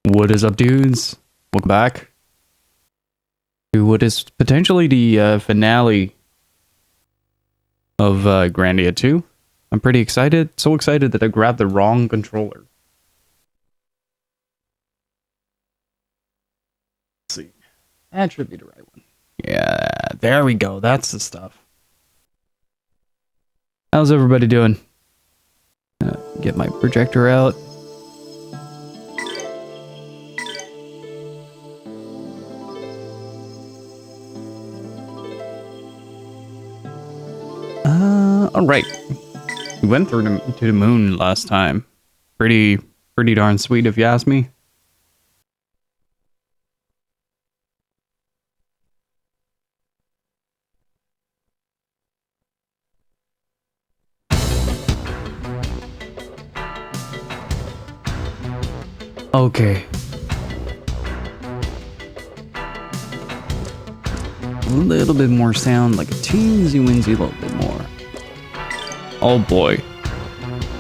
What is up, dudes? Welcome back to what is potentially the finale of Grandia 2. I'm pretty excited. So excited that I grabbed the wrong controller. Let's see. That should be the right one. Yeah, there we go. That's the stuff. How's everybody doing? Get my projector out. Alright. We went through to the moon last time. Pretty darn sweet if you ask me. Okay. A little bit more sound, like a teensy-winsy little bit more. Oh boy.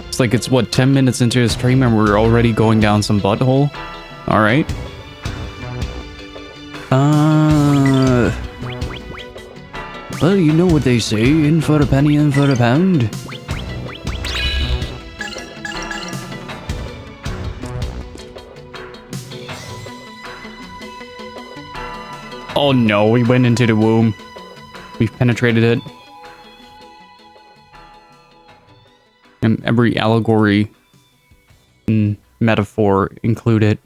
It's like it's what, 10 minutes into the stream and we're already going down some butthole? Alright. Well, you know what they say, in for a penny, in for a pound. Oh no, we went into the womb. We've penetrated it. And every allegory and metaphor included.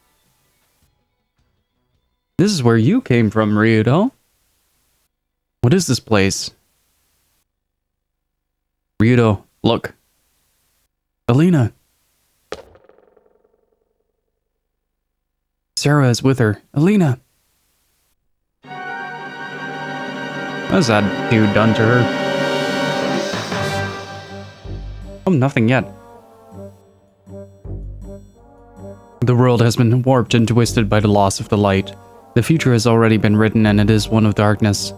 This is where you came from, Ryudo. What is this place? Ryudo, look. Alina. Sarah is with her. Alina. What has that dude done to her? Oh, nothing yet. The world has been warped and twisted by the loss of the light. The future has already been written and it is one of darkness.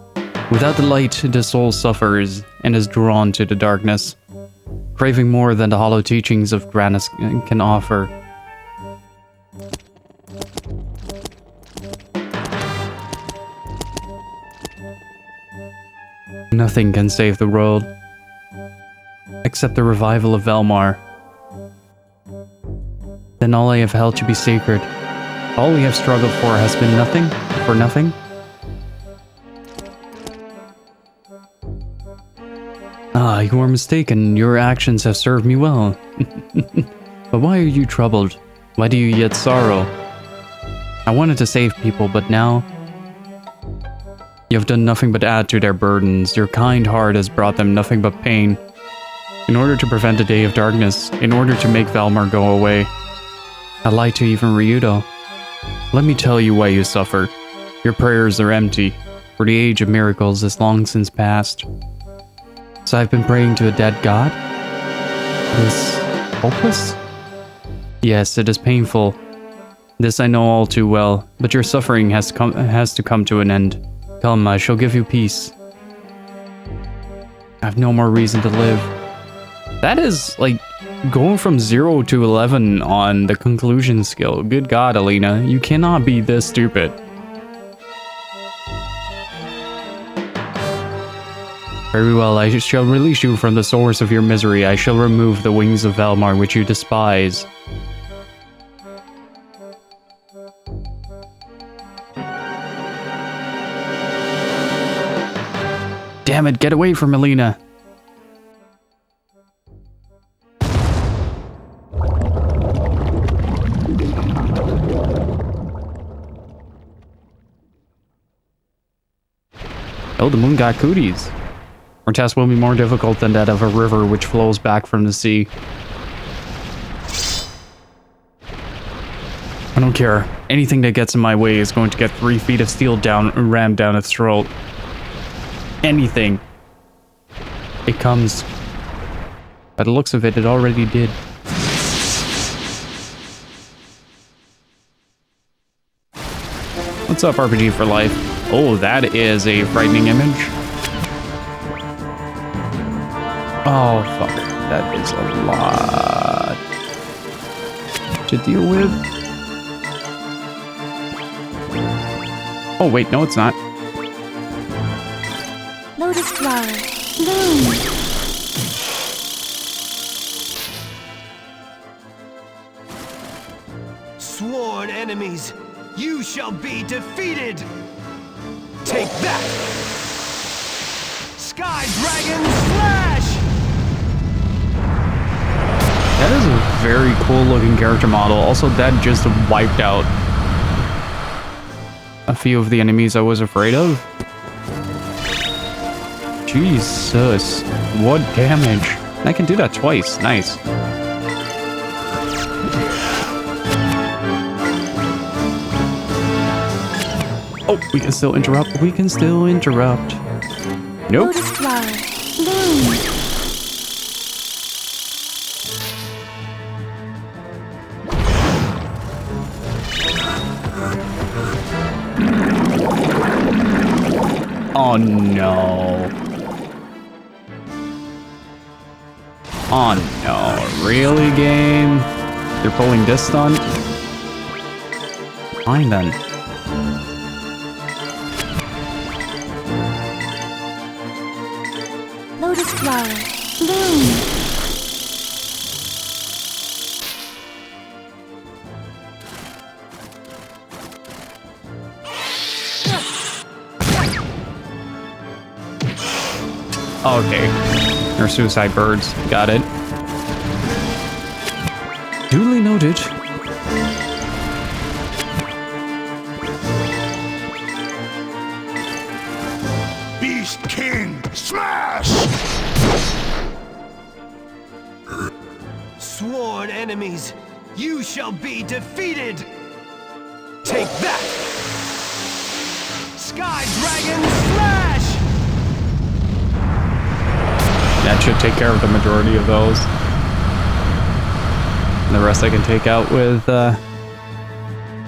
Without the light, the soul suffers and is drawn to the darkness, craving more than the hollow teachings of Grandia can offer. Nothing can save the world, except the revival of Valmar. Then all I have held to be sacred, all we have struggled for has been nothing, for nothing? Ah, you are mistaken, your actions have served me well. But why are you troubled? Why do you yet sorrow? I wanted to save people, but now you have done nothing but add to their burdens. Your kind heart has brought them nothing but pain. In order to prevent a day of darkness, in order to make Valmar go away, I lied to even Ryudo. Let me tell you why you suffer. Your prayers are empty, for the age of miracles is long since past. So I've been praying to a dead god? It is hopeless? Yes, it is painful. This I know all too well, but your suffering has to come to an end. Come, I shall give you peace. I have no more reason to live. That is, like, going from 0 to 11 on the conclusion skill. Good God, Alina, you cannot be this stupid. Very well, I shall release you from the source of your misery. I shall remove the wings of Valmar which you despise. Damn it, get away from Alina. Oh, the moon got cooties. Our task will be more difficult than that of a river which flows back from the sea. I don't care. Anything that gets in my way is going to get 3 feet of steel rammed down its throat. Anything. It comes. By the looks of it, it already did. What's up, RPG for life? Oh, that is a frightening image. Oh, fuck. That is a lot to deal with. Oh, wait, no, it's not. Lotus flower, bloom. Sworn enemies, you shall be defeated! Take that! Sky Dragon Slash! That is a very cool looking character model. Also, that just wiped out a few of the enemies I was afraid of. Jesus, what damage. I can do that twice, nice. Oh, we can still interrupt, we can still interrupt. Nope. Lotus flower, bloom. Oh no. Oh no, really, game? You're pulling this stunt? Fine then. Lotus flower, bloom. Okay. They're suicide birds. Got it. Duly noted. Beast King, smash! Sworn enemies, you shall be defeated! Take that! Sky Dragon Slash! That should take care of the majority of those. And the rest I can take out with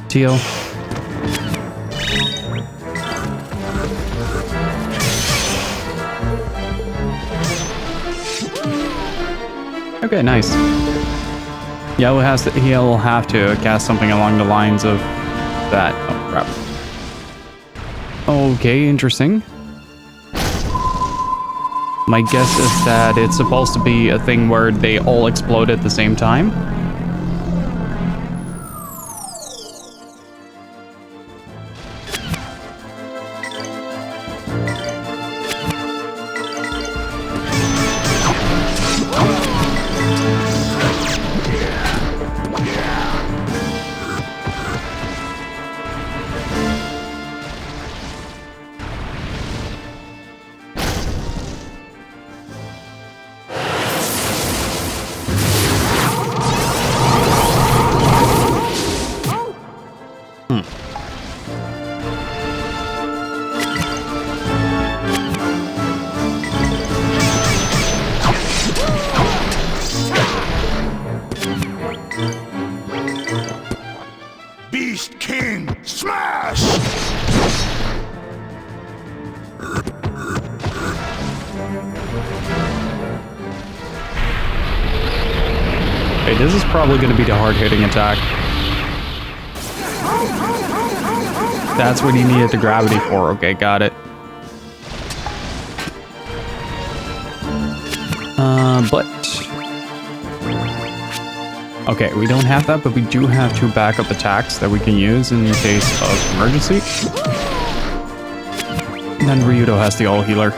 Teal. Okay, nice. Yeah, he'll have to cast something along the lines of that. Oh, crap. Okay, interesting. My guess is that it's supposed to be a thing where they all explode at the same time. Beast King, smash! Okay, this is probably going to be the hard-hitting attack. That's what he needed the gravity for. Okay, got it. But... Okay, we don't have that, but we do have two backup attacks that we can use in case of emergency. And then Ryudo has the all-healer.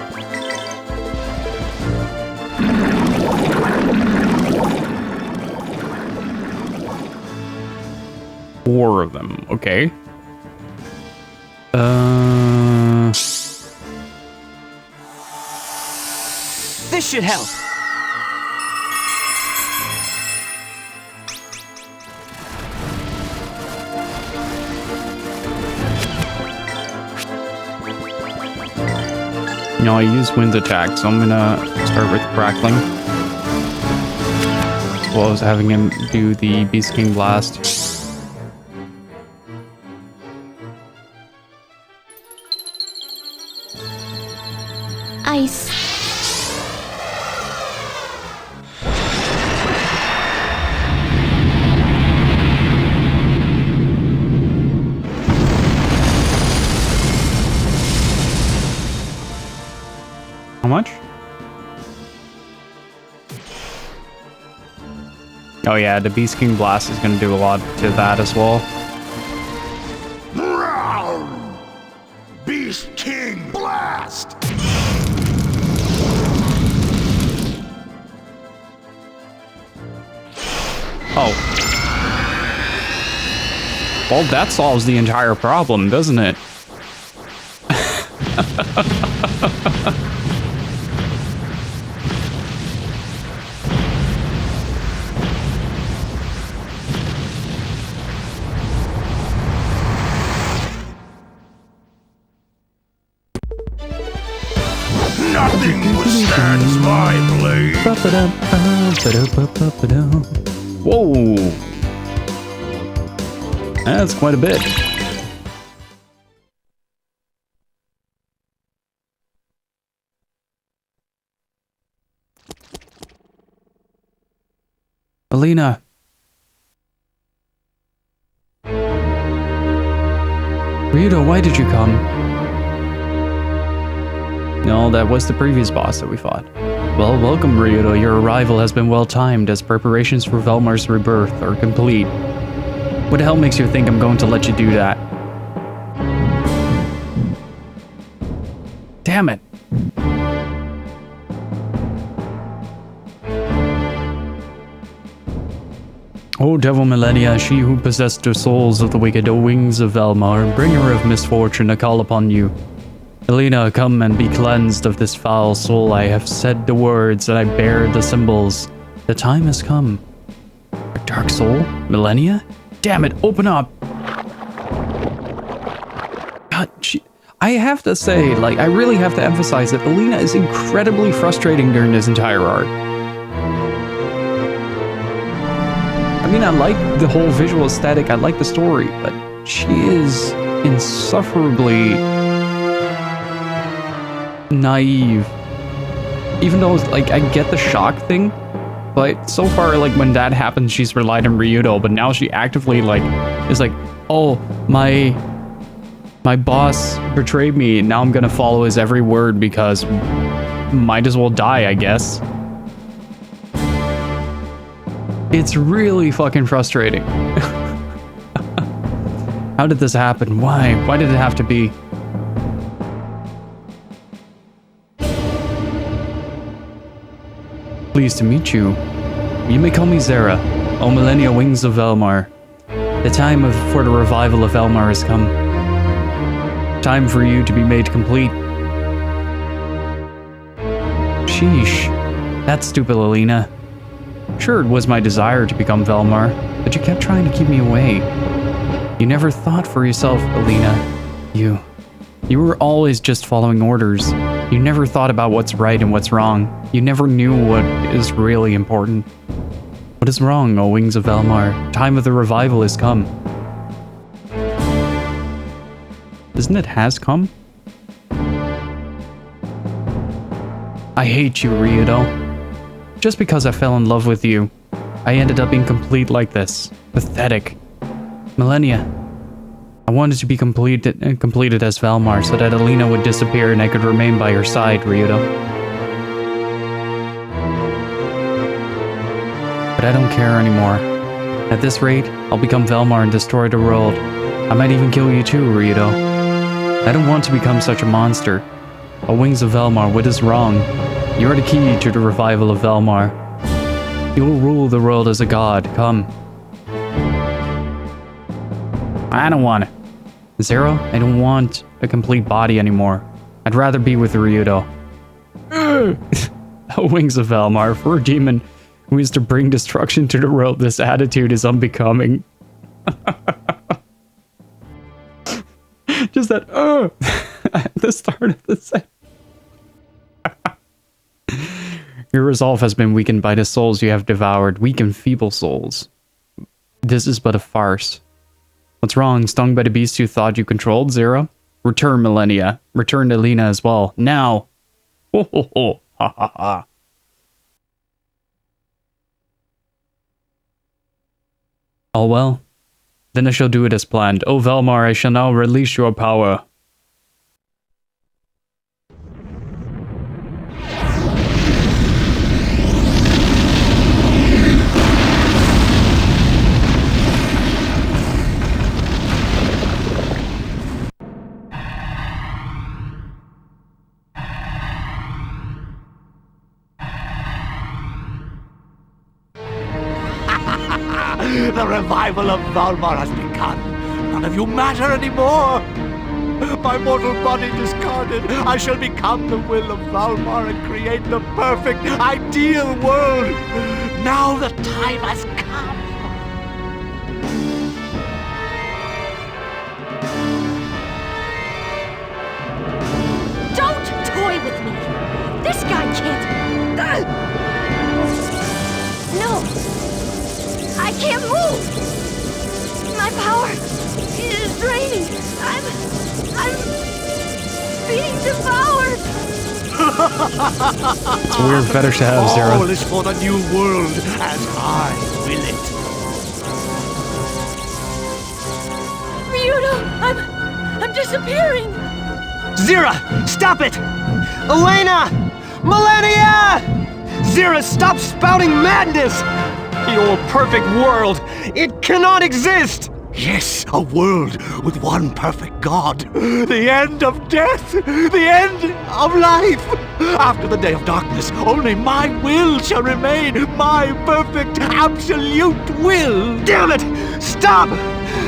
Four of them, okay. This should help. No, I use wind attack, so I'm gonna start with crackling. As well as having him do the Beast King Blast. Ice. much. Oh yeah, the Beast King Blast is gonna do a lot to that as well. Beast King Blast! Oh. Well, that solves the entire problem, doesn't it? Nothing withstands my blade! Whoa! That's quite a bit. Alina. Ryudo, why did you come? No, that was the previous boss that we fought. Well, welcome, Ryudo. Your arrival has been well timed as preparations for Valmar's rebirth are complete. What the hell makes you think I'm going to let you do that? Damn it. O Devil Millennia, she who possessed the souls of the wicked, O wings of Valmar, bringer of misfortune, I call upon you. Alina, come and be cleansed of this foul soul. I have said the words and I bear the symbols. The time has come. A dark soul? Millennia? Damn it, open up! God, I have to say, like, I really have to emphasize that Alina is incredibly frustrating during this entire arc. I mean, I like the whole visual aesthetic, I like the story, but she is insufferably naive. Even though, like, I get the shock thing, but so far, like, when that happens, she's relied on Ryudo, but now she actively, like, is like, oh, my boss betrayed me, and now I'm gonna follow his every word because might as well die, I guess. It's really fucking frustrating. How did this happen? Why? Why did it have to be? Pleased to meet you. You may call me Zera, O Millennia Wings of Valmar. The time for the revival of Valmar has come. Time for you to be made complete. Sheesh. That's stupid, Alina. Sure, it was my desire to become Valmar, but you kept trying to keep me away. You never thought for yourself, Alina. You were always just following orders. You never thought about what's right and what's wrong. You never knew what is really important. What is wrong, O Wings of Valmar? Time of the revival has come. Isn't it has come? I hate you, Ryudo. Just because I fell in love with you, I ended up incomplete like this. Pathetic. Millennia. I wanted to be completed as Valmar so that Alina would disappear and I could remain by her side, Ryudo. But I don't care anymore. At this rate, I'll become Valmar and destroy the world. I might even kill you too, Ryudo. I don't want to become such a monster. O Wings of Valmar, what is wrong? You are the key to the revival of Valmar. You will rule the world as a god. Come. I don't want it. Zero, I don't want a complete body anymore. I'd rather be with Ryudo. O Wings of Valmar, for a demon who is to bring destruction to the world, this attitude is unbecoming. Just that, at the start of the set. Your resolve has been weakened by the souls you have devoured. Weak and feeble souls. This is but a farce. What's wrong? Stung by the beast you thought you controlled, Zero? Return, Millennia. Return to Alina as well. Now! Ho ho ho! Ha ha ha! All well. Then I shall do it as planned. O Valmar, I shall now release your power. revival of Valmar has begun. None of you matter anymore. My mortal body discarded, I shall become the will of Valmar and create the perfect, ideal world. Now the time has come. Don't toy with me! This guy can't... No! I can't move! My power is draining! I'm being devoured! It's a weird fetish to have, Zero. All is for the new world as I will it. Ryudo! I'm disappearing! Zira, stop it! Elena! Millennia! Zira, stop spouting madness! Your perfect world, it cannot exist! Yes, a world with one perfect God. The end of death. The end of life. After the day of darkness, only my will shall remain. My perfect, absolute will. Damn it! Stop!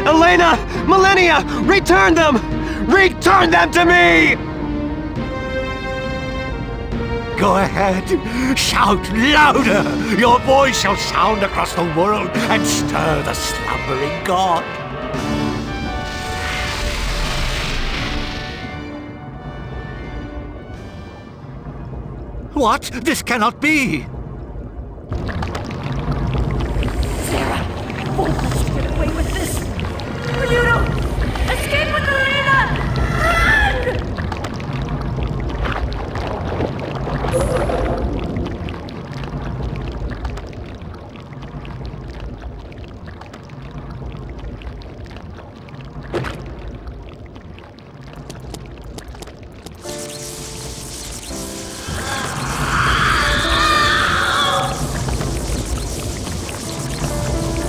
Elena! Millennia! Return them! Return them to me! Go ahead. Shout louder. Your voice shall sound across the world and stir the slumbering God. What? This cannot be! Sarah! Won't let us get away with this! Ryudo! Escape with Elena! Run!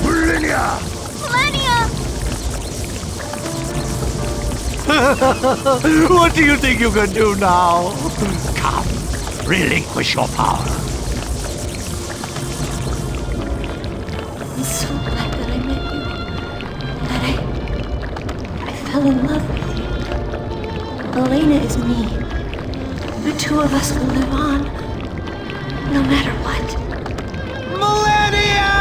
Millennia! What do you think you can do now? Come, relinquish your power. I'm so glad that I met you. That I fell in love with you. Elena is me. The two of us will live on, no matter what. Millennia!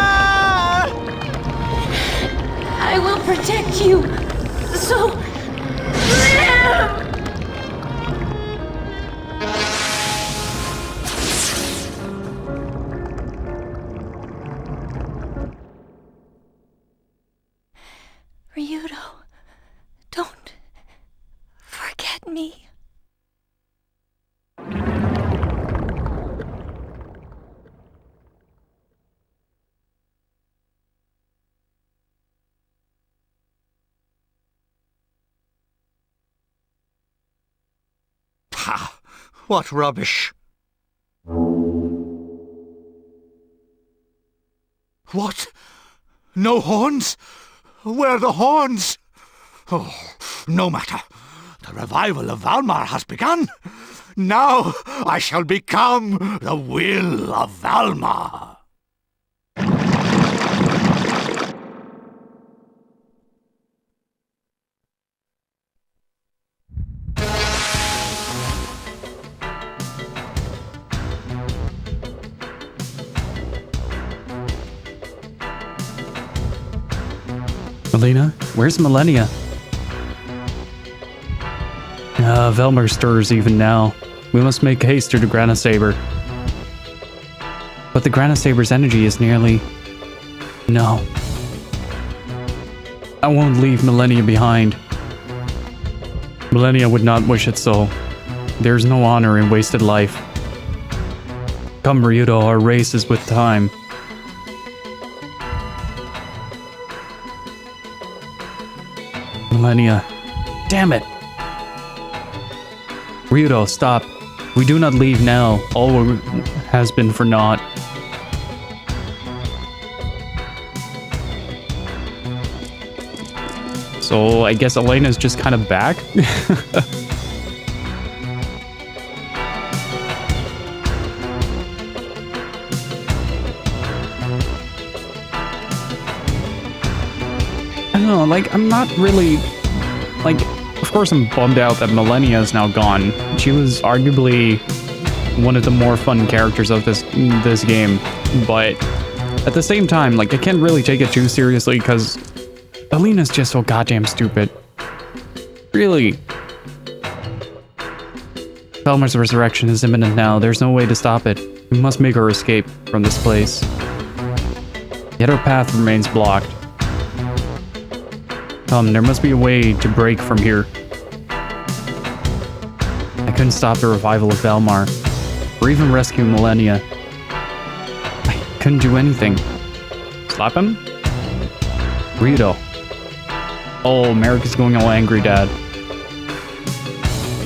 I will protect you. So live! Ryudo, don't forget me. Pah! What rubbish! What? No horns? Where are the horns? Oh, no matter. The revival of Valmar has begun. Now I shall become the will of Valmar. Elena, where's Millennia? Valmar stirs even now. We must make haste to the Granasaber. But the Granasaber's energy is nearly... No. I won't leave Millennia behind. Millennia would not wish it so. There's no honor in wasted life. Come, Ryudo, our race is with time. Millennia. Damn it! Ryudo, stop. We do not leave now. All has been for naught. So I guess Elena's just kind of back? like, I'm not really... Like, of course I'm bummed out that Millennia is now gone. She was arguably one of the more fun characters of this game, but at the same time, like, I can't really take it too seriously because Alina's just so goddamn stupid. Really. Valmar's resurrection is imminent now. There's no way to stop it. We must make her escape from this place. Yet her path remains blocked. Come, there must be a way to break from here. I couldn't stop the revival of Valmar, or even rescue Millennia. I couldn't do anything. Slap him? Ryudo. Oh, Merrick is going all angry, Dad.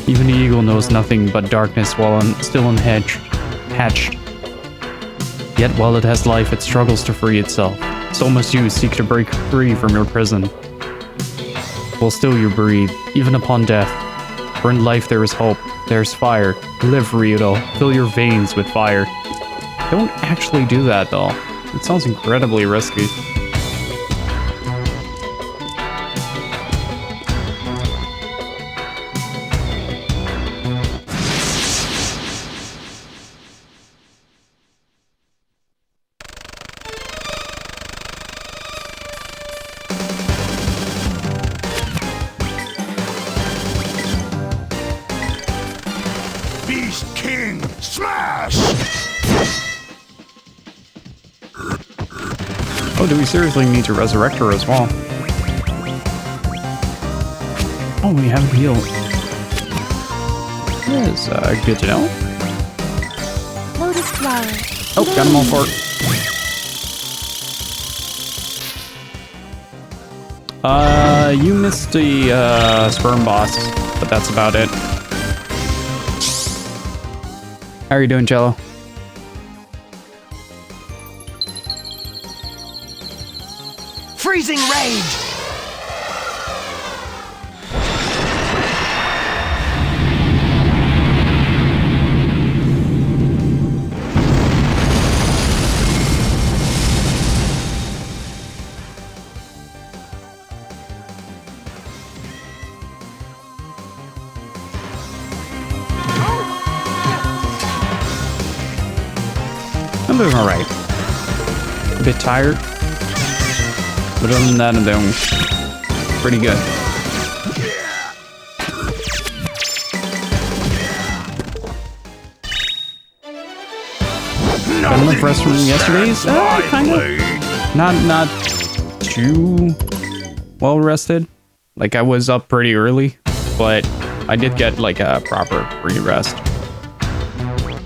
Even the eagle knows nothing but darkness while still hatched. Yet while it has life, it struggles to free itself. So must you seek to break free from your prison. While still you breathe, even upon death. For in life there is hope, there is fire. Live, Ryudo. Fill your veins with fire. Don't actually do that, though. It sounds incredibly risky. Beast King, smash! Oh, do we seriously need to resurrect her as well? Oh, we have heal. That is good to know. Lotus flower. Oh, got them all for it. You missed the sperm boss, but that's about it. How are you doing, Cello? Freezing rage! I'm doing alright. A bit tired. But other than that, I'm doing pretty good. Got enough rest from yesterday's? Kind of. Not too well rested. Like, I was up pretty early, but I did get like a proper re-rest.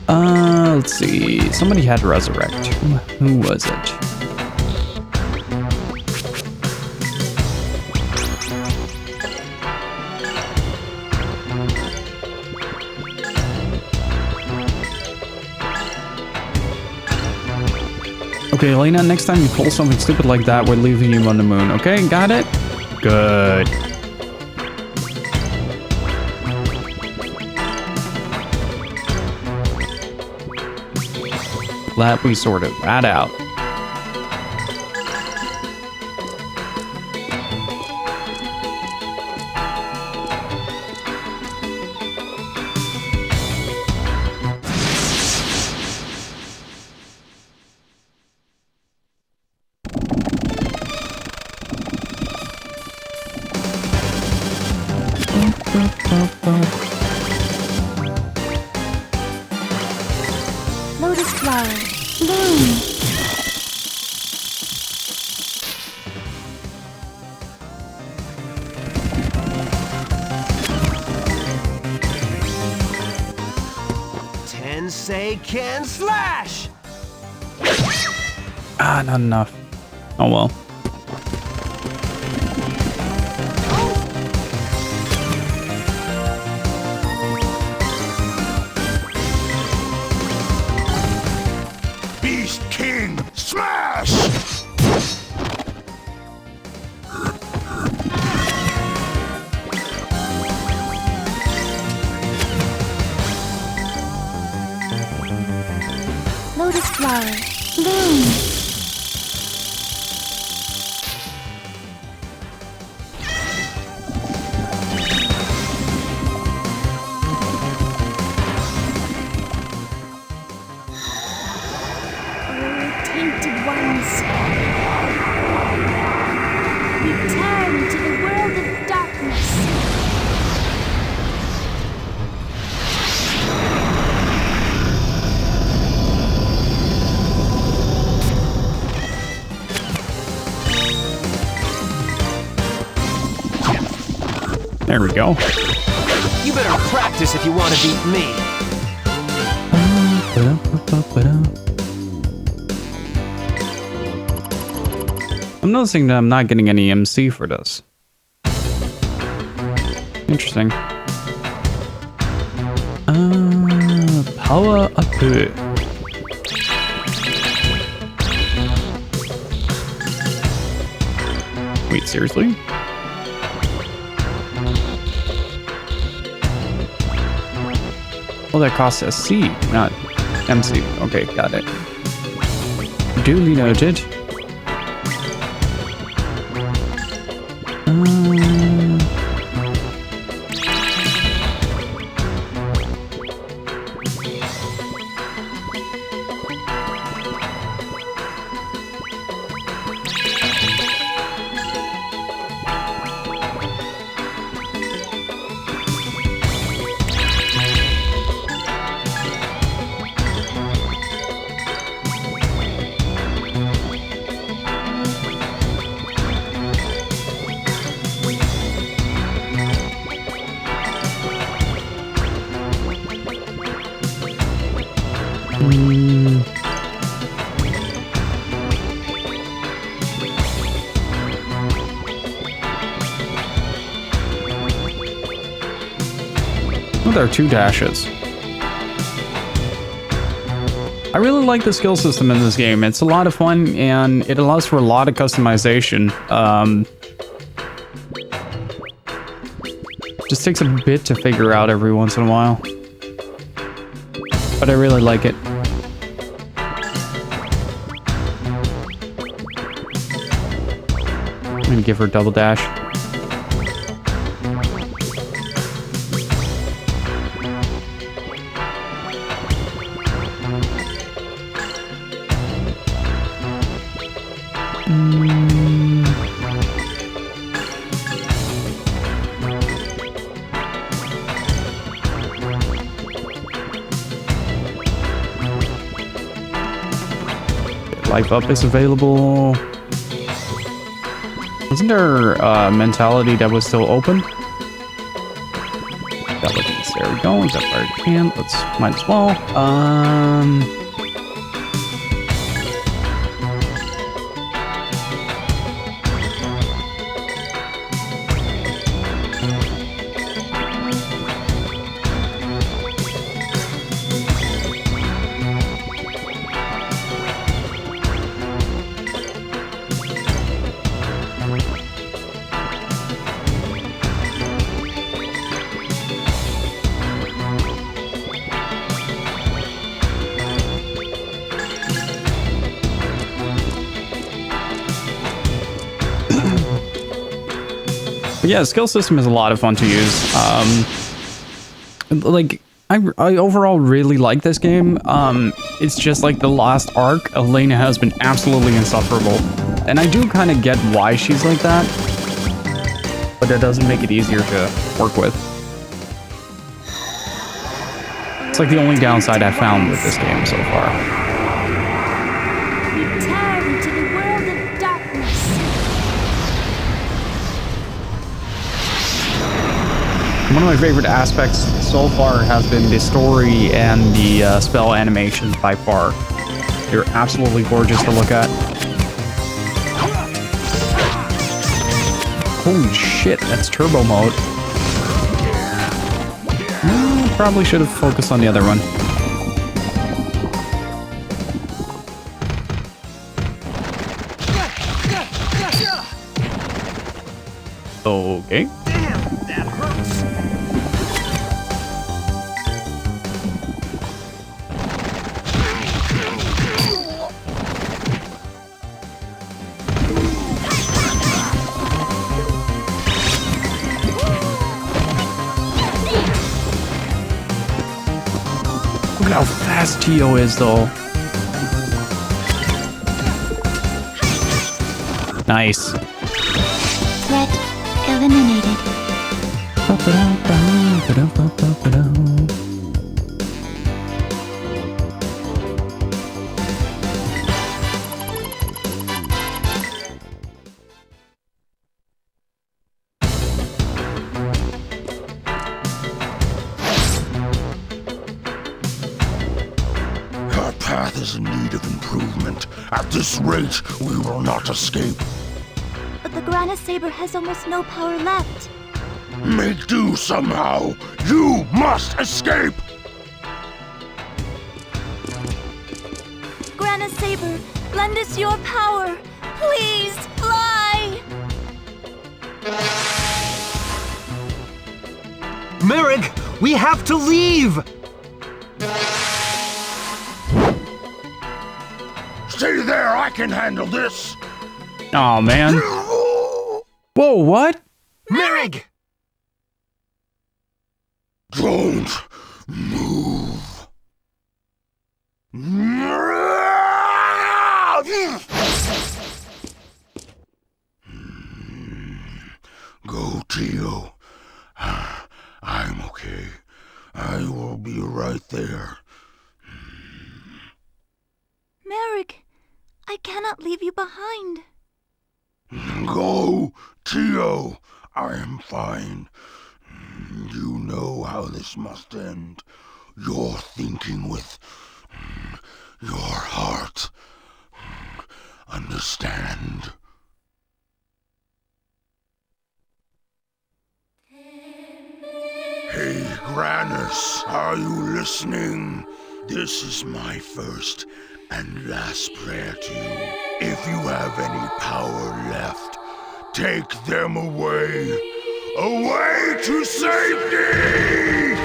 Let's see. Somebody had to resurrect. Who was it? Okay, Elena, next time you pull something stupid like that, we're leaving you on the moon, okay? Got it? Good. Glad we sorted that out. Lotus flower. Bloom. Tensei can slash! Ah, not enough. Oh well. Beast King, smash! Lotus flower. Bloom. There we go. You better practice if you want to beat me. I'm noticing that I'm not getting any MC for this. Interesting. Power up. Wait, seriously? Well, that costs a C, not MC. Okay, got it. Duly noted. Oh, there are 2 dashes. I really like the skill system in this game. It's a lot of fun, and it allows for a lot of customization. Just takes a bit to figure out every once in a while. But I really like it. I'm gonna give her double dash. Life up is available. Isn't there a mentality that was still open? Abilities, there we go. Is that fire can? Let's might as well. But yeah, the skill system is a lot of fun to use. Like, I overall really like this game. It's just like the last arc, Elena has been absolutely insufferable. And I do kind of get why she's like that. But that doesn't make it easier to work with. It's like the only downside I've found with this game so far. Return to the world of darkness. One of my favorite aspects so far has been the story and the spell animations by far. They're absolutely gorgeous to look at. Holy shit, that's turbo mode. Probably should have focused on the other one. Okay. Damn, that hurts. Look at how fast Tio is, though. Nice. Threat eliminated. is in need of improvement. At this rate, we will not escape. But the Grandia Saber has almost no power left. Make do somehow. You must escape! Grandia Saber, lend us your power. Please, fly! Merrick, we have to leave! Stay there, I can handle this! Oh man. Whoa, what? Merrick! Don't move. Go, Tio. I'm okay. I will be right there. Merrick, I cannot leave you behind. Go, Tio. I am fine. You know how this must end. You're thinking with your heart. Understand? Hey, Granus, are you listening? This is my first and last prayer to you. If you have any power left, take them away. Away to safety!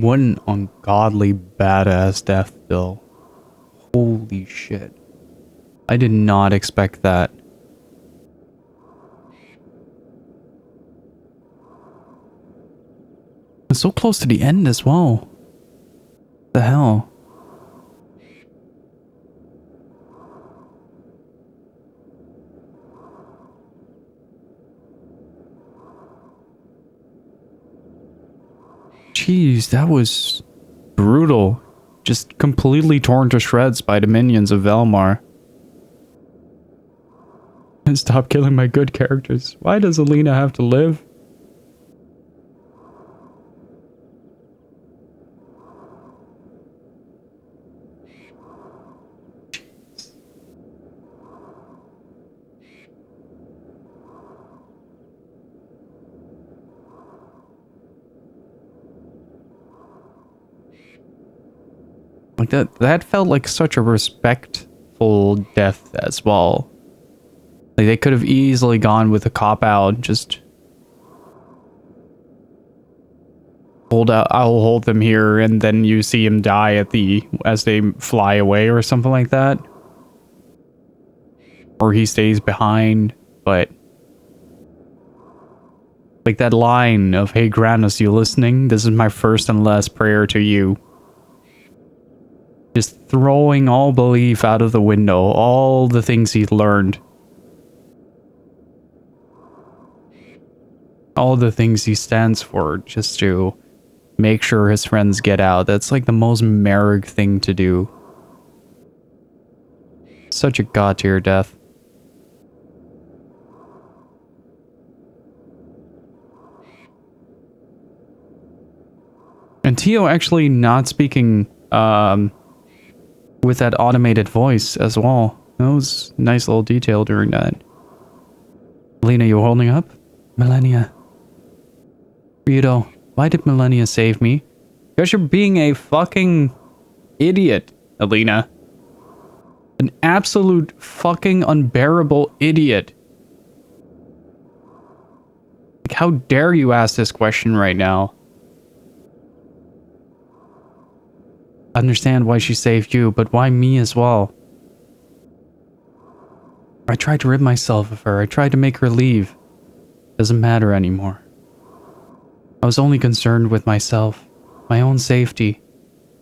What an ungodly badass death, Bill. Holy shit. I did not expect that. It's so close to the end as well. The hell? Jeez, that was brutal. Just completely torn to shreds by the minions of Valmar. And stop killing my good characters. Why does Alina have to live? Like that felt like such a respectful death as well. Like they could have easily gone with a cop out, just I'll hold them here, and then you see him die at as they fly away or something like that. Or he stays behind, but like that line of, "Hey Granus, you listening? This is my first and last prayer to you." Just throwing all belief out of the window, all the things he'd learned. All the things he stands for, just to make sure his friends get out. That's like the most Merrick thing to do. Such a god tier death. And Tio actually not speaking with that automated voice as well. That was a nice little detail during that. Lena, you holding up? Millennia. Ryudo, why did Millennia save me? Because you're being a fucking idiot, Alina. An absolute fucking unbearable idiot. Like, how dare you ask this question right now? I understand why she saved you, but why me as well? I tried to rid myself of her. I tried to make her leave. Doesn't matter anymore. I was only concerned with myself, my own safety.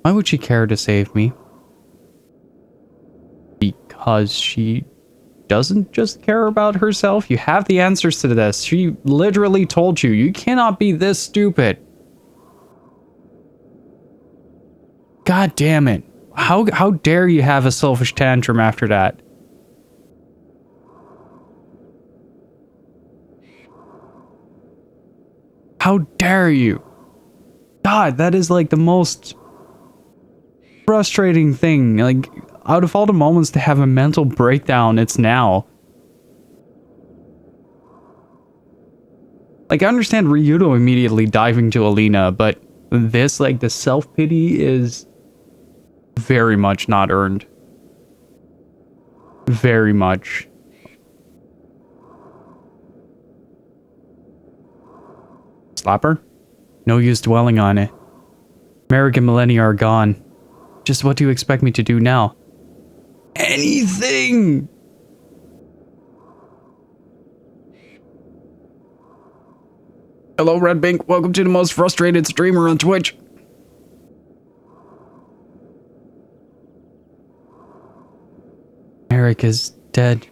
Why would she care to save me? Because she doesn't just care about herself? You have the answers to this. She literally told you. You cannot be this stupid. God damn it. How dare you have a selfish tantrum after that? How dare you? God, that is like the most frustrating thing. Like, out of all the moments to have a mental breakdown, it's now. Like, I understand Ryudo immediately diving to Alina, but this, like, the self-pity is very much not earned. Very much. Slapper? No use dwelling on it. Merrick and Millennia are gone. Just what do you expect me to do now? Anything! Hello, Red Bink. Welcome to the most frustrated streamer on Twitch. Merrick is dead.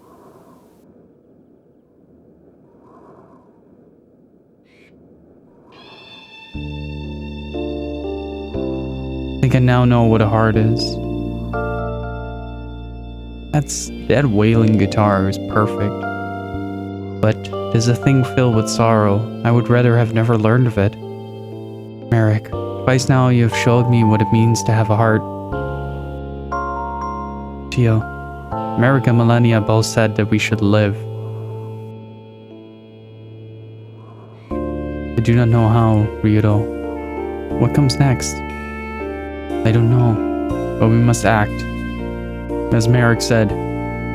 I think I now know what a heart is. That wailing guitar is perfect. But it is a thing filled with sorrow. I would rather have never learned of it. Merrick, twice now you have showed me what it means to have a heart. Tio, Merrick and Millennia both said that we should live. I do not know how, Ryudo. What comes next? I don't know, but we must act. As Merrick said,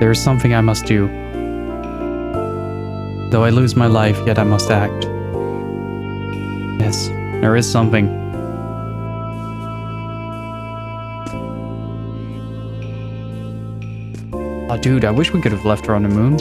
there is something I must do. Though I lose my life, yet I must act. Yes, there is something. Oh, dude, I wish we could have left her on the moon.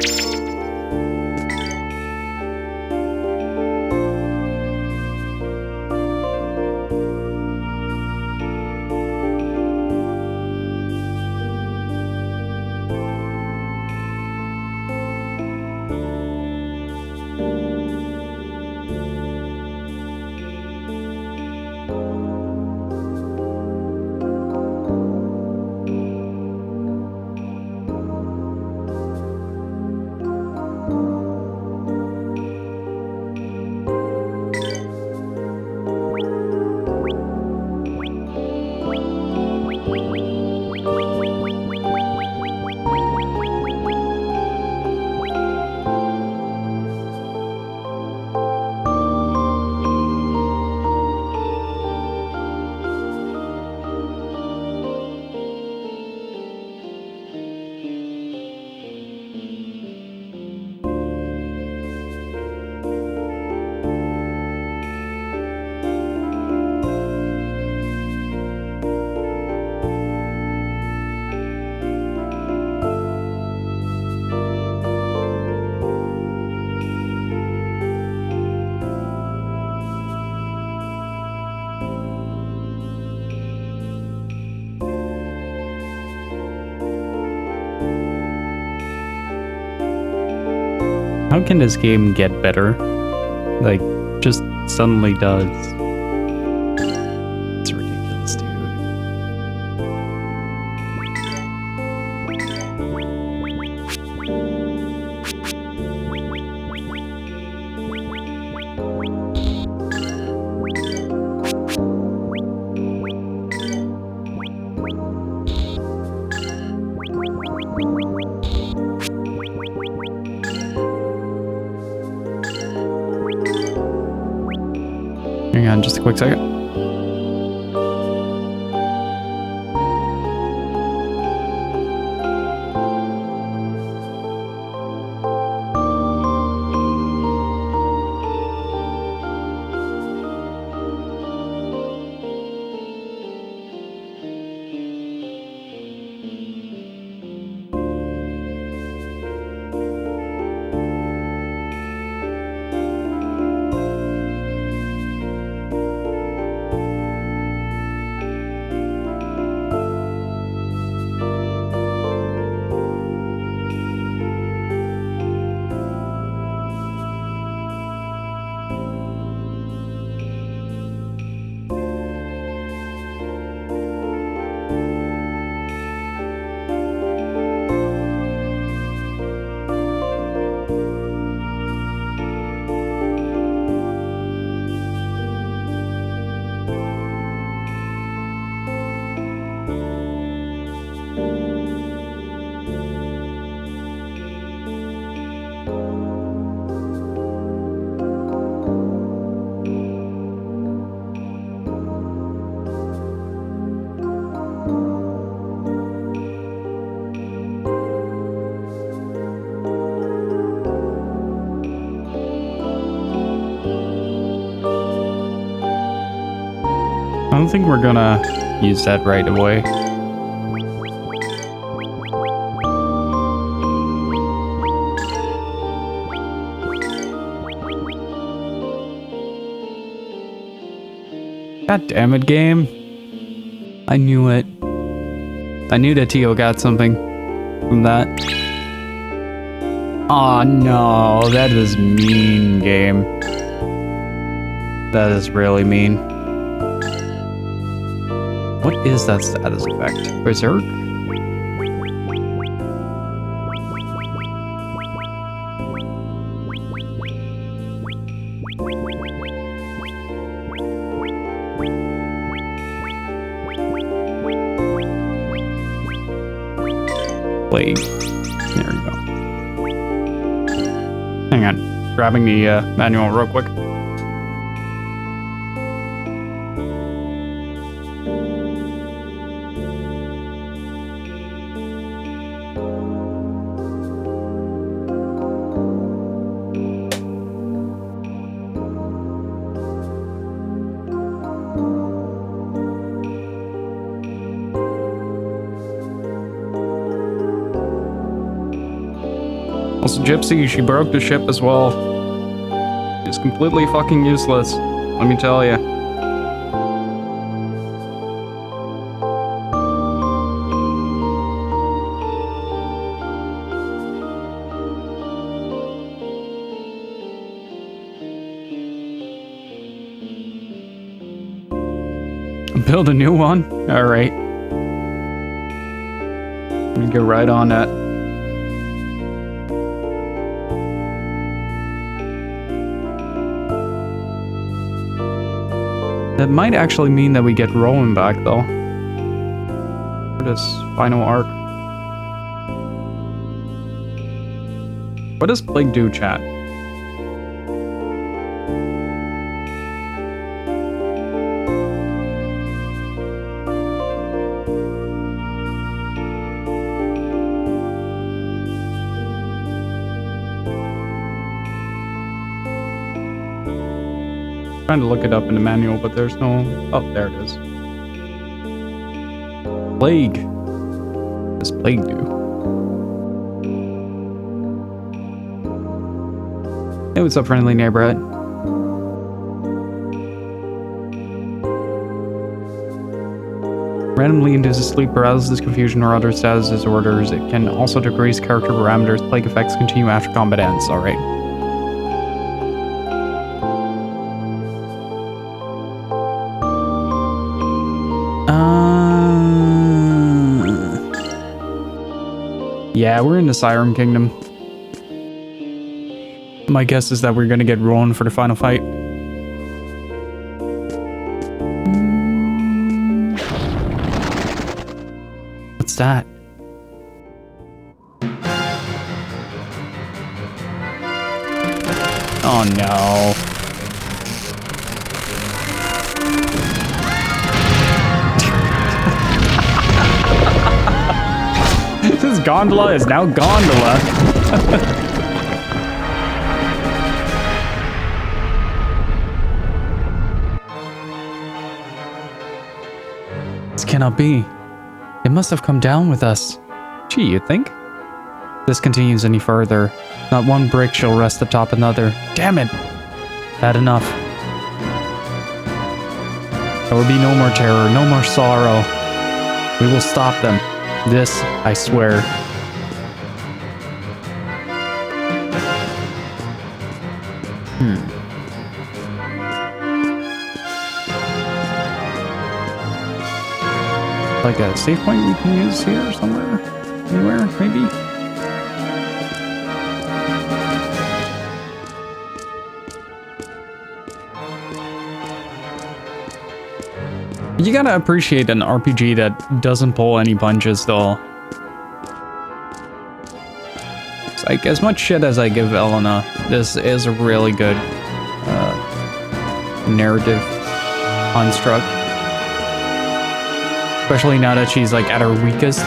How can this game get better? Like, just suddenly does. It's ridiculous, dude. Hang on just a quick second. I don't think we're gonna use that right away. God damn it, game. I knew it. I knew that Tio got something from that. Oh no, that is mean, game. That is really mean. What is that status effect? Berserk? Plague. There you go. Hang on. Grabbing the manual real quick. Also, Gypsy, she broke the ship as well. It's completely fucking useless, let me tell ya. Build a new one? Alright. Let me get right on that. That might actually mean that we get Rowan back, though. For this final arc. What does Plague do, chat? Trying to look it up in the manual, but there's no... Oh, there it is. Plague. What does Plague do? Hey, what's up, friendly neighborhood? Randomly induces sleep paralysis, confusion, or other status disorders. It can also decrease character parameters. Plague effects continue after combat ends. Alright. Yeah, we're in the Siren Kingdom. My guess is that we're gonna get Rowan for the final fight. What's that? Oh no. was gondola is now gondola. This cannot be. It must have come down with us. Gee, you think? If this continues any further, not one brick shall rest atop another. Damn it! Bad enough. There will be no more terror, no more sorrow. We will stop them. This, I swear. Like a save point we can use here somewhere? Anywhere, maybe? You gotta appreciate an RPG that doesn't pull any punches, though. It's like, as much shit as I give Elena, this is a really good narrative construct. Especially now that she's like at her weakest.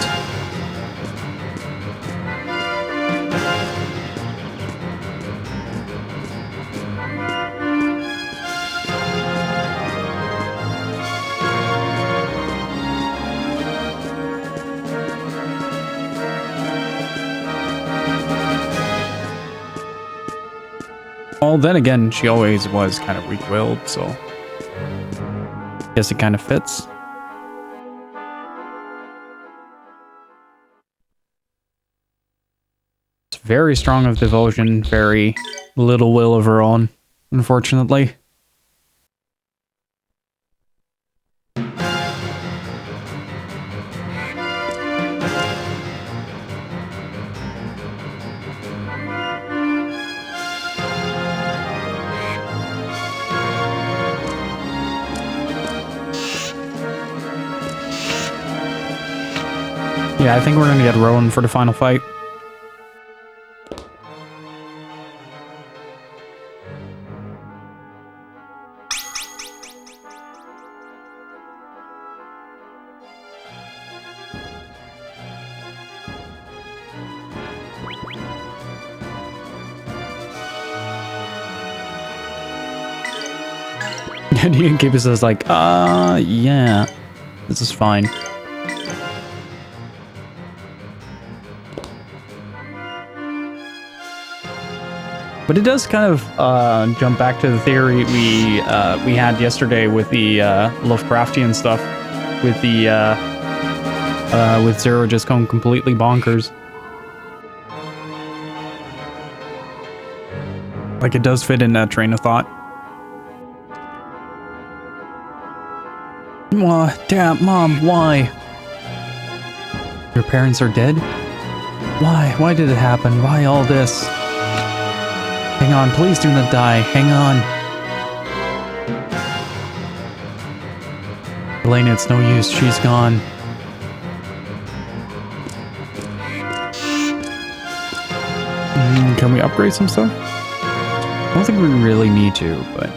Well, then again, she always was kind of weak-willed, so I guess it kind of fits. It's very strong of devotion, very little will of her own, unfortunately. Yeah, I think we're gonna get Rowan for the final fight. And he gives us like, yeah, this is fine. But it does kind of jump back to the theory we had yesterday with the Lovecraftian stuff, with the with Zero just going completely bonkers. Like, it does fit in that train of thought. Damn, Mom, why? Your parents are dead? Why? Why did it happen? Why all this? Hang on, please do not die. Hang on. Elena, it's no use. She's gone. Can we upgrade some stuff? I don't think we really need to, but...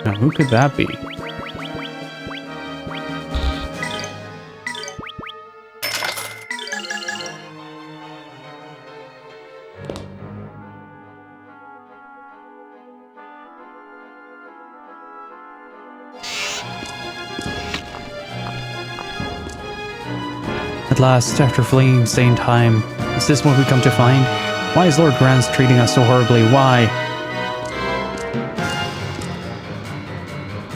Now, who could that be? At last, after fleeing insane time, is this what we come to find? Why is Lord Grants treating us so horribly? Why?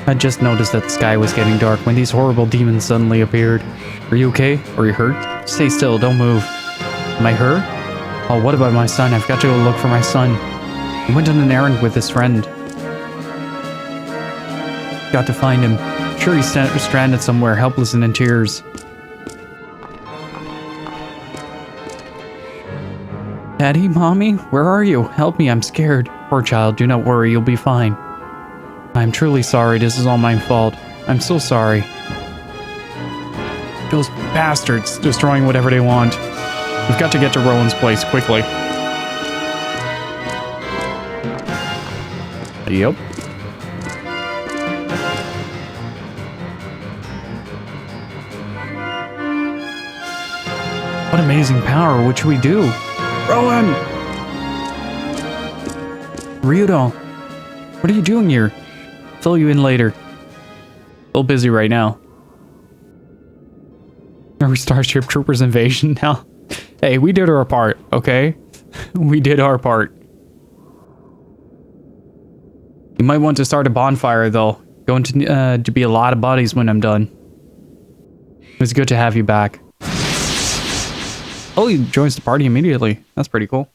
I just noticed that the sky was getting dark when these horrible demons suddenly appeared. Are you okay? Are you hurt? Stay still, don't move. Am I hurt? Oh, what about my son? I've got to go look for my son. He went on an errand with his friend. Got to find him. Sure, he's stranded somewhere, helpless and in tears. Daddy, Mommy, where are you? Help me, I'm scared. Poor child, do not worry, you'll be fine. I'm truly sorry, this is all my fault. I'm so sorry. Those bastards destroying whatever they want. We've got to get to Rowan's place quickly. Yep. What amazing power, what should we do? Rowan! Ryudo, what are you doing here? Fill you in later. A little busy right now. Are we Starship Troopers invasion now? Hey, we did our part, okay? We did our part. You might want to start a bonfire, though. Going to be a lot of bodies when I'm done. It was good to have you back. Oh, he joins the party immediately. That's pretty cool.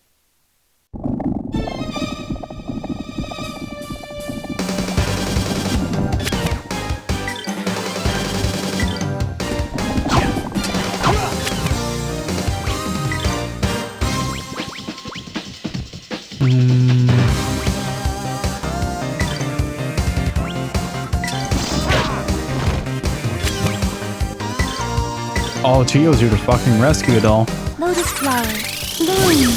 Oh, Chio's here to fucking rescue it all. Lotus flower, bloom.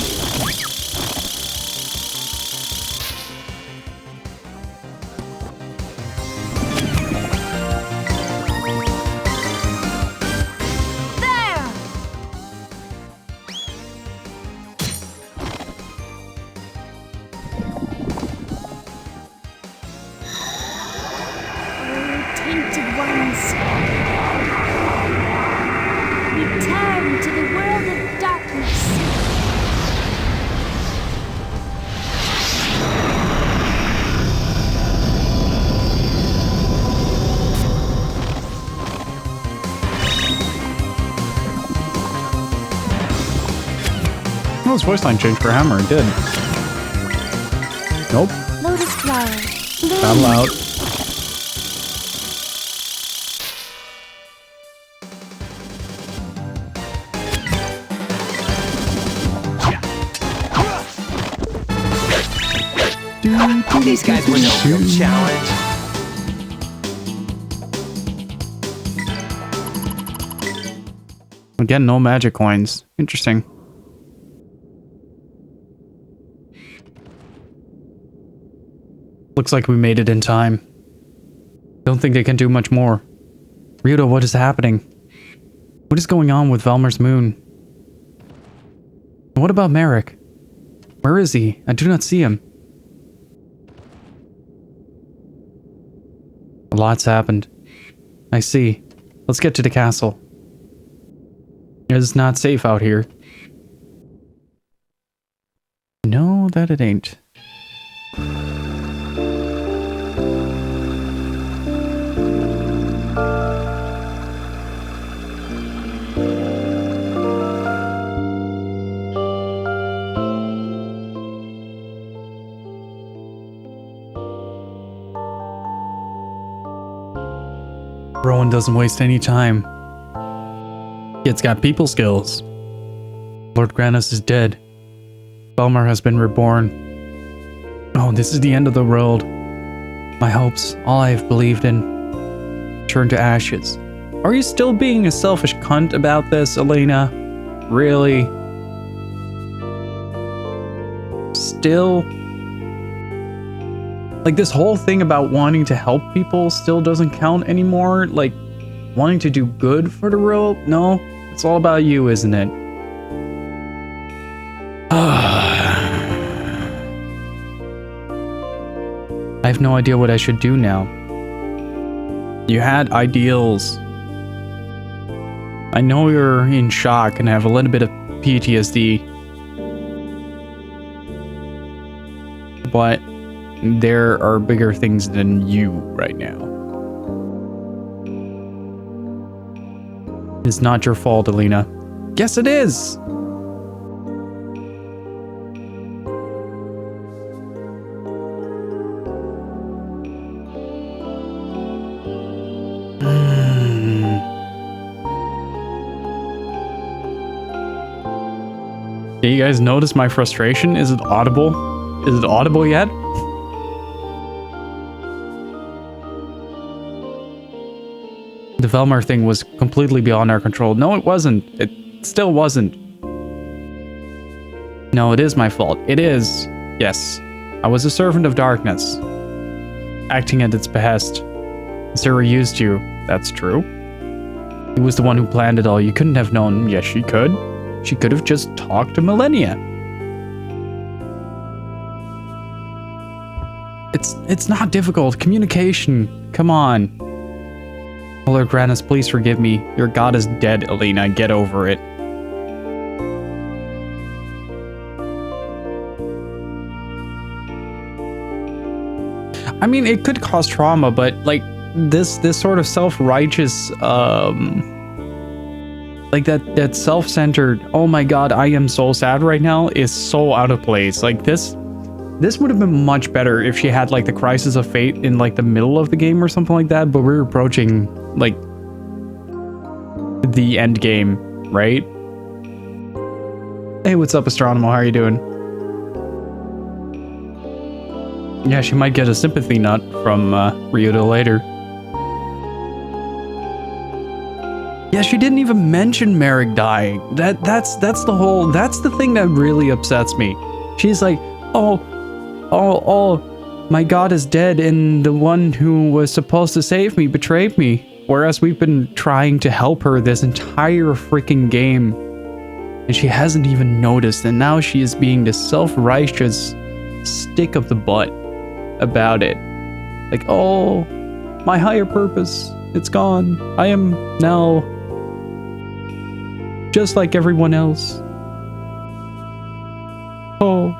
There! Oh, tainted ones. Return to the world of darkness. Oh, his voice line changed for Hammer. It did. Nope. Lotus flower, bloom. Not allowed. These guys were no real challenge. Again, no magic coins. Interesting. Looks like we made it in time. Don't think they can do much more. Ryudo, what is happening? What is going on with Valmar's moon? And what about Merrick? Where is he? I do not see him. A lot's happened. I see. Let's get to the castle. It's not safe out here. No, that it ain't. Rowan doesn't waste any time. It's got people skills. Lord Granos is dead. Valmar has been reborn. Oh, this is the end of the world. My hopes, all I have believed in, turned to ashes. Are you still being a selfish cunt about this, Elena? Really? Still? Like, this whole thing about wanting to help people still doesn't count anymore? Like, wanting to do good for the world? No, it's all about you, isn't it? I have no idea what I should do now. You had ideals. I know you're in shock and have a little bit of PTSD. But there are bigger things than you right now. It's not your fault, Alina. Yes, it is! Do you guys notice my frustration? Is it audible? Is it audible yet? The Valmar thing was completely beyond our control. No, it wasn't. It still wasn't. No, it is my fault. It is. Yes. I was a servant of darkness, acting at its behest. Zero used you. That's true. He was the one who planned it all. You couldn't have known. Yes, she could. She could have just talked to Millennia. It's not difficult. Communication. Come on. Oh, Lord Grannis, please forgive me. Your god is dead, Alina. Get over it. I mean, it could cause trauma, but like this sort of self-righteous, like that self-centered, oh my god, I am so sad right now, is so out of place. Like this would have been much better if she had like the crisis of fate in like the middle of the game or something like that, but we're approaching like the end game, right? Hey, what's up, Astronomo? How are you doing? Yeah, she might get a sympathy nut from Ryudo later. Yeah, she didn't even mention Merrick dying. That's the thing that really upsets me. She's like, oh, my god is dead and the one who was supposed to save me betrayed me. Whereas we've been trying to help her this entire freaking game. And she hasn't even noticed, and now she is being the self-righteous stick of the butt about it. Like, oh, my higher purpose, it's gone. I am now just like everyone else. Oh.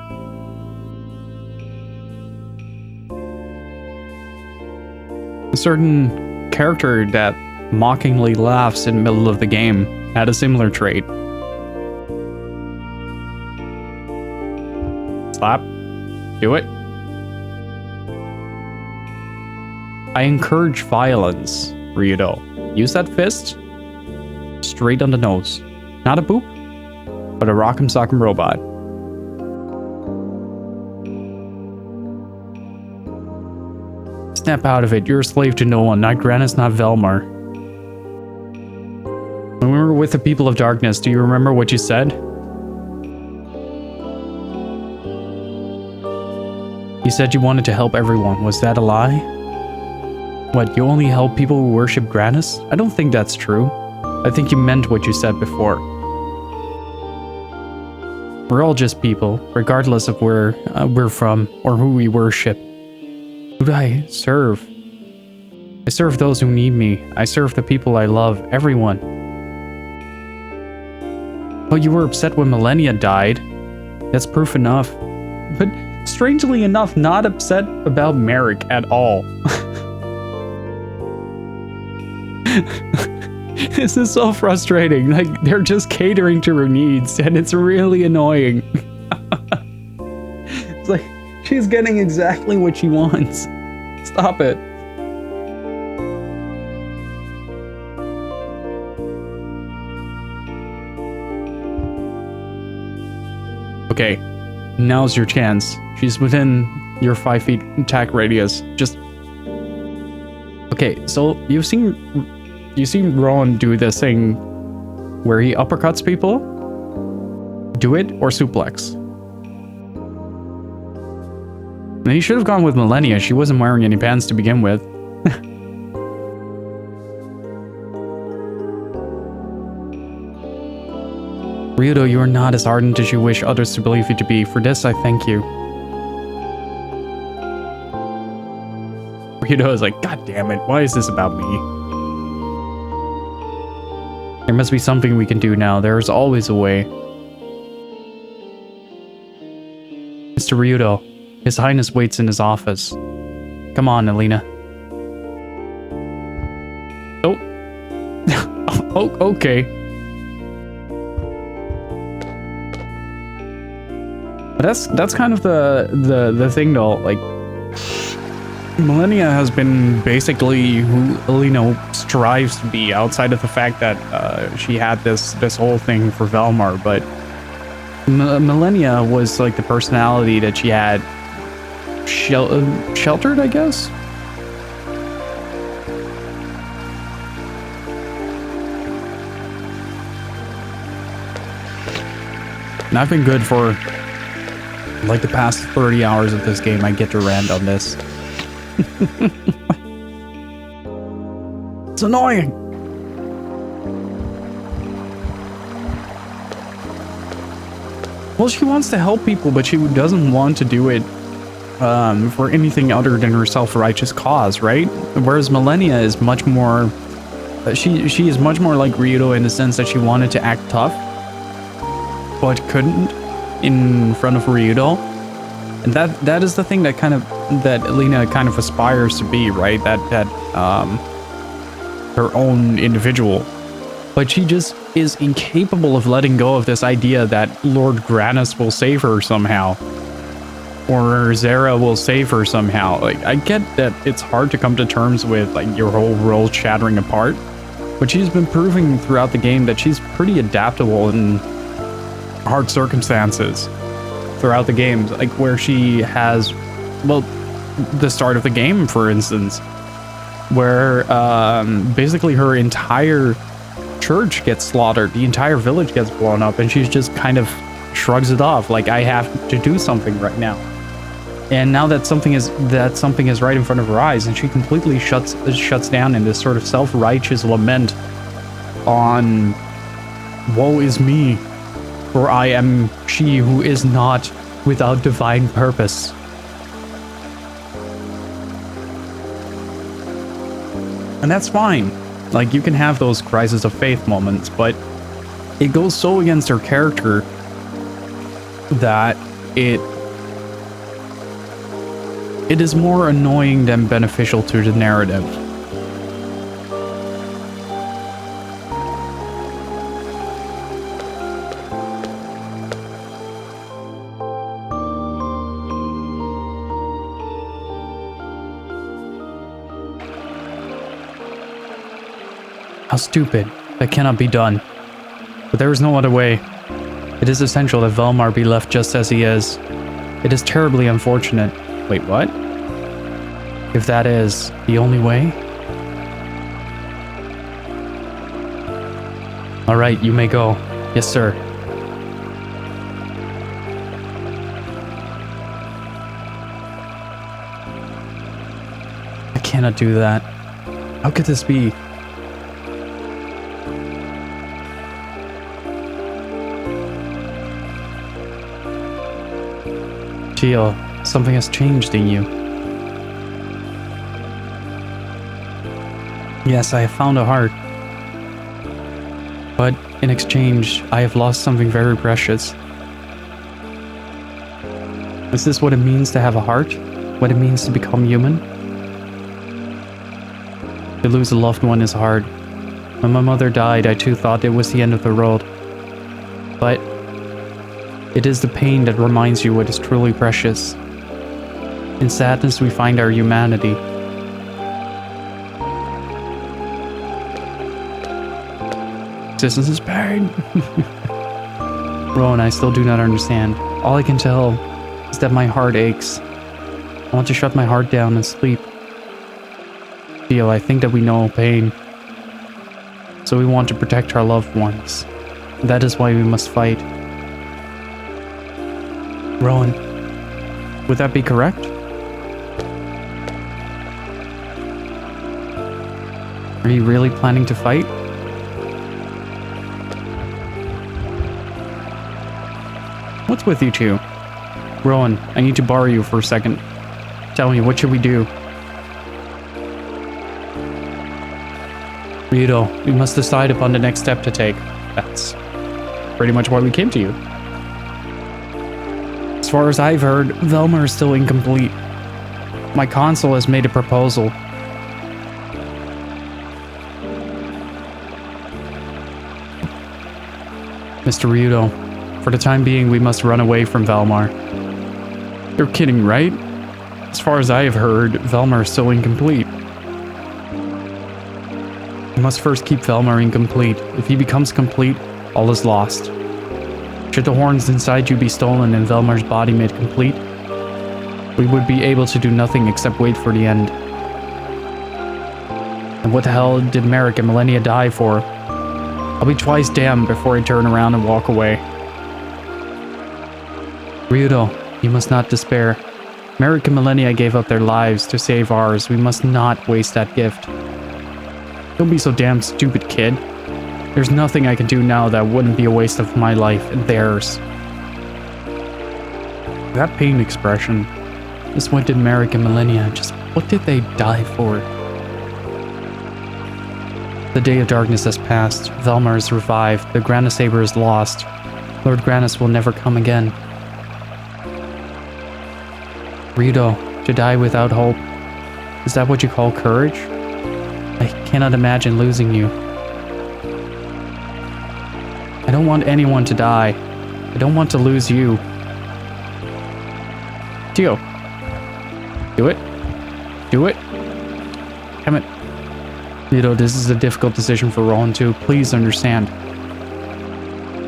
A certain character that mockingly laughs in the middle of the game had a similar trait. Slap. Do it. I encourage violence, Ryudo. Use that fist straight on the nose. Not a boop, but a rock'em sock'em robot. Snap out of it. You're a slave to no one. Not Grannis, not Valmar. When we were with the people of darkness, do you remember what you said? You said you wanted to help everyone. Was that a lie? What, you only help people who worship Grannis? I don't think that's true. I think you meant what you said before. We're all just people, regardless of where we're from or who we worship. Who do I serve? I serve those who need me. I serve the people I love, everyone. Oh, you were upset when Millennia died. That's proof enough. But strangely enough, not upset about Merrick at all. This is so frustrating. Like, they're just catering to her needs, and it's really annoying. It's like, she's getting exactly what she wants. Stop it. Okay, now's your chance. She's within your 5 feet attack radius. Just... Okay, so you've seen Rowan do this thing where he uppercuts people? Do it or suplex. And he should have gone with Millennia. She wasn't wearing any pants to begin with. Ryudo, you are not as ardent as you wish others to believe you to be. For this, I thank you. Ryudo is like, God damn it, why is this about me? There must be something we can do now. There is always a way. Mr. Ryudo, His Highness waits in his office. Come on, Alina. Oh. Oh, okay. But that's kind of the thing though, like Millennia has been basically who Alina strives to be, outside of the fact that she had this whole thing for Valmar, but Millennia was like the personality that she had sheltered, I guess? And I've been good for like the past 30 hours of this game. I get to rant on this. It's annoying. Well, she wants to help people, but she doesn't want to do it for anything other than her self-righteous cause, right? Whereas Millennia is much more... she is much more like Ryudo in the sense that she wanted to act tough, but couldn't in front of Ryudo. And that is the thing that Lena kind of aspires to be, right? That her own individual. But she just is incapable of letting go of this idea that Lord Granus will save her somehow. Or Zara will save her somehow. Like, I get that it's hard to come to terms with, like, your whole world shattering apart. But she's been proving throughout the game that she's pretty adaptable in hard circumstances throughout the game. Like, where she has, well, the start of the game, for instance, where basically her entire church gets slaughtered, the entire village gets blown up, and she's just kind of shrugs it off, like, I have to do something right now. And now that something is right in front of her eyes, and she completely shuts down in this sort of self-righteous lament on, woe is me, for I am she who is not without divine purpose. And that's fine. Like, you can have those crises of faith moments, but it goes so against her character that it is more annoying than beneficial to the narrative. How stupid. That cannot be done. But there is no other way. It is essential that Valmar be left just as he is. It is terribly unfortunate. Wait, what? If that is the only way? Alright, you may go. Yes, sir. I cannot do that. How could this be? Gio, something has changed in you. Yes, I have found a heart. But in exchange, I have lost something very precious. Is this what it means to have a heart? What it means to become human? To lose a loved one is hard. When my mother died, I too thought it was the end of the world. But it is the pain that reminds you what is truly precious. In sadness, we find our humanity. Existence is pain. Rowan, I still do not understand. All I can tell is that my heart aches. I want to shut my heart down and sleep. Theo, I think that we know pain. So we want to protect our loved ones. That is why we must fight. Rowan, would that be correct? Are you really planning to fight? What's with you two? Rowan, I need to borrow you for a second. Tell me, what should we do? Ryudo, we must decide upon the next step to take. That's pretty much why we came to you. As far as I've heard, Valmar is still incomplete. My consul has made a proposal. Mr. Ryudo, for the time being, we must run away from Valmar. You're kidding, right? As far as I have heard, Valmar is still incomplete. We must first keep Valmar incomplete. If he becomes complete, all is lost. Should the horns inside you be stolen and Valmar's body made complete, we would be able to do nothing except wait for the end. And what the hell did Merrick and Millennia die for? I'll be twice damned before I turn around and walk away. Ryudo, you must not despair. Merrick and Millennia gave up their lives to save ours. We must not waste that gift. Don't be so damn stupid, kid. There's nothing I can do now that wouldn't be a waste of my life and theirs. That pain expression. Just what did Merrick and Millennia, just what did they die for? The day of darkness has passed. Valmar is revived. The Grandia Saber is lost. Lord Grannis will never come again. Ryudo, to die without hope. Is that what you call courage? I cannot imagine losing you. I don't want anyone to die. I don't want to lose you. Tio. Do it. Do it. Damn it. Ryudo, this is a difficult decision for Rohan too. Please understand.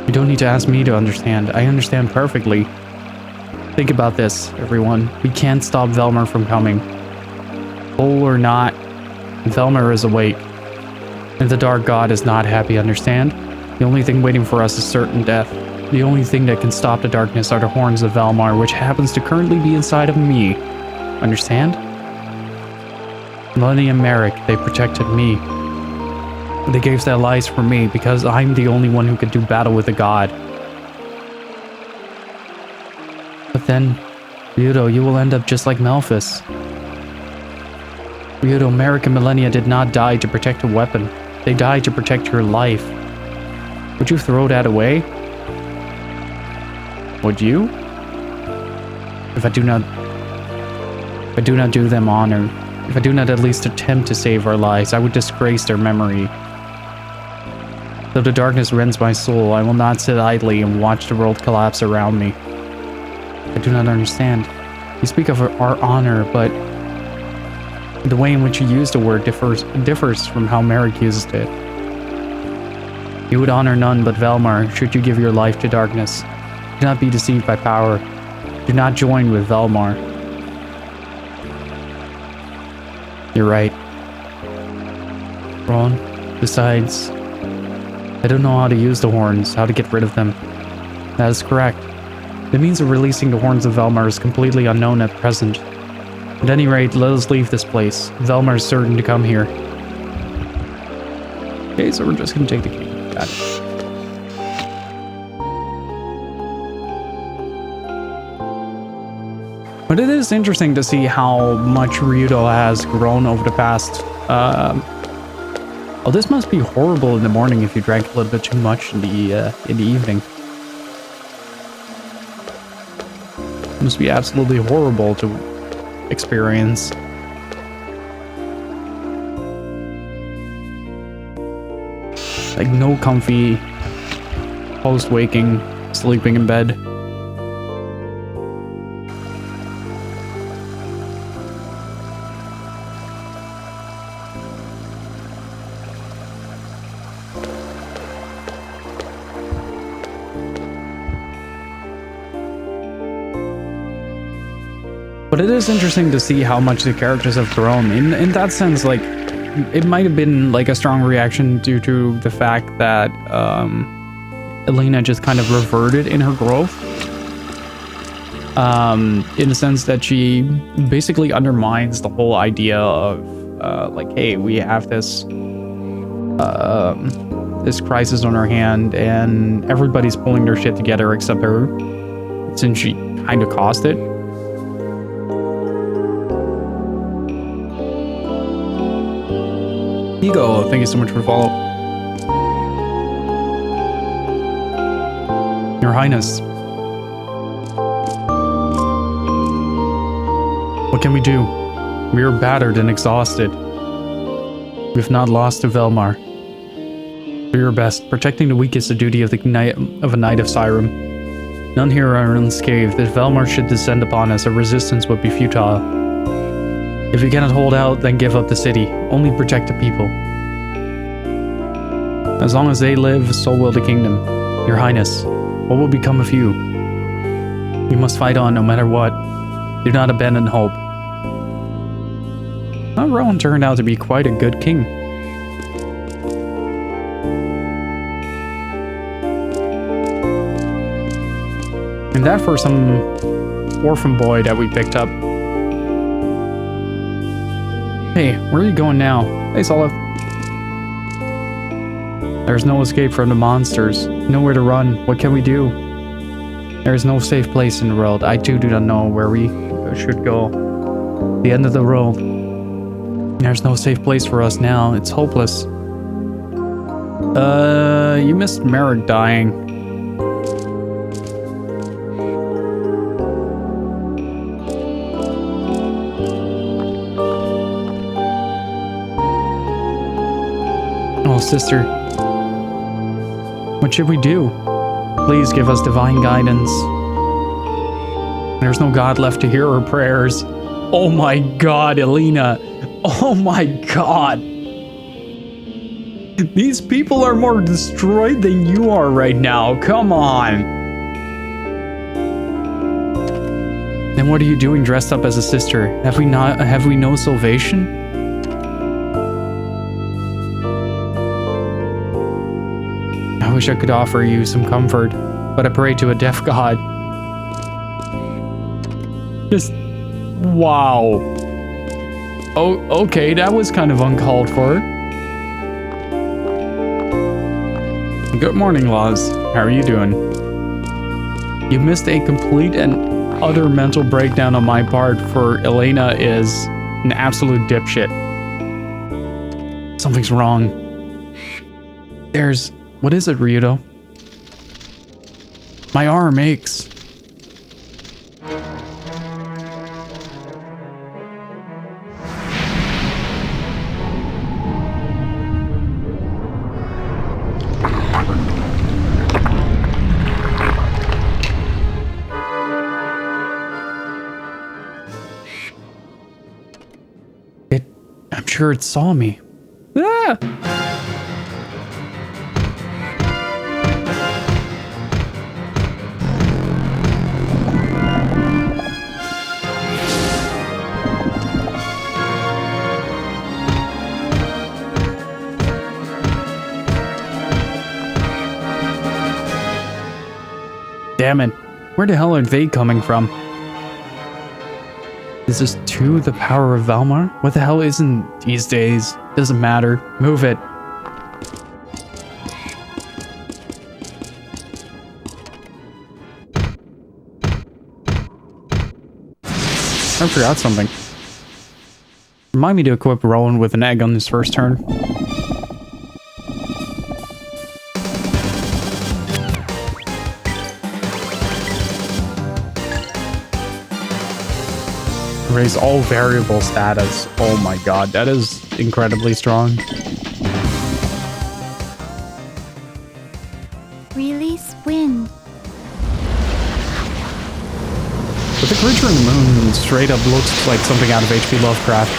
You don't need to ask me to understand. I understand perfectly. Think about this, everyone. We can't stop Valmar from coming. Full or not, Valmar is awake. And the Dark God is not happy, understand? The only thing waiting for us is certain death. The only thing that can stop the darkness are the horns of Valmar, which happens to currently be inside of me. Understand? Millennia and Merrick, they protected me. They gave their lives for me because I'm the only one who could do battle with the god. But then, Ryudo, you will end up just like Malphus. Ryudo, Merrick and Millennia did not die to protect a weapon. They died to protect your life. Would you throw that away? Would you? If I do not do them honor, if I do not at least attempt to save our lives, I would disgrace their memory. Though the darkness rends my soul, I will not sit idly and watch the world collapse around me. I do not understand. You speak of our honor, but the way in which you use the word differs from how Merrick used it. You would honor none but Valmar should you give your life to darkness. Do not be deceived by power. Do not join with Valmar. You're right. Ron, besides, I don't know how to use the horns, how to get rid of them. That is correct. The means of releasing the horns of Valmar is completely unknown at present. At any rate, let us leave this place. Valmar is certain to come here. Okay, so we're just gonna take the key. Got it. But it is interesting to see how much Ryudo has grown over the past. Oh, this must be horrible in the morning if you drank a little bit too much in the evening. It must be absolutely horrible to experience. Like no comfy post-waking, sleeping in bed. But it is interesting to see how much the characters have grown. In that sense, like, it might have been like a strong reaction due to the fact that Elena just kind of reverted in her growth. In the sense that she basically undermines the whole idea of like, hey, we have this this crisis on our hand and everybody's pulling their shit together except her, since she kind of caused it. Ego, thank you so much for the follow. Your Highness. What can we do? We are battered and exhausted. We have not lost to Valmar. Do your best. Protecting the weak is the duty of a Knight of Siren. None here are unscathed. If Valmar should descend upon us, a resistance would be futile. If you cannot hold out, then give up the city. Only protect the people. As long as they live, so will the kingdom. Your Highness, What will become of you? You must fight on no matter what. Do not abandon hope. Rowan turned out to be quite a good king. And that for some orphan boy that we picked up. Hey, where are you going now? Hey, Sola. There's no escape from the monsters. Nowhere to run. What can we do? There is no safe place in the world. I too do not know where we should go. The end of the world. There's no safe place for us now. It's hopeless. You missed Merrick dying. Oh, sister. What should we do? Please give us divine guidance. There's no God left to hear our prayers. Oh my God, Elena. Oh my God. These people are more destroyed than you are right now. Come on. Then what are you doing dressed up as a sister? Have we no salvation? I wish I could offer you some comfort, but I pray to a deaf god. Just wow. Oh, okay, that was kind of uncalled for. Good morning, Laz. How are you doing? You missed a complete and utter mental breakdown on my part, for Elena is an absolute dipshit. Something's wrong. What is it, Ryudo? My arm aches. I'm sure it saw me. Ah! Damn it. Where the hell are they coming from? Is this to the power of Valmar? What the hell isn't these days? Doesn't matter. Move it. I forgot something. Remind me to equip Rowan with an egg on his first turn. Raise all variable status. Oh my god, that is incredibly strong. Release wind. But the creature in the moon straight up looks like something out of H.P. Lovecraft.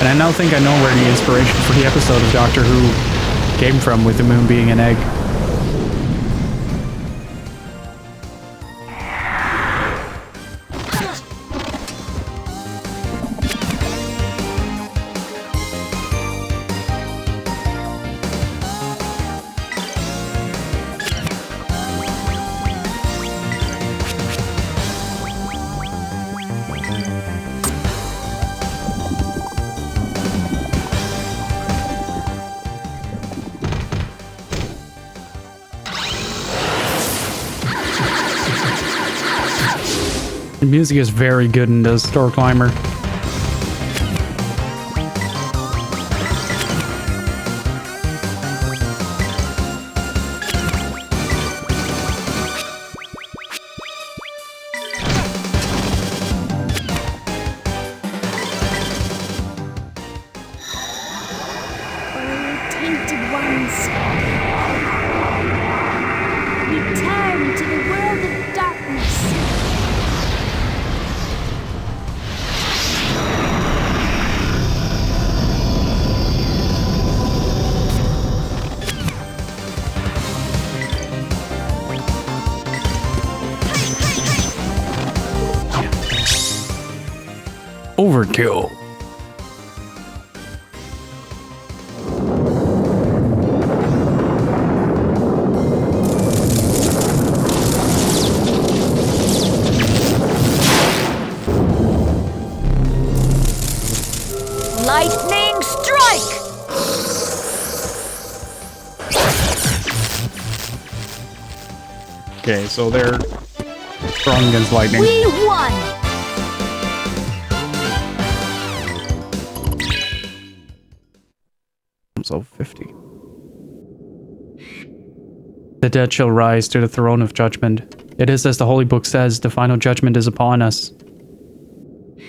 And I now think I know where the inspiration for the episode of Doctor Who came from, with the moon being an egg. The music is very good in the Store Climber. Tainted ones. Return to the world of darkness. Overkill. Lightning strike! Okay, so they're strong against lightning. We won! So 50. The dead shall rise to the throne of judgment. It is as the Holy Book says, the final judgment is upon us.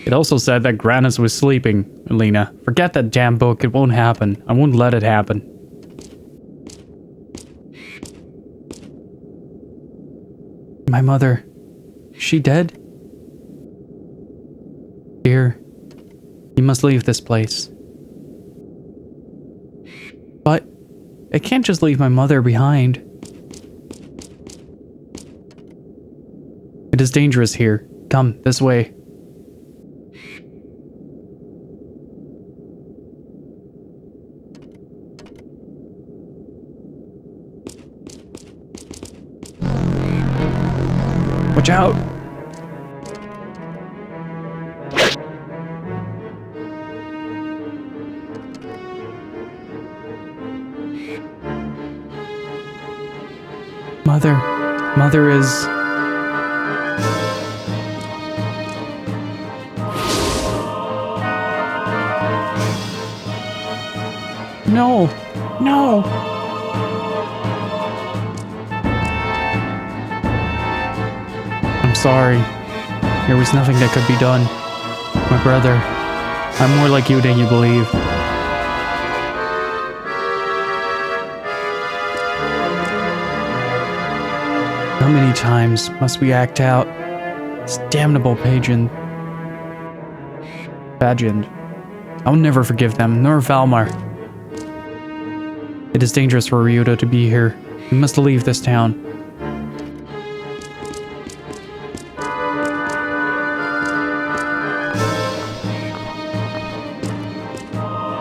It also said that Granus was sleeping. Alina, forget that damn book. It won't happen. I won't let it happen. My mother. Is she dead? Dear, you must leave this place. But I can't just leave my mother behind. It is dangerous here. Come, this way. Watch out! Mother is... No! No! I'm sorry. There was nothing that could be done. My brother, I'm more like you than you believe. How many times must we act out this damnable pageant? I'll never forgive them, nor Valmar. It is dangerous for Ryudo to be here. We must leave this town.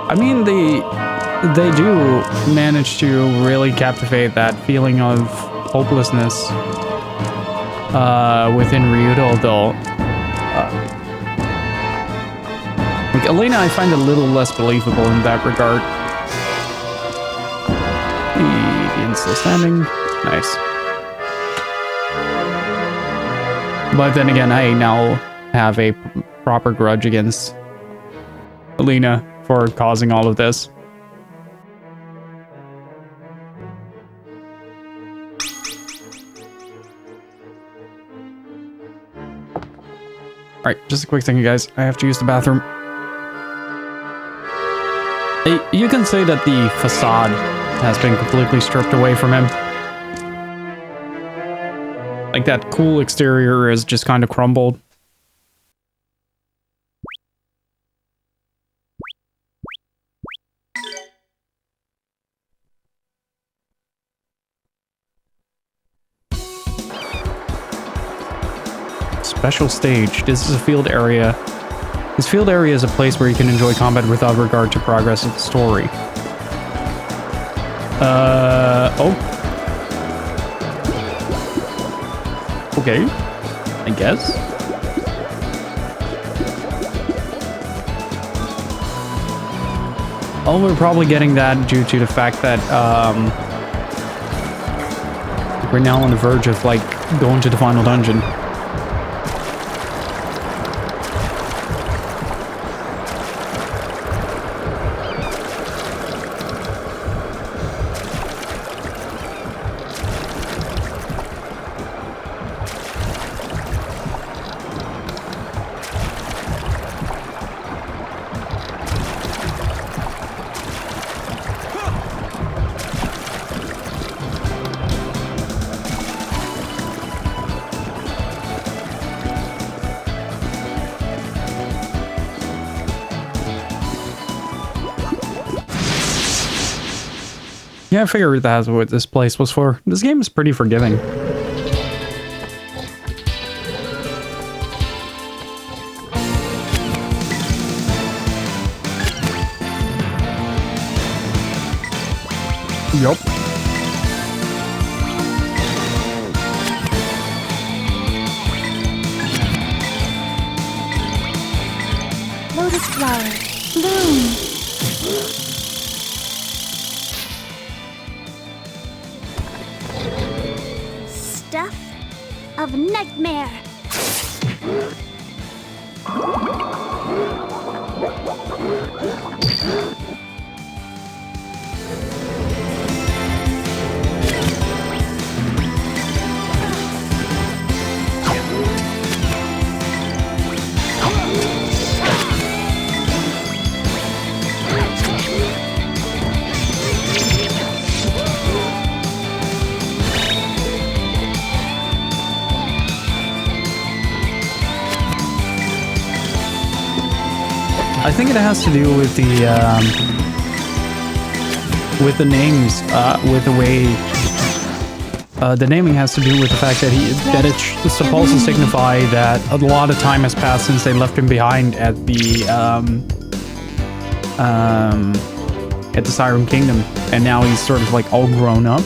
I mean, they do manage to really captivate that feeling of hopelessness within Ryudo, though. Like Elena, I find a little less believable in that regard. Ian's still standing. Nice. But then again, I now have a proper grudge against Elena for causing all of this. Alright, just a quick thing, you guys. I have to use the bathroom. You can say that the facade has been completely stripped away from him. Like, that cool exterior is just kind of crumbled. Special stage. This is a field area. This field area is a place where you can enjoy combat without regard to progress of the story. Oh. Okay. I guess. Oh, we're probably getting that due to the fact that, we're now on the verge of, like, going to the final dungeon. Yeah, I figured that's what this place was for. This game is pretty forgiving. Yup. Lotus flower, bloom. Stuff of nightmare. I think it has to do with the names, with the way the naming has to do with the fact that it's supposed to signify that a lot of time has passed since they left him behind at the Siren Kingdom, and now he's sort of like all grown up.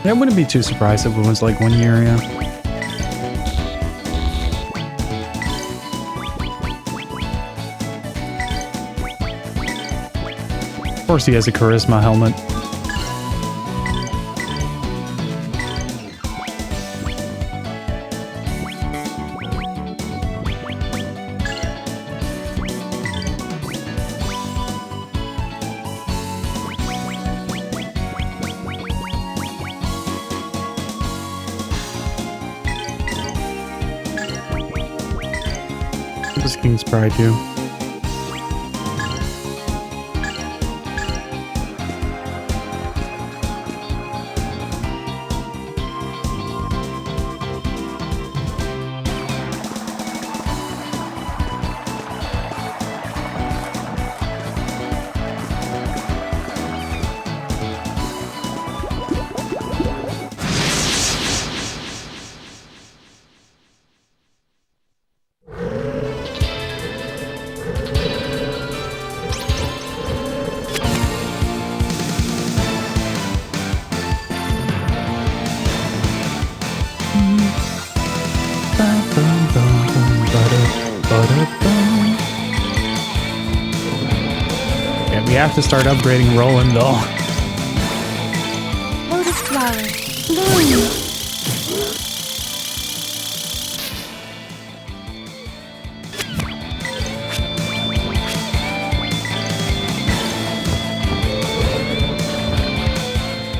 I wouldn't be too surprised if it was like 1 year, yeah. Of course he has a charisma helmet. King's Pride too. We have to start upgrading Roland though. Lotus flower, bloom.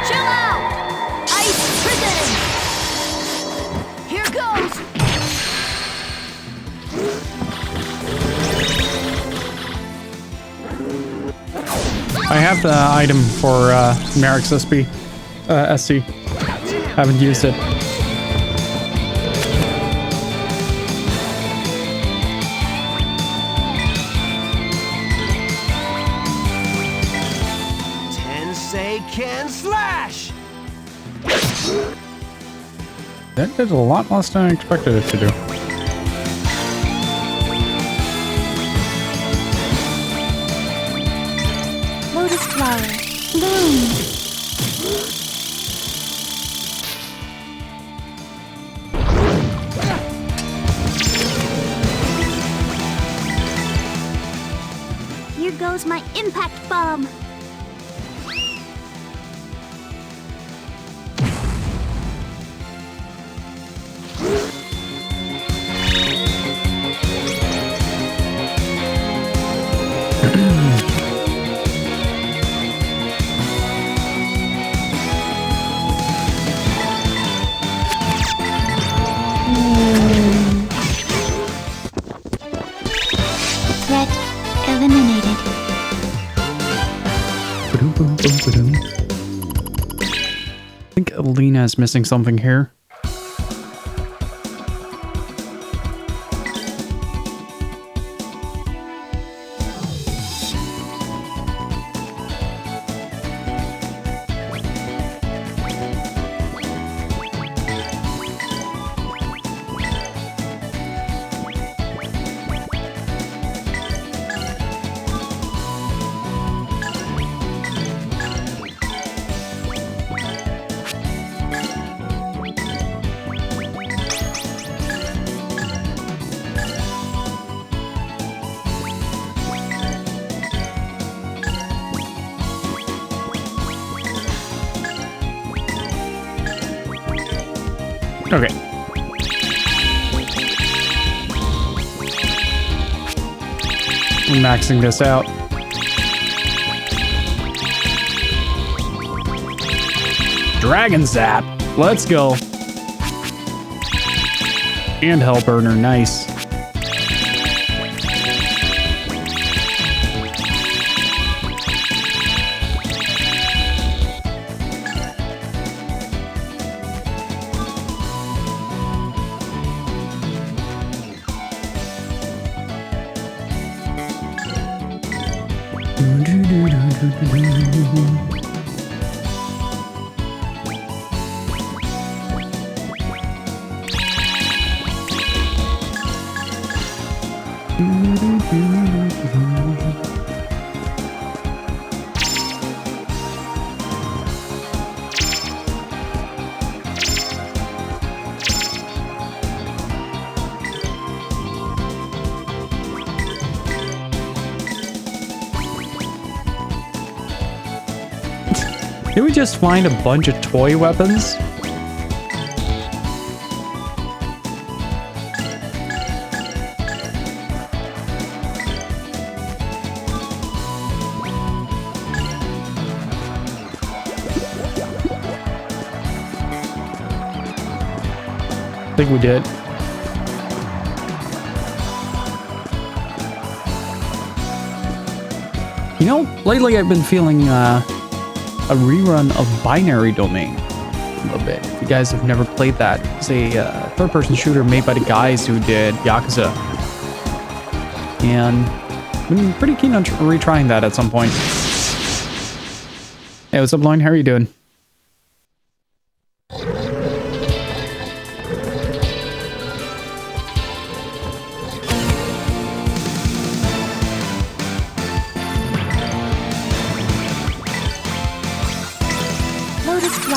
Chill out! Ice prison! Here goes! I have the item for Merrick's SC. Haven't used it. Tensei can slash! That did a lot less than I expected it to do. Lotus flower, bloom. Here goes my impact bomb. Threat eliminated. I think Alina is missing something here. Okay. I'm maxing this out. Dragon Zap. Let's go. And Hell Burner. Nice. Did we just find a bunch of toy weapons? I think we did. You know, lately I've been feeling a rerun of Binary Domain a little bit. If you guys have never played that, it's a third-person shooter made by the guys who did Yakuza. And I've been pretty keen on retrying that at some point. Hey, what's up, Lauren? How are you doing?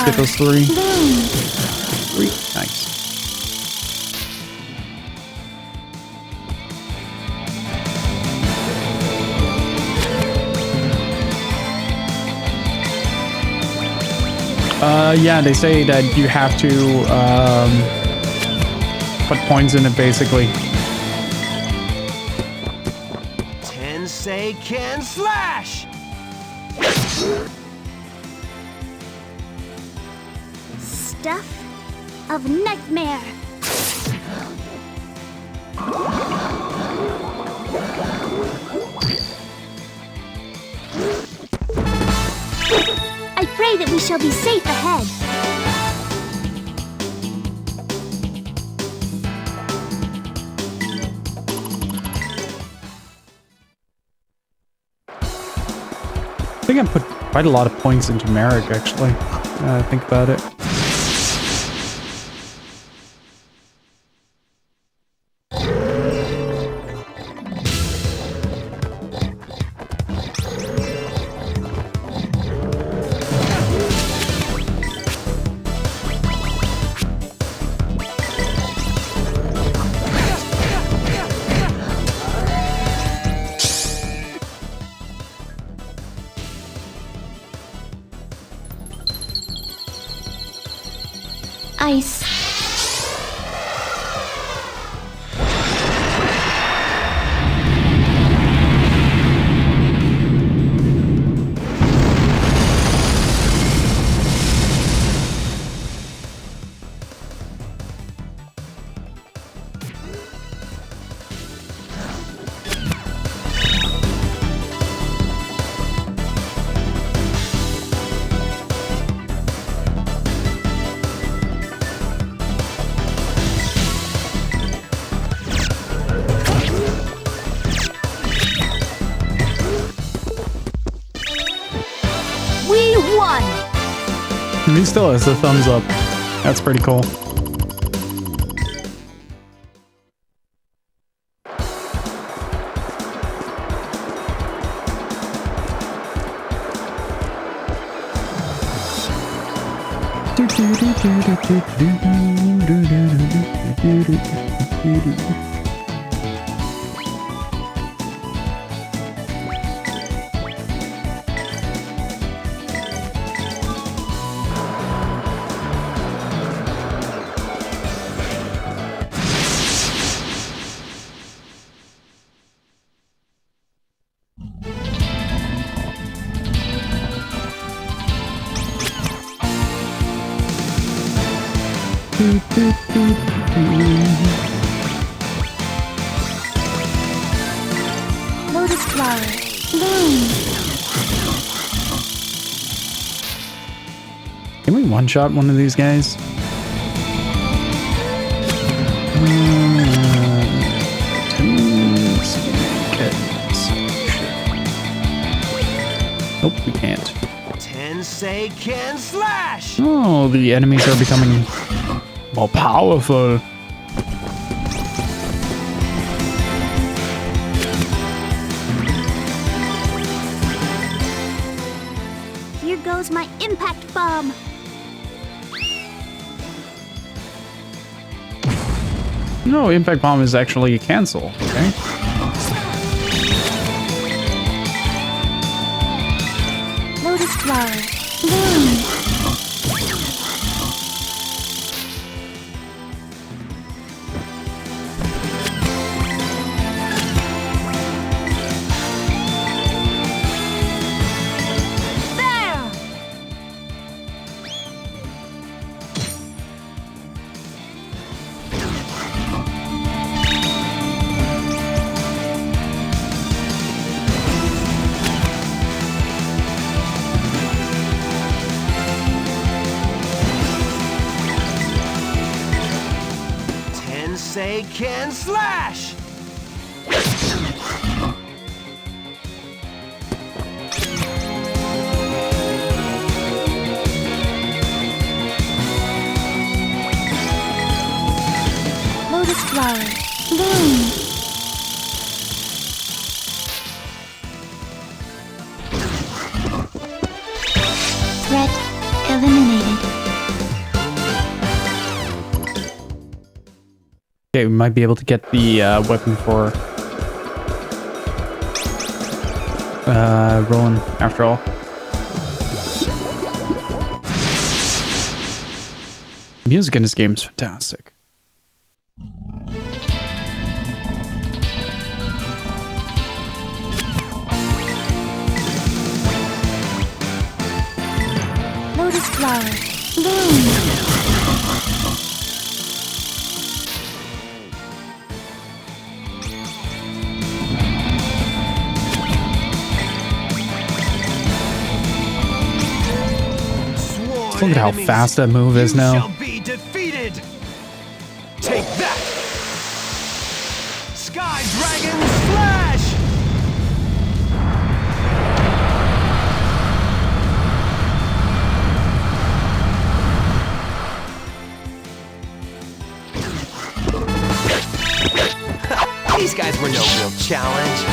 Get those three. Three. Nice. Yeah, they say that you have to put points in it, basically. Tensei can slash! Stuff of nightmare. I pray that we shall be safe ahead. I think I put quite a lot of points into Merrick, actually. Think about it. Ice. He still has the thumbs up. That's pretty cool. Lotus flower. Bloom. Can we one-shot one of these guys? Nope, we can't. Tensei can slash! Oh, the enemies are becoming more powerful. Here goes my impact bomb. No, impact bomb is actually a cancel. Okay. Lotus flower. Bloom. There! Tensei can slash! Lotus flower. Bloom. Threat eliminated. Okay, we might be able to get the weapon for Rowan after all. Music in this game is fantastic. Lotus flower. Bloom. Look at how fast that move is now. You shall be defeated. Take that. Sky Dragon Slash. These guys were no real challenge.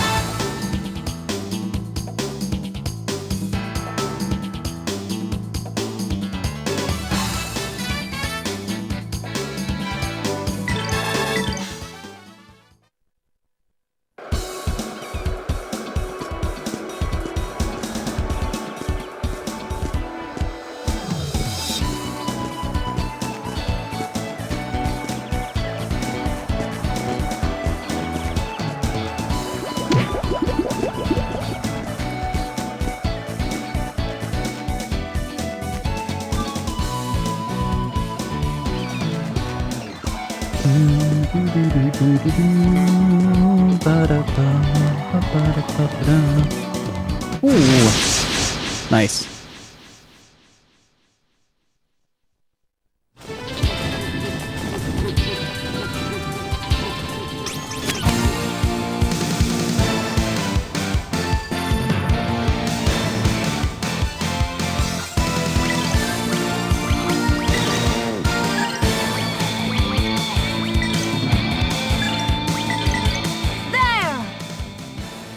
Ooh, nice.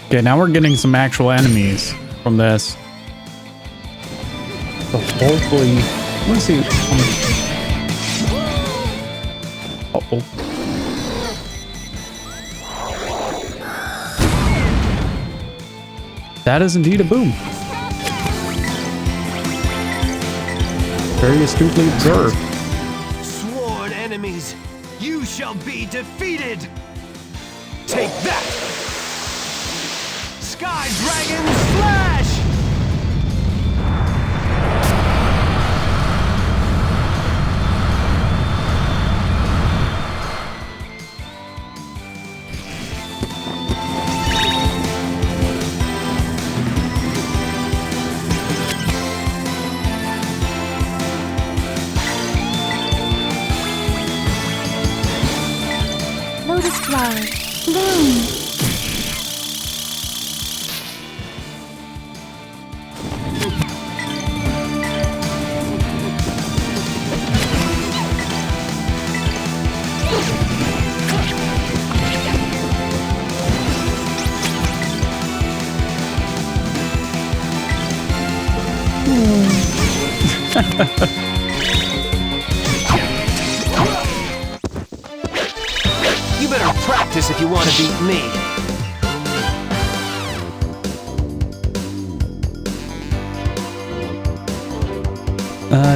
Okay, now we're getting some actual enemies from this. So hopefully, let's see. Uh-oh. That is indeed a boom. Very astutely observed. Sworn enemies, you shall be defeated. Take that. Sky Dragon Slash! You better practice if you want to beat me.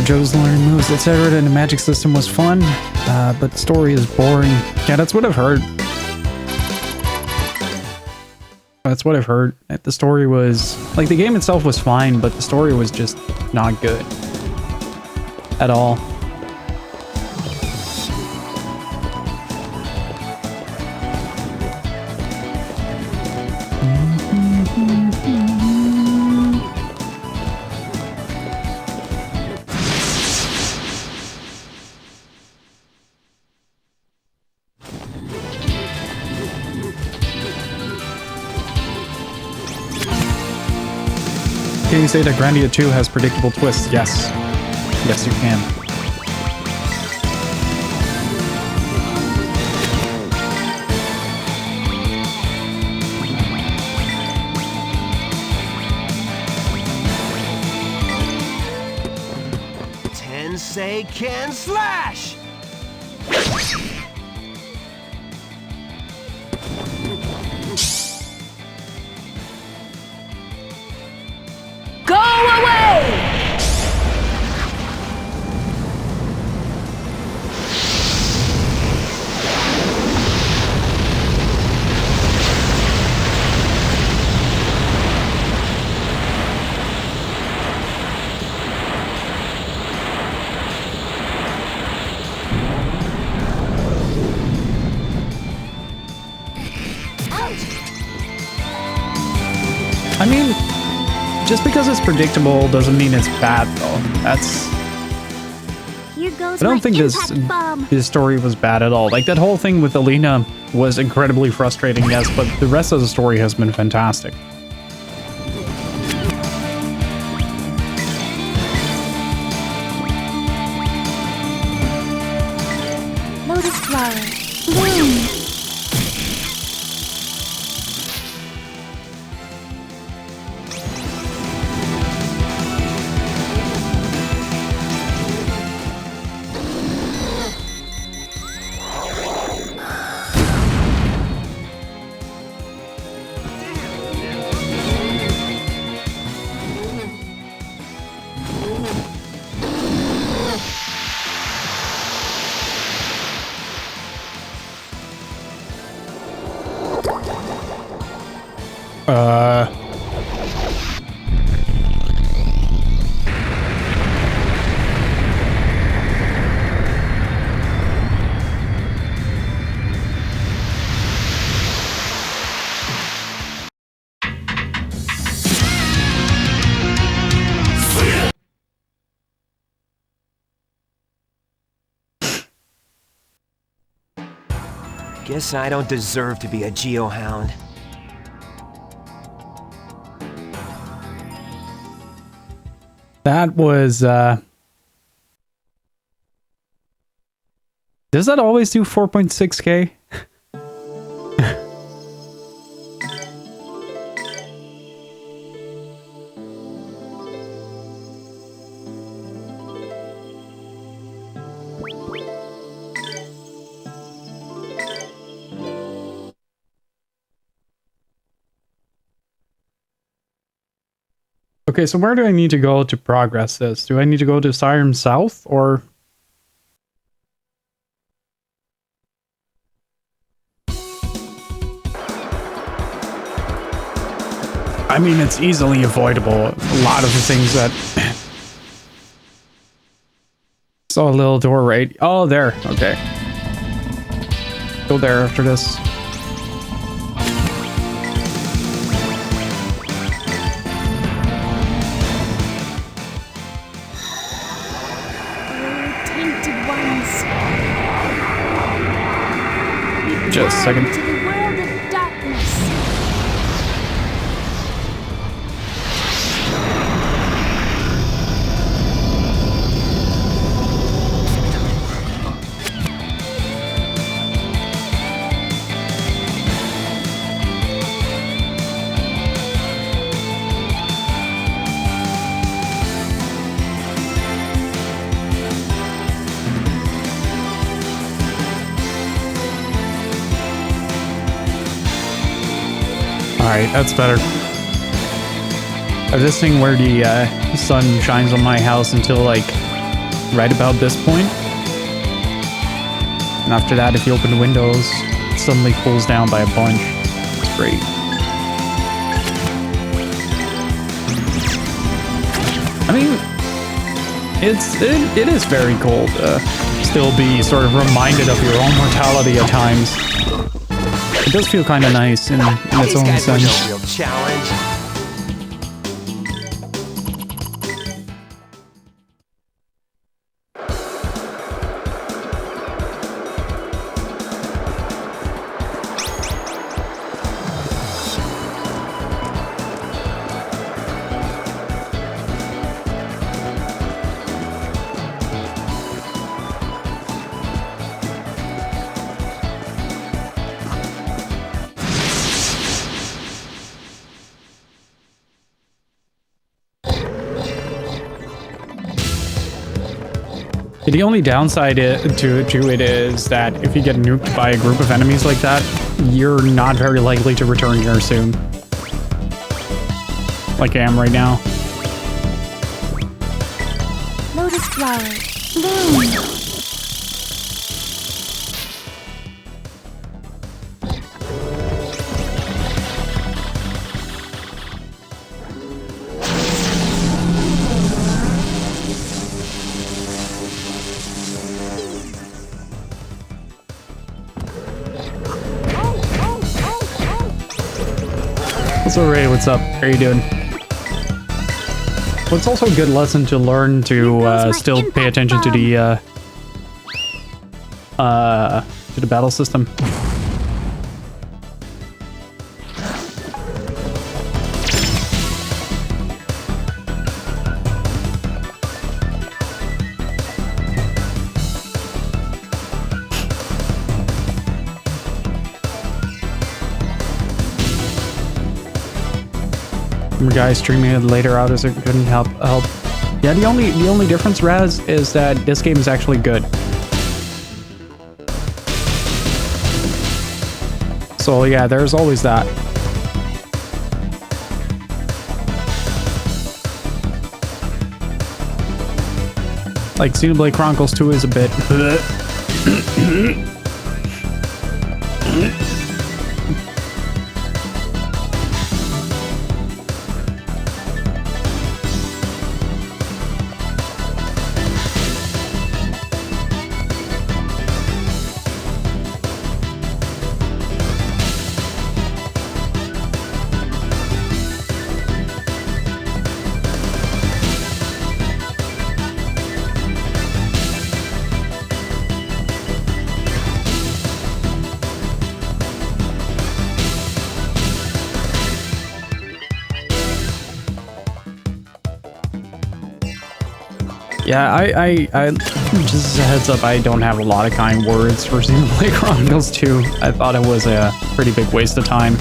Joe's learning moves, etc. and the magic system was fun, but the story is boring. Yeah, that's what I've heard. That's what I've heard. The story was... like, the game itself was fine, but the story was just not good. At all. Can you say that Grandia 2 has predictable twists? Yes. Yes, you can. Tensei can slash! Go away! I mean, just because it's predictable doesn't mean it's bad, though. That's... Here goes I don't my think impact bomb. this story was bad at all. Like, that whole thing with Alina was incredibly frustrating, yes, but the rest of the story has been fantastic. Lotus flower. Bloom. Guess I don't deserve to be a geohound. That was, does that always do 4.6K? Okay, so where do I need to go to progress this? Do I need to go to Siren South, or... I mean, it's easily avoidable. A lot of the things that... Saw a little door right... Oh, there. Okay. Go there after this. Just a second. To the world of darkness. Alright, that's better. I was just seeing where the sun shines on my house until, like, right about this point. And after that, if you open the windows, it suddenly cools down by a bunch. It's great. I mean, it is very cool to still be sort of reminded of your own mortality at times. It does feel kind of nice in its own sense. No real challenge. The only downside to it is that if you get nuked by a group of enemies like that, you're not very likely to return here soon. Like I am right now. Lotus flower. Bloom. So Ray, what's up? How are you doing? Well, it's also a good lesson to learn to still pay attention to the battle system. Guy streaming it later out as it couldn't help. Yeah, the only difference, Raz, is that this game is actually good. So yeah, there's always that. Like Xenoblade Chronicles 2 is a bit yeah, I just as a heads up, I don't have a lot of kind words for Xenoblade Chronicles 2. I thought it was a pretty big waste of time.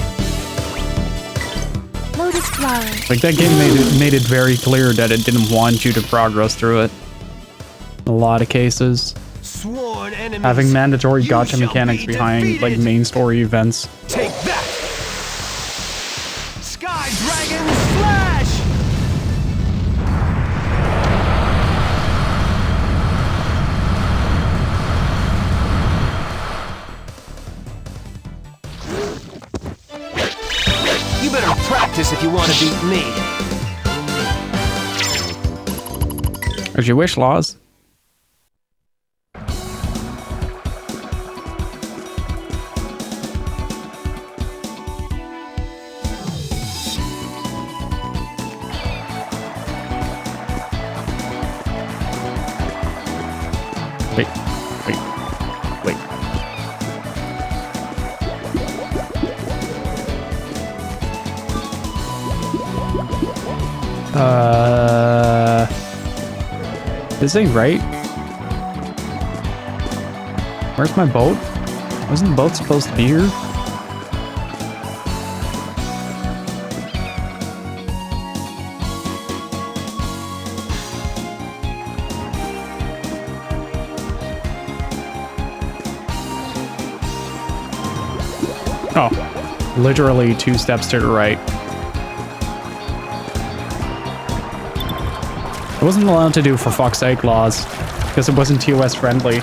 Lotus flower. Like, that game made it very clear that it didn't want you to progress through it. In a lot of cases. Sworn enemies, having mandatory you gacha shall mechanics be behind, like, defeated. main story events. Take that! Sky Dragon Slash! You better practice if you want to beat me. As you wish, Laws. Wait. This ain't right. Where's my boat? Wasn't the boat supposed to be here? Oh. literally 2 steps to the right. I wasn't allowed to do for fuck's sake laws, because it wasn't TOS friendly.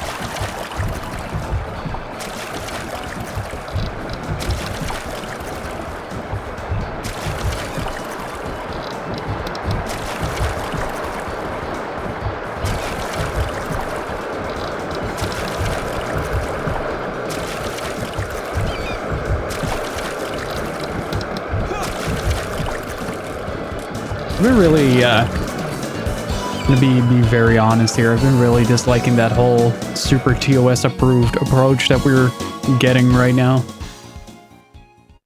I've been really, gonna be very honest here. I've been really disliking that whole super TOS approved approach that we're getting right now.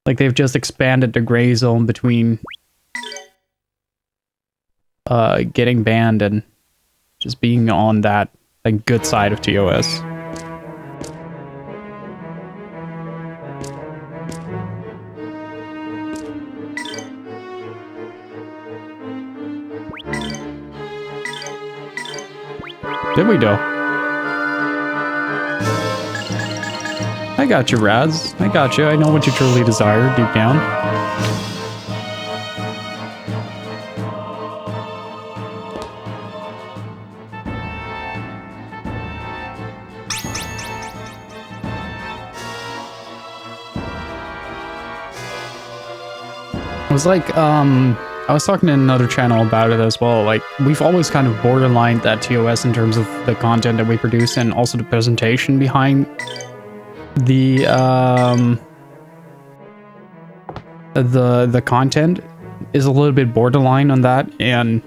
Like they've just expanded the gray zone between getting banned and just being on that like good side of TOS. There we go. I got you, Raz. I got you. I know what you truly desire deep down. It was like, I was talking to another channel about it as well. Like, we've always kind of borderlined that TOS in terms of the content that we produce and also the presentation behind the content is a little bit borderline on that, and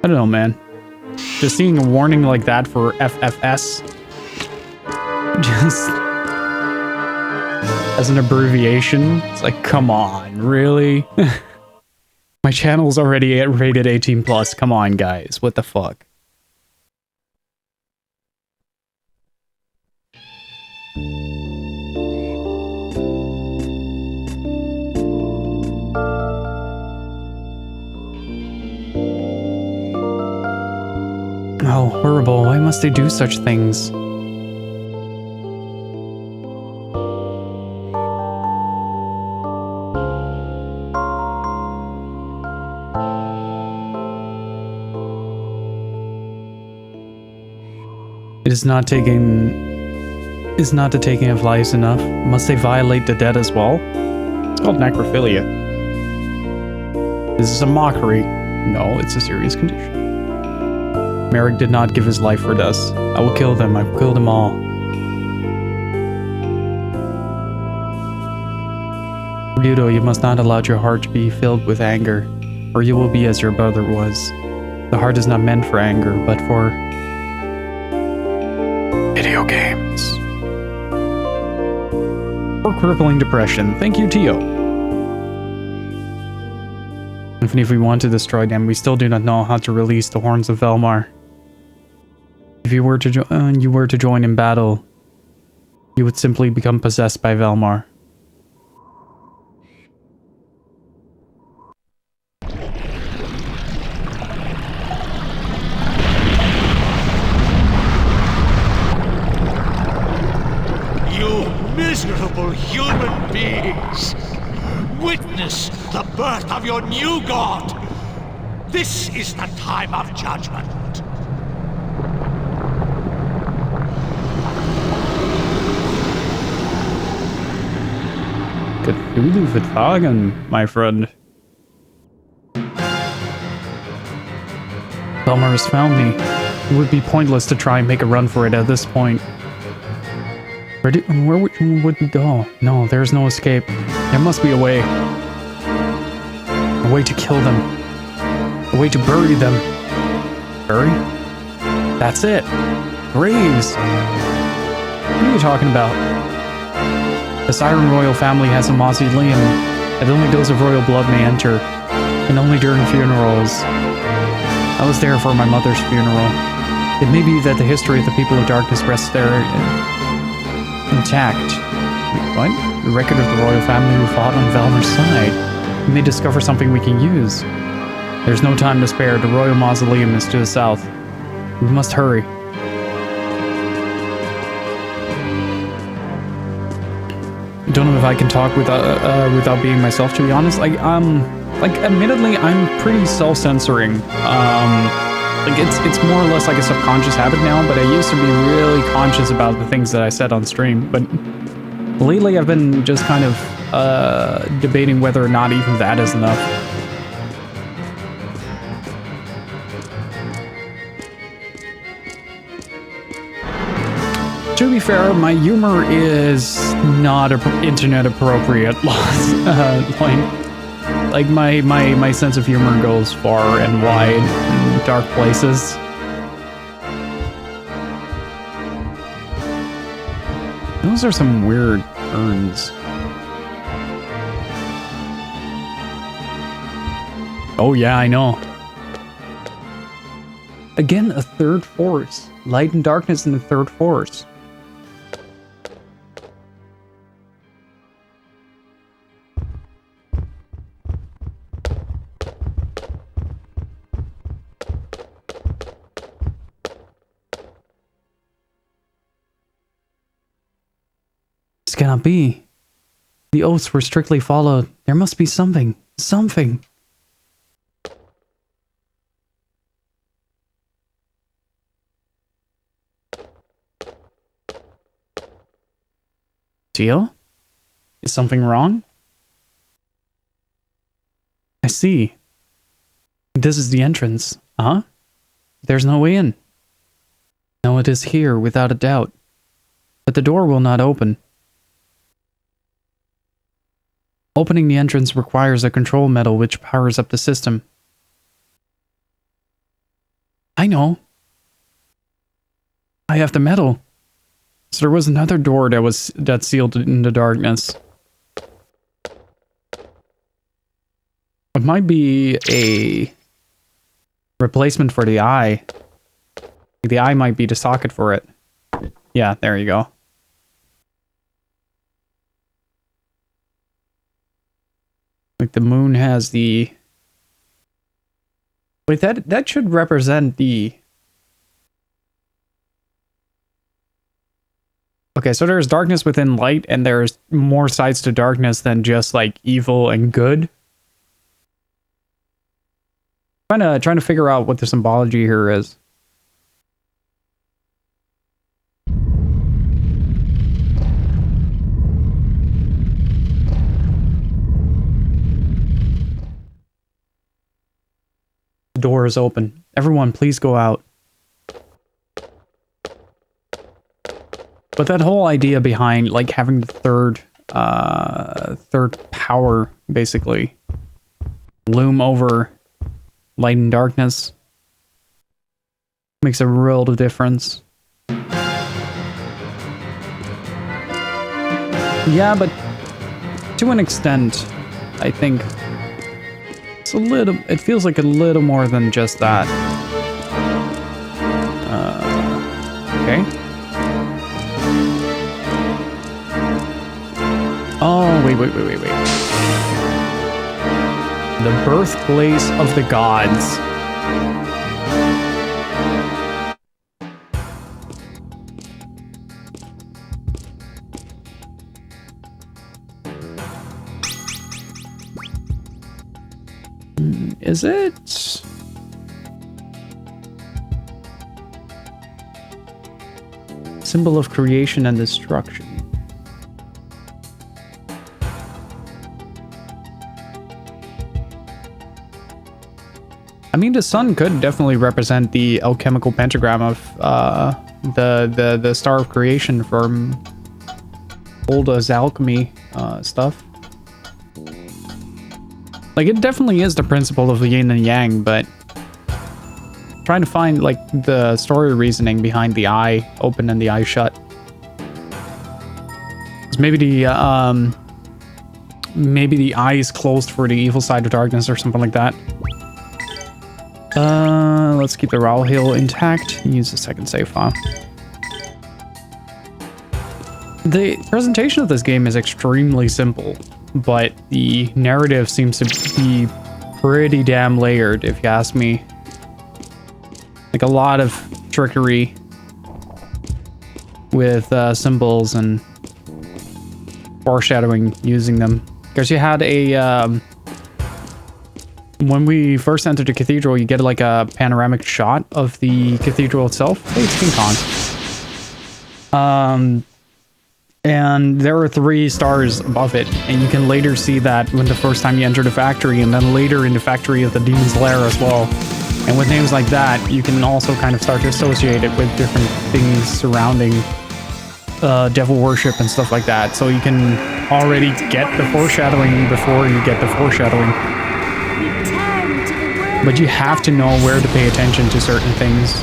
I don't know, man. Just seeing a warning like that for FFS, just as an abbreviation, it's like, come on, really? My channel's already rated 18+. Come on, guys. What the fuck? Oh, horrible. Why must they do such things? Is not the taking of lives enough? Must they violate the dead as well? It's called necrophilia. This is a mockery. No, it's a serious condition. Merrick did not give his life for us. I will kill them. I will kill them all. Ryudo, you must not allow your heart to be filled with anger, or you will be as your brother was. The heart is not meant for anger, but for video games. Or crippling depression. Thank you, Tio. Even if we want to destroy them, we still do not know how to release the horns of Valmar. If you were to join in battle, you would simply become possessed by Valmar. Miserable human beings! Witness the birth of your new god! This is the time of judgment! Cthulhu Vertragen, my friend. Valmar has found me. It would be pointless to try and make a run for it at this point. Where would we go? No, there's no escape. There must be a way. A way to kill them. A way to bury them. Bury? That's it. Graves. What are you talking about? The Siren royal family has a mausoleum, and only those of royal blood may enter, and only during funerals. I was there for my mother's funeral. It may be that the history of the people of darkness rests there intact. What? The record of the royal family who fought on Valmar's side. We may discover something we can use. There's no time to spare. The royal mausoleum is to the south. We must hurry. don't know if I can talk without being myself, to be honest. Like admittedly, I'm pretty self-censoring. Like it's more or less like a subconscious habit now, but I used to be really conscious about the things that I said on stream. But lately I've been just kind of debating whether or not even that is enough. To be fair, my humor is not internet appropriate. Like my sense of humor goes far and wide in dark places. Those are some weird urns. Oh yeah, I know. Again, a third force. Light and darkness in the third force. This cannot be. The oaths were strictly followed. There must be something. Something. Teal? Is something wrong? I see. This is the entrance. Huh? There's no way in. No, it is here, without a doubt. But the door will not open. Opening the entrance requires a control metal which powers up the system. I know. I have the metal. So there was another door that sealed in the darkness. It might be a replacement for the eye. The eye might be the socket for it. Yeah, there you go. Like the moon has the... Wait, that should represent the... Okay, so there's darkness within light, and there's more sides to darkness than just like evil and good. Trying to figure out what the symbology here is. The door is open. Everyone, please go out. But that whole idea behind like having the third power basically loom over light and darkness makes a real difference. Yeah, but to an extent, I think it feels like a little more than just that. Okay. Oh, wait. The birthplace of the gods. Is it? Symbol of creation and destruction. I mean, the sun could definitely represent the alchemical pentagram of the star of creation from old alchemy stuff. Like, it definitely is the principle of the yin and yang, but trying to find like the story reasoning behind the eye open and the eye shut. 'Cause maybe the eye is closed for the evil side of darkness or something like that. Let's keep the Raul Hill intact. Use the second save file. The presentation of this game is extremely simple, but the narrative seems to be pretty damn layered, if you ask me. Like a lot of trickery with symbols and foreshadowing using them. Because you had a... when we first entered the cathedral, you get like a panoramic shot of the cathedral itself. Hey, it's King Kong. And there are 3 stars above it, and you can later see that when the first time you enter the factory, and then later in the factory of the Demon's Lair as well. And with names like that, you can also kind of start to associate it with different things surrounding devil worship and stuff like that. So you can already get the foreshadowing before you get the foreshadowing. But you have to know where to pay attention to certain things.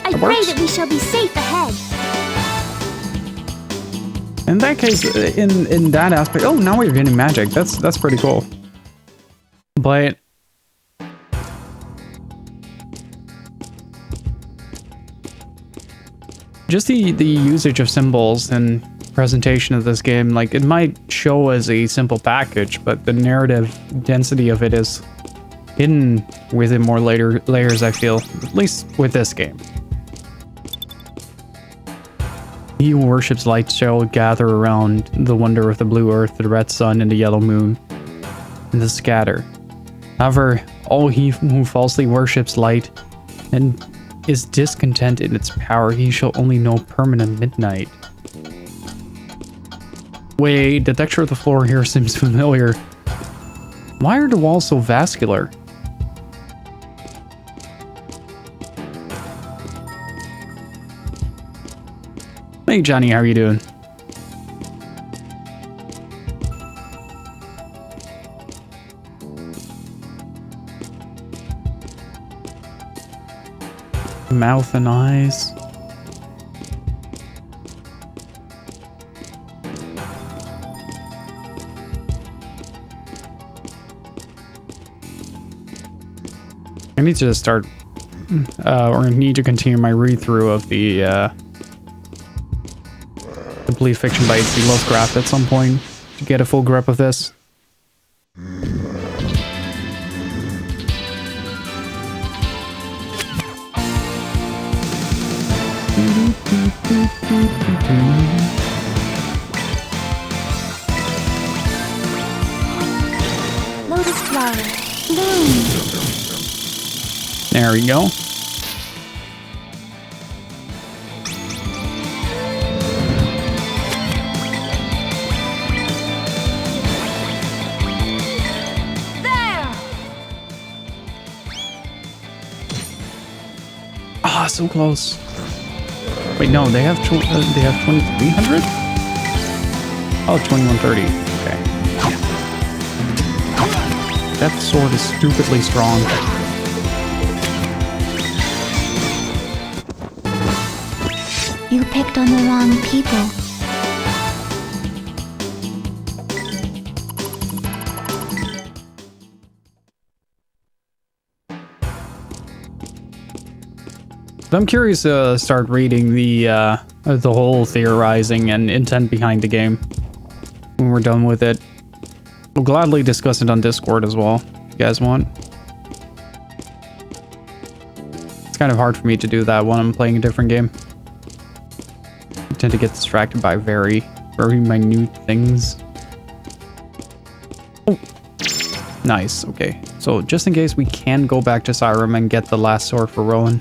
I pray that we shall be safe ahead. In that case, in that aspect, oh, now we're getting magic. That's pretty cool. But just the usage of symbols and presentation of this game, like, it might show as a simple package, but the narrative density of it is hidden within more later layers, I feel, at least with this game. He who worships light shall gather around the wonder of the blue earth, the red sun, and the yellow moon, and the scatter. However, all he who falsely worships light and is discontent in its power, he shall only know permanent midnight. Wait, the texture of the floor here seems familiar. Why are the walls so vascular? Hey Johnny, how are you doing? Mouth and eyes. I need to start, or need to continue my read-through of the Complete Fiction by H.P. Lovecraft at some point to get a full grip of this. Lotus flower, bloom. There we go. Ah, so close. Wait, no, they have 2300? Oh, 2130. Okay. That sword is stupidly strong. You picked on the wrong people. I'm curious to start reading the whole theorizing and intent behind the game when we're done with it. We'll gladly discuss it on Discord as well, if you guys want. It's kind of hard for me to do that when I'm playing a different game. I tend to get distracted by very, very minute things. Oh, nice. Okay, so just in case, we can go back to Siram and get the last sword for Rowan.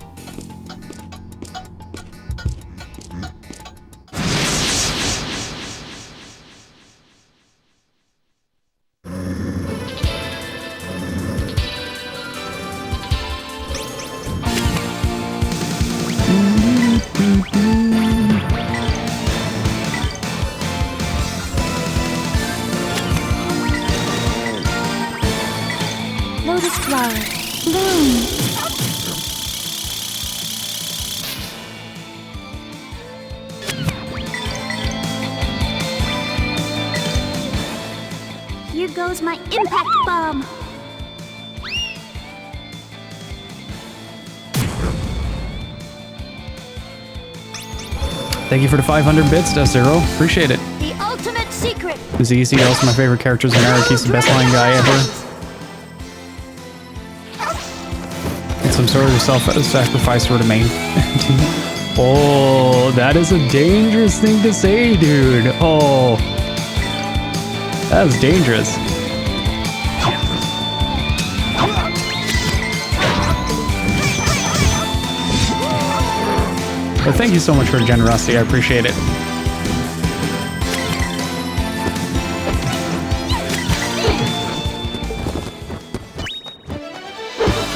Lotus flower, bloom. Here goes my impact bomb. Thank you for the 500 bits, Zero. Appreciate it. The ultimate secret. ZC, also my favorite characters in Eric. He's the best line guy ever. sort of self-sacrifice sort of main. Oh, that is a dangerous thing to say, dude. Oh, that is dangerous. But thank you so much for your generosity. I appreciate it.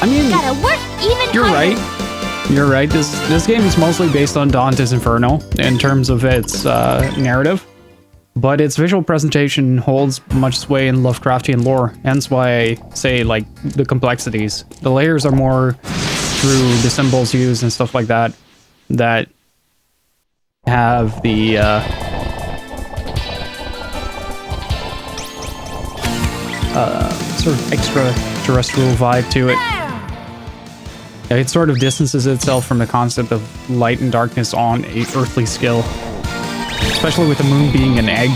I mean, Gotta work even you're harder. right. You're right. This game is mostly based on Dante's Inferno in terms of its narrative, but its visual presentation holds much sway in Lovecraftian lore. Hence why I say like the complexities. The layers are more through the symbols used and stuff like that that have the sort of extraterrestrial vibe to it. It sort of distances itself from the concept of light and darkness on a earthly scale, especially with the moon being an egg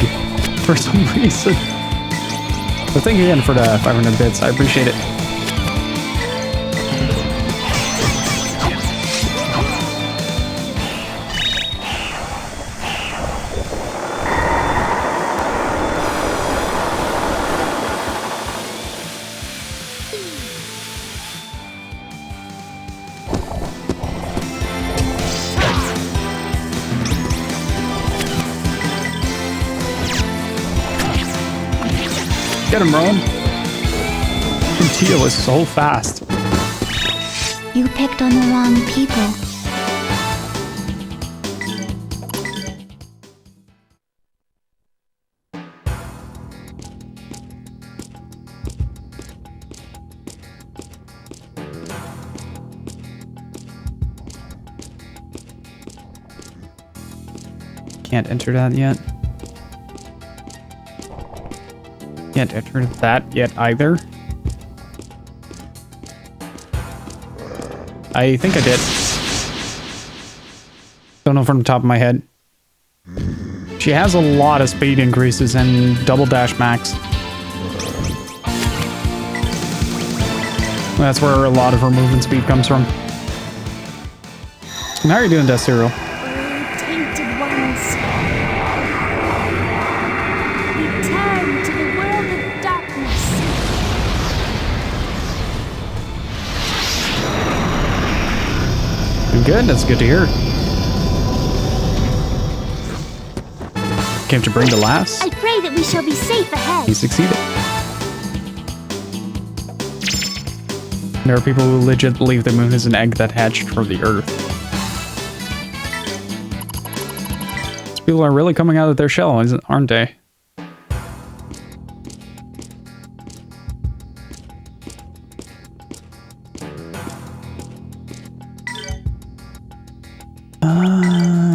for some reason. So thank you again for the 500 bits. I appreciate it. Get him, Rowan. Teal is so fast. You picked on the wrong people. Can't enter that yet. Can't enter that yet either. I think I did. Don't know from the top of my head. She has a lot of speed increases and double dash max. That's where a lot of her movement speed comes from. And how are you doing, Destero? Tainted ones. Return to the world of darkness. Good, that's good to hear. Came to bring the last. I pray that we shall be safe ahead. He succeeded. There are people who legit believe the moon is an egg that hatched from the earth. These people are really coming out of their shell, aren't they?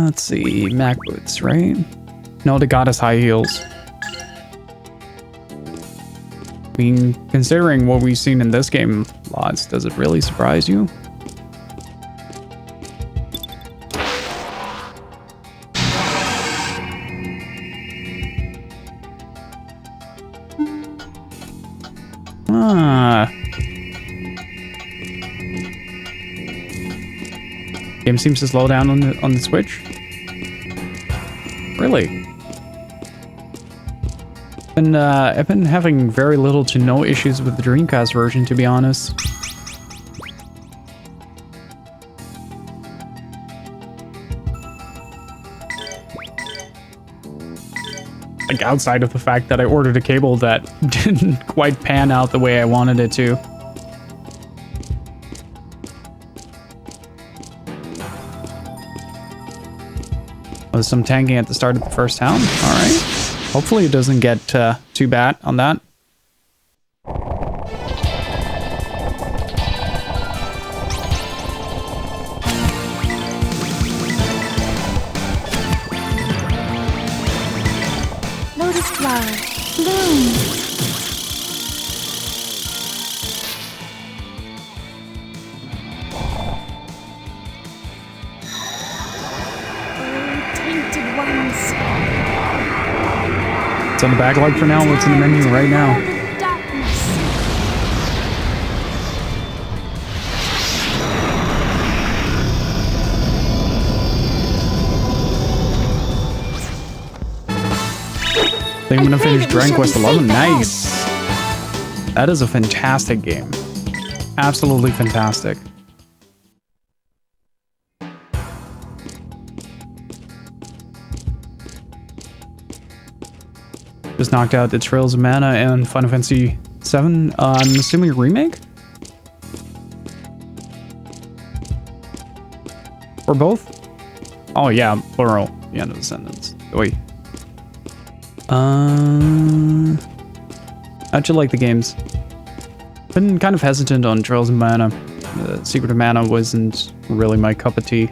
Let's see, Mac boots, right? No, the goddess high heels. I mean, considering what we've seen in this game, lots, does it really surprise you? Game seems to slow down on the Switch. Really? And I've been having very little to no issues with the Dreamcast version, to be honest. Like, outside of the fact that I ordered a cable that didn't quite pan out the way I wanted it to. Was some tanking at the start of the first town. Alright. Hopefully it doesn't get too bad on that. Lotus flower, bloom. Tainted ones. It's on the backlog for now. What's in the menu right now? Then I'm gonna finish that we Dragon shall Quest be 11. safe ahead. Nice. That is a fantastic game. Absolutely fantastic. Just knocked out the Trails of Mana and Final Fantasy 7. I'm assuming a remake? Or both? Oh yeah, plural. The end of the sentence. Wait. How'd you like the games? Been kind of hesitant on Trails of Mana. Secret of Mana wasn't really my cup of tea.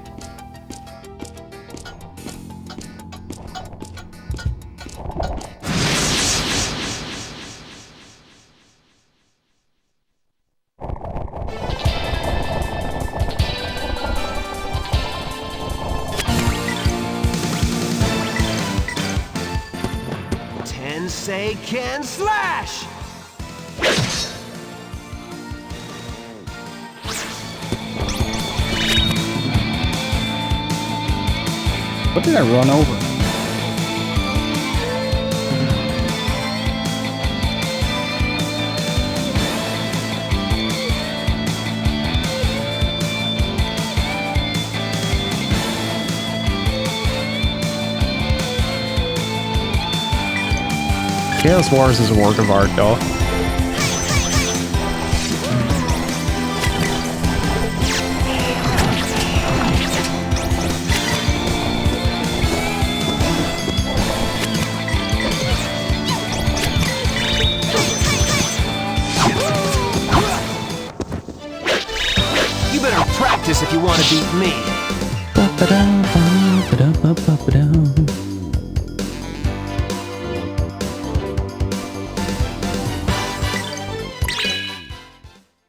Tensei can slash! What did I run over? Chaos Wars is a work of art, though. You better practice if you want to beat me.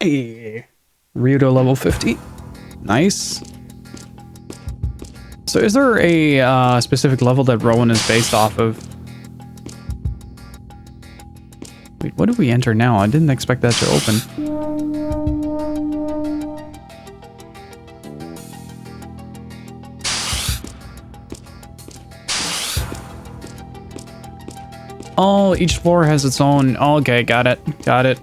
Hey, Ryudo level 50. Nice. So is there a specific level that Rowan is based off of? Wait, what did we enter now? I didn't expect that to open. Oh, each floor has its own. Okay, got it. Got it.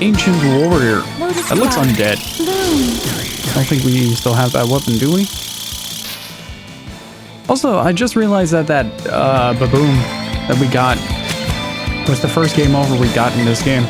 Ancient Warrior. That looks undead. I don't think we still have that weapon, do we? Also, I just realized that baboon that we got was the first game over we got in this game.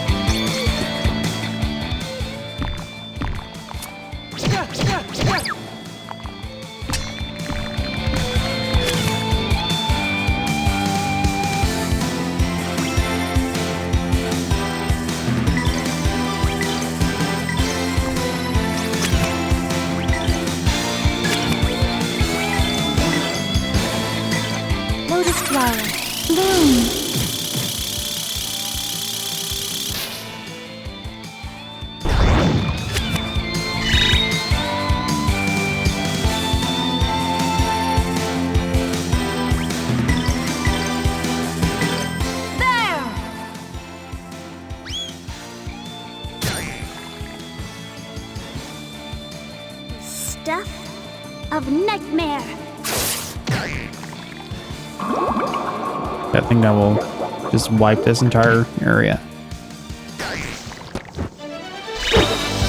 Lotus flower. Bloom. Stuff of nightmare. I think that will just wipe this entire area.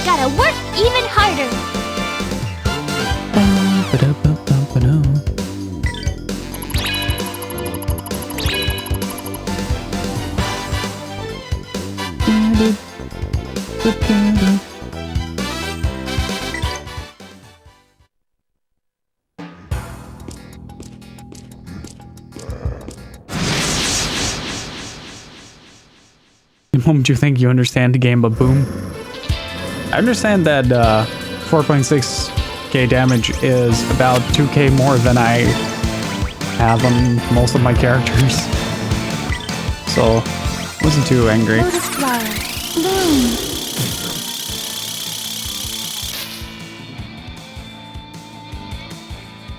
Gotta work even harder. The moment you think you understand the game, but boom. I understand that 4.6k damage is about 2k more than I have on most of my characters. So Wasn't too angry. Lotus flower. Bloom.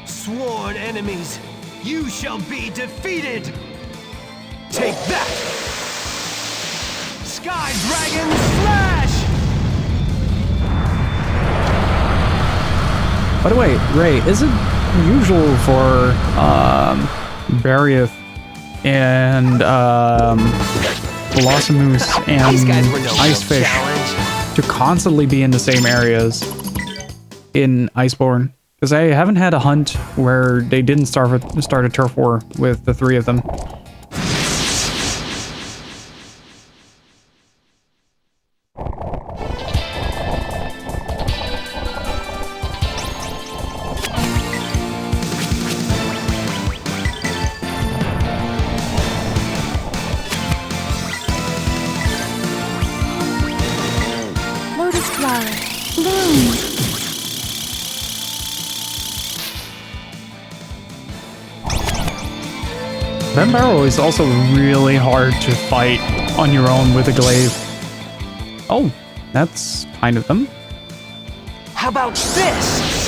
Sworn enemies, you shall be defeated! Take that! Sky Dragon Slash! By the way, Ray, is it usual for Barriath and Blossomoose and These guys were no real Icefish challenge. to constantly be in the same areas in Iceborne? Because I haven't had a hunt where they didn't start a turf war with the three of them. Lotus flower. Bloom. Banbarrow is also really hard to fight on your own with a glaive. Oh, that's kind of them. How about this?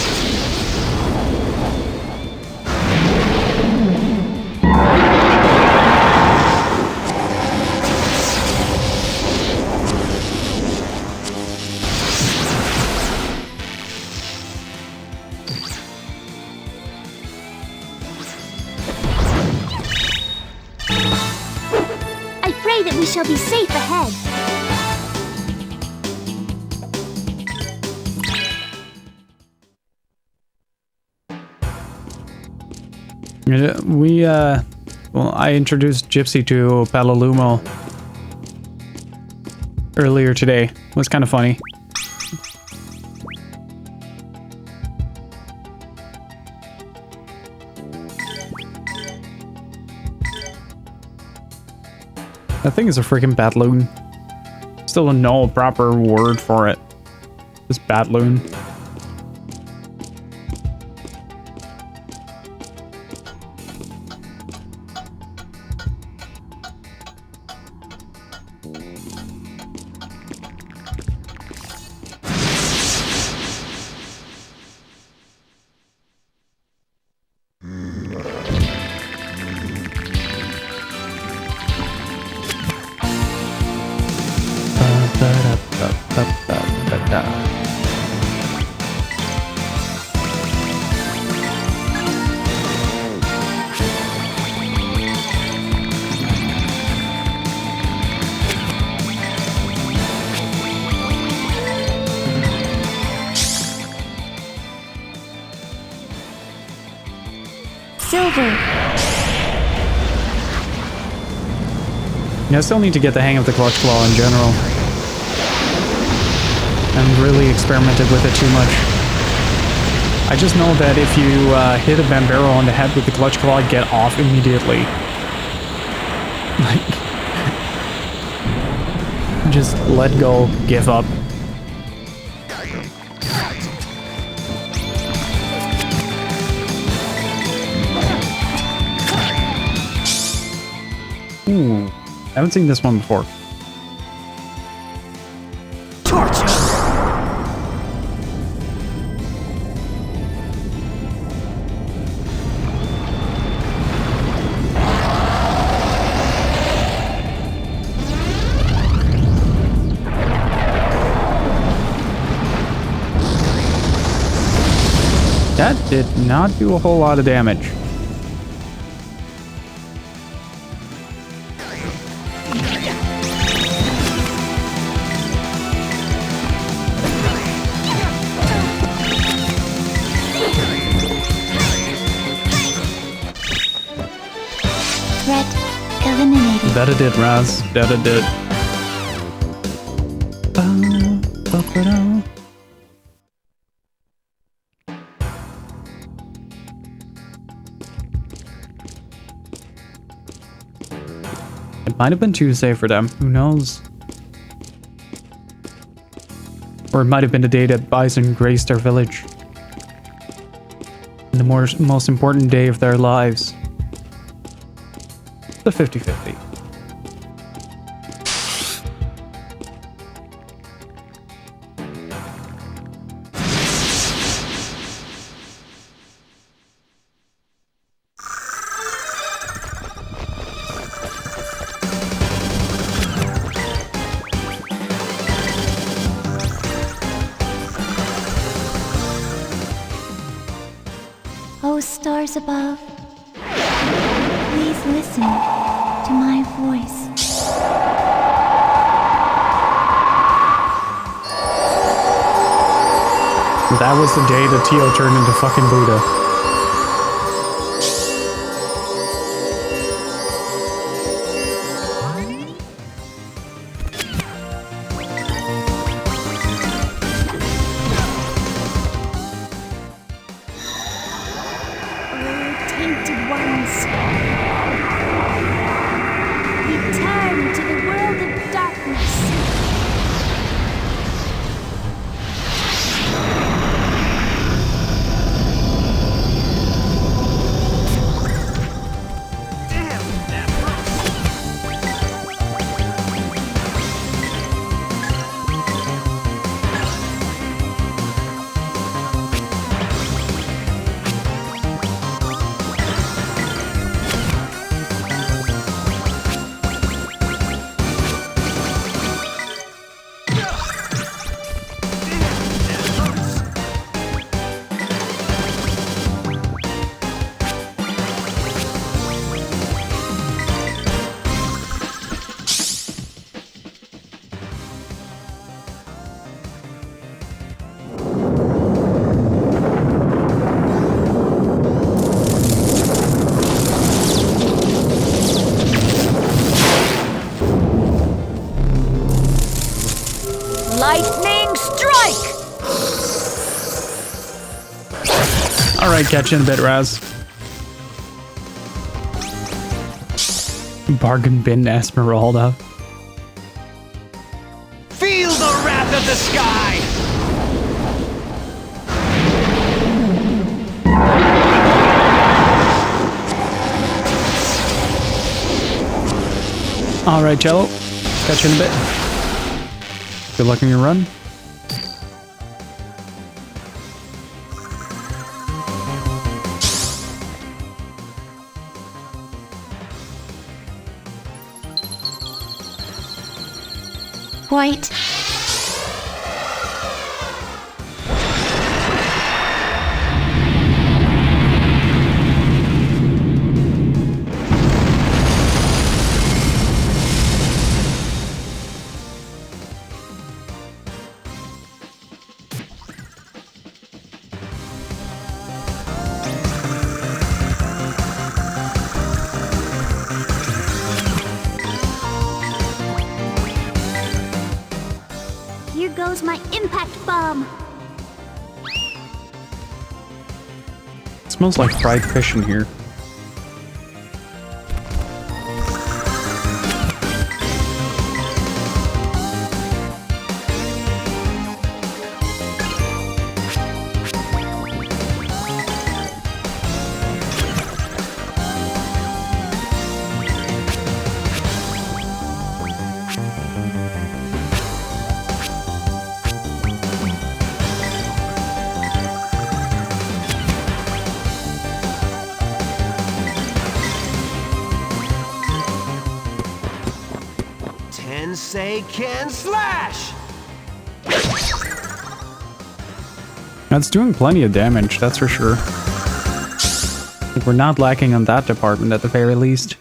I pray that we shall be safe ahead. Well, I introduced Gypsy to Palalumo earlier today. It was kind of funny. That thing is a freaking Batloon. Still don't know a proper word for it. Just Batloon. Silver. Yeah, I still need to get the hang of the Clutch Claw in general. I haven't really experimented with it too much. I just know that if you hit a Banbarrow on the head with the Clutch Claw, get off immediately. Like, just let go, give up. Ooh, I haven't seen this one before. Torture! That did not do a whole lot of damage. Threat eliminated. That it did, Raz. That it did. It might have been Tuesday for them. Who knows? Or it might have been the day that Bison graced their village. The most important day of their lives. The 50-50. stars above, please listen to my voice. That was the day that Tio turned into fucking Buddha. Alright, catch you in a bit, Raz. Bargain bin Esmeralda. Feel the wrath of the sky! Alright, Jello. Catch you in a bit. Good luck on your run. White. Goes my impact bomb. It smells like fried fish in here. Tensei can slash! That's doing plenty of damage, that's for sure. Like, we're not lacking on that department at the very least.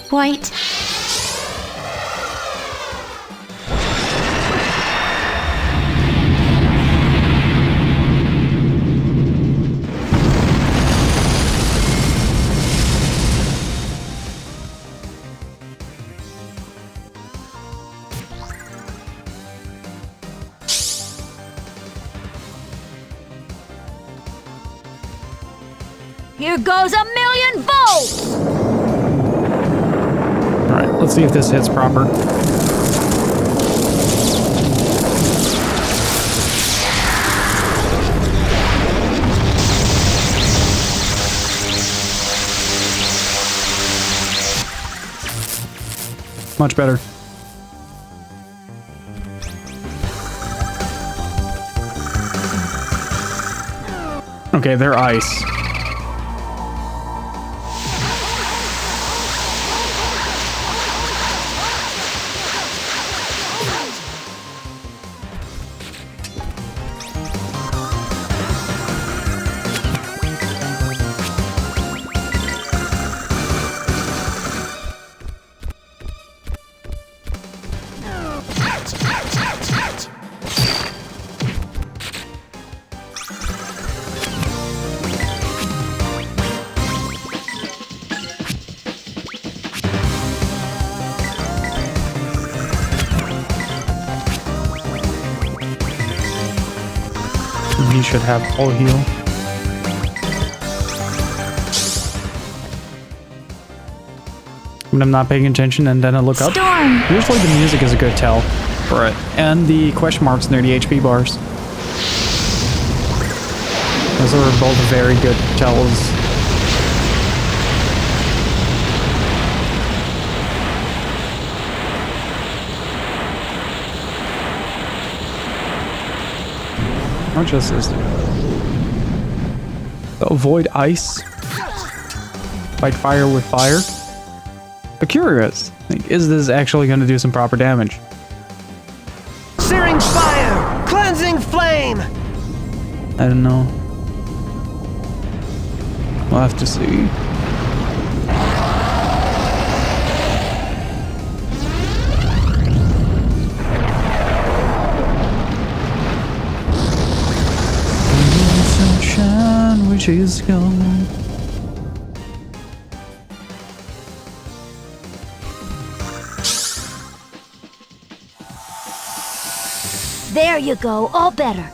White. Here goes 1,000,000 volts! Alright, let's see if this hits proper. Much better. Okay, they're ice. He should have full heal. When I'm not paying attention and then I look up. Storm. Usually the music is a good tell for it. And the question marks near the HP bars. Those are both very good tells. How just is there? Avoid ice. Fight fire with fire. But curious, like, is this actually going to do some proper damage? Searing fire! Cleansing flame! I don't know. We'll have to see. Sunshine, which is gone. There you go, all better.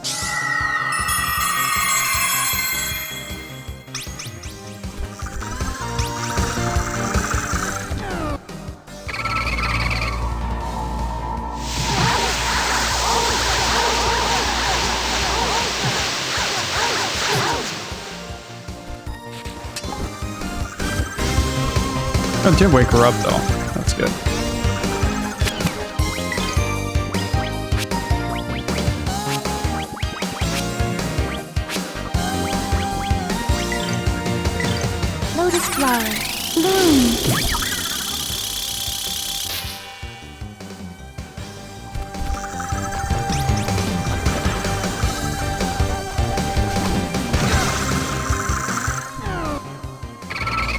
I did wake her up though. That's good. Lotus flower. Bloom.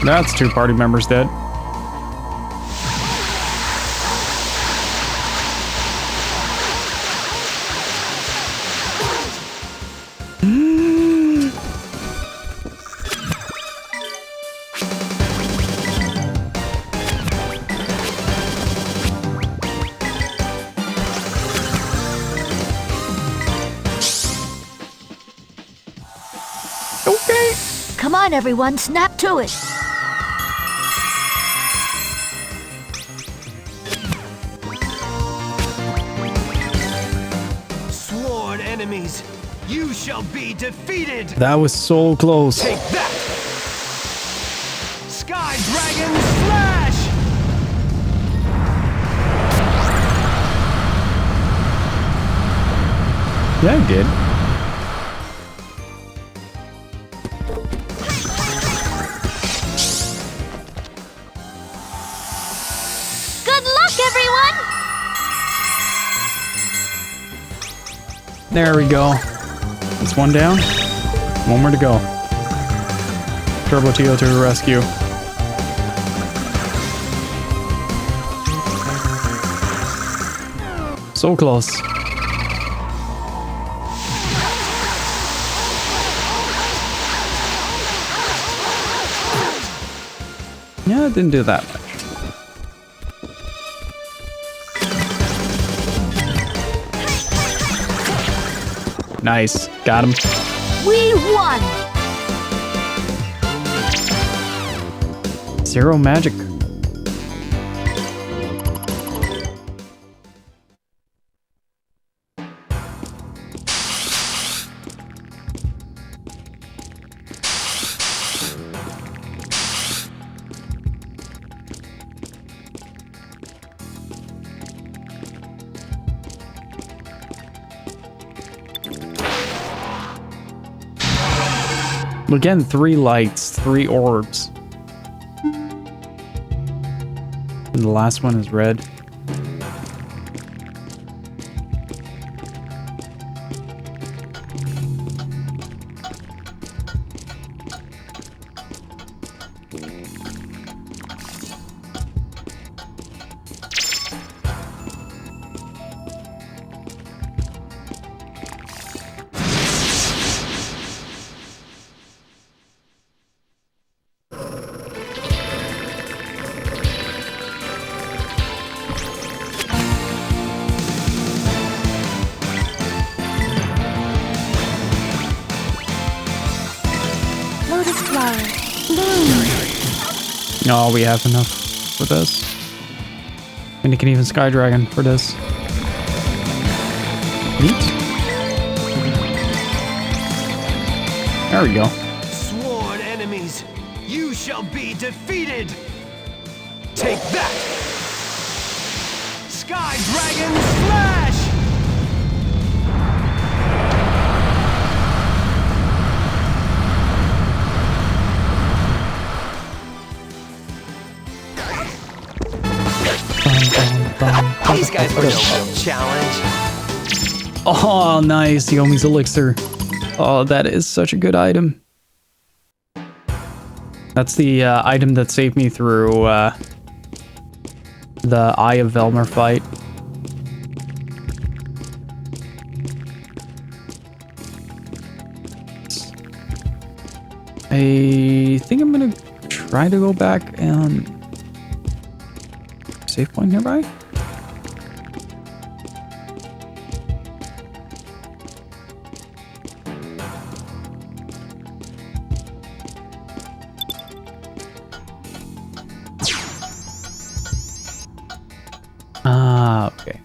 That's 2 party members dead. Okay. Come on, everyone, snap to it. Sworn enemies, you shall be defeated! That was so close. Take that! Sky Dragon Slash! Yeah, I did. Good luck, everyone! There we go. That's 1 down. 1 more to go. Turbo Teal to the rescue. So close. Yeah, it didn't do that much. Nice. Got him. We won! 0 magic. Again, 3 lights, 3 orbs. And the last one is red. lotus flower. Bloom. Oh, we have enough for this. And you can even Sky Dragon for this. Neat. There we go. Sworn enemies, you shall be defeated! Take that! Sky Dragon Slash! These guys were no real challenge. Oh, nice. Yomi's Elixir. Oh, that is such a good item. That's the item that saved me through the Eye of Valmar fight. I think I'm gonna try to go back and save point nearby. Ah, okay.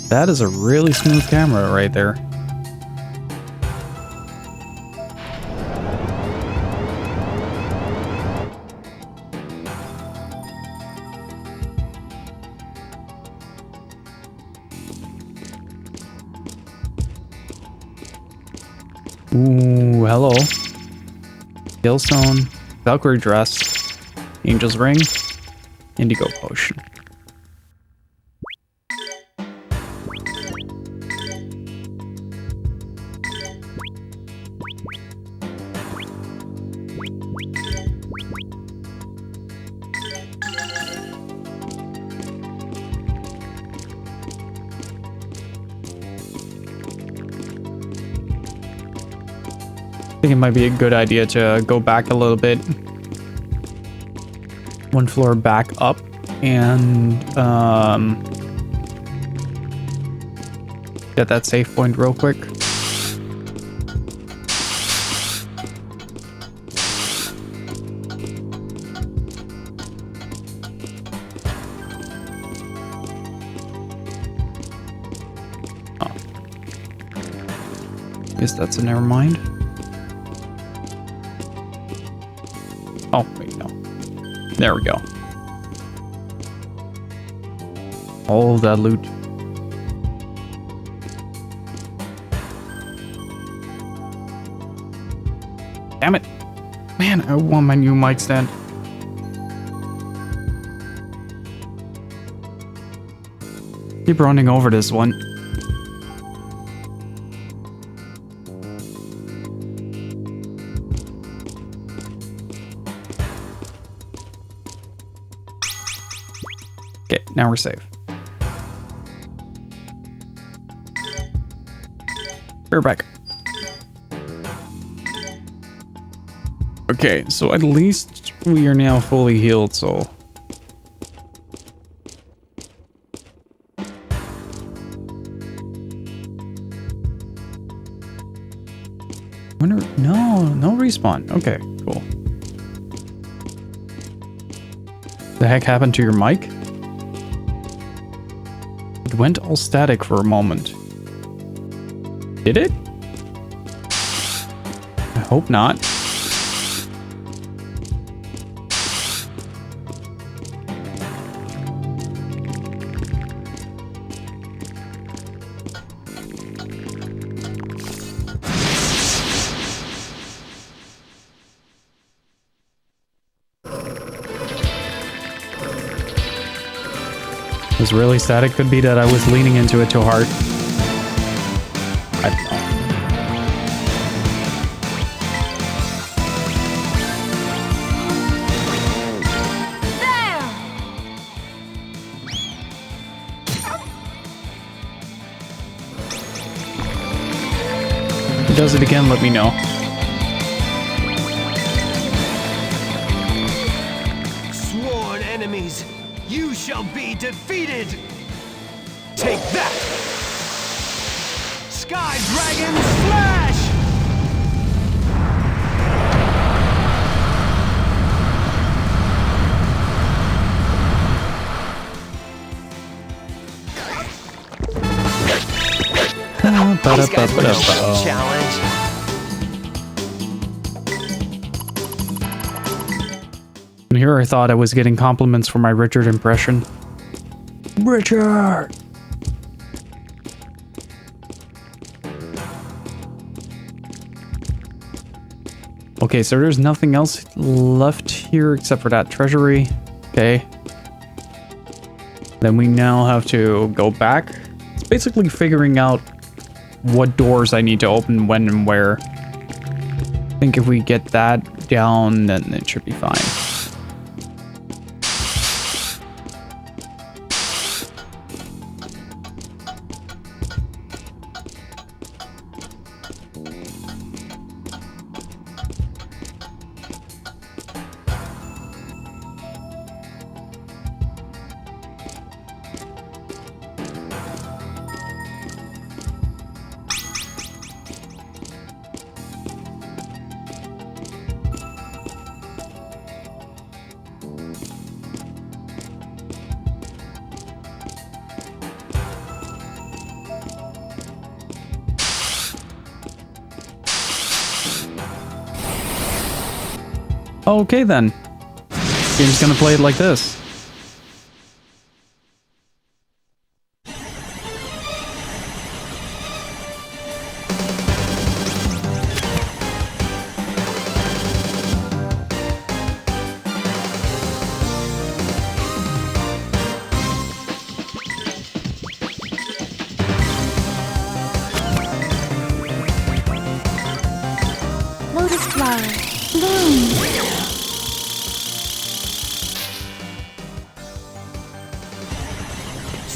That is a really smooth camera right there. Ooh, hello. Gilstone, Valkyrie Dress, Angel's Ring, Indigo Potion. I think it might be a good idea to go back a little bit. One floor back up and get that save point real quick. Oh. Guess that's a never mind. Oh, wait, no. There we go. All that loot. Damn it. Man, I want my new mic stand. Keep running over this one. Okay, now we're safe. We're back. Okay, so at least we are now fully healed, so... No respawn. Okay, cool. The heck happened to your mic? It went all static for a moment. Did it? I hope not. It was really static. Could be that I was leaning into it too hard. I don't know. he does it again, let me know. Sworn enemies, you shall be defeated! Take that! Sky Dragon Slash! These guys were no challenge. And here I thought I was getting compliments for my Richard impression. Richard! Okay, so there's nothing else left here except for that treasury. Okay. Then we now have to go back. It's basically figuring out what doors I need to open when and where. I think if we get that down, then it should be fine. Okay then. Game's gonna play it like this. Lotus flower. Bloom.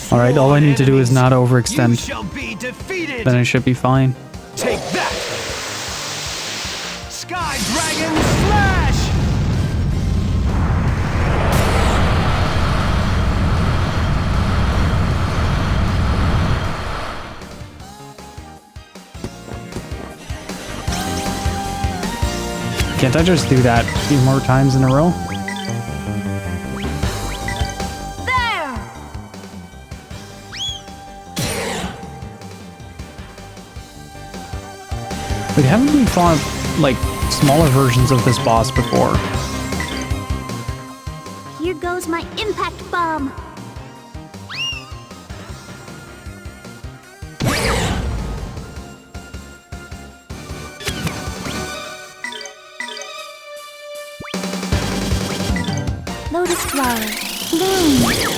Alright, all I need to do is not You overextend. shall be defeated! Then I should be fine. Take that! Sky Dragon Slash! Can't I just do that a few more times in a row? Wait, haven't we fought, like, smaller versions of this boss before? Here goes my impact bomb. Lotus flower. Bloom.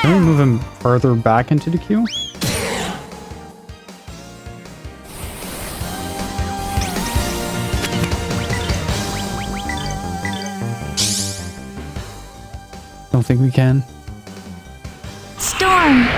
Can we move him further back into the queue? Don't think we can. Storm.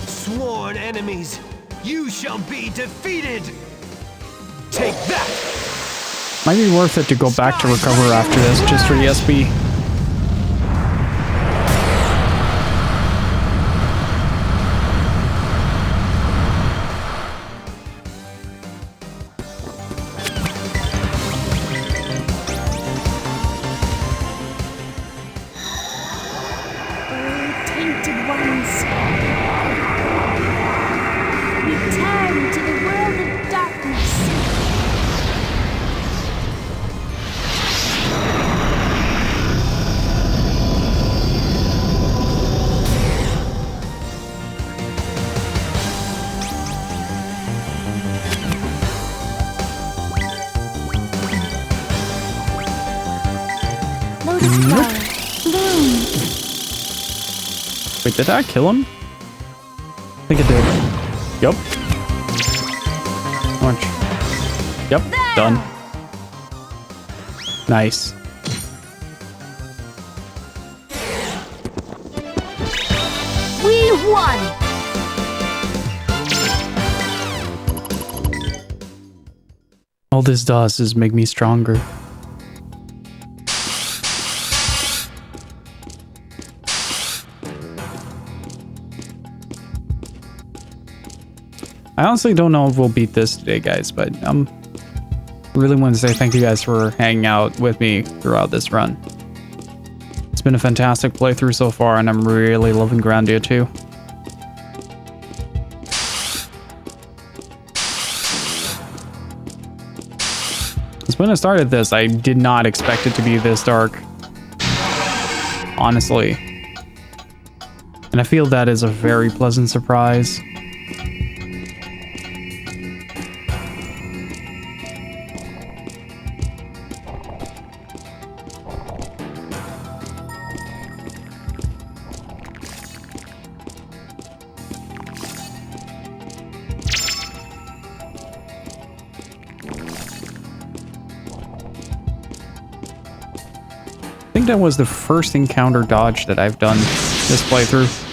Sworn enemies, you shall be defeated! Take that! Might be worth it to go back to recover after this, just for the SB. tainted ones. Return to the world of darkness. Lotus flower, bloom. Wait, did I kill him? I think I did. Yup. Orange. Yep, done. Nice. We won! All this does is make me stronger. I honestly don't know if we'll beat this today, guys, but really want to say thank you guys for hanging out with me throughout this run. It's been a fantastic playthrough so far, and I'm really loving Grandia too. Because when I started this, I did not expect it to be this dark. Honestly. And I feel that is a very pleasant surprise. I think that was the first encounter dodge that I've done this playthrough.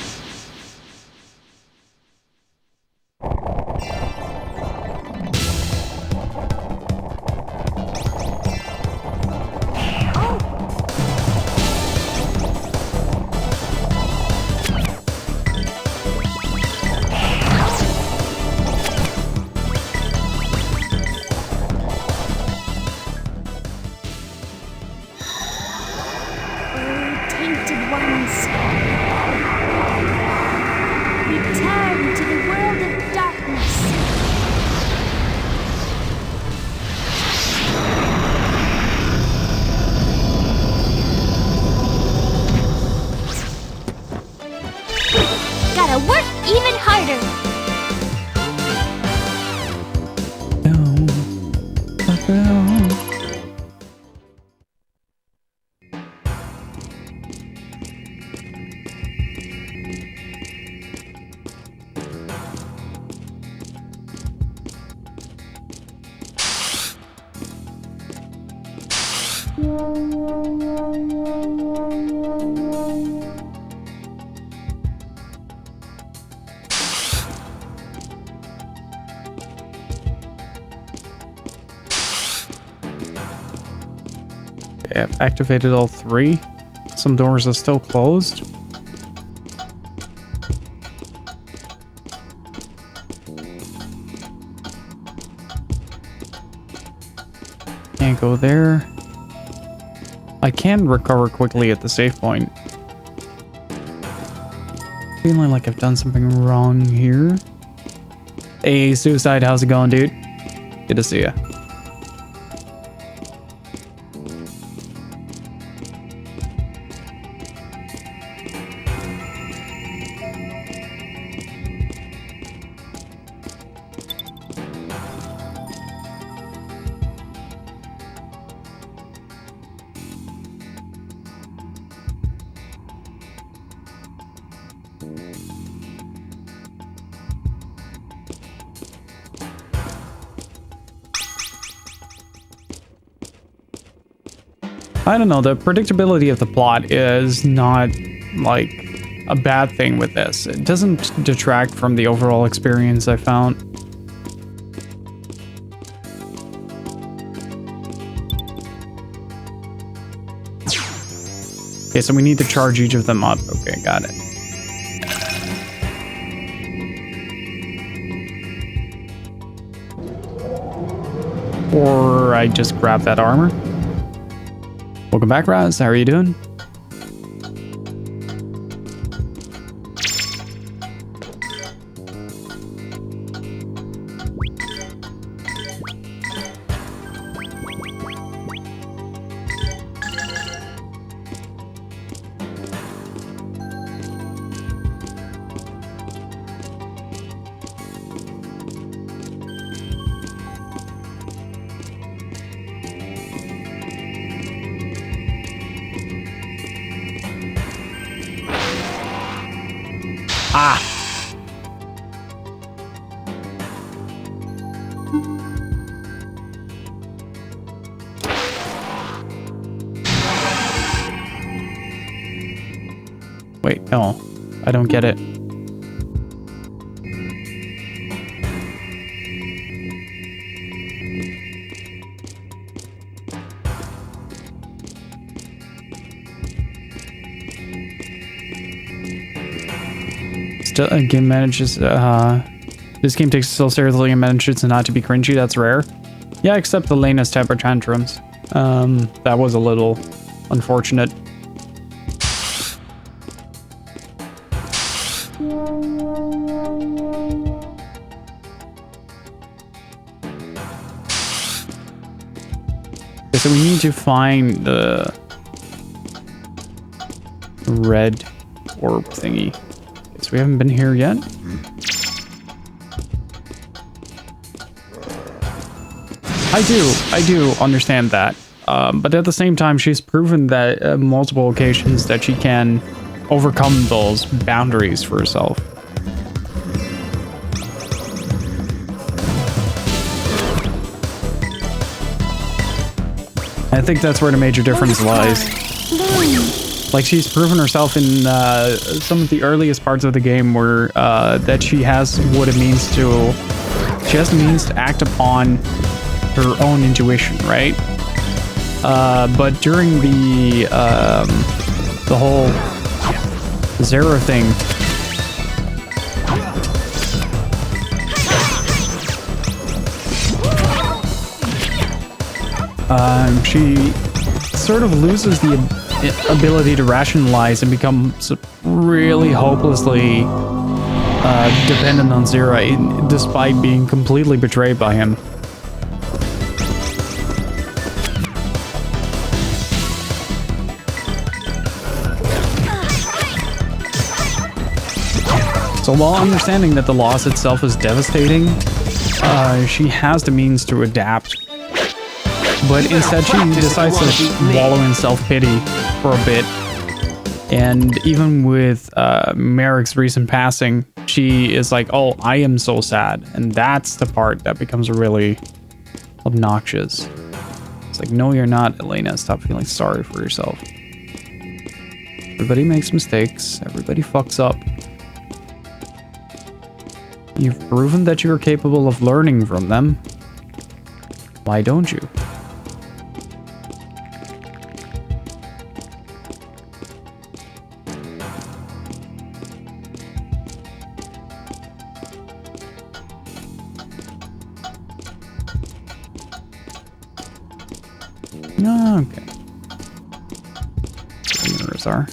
Return to the world of darkness. Gotta work even harder. I've activated all three. Some doors are still closed. Can't go there. I can recover quickly at the save point. Feeling like I've done something wrong here. Hey, Suicide, how's it going, dude? Good to see ya. I don't know, the predictability of the plot is not, like, a bad thing with this. It doesn't detract from the overall experience I found. Okay, so we need to charge each of them up. Okay, got it. Or I just grab that armor. Welcome back, Raz. How are you doing? Ah! Wait, no. I don't get it. Still, a game manages, this game takes itself seriously and manages not to be cringy. That's rare. Yeah, except Elena's temper tantrums. That was a little unfortunate. Okay, so we need to find the red orb thingy. So we haven't been here yet. I do understand that. But at the same time, she's proven that multiple occasions that she can overcome those boundaries for herself. I think that's where the major difference lies. Like, she's proven herself in some of the earliest parts of the game where that she has what it means to... She has the means to act upon her own intuition, right? But during the whole Zero thing... she sort of loses the ability to rationalize and becomes really hopelessly dependent on Zero, despite being completely betrayed by him. So while understanding that the loss itself is devastating, she has the means to adapt. But instead she decides to wallow in self-pity for a bit. And even with Merrick's recent passing, she is like, oh, I am so sad. And that's the part that becomes really obnoxious. It's like, no, you're not, Elena. Stop feeling sorry for yourself. Everybody makes mistakes. Everybody fucks up. You've proven that you're capable of learning from them. Why don't you? Okay. The mirrors are.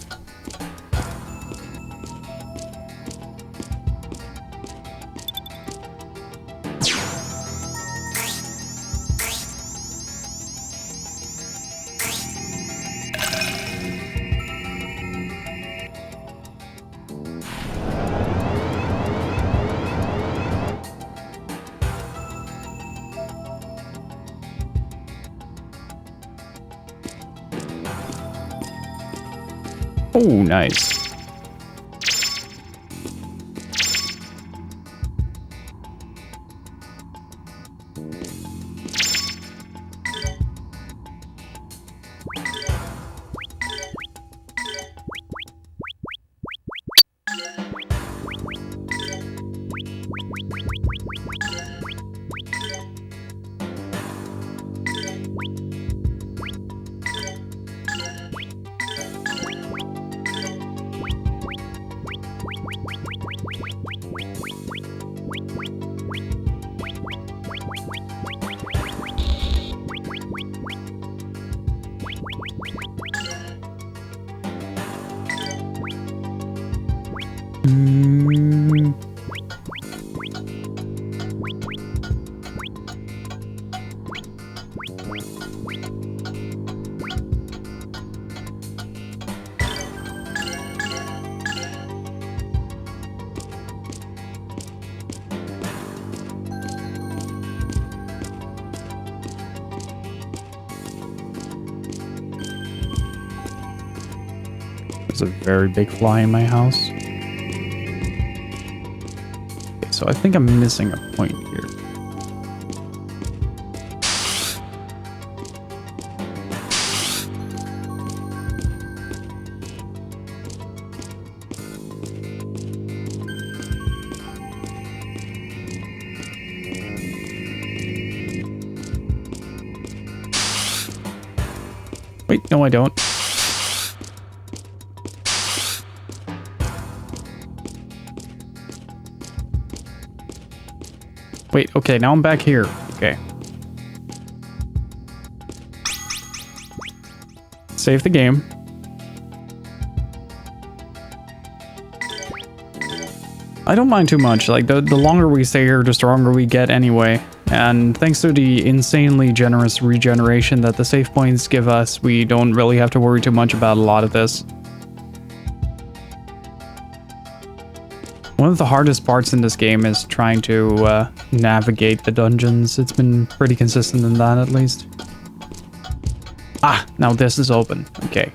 Oh, nice. There's a very big fly in my house. so I think I'm missing a point here. Wait, no I don't. Wait, okay, now I'm back here. Okay. Save the game. I don't mind too much. Like, the longer we stay here, the stronger we get anyway. And thanks to the insanely generous regeneration that the save points give us, we don't really have to worry too much about a lot of this. One of the hardest parts in this game is trying to navigate the dungeons. It's been pretty consistent in that, at least. Ah, now this is open. Okay.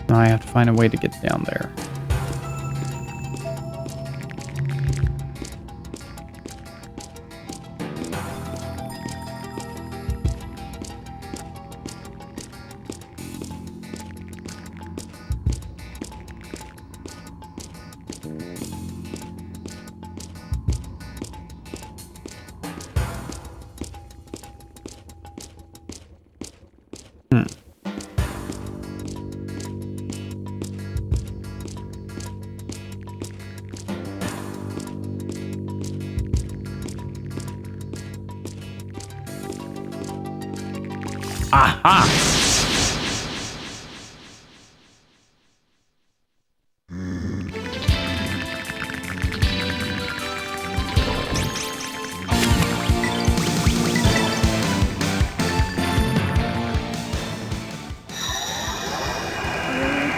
Now I have to find a way to get down there. Aha!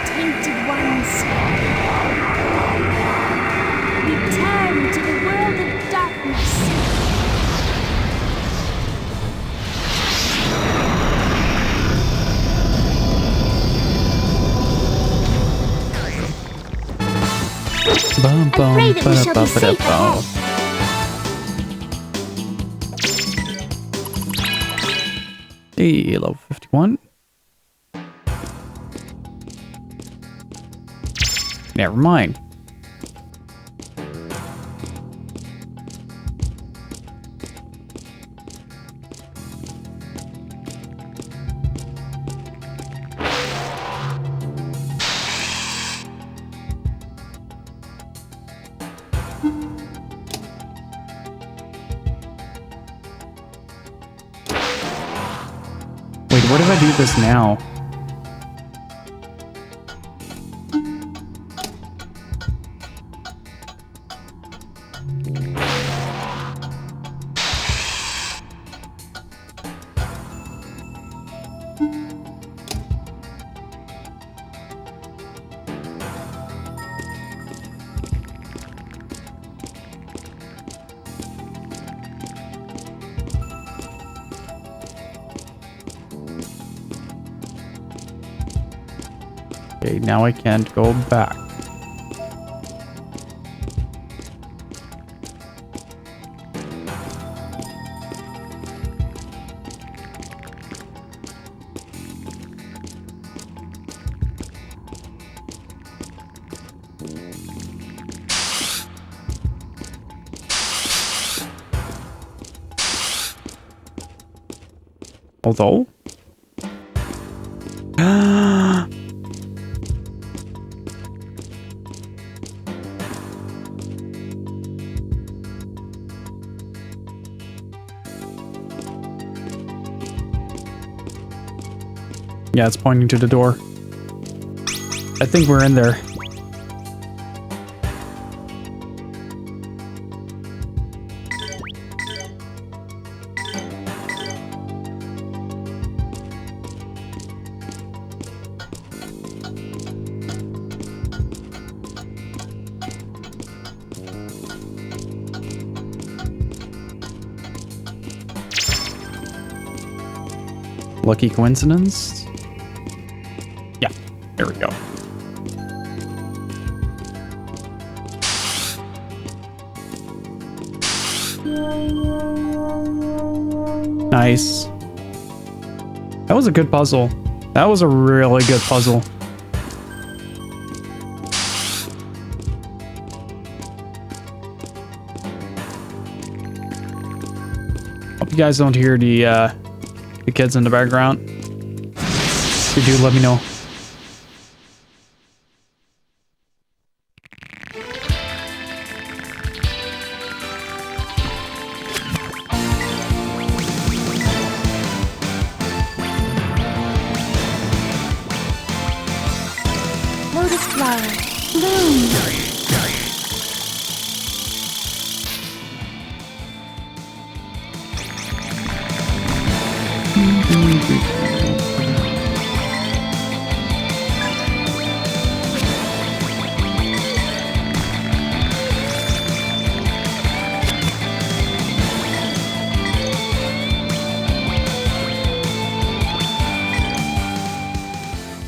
Tainted ones, return to the world of darkness. Bum, bum, Pray that we shall be safe ba-da-ba-ba-da-ba. Hey, level 51. Never mind. Wait, what if I do this now? Okay, now I can't go back. Although... Yeah, it's pointing to the door. I think we're in there. Lucky coincidence? Yeah, there we go. Nice. That was a good puzzle. That was a really good puzzle. Hope you guys don't hear the kids in the background. If you do, let me know. Lotus flower. Bloom.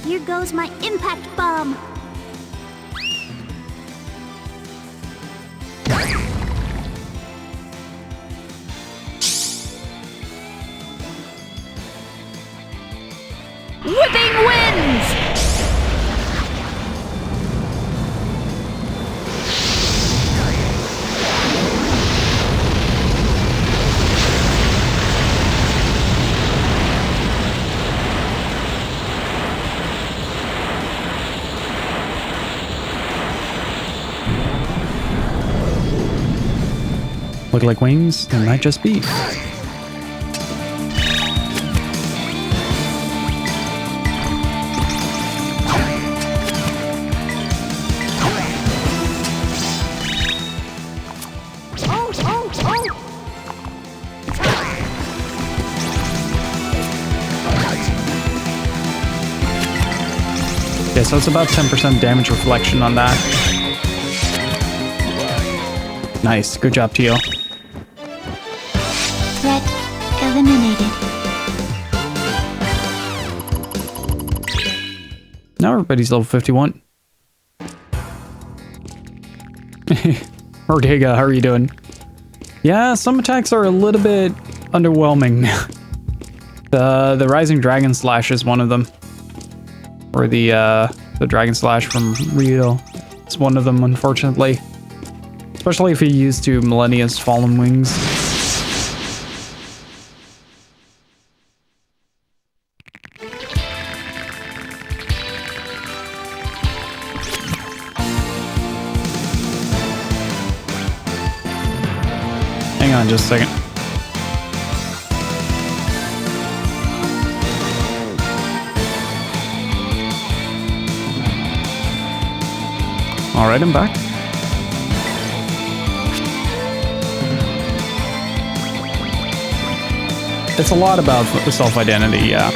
Here goes my impact bomb. Whipping winds! Look like wings? They might just be. Okay, so it's about 10% damage reflection on that. Nice, good job, Tio. Threat eliminated. Now everybody's level 51. Ortega, how are you doing? Yeah, some attacks are a little bit underwhelming. The Rising Dragon Slash is one of them. Or the Dragon Slash from Ryudo. It's one of them, unfortunately. Especially if you use to Millennia's Fallen Wings. Hang on just a second. Alright, I'm back. It's a lot about self-identity, yeah.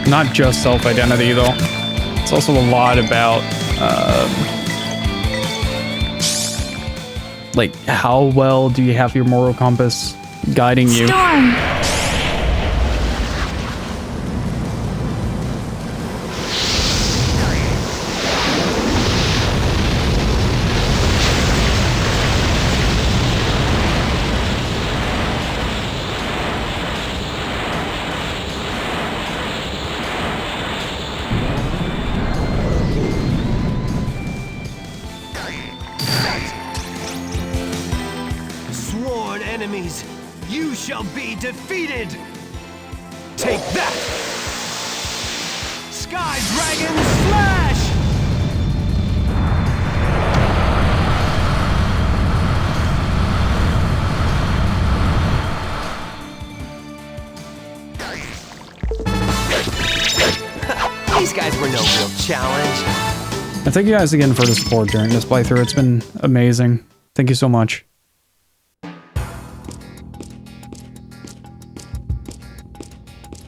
Not just self-identity, though. It's also a lot about, like, how well do you have your moral compass guiding you? Storm. Sworn enemies, you shall be defeated! Take that! Sky Dragon Slash! These guys were no real challenge. And thank you guys again for the support during this playthrough. It's been amazing. Thank you so much.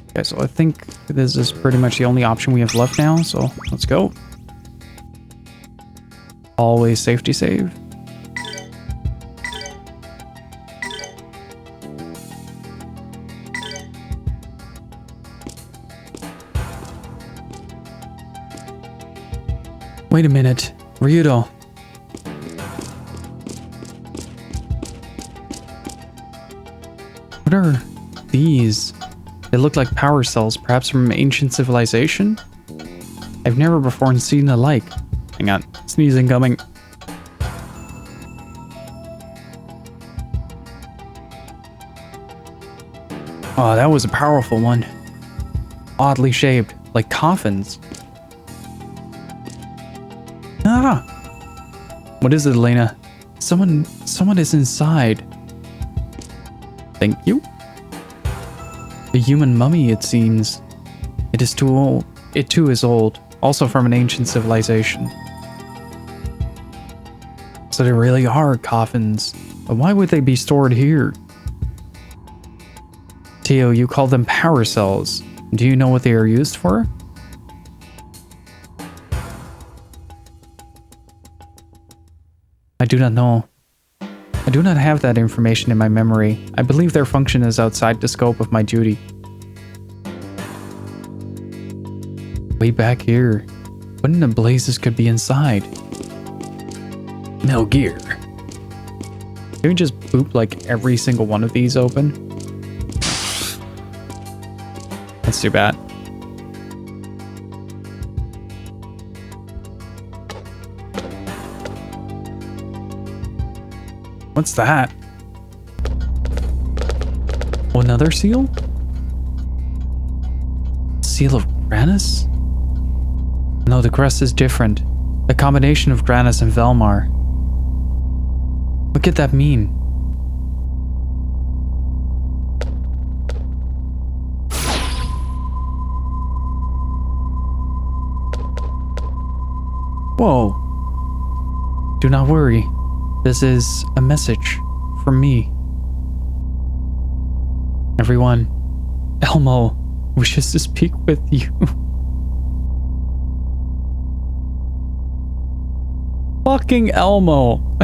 Okay, so I think this is pretty much the only option we have left now, so let's go. Always safety save. Wait a minute. Ryudo. What are these? They look like power cells, perhaps from ancient civilization? I've never before seen the like. Hang on. Sneezing coming. Oh, that was a powerful one. Oddly shaped, like coffins. Ah! What is it, Elena? Someone is inside. Thank you. The human mummy, it seems. It is too old. It too is old, also from an ancient civilization. So they really are coffins. But why would they be stored here? Tio, you call them power cells. Do you know what they are used for? I do not know. I do not have that information in my memory. I believe their function is outside the scope of my duty. Way back here. What in the blazes could be inside? Metal Gear. Can we just boop like every single one of these open? That's too bad. What's that? Oh, another seal? Seal of Granis? No, the crest is different. A combination of Granis and Valmar. What could that mean? Whoa. Do not worry. This is a message from me. Everyone, Elmo wishes to speak with you. Fucking Elmo.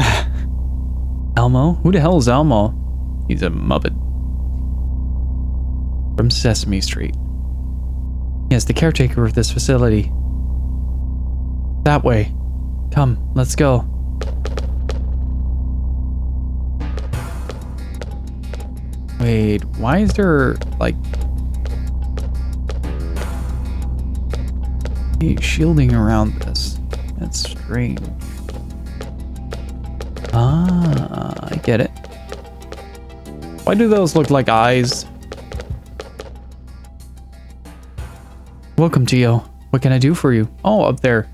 Elmo? Who the hell is Elmo? He's a muppet. From Sesame Street. Yes, the caretaker of this facility. That way. Come, let's go. Wait, why is there, like... shielding around this? That's strange. Ah, I get it. Why do those look like eyes? Welcome, Gio. What can I do for you? Oh, up there.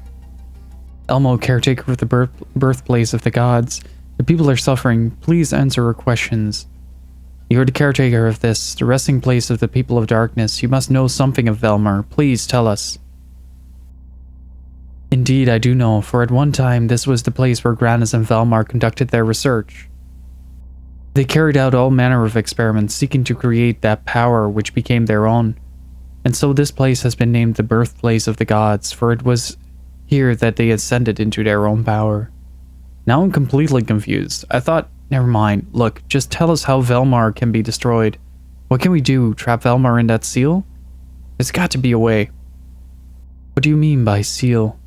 Elmo, caretaker of the birthplace of the gods. The people are suffering. Please answer our questions. You are the caretaker of this, the resting place of the people of darkness. You must know something of Valmar. Please tell us. Indeed, I do know, for at one time this was the place where Granis and Valmar conducted their research. They carried out all manner of experiments seeking to create that power which became their own. And so this place has been named the birthplace of the gods, for it was here that they ascended into their own power. Now I'm completely confused. I thought, never mind. Look, just tell us how Valmar can be destroyed. What can we do? Trap Valmar in that seal? There's got to be a way. What do you mean by seal?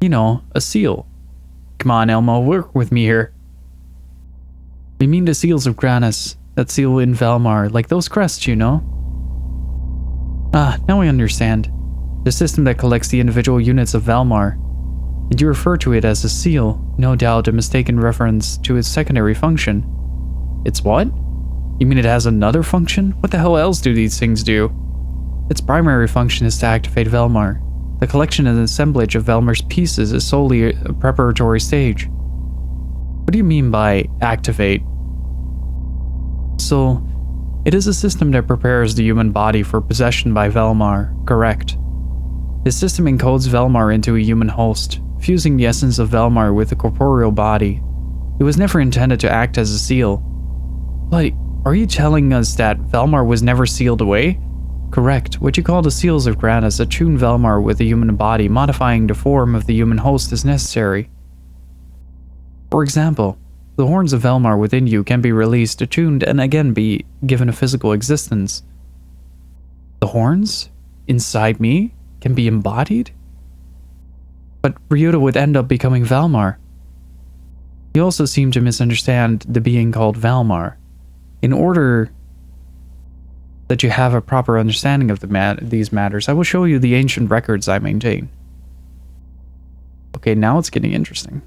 You know, a seal. Come on, Elmo, work with me here. We mean the seals of Granis, that seal in Valmar, like those crests, you know? Ah, now I understand. The system that collects the individual units of Valmar. And you refer to it as a seal, no doubt a mistaken reference to its secondary function. It's what? You mean it has another function? What the hell else do these things do? Its primary function is to activate Valmar. The collection and assemblage of Valmar's pieces is solely a preparatory stage. What do you mean by activate? So, it is a system that prepares the human body for possession by Valmar, correct? This system encodes Valmar into a human host, fusing the essence of Valmar with the corporeal body. It was never intended to act as a seal. But, are you telling us that Valmar was never sealed away? Correct. What you call the seals of Granis attune Valmar with the human body, modifying the form of the human host as necessary. For example, the horns of Valmar within you can be released, attuned, and again be given a physical existence. The horns? Inside me? Can be embodied? But Ryudo would end up becoming Valmar. You also seem to misunderstand the being called Valmar. In order that you have a proper understanding of these matters, I will show you the ancient records I maintain. Okay, now it's getting interesting.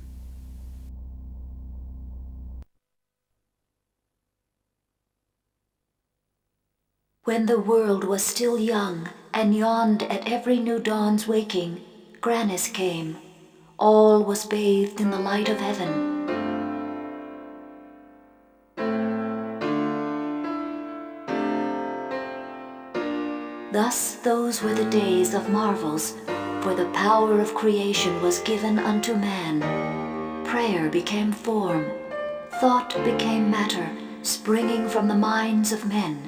When the world was still young and yawned at every new dawn's waking, Granis came. All was bathed in the light of heaven. Thus those were the days of marvels, for the power of creation was given unto man. Prayer became form, thought became matter, springing from the minds of men.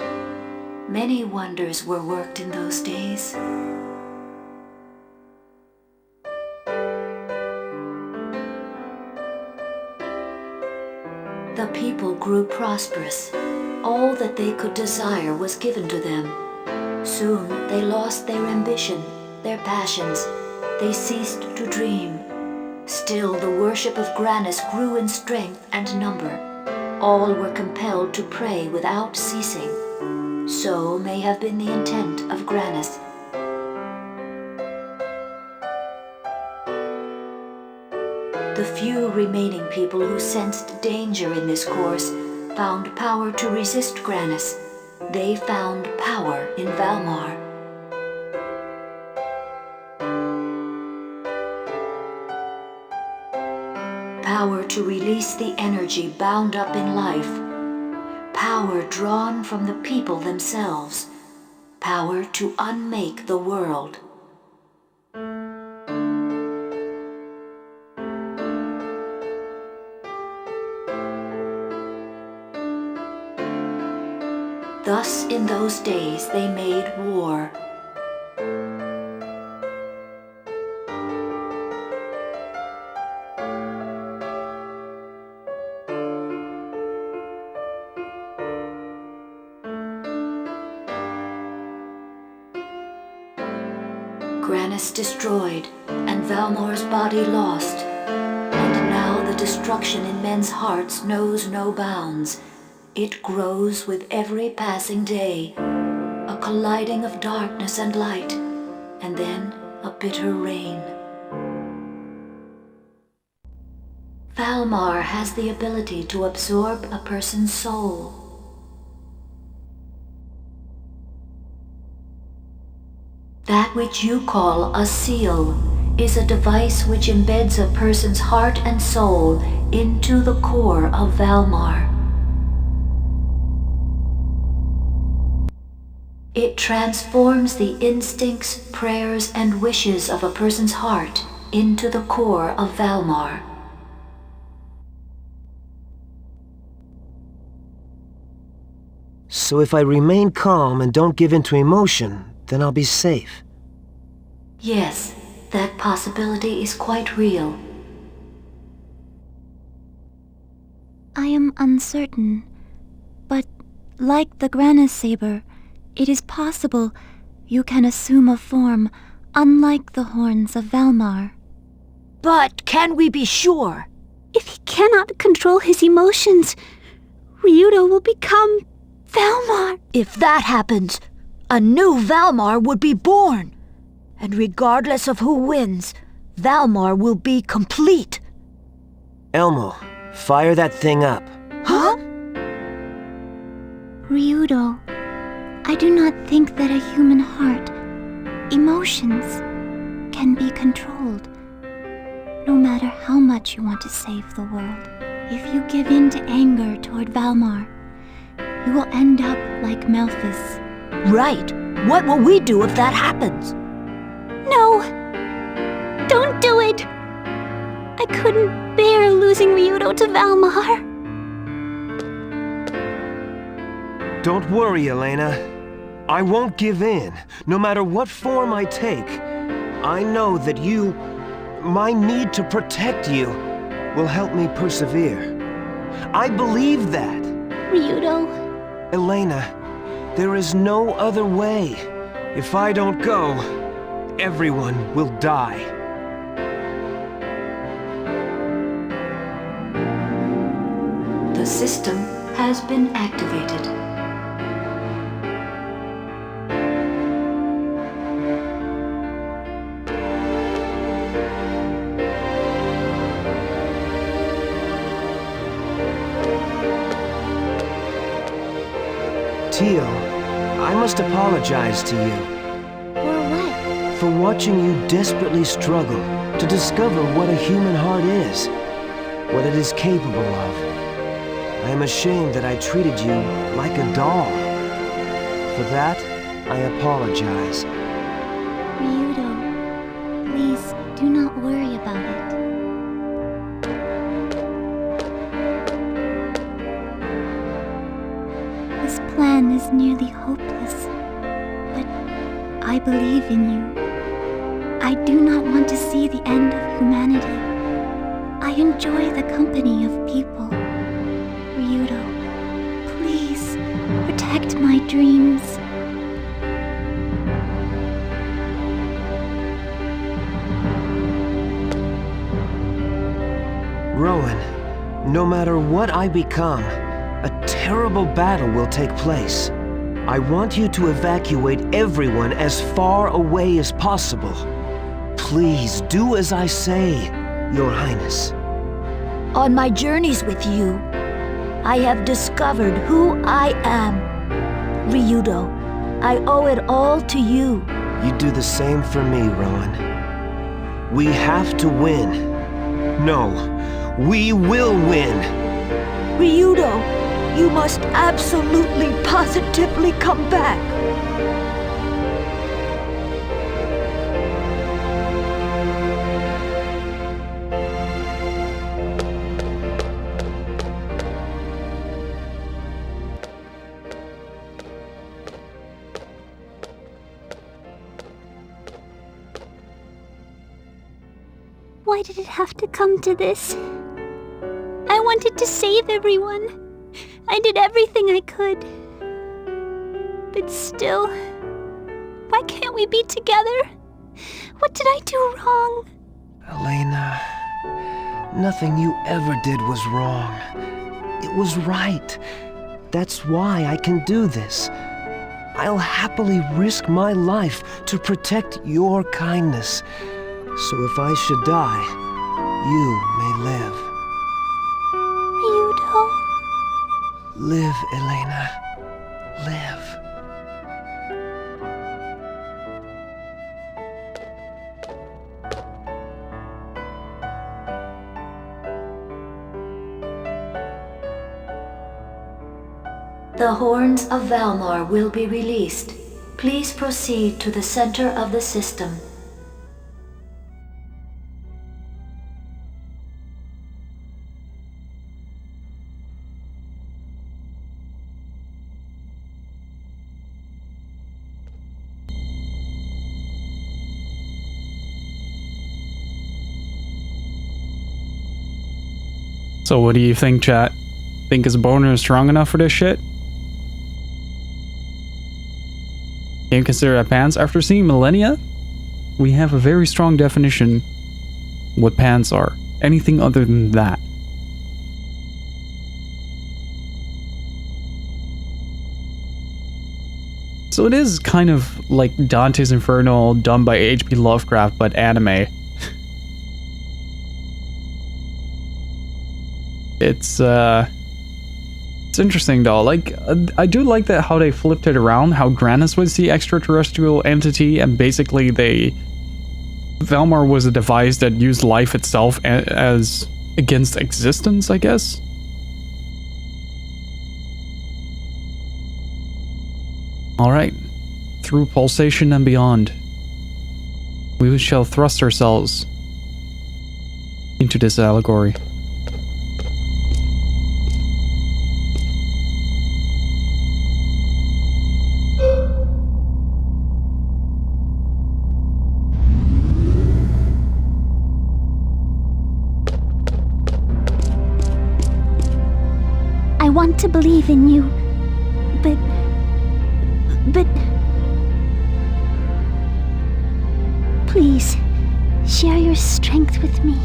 Many wonders were worked in those days. The people grew prosperous. All that they could desire was given to them. Soon they lost their ambition, their passions. They ceased to dream. Still the worship of Granis grew in strength and number. All were compelled to pray without ceasing. So may have been the intent of Granis. The few remaining people who sensed danger in this course found power to resist Granis. They found power in Valmar. Power to release the energy bound up in life. Power drawn from the people themselves. Power to unmake the world. Thus in those days they made war. Granis destroyed, and Valmar's body lost. And now the destruction in men's hearts knows no bounds. It grows with every passing day, a colliding of darkness and light, and then a bitter rain. Valmar has the ability to absorb a person's soul. That which you call a seal is a device which embeds a person's heart and soul into the core of Valmar. It transforms the instincts, prayers, and wishes of a person's heart into the core of Valmar. So if I remain calm and don't give in to emotion, then I'll be safe. Yes, that possibility is quite real. I am uncertain, but like the Granis saber, it is possible you can assume a form unlike the horns of Valmar. But can we be sure? If he cannot control his emotions, Ryudo will become Valmar. If that happens, a new Valmar would be born. And regardless of who wins, Valmar will be complete. Elmo, fire that thing up. Huh? Ryudo, I do not think that a human heart, emotions, can be controlled. No matter how much you want to save the world, if you give in to anger toward Valmar, you will end up like Melphis. Right. What will we do if that happens? No! Don't do it! I couldn't bear losing Ryudo to Valmar. Don't worry, Elena. I won't give in, no matter what form I take. I know that you, my need to protect you, will help me persevere. I believe that. Ryudo. Elena, there is no other way. If I don't go, everyone will die. The system has been activated. Teal, I must apologize to you. For what? For watching you desperately struggle to discover what a human heart is, what it is capable of. I am ashamed that I treated you like a doll. For that, I apologize. Ryudo, please do not worry about it. This plan is nearly hopeless, but I believe in you. I do not want to see the end of humanity. I enjoy the company of people. Ryudo, please protect my dreams. Rowan, no matter what I become, a terrible battle will take place. I want you to evacuate everyone as far away as possible. Please do as I say, Your Highness. On my journeys with you, I have discovered who I am. Ryudo, I owe it all to you. You do the same for me, Rowan. We have to win. No, we will win. Ryudo, you must absolutely, positively come back. Why did it have to come to this? I wanted to save everyone. I did everything I could. But still, why can't we be together? What did I do wrong? Elena, nothing you ever did was wrong. It was right. That's why I can do this. I'll happily risk my life to protect your kindness. So if I should die, you may live. Ryudo. Live, Elena. Live. The horns of Valmar will be released. Please proceed to the center of the system. So what do you think, chat? Think his boner is strong enough for this shit? Can you consider that pants? After seeing millennia, we have a very strong definition what pants are. Anything other than that. So it is kind of like Dante's Inferno done by H.P. Lovecraft, but anime. It's interesting though. Like, I do like that how they flipped it around, how Grandia was the extraterrestrial entity, and basically Valmar was a device that used life itself as against existence, I guess. Alright, through pulsation and beyond, we shall thrust ourselves into this allegory. I want to believe in you, but... Please, share your strength with me.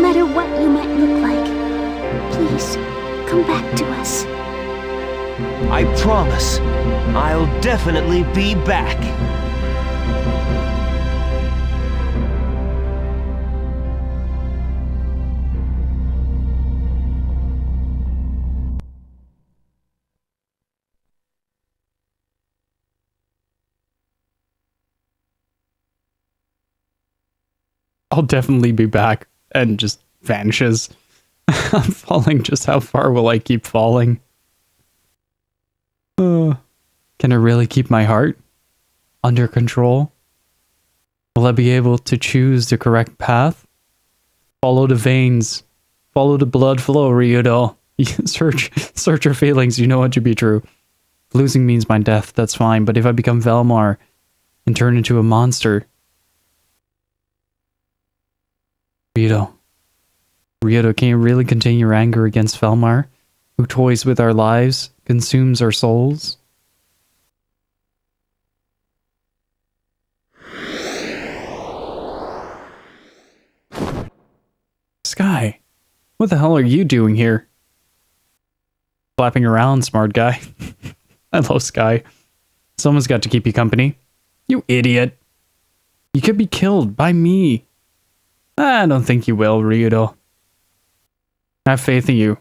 matter what you might look like, please, come back to us. I promise, I'll definitely be back. I'll definitely be back, and just vanishes. I'm falling. Just how far will I keep falling? Can I really keep my heart under control? Will I be able to choose the correct path? Follow the veins. Follow the blood flow, Ryudo. Search your feelings, you know it to be true. Losing means my death, that's fine, but if I become Valmar and turn into a monster... Ryudo, can you really contain your anger against Valmar, who toys with our lives, consumes our souls? Sky, what the hell are you doing here? Flapping around, smart guy. I love Sky. Someone's got to keep you company. You idiot. You could be killed by me. I don't think you will, Ryudo. I have faith in you.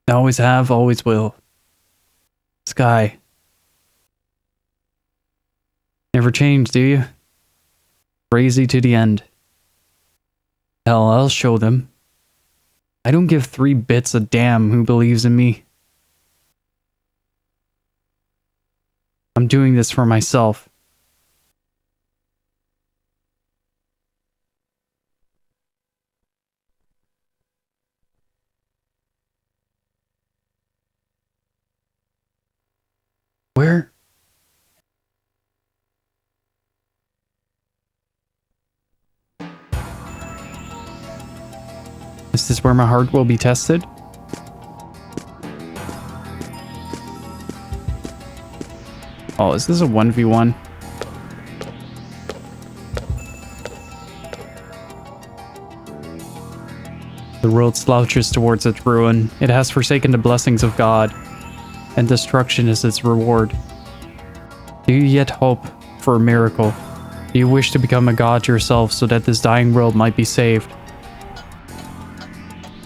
I always have, always will. Sky. Never change, do you? Crazy to the end. Hell, I'll show them. I don't give 3 bits a damn who believes in me. I'm doing this for myself. Where? Is this where my heart will be tested? Oh, is this a 1v1? The world slouches towards its ruin. It has forsaken the blessings of God, and destruction is its reward. Do you yet hope for a miracle? Do you wish to become a god yourself so that this dying world might be saved?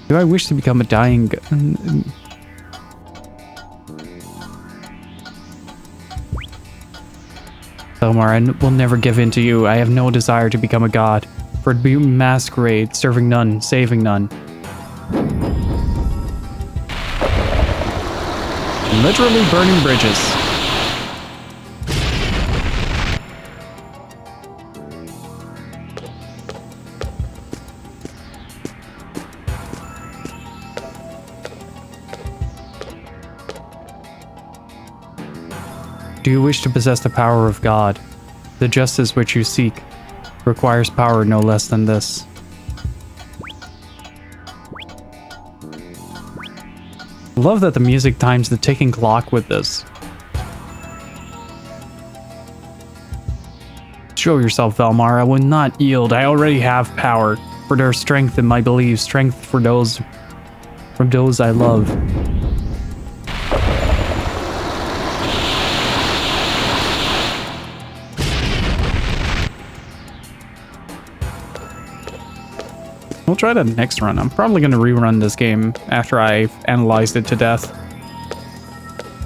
Do I wish to become a dying... Valmar, I will never give in to you. I have no desire to become a god. For it to be a masquerade, serving none, saving none. Literally burning bridges. Do you wish to possess the power of God? The justice which you seek requires power no less than this. Love that the music times the ticking clock with this. Show yourself, Valmar. I will not yield. I already have power. For their strength in my beliefs, strength for those from those I love. We'll try the next run. I'm probably going to rerun this game after I've analyzed it to death.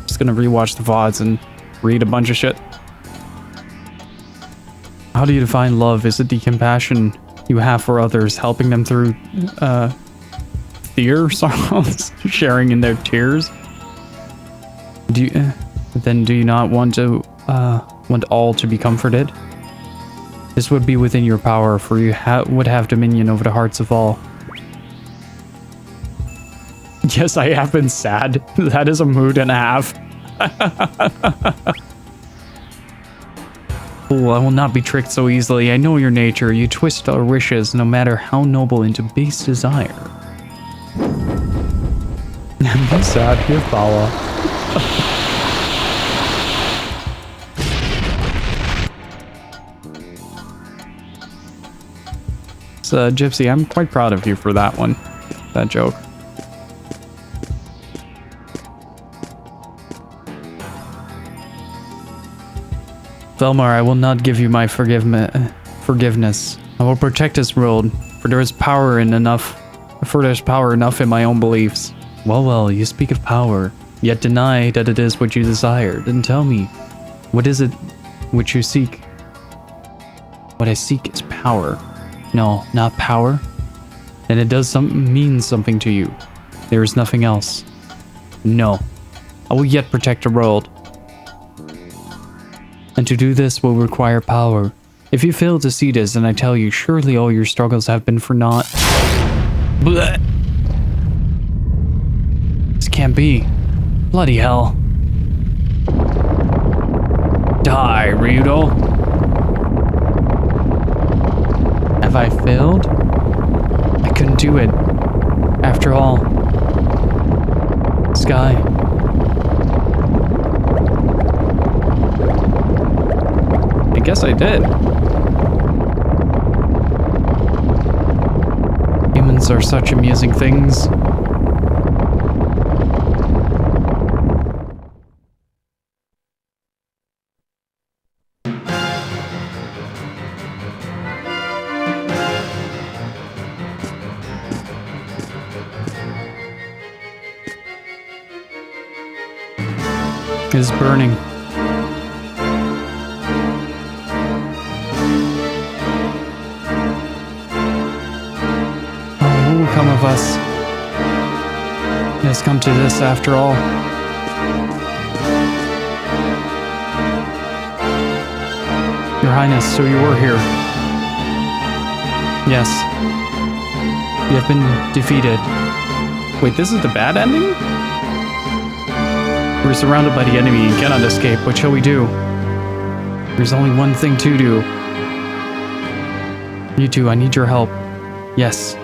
Just going to rewatch the VODs and read a bunch of shit. How do you define love? Is it the compassion you have for others, helping them through their sorrows, sharing in their tears? Do you not want all to be comforted? This would be within your power, for you would have dominion over the hearts of all. Yes, I have been sad. That is a mood and a half. Fool, I will not be tricked so easily. I know your nature. You twist our wishes, no matter how noble, into base desire. Be sad, you're Bala. Gypsy, I'm quite proud of you for that one. That joke. Valmar, I will not give you my forgiveness. I will protect this world, for there is power enough in my own beliefs. Well, you speak of power, yet deny that it is what you desire. Then tell me, what is it which you seek? What I seek is power. No, not power. And it does mean something to you. There is nothing else. No. I will yet protect the world. And to do this will require power. If you fail to see this, then I tell you, surely all your struggles have been for naught. Blech. This can't be. Bloody hell. Die, Ryudo. Have I failed? I couldn't do it. After all. Sky. I guess I did. Humans are such amusing things. It is burning. Oh, what will come of us? It has come to this after all. Your Highness, so you were here. Yes. You have been defeated. Wait, this is the bad ending? We're surrounded by the enemy and cannot escape. What shall we do? There's only one thing to do. You two, I need your help. Yes.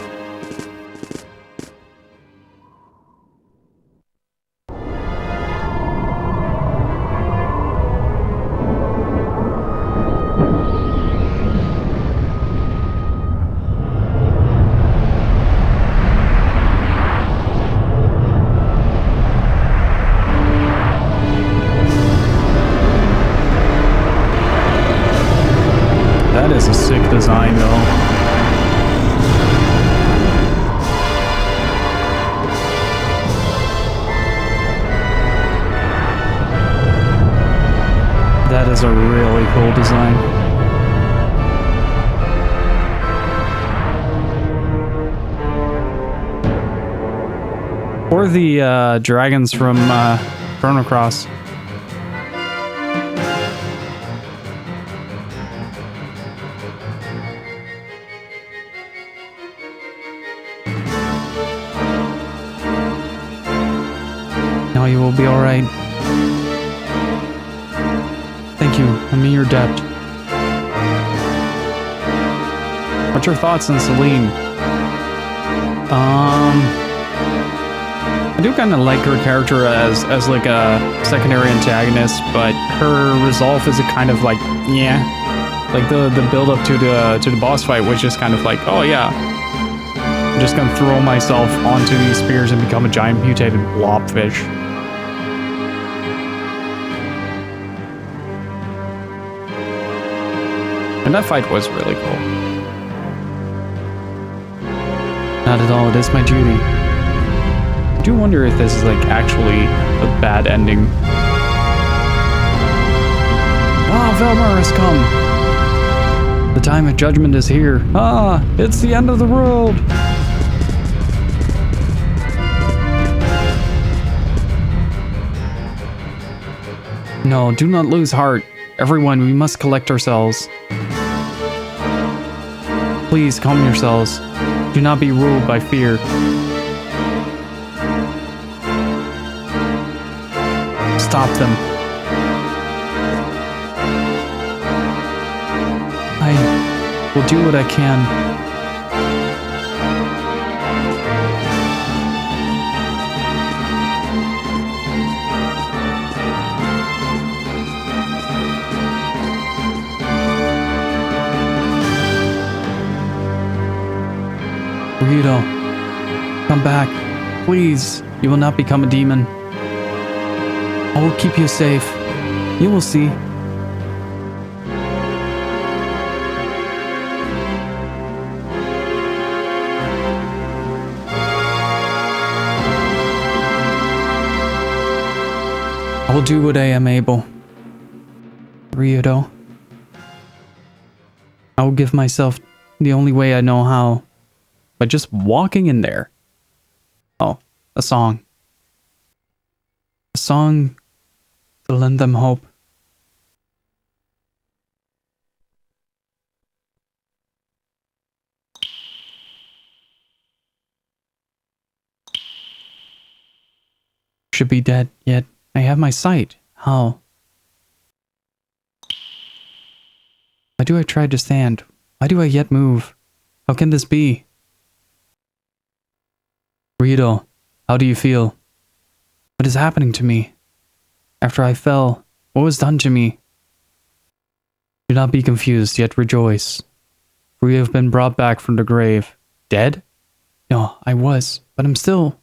That is a sick design, though. That is a really cool design. Or the dragons from Chrono Cross. Now you will be alright. Thank you, I'm in your debt. What's your thoughts on Celine? I do kind of like her character as like a secondary antagonist, but her resolve is a kind of like, yeah. Like the build up to the boss fight was just kind of like, oh yeah. I'm just gonna throw myself onto these spears and become a giant mutated blobfish. And that fight was really cool. Not at all, it is my duty. I do wonder if this is like actually a bad ending. Ah, Valmar has come! The time of judgment is here. Ah, it's the end of the world! No, do not lose heart. Everyone, we must collect ourselves. Please, calm yourselves. Do not be ruled by fear. Stop them. I will do what I can. Ryudo, come back. Please, you will not become a demon. I will keep you safe. You will see. I will do what I am able. Ryudo. I will give myself the only way I know how. By just walking in there. Oh, a song. A song to lend them hope. Should be dead, yet I have my sight. How? Why do I try to stand? Why do I yet move? How can this be? Ryudo, how do you feel? What is happening to me? After I fell, what was done to me? Do not be confused, yet rejoice. For we have been brought back from the grave. Dead? No, I was, but I'm still.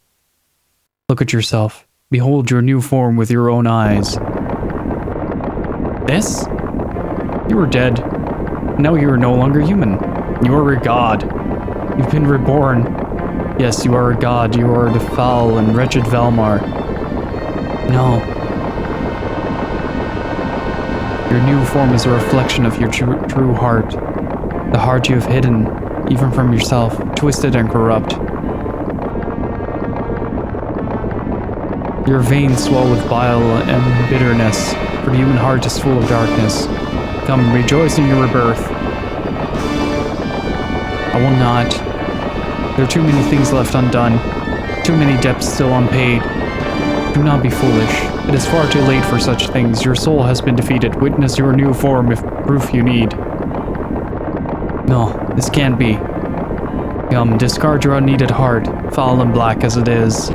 Look at yourself. Behold your new form with your own eyes. This? You were dead. Now you are no longer human. You are a god. You've been reborn. Yes, you are a god. You are the foul and wretched Valmar. No. Your new form is a reflection of your true heart. The heart you have hidden, even from yourself, twisted and corrupt. Your veins swell with bile and bitterness, for the human heart is full of darkness. Come, rejoice in your rebirth. I will not. There are too many things left undone, too many debts still unpaid. Do not be foolish. It is far too late for such things. Your soul has been defeated. Witness your new form if proof you need. No, this can't be. Come, discard your unneeded heart, foul and black as it is.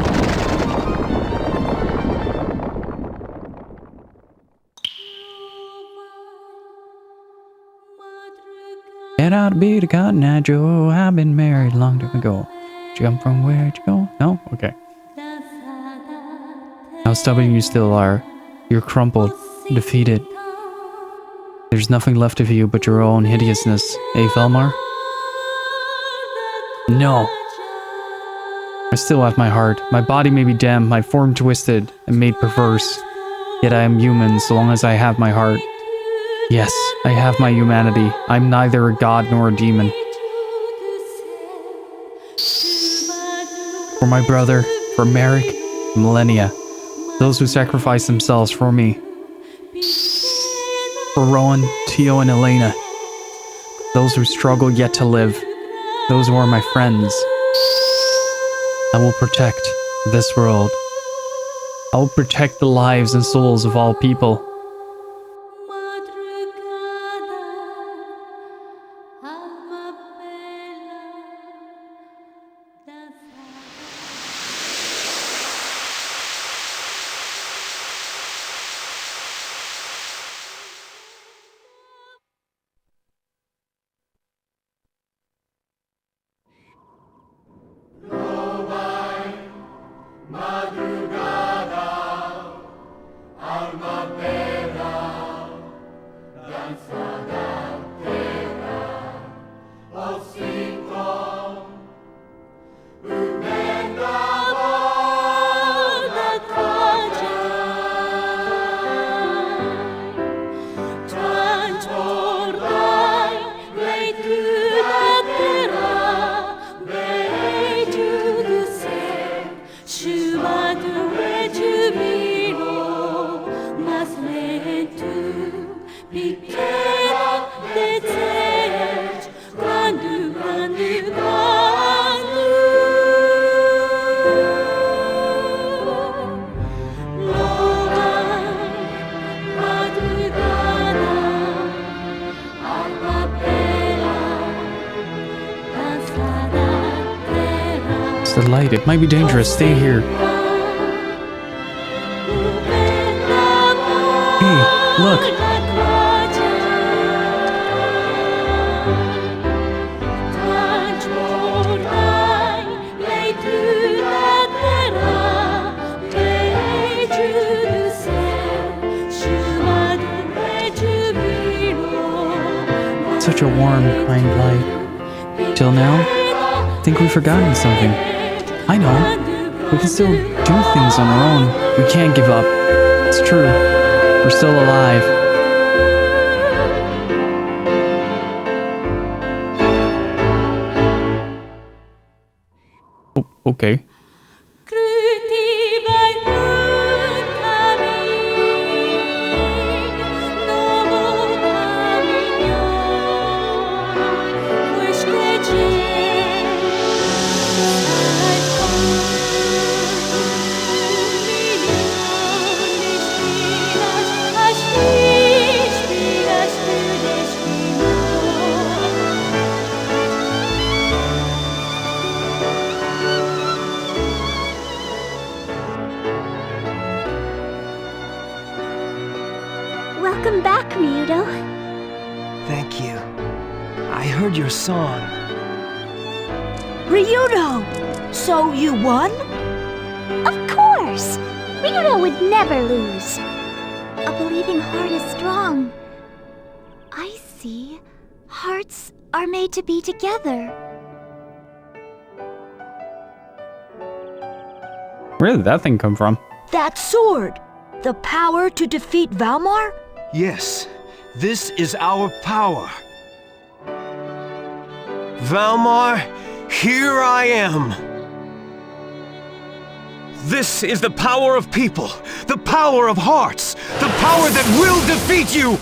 It ought to be the Cotton Eye Joe. I've been married long time ago. Jump from where'd you go? No? Okay. How stubborn you still are. You're crumpled, defeated. There's nothing left of you but your own hideousness, eh, Valmar? No. I still have my heart. My body may be damned, my form twisted and made perverse. Yet I am human so long as I have my heart. Yes, I have my humanity. I'm neither a god nor a demon. For my brother, for Merrick, Millennia, those who sacrifice themselves for me. For Rowan, Tio, and Elena, those who struggle yet to live, those who are my friends. I will protect this world. I will protect the lives and souls of all people. The light. It might be dangerous. Stay here. Hey, look. such a warm, kind light. Till now, I think we've forgotten something. I know. We can still do things on our own. We can't give up. It's true. We're still alive. Oh, okay. Welcome back, Ryudo. Thank you. I heard your song. Ryudo! So you won? Of course! Ryudo would never lose. A believing heart is strong. I see. Hearts are made to be together. Where did that thing come from? That sword! The power to defeat Valmar? Yes, this is our power. Valmar, here I am. This is the power of people, the power of hearts, the power that will defeat you!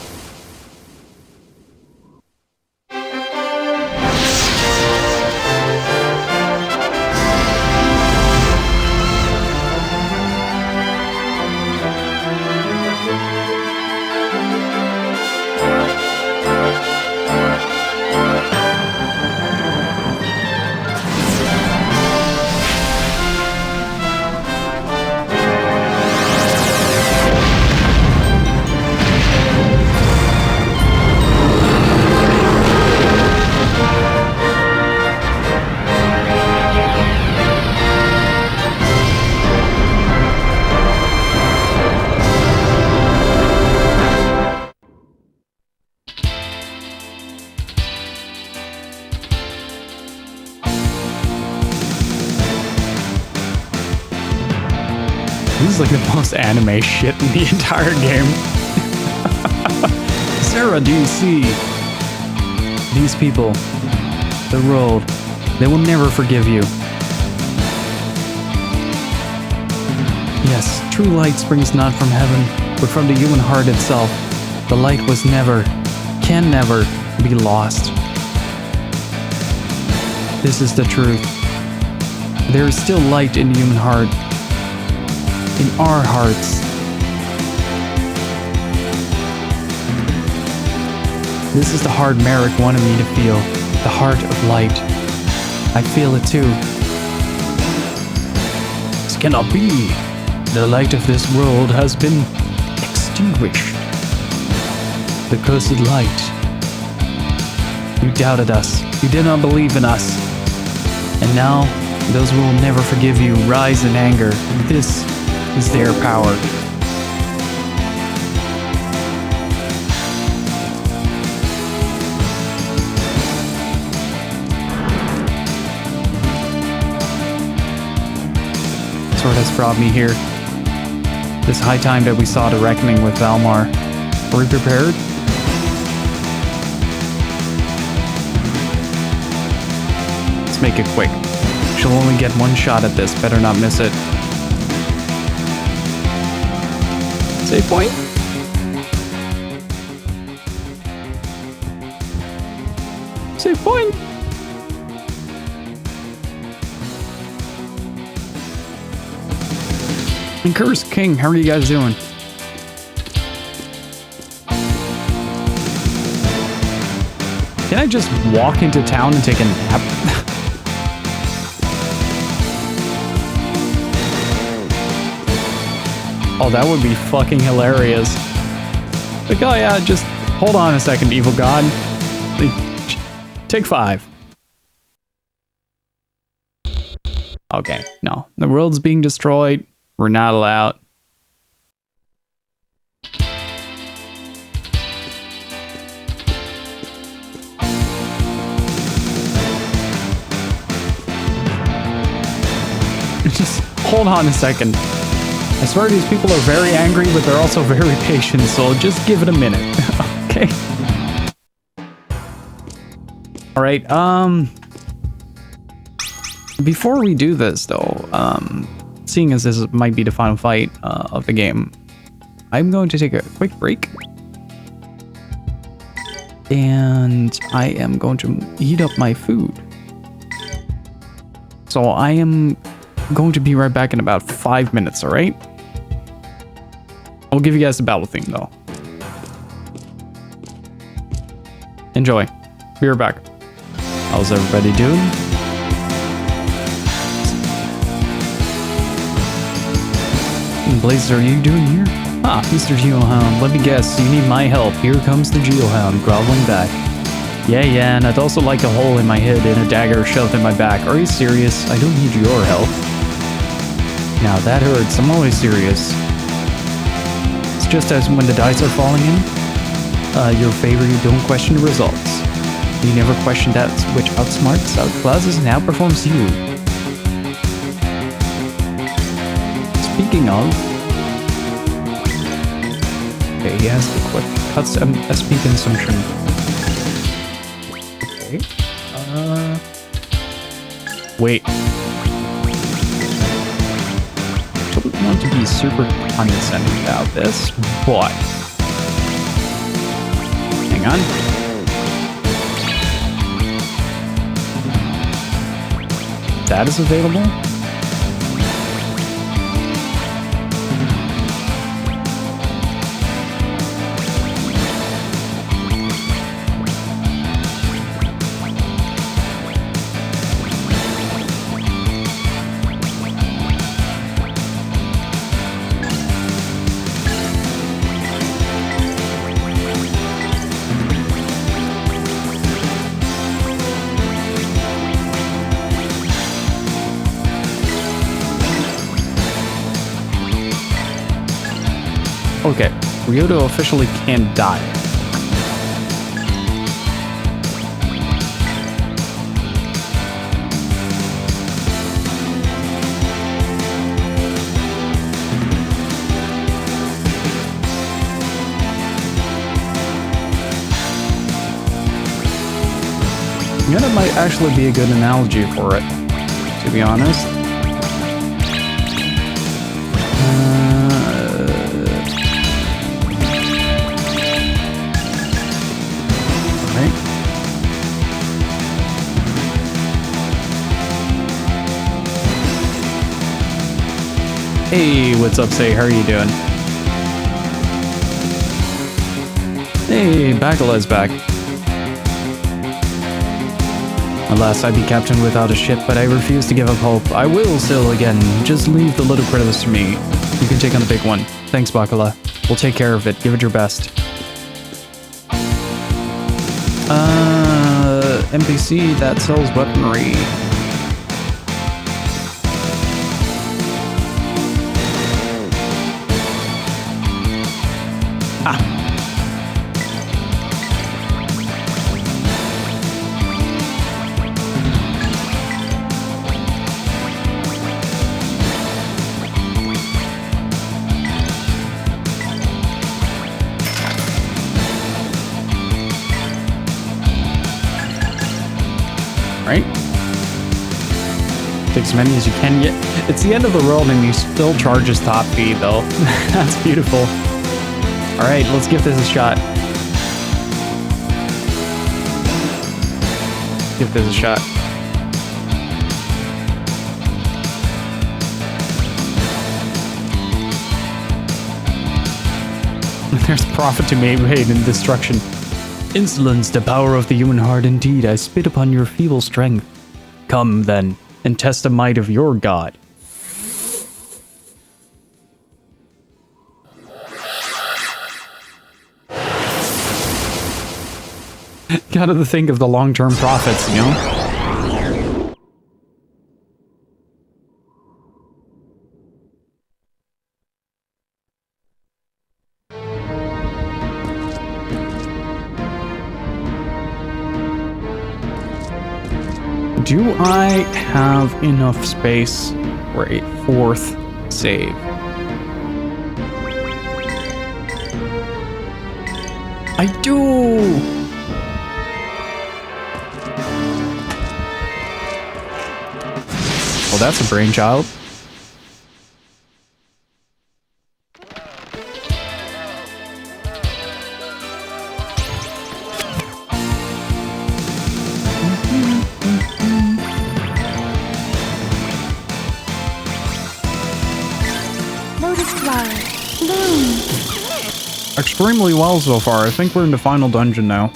This is like the most anime shit in the entire game. Sarah, do you see? These people, the world, they will never forgive you. Yes, true light springs not from heaven, but from the human heart itself. The light was never, can never be lost. This is the truth. There is still light in the human heart. In our hearts. This is the heart Merrick wanted me to feel. The heart of light. I feel it too. This cannot be. The light of this world has been extinguished. The cursed light. You doubted us. You did not believe in us. And now, those who will never forgive you rise in anger. This is their power. Sword has brought me here. This high time that we saw the reckoning with Valmar. Are we prepared? Let's make it quick. She'll only get one shot at this. Better not miss it. Save point. Save point. And Curse King, how are you guys doing? Can I just walk into town and take a nap? Oh, that would be fucking hilarious. Like, oh yeah, just hold on a second, evil god. Take 5. Okay, no. The world's being destroyed. We're not allowed. Just hold on a second. I swear these people are very angry, but they're also very patient, so just give it a minute. Okay. Alright, before we do this, though, seeing as this might be the final fight of the game, I'm going to take a quick break. And I am going to heat up my food. So I am going to be right back in about 5 minutes, alright? I'll give you guys the battle theme, though. Enjoy. Be right back. How's everybody doing? Blazes, are you doing here? Ah, Mr. Geohound, let me guess, you need my help. Here comes the Geohound, groveling back. Yeah, and I'd also like a hole in my head and a dagger shoved in my back. Are you serious? I don't need your help. Now that hurts, I'm always serious. It's just as when the dice are falling in. Your favor, you don't question the results. You never question that which outsmarts, outclasses, and outperforms you. Speaking of... Okay, he has the quick cuts SP consumption. Okay. Wait. Don't want to be super condescending about this, but... Hang on. That is available. Okay, Ryudo officially can't die. Yeah, that might actually be a good analogy for it, to be honest. Hey, what's up, Say? How are you doing? Hey, Bakala's back. Alas, I'd be captain without a ship, but I refuse to give up hope. I will sail again. Just leave the little critters to me. You can take on the big one. Thanks, Bakala. We'll take care of it. Give it your best. NPC that sells weaponry. Right? Take as many as you can get. It's the end of the world and you still charge his top fee though. That's beautiful. Alright, let's give this a shot. Give this a shot. There's profit to be made in destruction. Insolence, the power of the human heart indeed. I spit upon your feeble strength. Come, then, and test the might of your god. Gotta think of the long-term profits, you know? Do I have enough space for a 4th save. I do! Well, that's a brainchild. Extremely well so far. I think we're in the final dungeon now.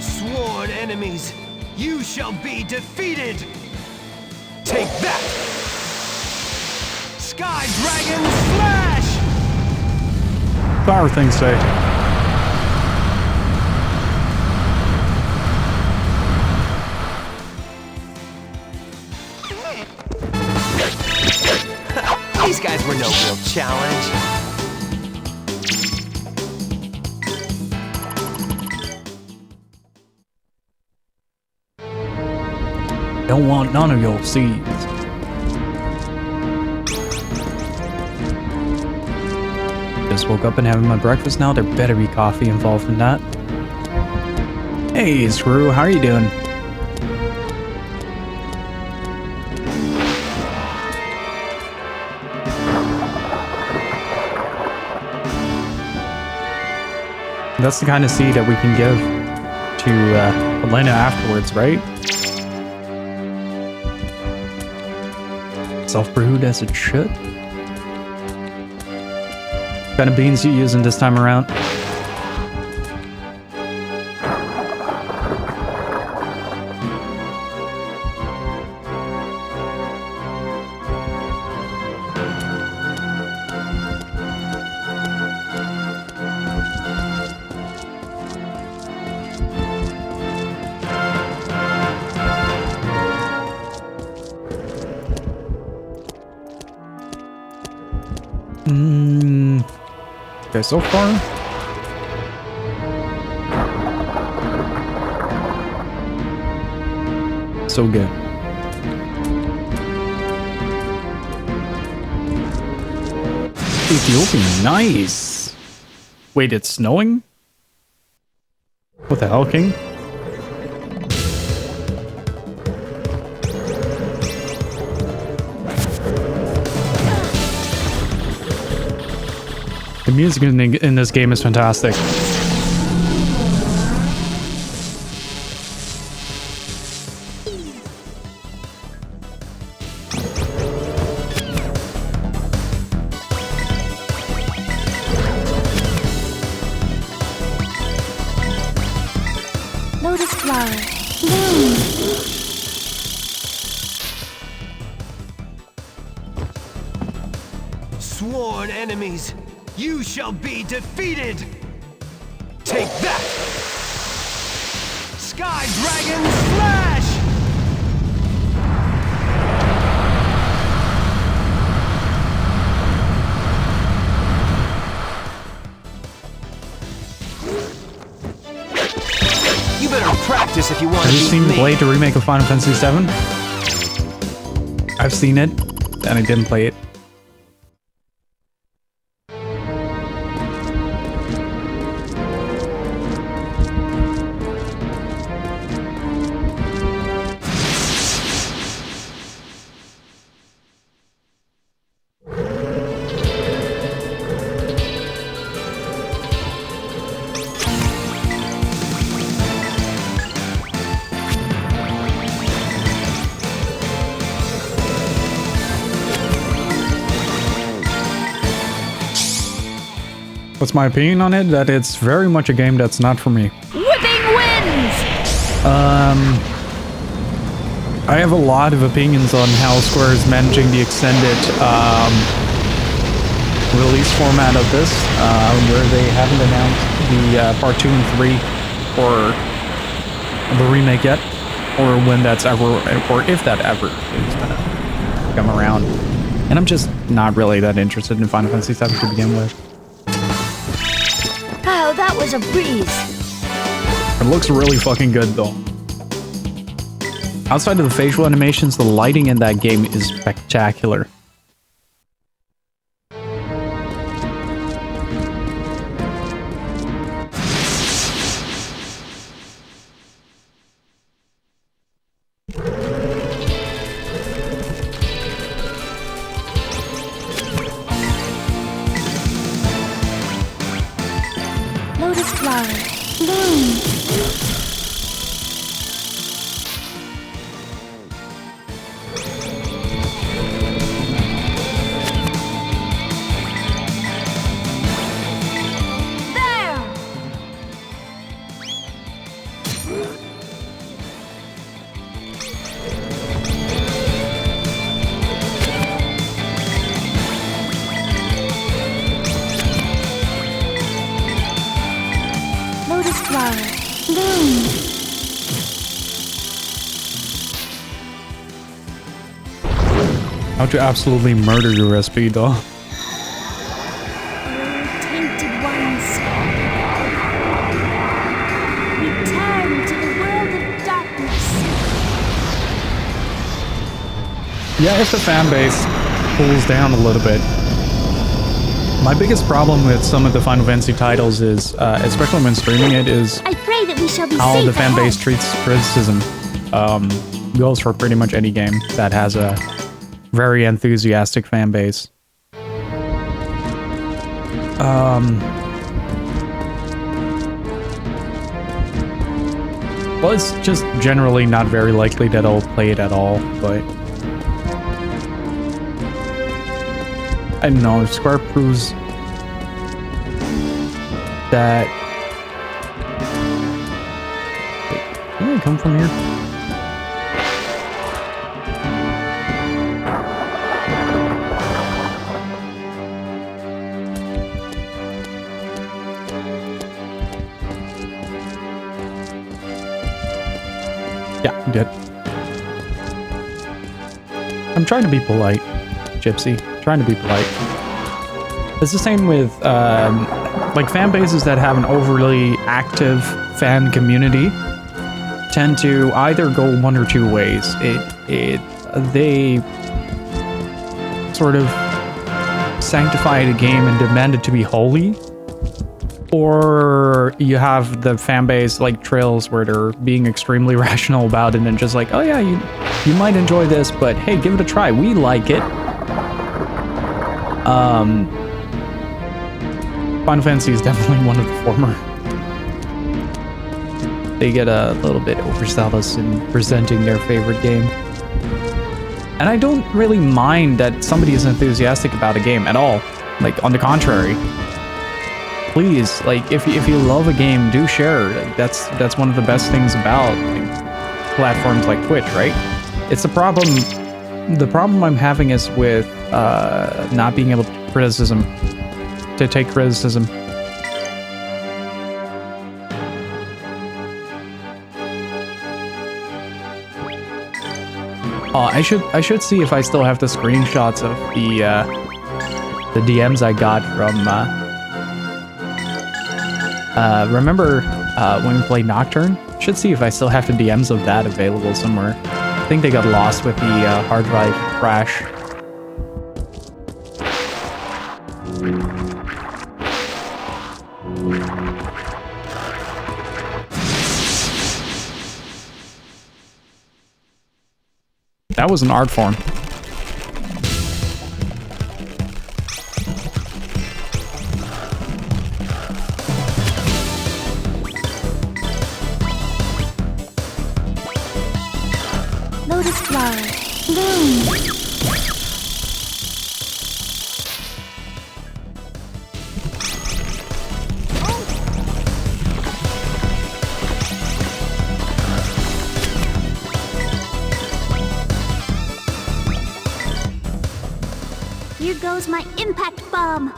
Sworn enemies, you shall be defeated! Take that! Sky Dragon Slash! Power things say. These guys were no real challenge. Don't want none of your seeds. Just woke up and having my breakfast now. There better be coffee involved in that. Hey, Screw, how are you doing? That's the kind of seed that we can give to Elena afterwards, right? Self-brewed as it should. What kind of beans you using this time around? Okay, so far. So good. Ethiopian, nice. Wait, it's snowing? What the hell, King? The music in this game is fantastic. Lotus flower, bloom. Sworn enemies, you shall be defeated! Take that! Sky Dragon Slash! You better practice if you want to Have you beat seen me. Blade, the remake of Final Fantasy VII? I've seen it, and I didn't play it. What's my opinion on it? That it's very much a game that's not for me. Whipping wins! I have a lot of opinions on how Square is managing the extended release format of this, where they haven't announced the part 2 and 3 or the remake yet, or when that's ever, or if that ever is gonna come around. And I'm just not really that interested in Final Fantasy VII to begin with. was a breeze. It looks really fucking good though. Outside of the facial animations, the lighting in that game is spectacular. Lotus flower, bloom. Lotus flower, bloom. How to absolutely murder your SP though. Tainted ones, return to the world of darkness. Yeah, if the fan base cools down a little bit. My biggest problem with some of the Final Fantasy titles is, especially when streaming it, is I pray that we shall be how safe the fan ahead. base treats criticism. Goes for pretty much any game that has a very enthusiastic fan base. Well, it's just generally not very likely that I'll play it at all, but I don't know, if Square proves that... Wait, can I come from here? Yeah, I'm dead. I'm trying to be polite, Gypsy. Trying to be polite. It's the same with like fan bases that have an overly active fan community tend to either go one or two ways. They sort of sanctify the game and demand it to be holy, or you have the fan base like Trails where they're being extremely rational about it and just like, oh yeah, you might enjoy this, but hey, give it a try. We like it. Final Fantasy is definitely one of the former. They get a little bit overzealous in presenting their favorite game. And I don't really mind that somebody is enthusiastic about a game at all. Like, on the contrary. Please, like, if you love a game, do share. Like, that's one of the best things about like, platforms like Twitch, right? It's a problem. The problem I'm having is with not being able to take criticism. I should see if I still have the screenshots of the DMs I got from remember when we played Nocturne? Should see if I still have the DMs of that available somewhere. I think they got lost with the hard drive crash. That was an art form. Lotus flower, bloom. Here goes my impact bomb.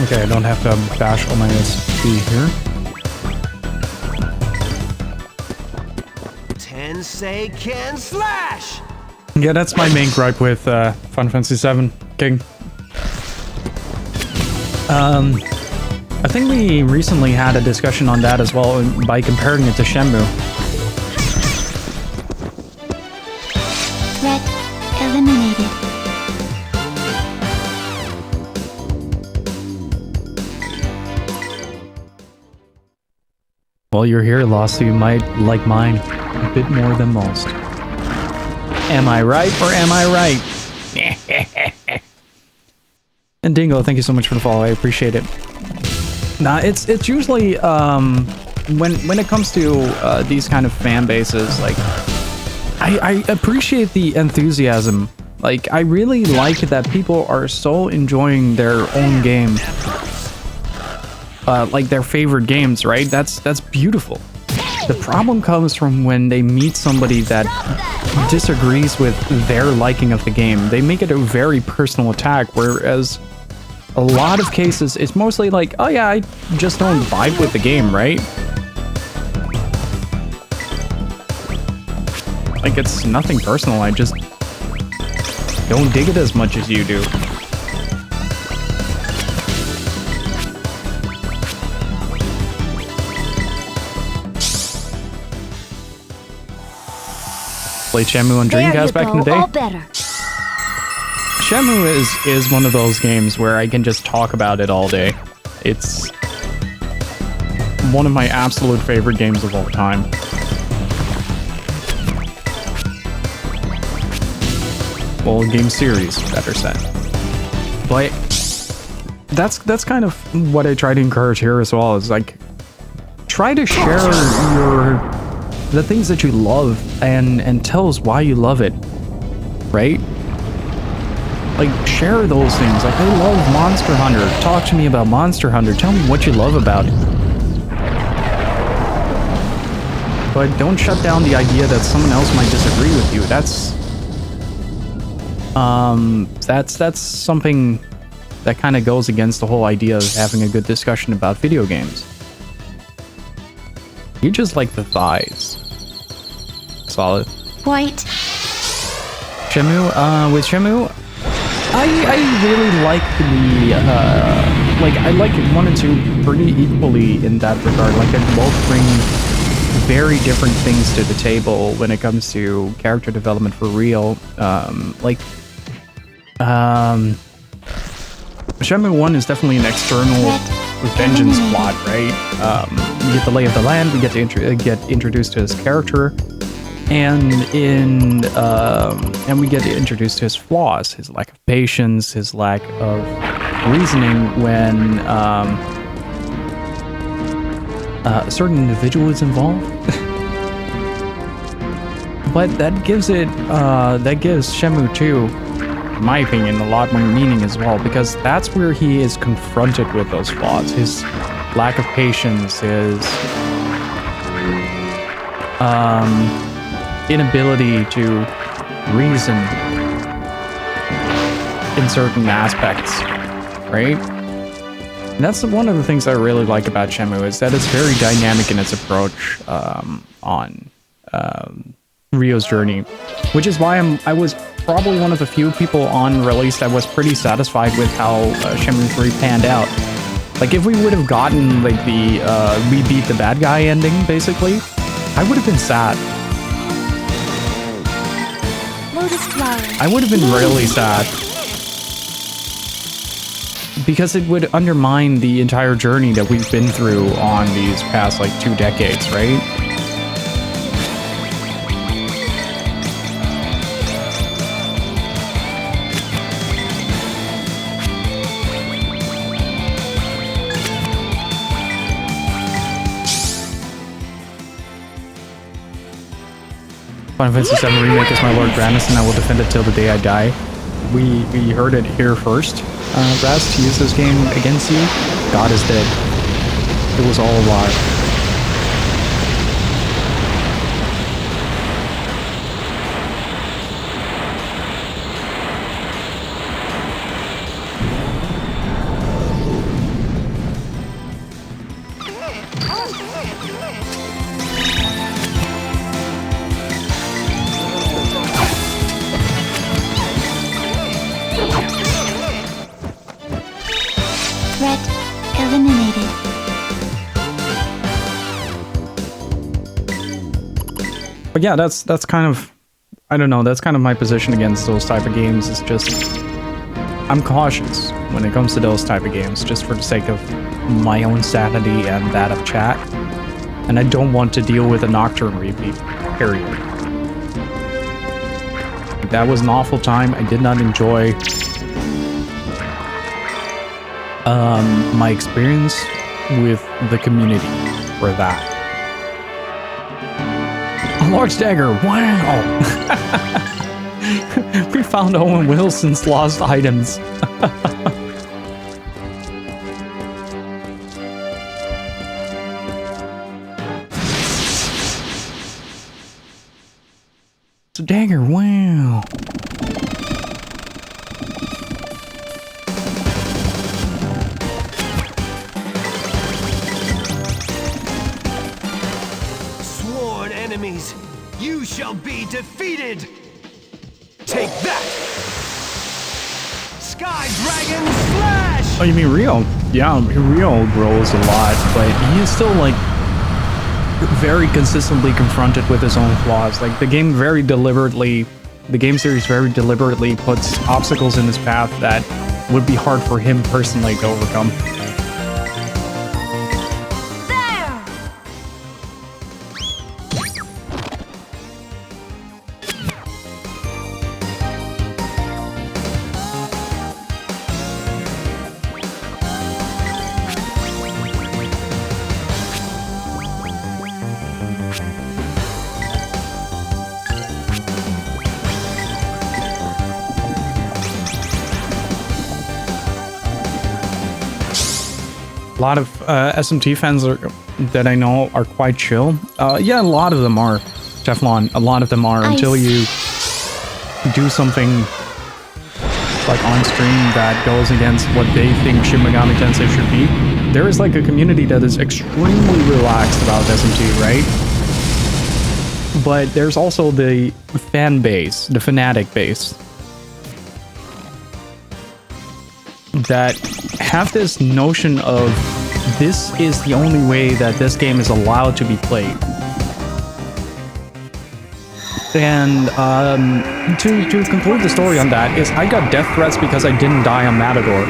Okay, I don't have to bash all my SP here. Tensei can slash! Yeah, that's my main gripe with Final Fantasy VII King. I think we recently had a discussion on that as well by comparing it to Shenmue. Threat eliminated. While you're here, Lost, you might like mine a bit more than most. Am I right or am I right? And Dingo, thank you so much for the follow. I appreciate it. Nah, it's usually when it comes to these kind of fan bases, like I appreciate the enthusiasm. Like I really like that people are so enjoying their own game, like their favorite games, right? That's beautiful. The problem comes from when they meet somebody that disagrees with their liking of the game. They make it a very personal attack, whereas a lot of cases it's mostly like, oh yeah, I just don't vibe with the game, right? Like it's nothing personal, I just don't dig it as much as you do. Played Shenmue on Dreamcast back in the day. All better. Shenmue is one of those games where I can just talk about it all day. It's one of my absolute favorite games of all time. Well, game series, better said. But that's kind of what I try to encourage here as well, is like try to share the things that you love and tell us why you love it, right? Like share those things. Like I love Monster Hunter. Talk to me about Monster Hunter. Tell me what you love about it. But don't shut down the idea that someone else might disagree with you. That's something that kind of goes against the whole idea of having a good discussion about video games. You just like the thighs. Solid. White. Shenmue, with Shenmue, I really like the, like, I like 1 and 2 pretty equally in that regard. Like, they both bring very different things to the table when it comes to character development for real. Shenmue 1 is definitely an external vengeance plot, right? We get the lay of the land, we get to get introduced to his character, and we get introduced to his flaws, his lack of patience, his lack of reasoning when a certain individual is involved. But that gives Shenmue 2, in my opinion, a lot more meaning as well, because that's where he is confronted with those flaws, his lack of patience, his inability to reason in certain aspects, right? And that's one of the things I really like about Shenmue, is that it's very dynamic in its approach on Ryo's journey, which is why I was probably one of the few people on release that was pretty satisfied with how Shenmue 3 panned out. Like, if we would have gotten, like, the we beat the bad guy ending, basically, I would have been sad. Lotus flower. I would have been really sad. Because it would undermine the entire journey that we've been through on these past, like, 2 decades, right? Final Fantasy VII Remake is my Lord Grandis, and I will defend it till the day I die. We heard it here first. Raz, to use this game against you, God is dead. It was all a lie. yeah, that's kind of, I don't know, that's kind of my position against those type of games. It's just, I'm cautious when it comes to those type of games, just for the sake of my own sanity and that of chat. And I don't want to deal with a Nocturne repeat, period. That was an awful time. I did not enjoy my experience with the community for that. A large dagger, wow! We found Owen Wilson's lost items. It's a dagger, wow! Sworn enemies, you shall be defeated! Take that! Sky Dragon Slash! Oh, you mean Rio? Yeah, Rio grows a lot, but he is still, like, very consistently confronted with his own flaws. Like, the game series very deliberately puts obstacles in his path that would be hard for him personally to overcome. A lot of SMT fans that I know are quite chill. Yeah, a lot of them are. Teflon, a lot of them are, until you do something like on stream that goes against what they think Shin Megami Tensei should be. There is like a community that is extremely relaxed about SMT, right? But there's also the fan base, the fanatic base, that have this notion of this is the only way that this game is allowed to be played. And to conclude the story on that is I got death threats because I didn't die on Matador.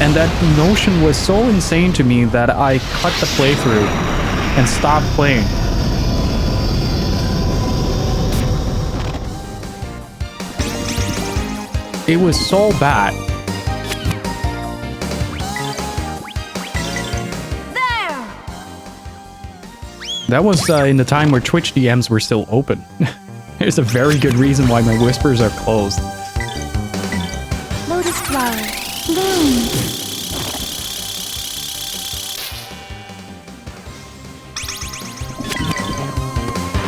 And that notion was so insane to me that I cut the playthrough and stopped playing. It was so bad. That was in the time where Twitch DMs were still open. There's a very good reason why my whispers are closed. Lotus flower, bloom.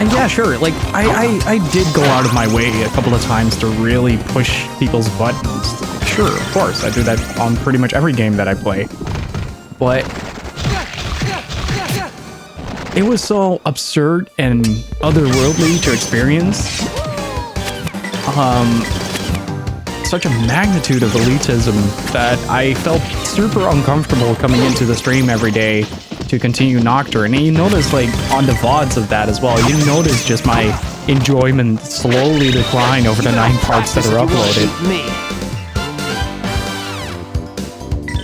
And yeah, sure, like, I did go out of my way a couple of times to really push people's buttons. Sure, of course, I do that on pretty much every game that I play. But it was so absurd and otherworldly to experience. Such a magnitude of elitism that I felt super uncomfortable coming into the stream every day to continue Nocturne. And you notice, like, on the VODs of that as well, you notice just my enjoyment slowly decline over the 9 parts that are uploaded.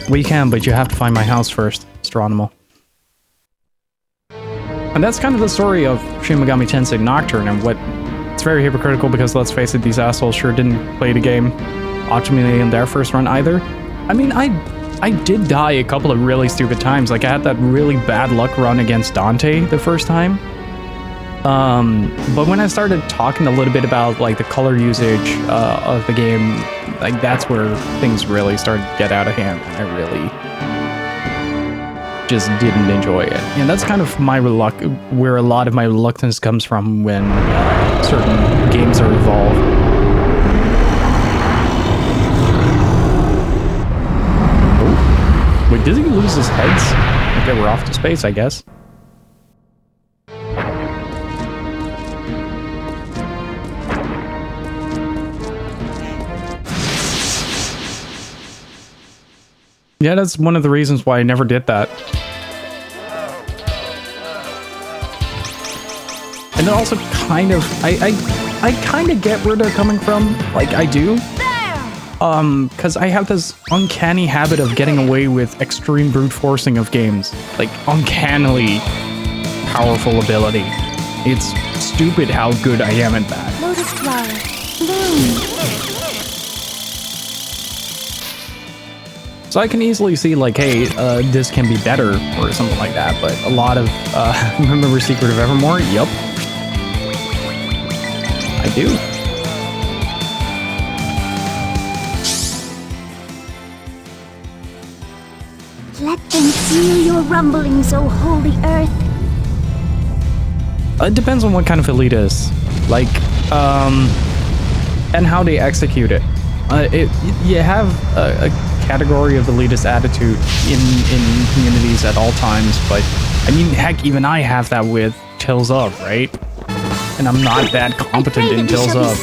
Well, you can, but you have to find my house first, Astronomo. And that's kind of the story of Shin Megami Tensei Nocturne, and what it's very hypocritical because, let's face it, these assholes sure didn't play the game optimally in their first run either. I mean, I did die a couple of really stupid times. Like, I had that really bad luck run against Dante the first time. But when I started talking a little bit about, like, the color usage of the game, like, that's where things really started to get out of hand. I really just didn't enjoy it. And that's kind of my where a lot of my reluctance comes from when certain games are involved. Oh. Wait, did he lose his heads? Okay, we're off to space, I guess. Yeah, that's one of the reasons why I never did that. And then also kind of, I kind of get where they're coming from. Like, I do. Because I have this uncanny habit of getting away with extreme brute forcing of games. Like, uncannily powerful ability. It's stupid how good I am at that. Lotus flower. Bloom. So I can easily see, like, hey, this can be better, or something like that. But a lot of, remember Secret of Evermore? Yup. I do. Let them feel your rumblings, O holy earth. It depends on what kind of elitist, like, and how they execute it. You have a category of elitist attitude in communities at all times, but I mean, heck, even I have that with Tales of, right? And I'm not that competent in Tales of.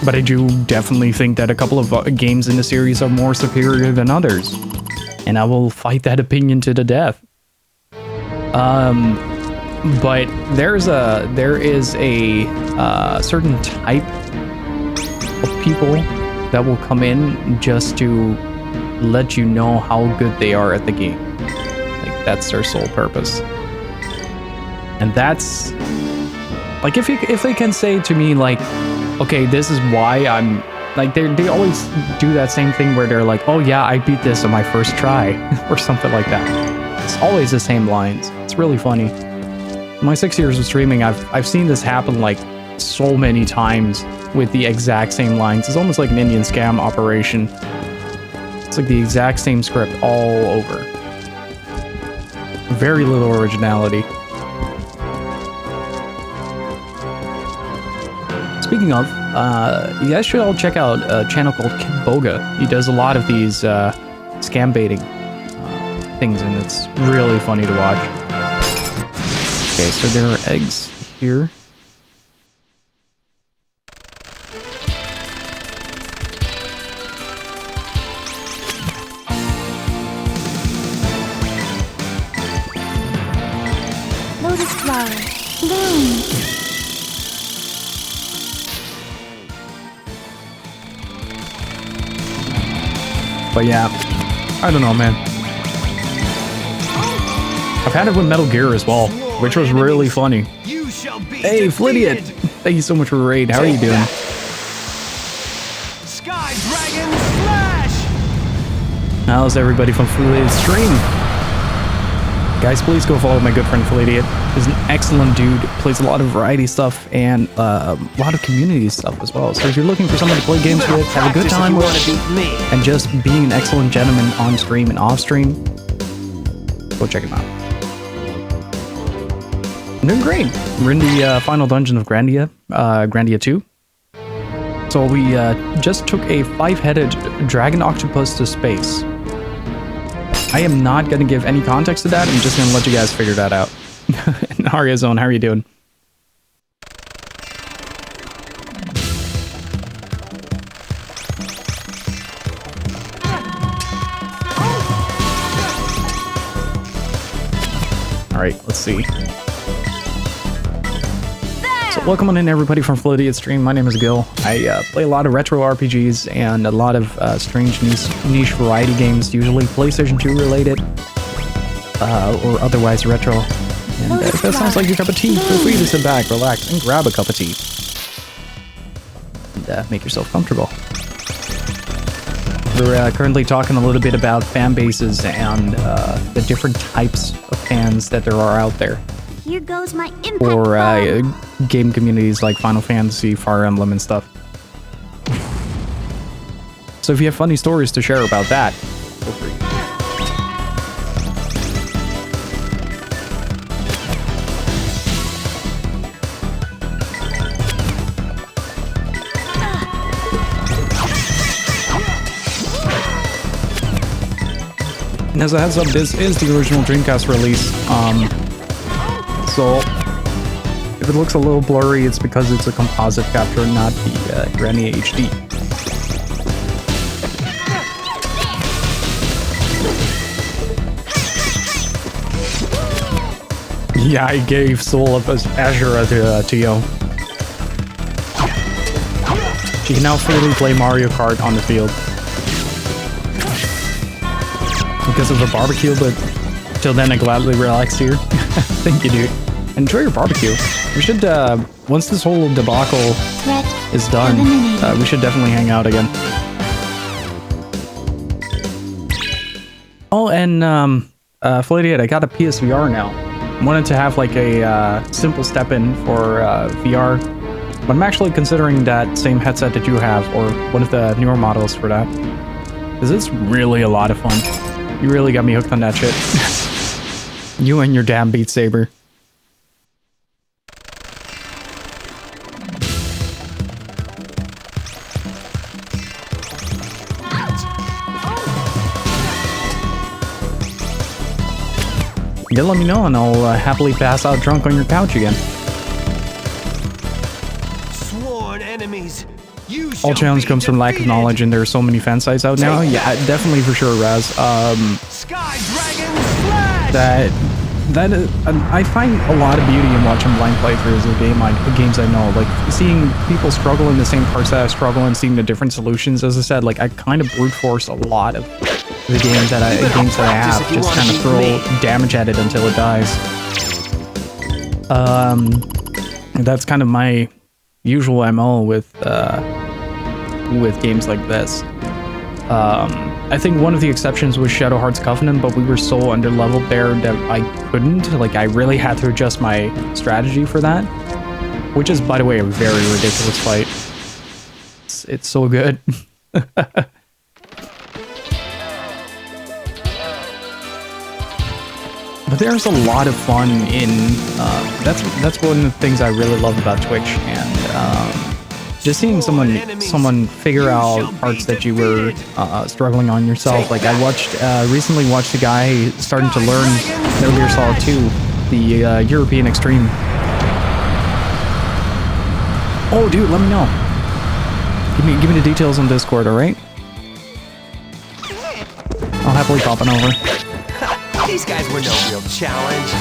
But I do definitely think that a couple of games in the series are more superior than others. And I will fight that opinion to the death. But there is a certain type of people that will come in just to let you know how good they are at the game. Like, that's their sole purpose. And that's like, if they can say to me, like, okay, this is why I'm like, they always do that same thing where they're like, oh yeah, I beat this on my first try or something like that. It's always the same lines. It's really funny. In my 6 years of streaming, I've seen this happen like so many times with the exact same lines. It's almost like an Indian scam operation. It's like the exact same script all over. Very little originality. Speaking of, you guys should all check out a channel called Kid Boga. He does a lot of these scam baiting things, and it's really funny to watch. Okay, so there are eggs here. Lotus flower. Bloom. But yeah, I don't know, man. I've had it with Metal Gear as well, which was really funny. Hey, Flidiot! Thank you so much for the raid. How are you doing? Sky Dragon Slash! How's everybody from Flidiot Stream? Guys, please go follow my good friend Flidiot. He's an excellent dude, plays a lot of variety stuff and a lot of community stuff as well. So if you're looking for someone to play games with, have a good time with, and just being an excellent gentleman on stream and off stream, go check him out. I'm doing great. We're in the final dungeon of Grandia, Grandia 2. So we just took a 5-headed dragon octopus to space. I am not going to give any context to that. I'm just going to let you guys figure that out. Aria Zone, how are you doing? Alright, let's see. So welcome on in everybody from Flidiot Stream. My name is Gil. I play a lot of retro RPGs and a lot of strange niche variety games, usually PlayStation 2 related or otherwise retro. And if that sounds like your cup of tea, feel free to sit back, relax, and grab a cup of tea. And make yourself comfortable. We're currently talking a little bit about fan bases and the different types of fans that there are out there. Here goes my impact or game communities like Final Fantasy, Fire Emblem, and stuff. So if you have funny stories to share about that, feel free. And as a heads up, this is the original Dreamcast release. So if it looks a little blurry, it's because it's a composite capture, not the Grandia HD. Yeah, I gave Soul of Azure to Yo. She can now freely play Mario Kart on the field. Because of the barbecue, but till then I gladly relax here. Thank you, dude. Enjoy your barbecue. We should, once this whole debacle is done, we should definitely hang out again. Oh, and, Flated, I got a PSVR now. Wanted to have like a simple step in for VR, but I'm actually considering that same headset that you have, or one of the newer models for that. Because it's really a lot of fun. You really got me hooked on that shit. You and your damn Beat Saber. You let me know and I'll happily pass out drunk on your couch again. Sworn enemies. All challenge comes from lack of knowledge, and there are so many fan sites out now. Yeah, definitely for sure, Raz. Sky Dragon Slash! I find a lot of beauty in watching blind playthroughs of games I know. Like seeing people struggle in the same parts that I struggle and seeing the different solutions. As I said, like I kind of brute force a lot of the games that I have, just kind of throw damage at it until it dies. That's kind of my usual MO with games like this. I think one of the exceptions was Shadow Heart's Covenant, but we were so underleveled there that I couldn't. Like, I really had to adjust my strategy for that. Which is, by the way, a very ridiculous fight. It's so good. But there's a lot of fun in... that's one of the things I really love about Twitch, and just seeing someone figure out parts that you were struggling on yourself. Like I recently watched a guy starting to learn Metal Gear Solid 2, the European Extreme. Oh, dude, let me know. Give me the details on Discord, all right? I'll happily pop on over. These guys were no real challenge.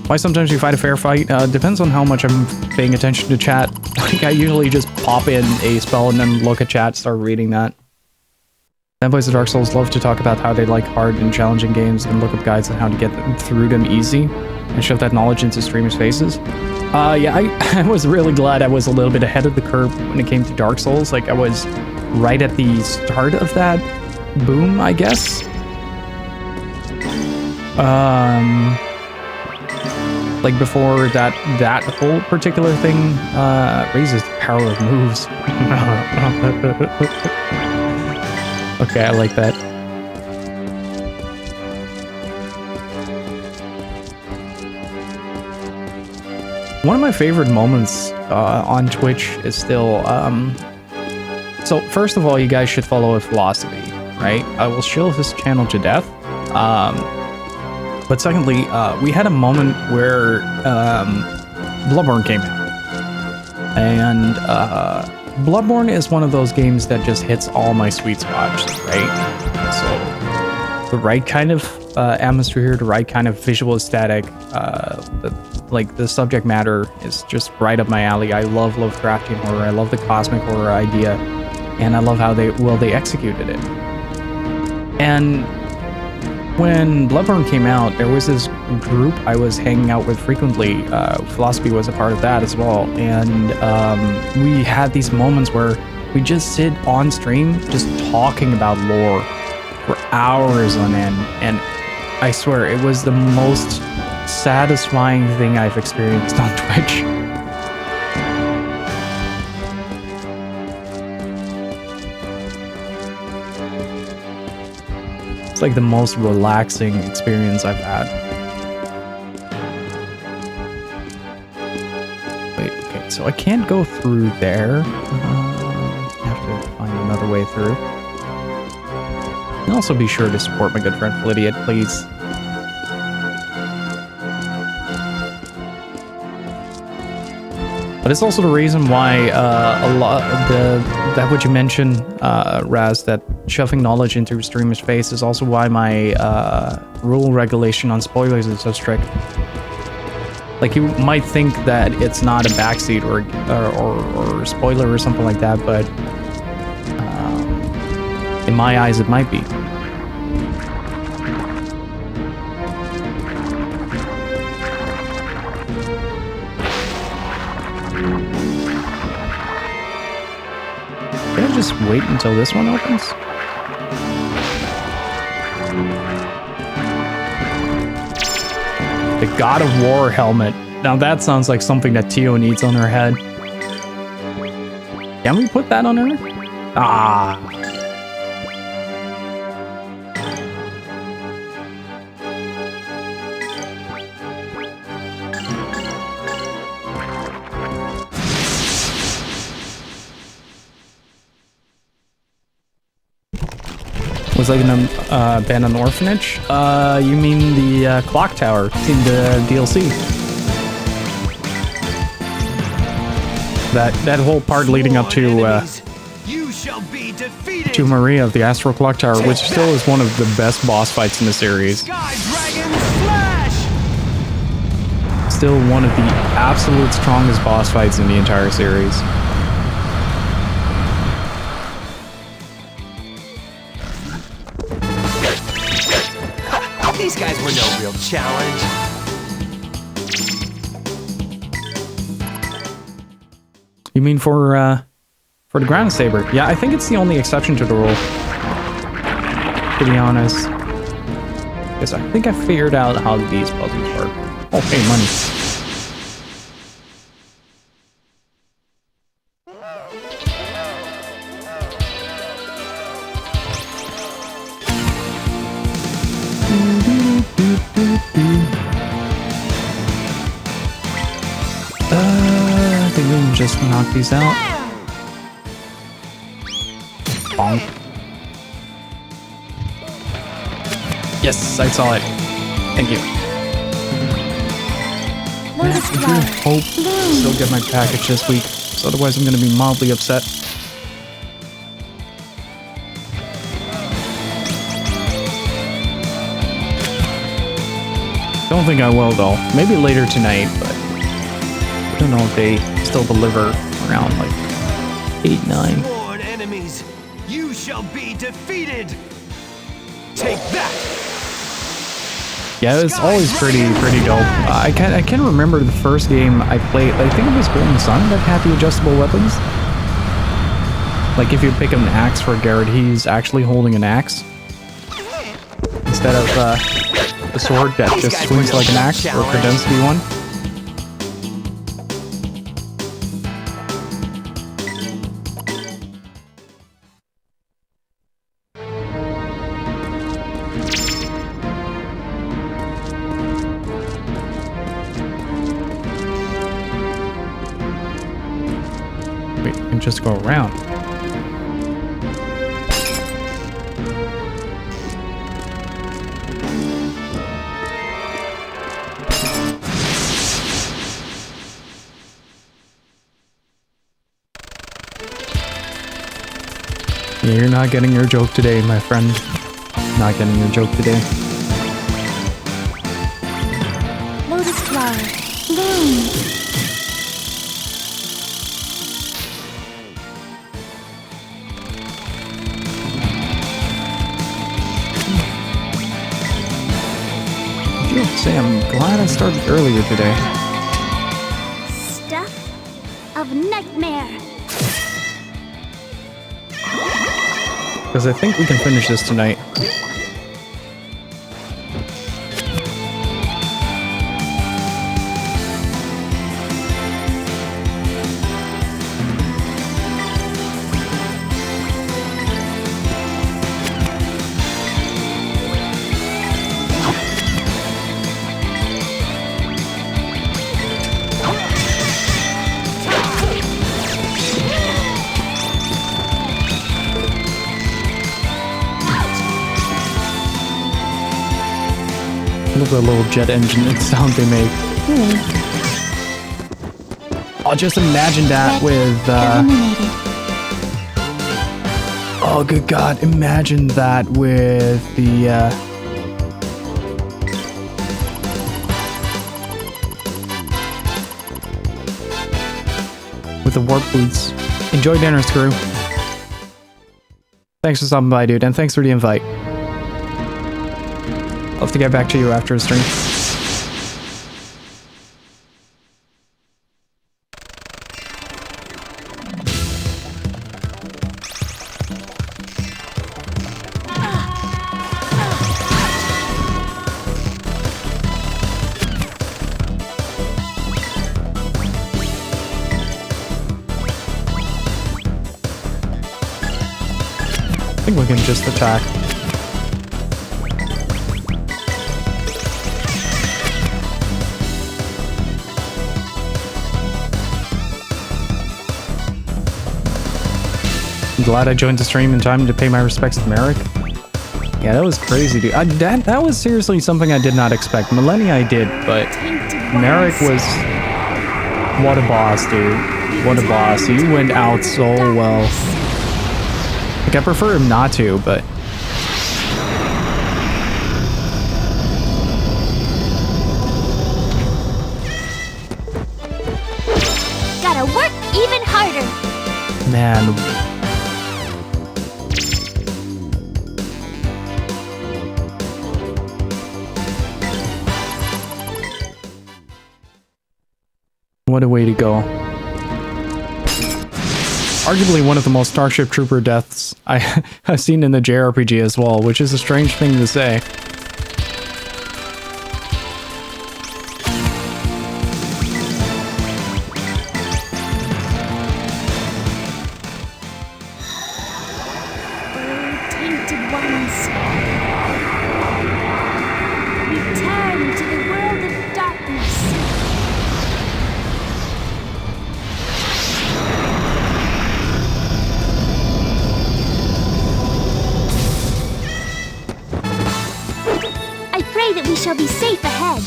Why sometimes you fight a fair fight? Depends on how much I'm paying attention to chat. Like, I usually just pop in a spell and then look at chat, start reading that. Fanboys of Dark Souls love to talk about how they like hard and challenging games and look up guides on how to get through them easy and shove that knowledge into streamers' faces. Yeah, I was really glad I was a little bit ahead of the curve when it came to Dark Souls. Like, I was right at the start of that boom, I guess. Like before that whole particular thing raises the power of moves. Okay, I like that. One of my favorite moments on Twitch is still so first of all, you guys should follow a philosophy, right? I will shill his channel to death. But secondly, we had a moment where Bloodborne came out. And Bloodborne is one of those games that just hits all my sweet spots, right? So the right kind of atmosphere, the right kind of visual aesthetic, the subject matter is just right up my alley. I love Lovecraftian horror. I love the cosmic horror idea. And I love how they executed it. And when Bloodborne came out, there was this group I was hanging out with frequently. Philosophy was a part of that as well. And we had these moments where we just sit on stream just talking about lore for hours on end. And I swear, it was the most satisfying thing I've experienced on Twitch. It's like the most relaxing experience I've had. Wait, okay, so I can't go through there. I have to find another way through. And also be sure to support my good friend Flidiot, please. But it's also the reason why a lot of that what you mentioned, Raz, that shoving knowledge into a streamer's face is also why my rule regulation on spoilers is so strict. Like, you might think that it's not a backseat or spoiler or something like that, but in my eyes, it might be. Can I just wait until this one opens? The God of War helmet. Now that sounds like something that Tio needs on her head. Can we put that on her? Ah. Was like an abandoned orphanage? You mean the clock tower in the DLC? That whole part leading up to Maria of the Astral Clock Tower, which still is one of the best boss fights in the series. Still one of the absolute strongest boss fights in the entire series. These guys were no real challenge. You mean for the Ground Saber? Yeah, I think it's the only exception to the rule, to be honest. Because I think I figured out how these puzzles work. Oh, hey, money. I think we can just knock these out. Bonk. Yes, I saw it. Thank you. Man, I do hope I still get my package this week, so otherwise I'm gonna be mildly upset. Don't think I will though. Maybe later tonight, but I don't know if they still deliver around like 8, 9. Lord enemies, you shall be defeated. Take that. Yeah, it's always pretty dope. I can't remember the first game I played. I think it was Golden Sun that had the adjustable weapons. Like if you pick up an axe for Garrett, he's actually holding an axe instead of a sword that just swings like an axe or pretends to be one. Wait, you can just go around. Yeah, you're not getting your joke today, my friend. Not getting your joke today. Lotus flower, bloom. Say, I'm glad I started earlier today. Stuff of nightmare. Because I think we can finish this tonight. Look at the little jet engine sound they make. I'll just imagine that with, eliminated. oh, good God. Imagine that with the, with the warp boots. Enjoy dinner, Screw. Thanks for stopping by, dude, and thanks for the invite. I'll have to get back to you after the stream. I think we can just attack. I'm glad I joined the stream in time to pay my respects to Merrick. Yeah, that was crazy, dude. That was seriously something I did not expect. Millennia I did, but Merrick was... What a boss, dude. What a boss. He went out so well. Like, I prefer him not to, but... Gotta work even harder. Man. What a way to go. Arguably one of the most Starship Trooper deaths I've seen in the JRPG as well, which is a strange thing to say. Tainted ones. Return to the world of darkness. I pray that we shall be safe ahead.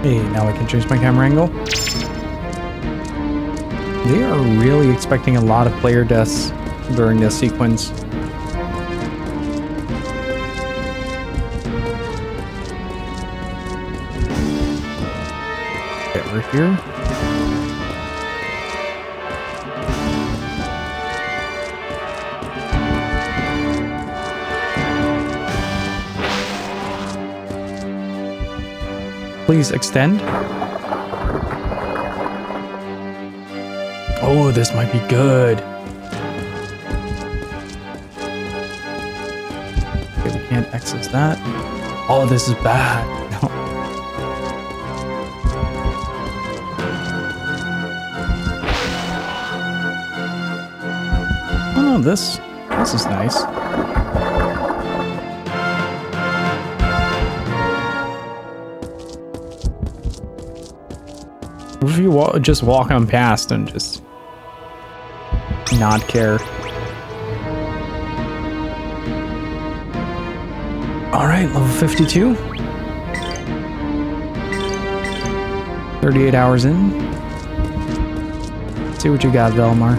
Hey, now I can change my camera angle. They are really expecting a lot of player deaths during this sequence. Okay, we're here. Please extend. Oh, this might be good. Okay, we can't access that. Oh, this is bad. No. Oh, this is nice. What if you just walk on past and just not care? All right, level 52. 38 hours in. Let's see what you got, Valmar.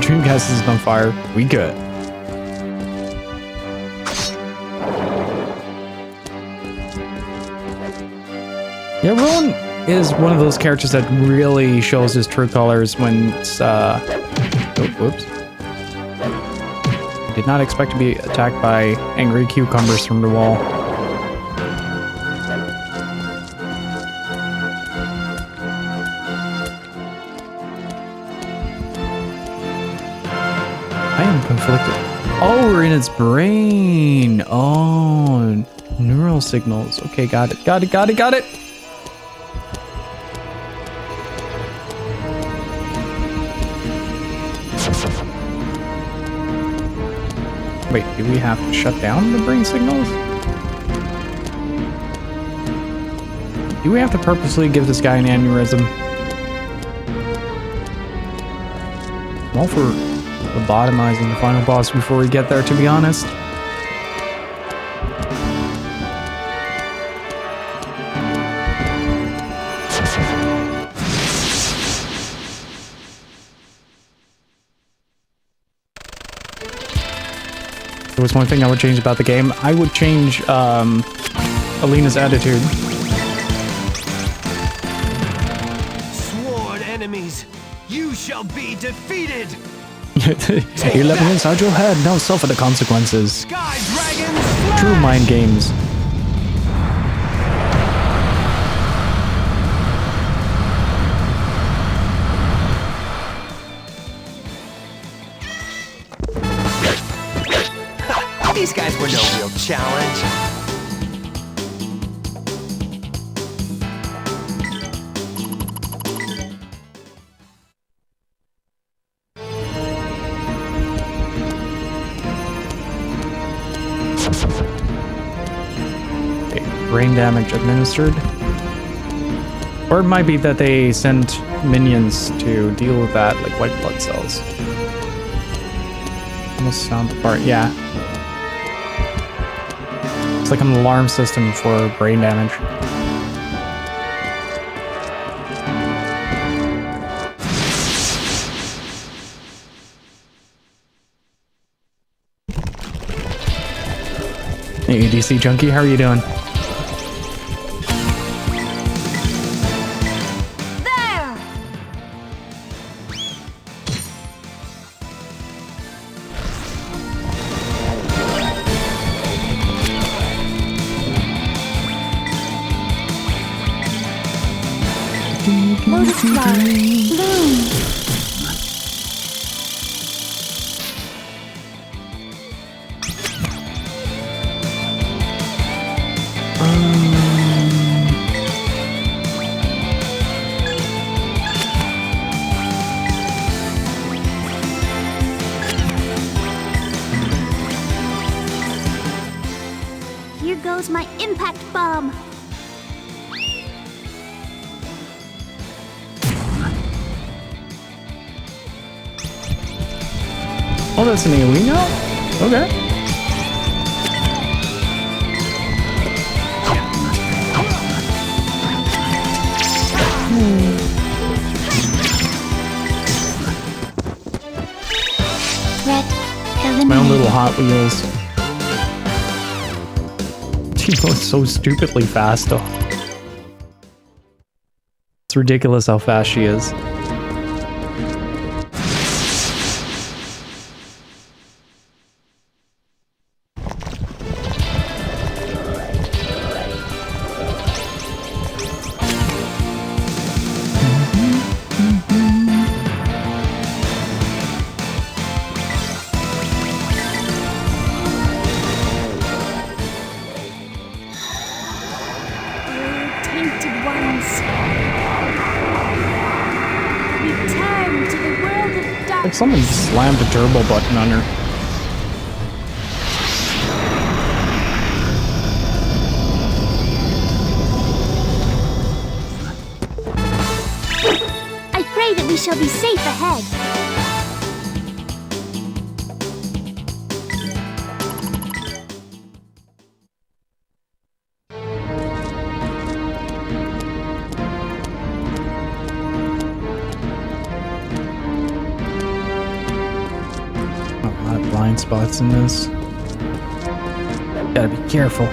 Dreamcast is on fire. We good. Yeah, Rowan is one of those characters that really shows his true colors when it's, oh, whoops. I did not expect to be attacked by angry cucumbers from the wall. Conflicted. Oh, we're in its brain. Oh, neural signals. Okay, got it. Got it. Got it. Got it. Wait, do we have to shut down the brain signals? Do we have to purposely give this guy an aneurysm? I'm all for lobotomizing the final boss before we get there, to be honest. There was one thing I would change about the game. I would change Alina's attitude. Sworn enemies, you shall be defeated! You let me inside your head, now suffer the consequences. Sky Dragon True mind games. These guys were no real challenge. Okay, brain damage administered. Or it might be that they sent minions to deal with that, like white blood cells. Almost sound the part, yeah. It's like an alarm system for brain damage. Hey, ADC Junkie, how are you doing? Lotus flower, bloom. Here goes my impact bomb. Oh, that's an AoE now? Okay. Threat My own little eliminated. Hot Wheels. She goes so stupidly fast though. It's ridiculous how fast she is. Tainted ones. Return to the world of Like darkness. someone slammed the turbo button on her. I pray that we shall be safe ahead. A lot of blind spots in this. Gotta be careful.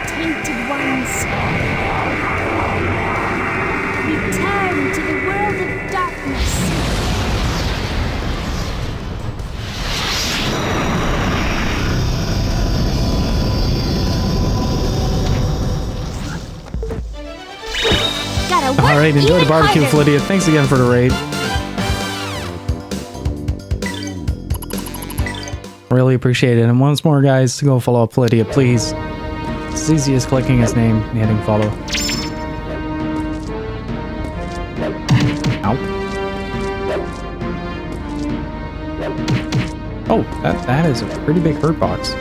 Tainted ones. Lydia, what Alright, enjoy the even barbecue, harder? Lydia. Thanks again for the raid. Really appreciate it. And once more, guys, go follow up Lydia, please. It's as easy as clicking his name and hitting follow. Ow. Oh, that is a pretty big hurt box.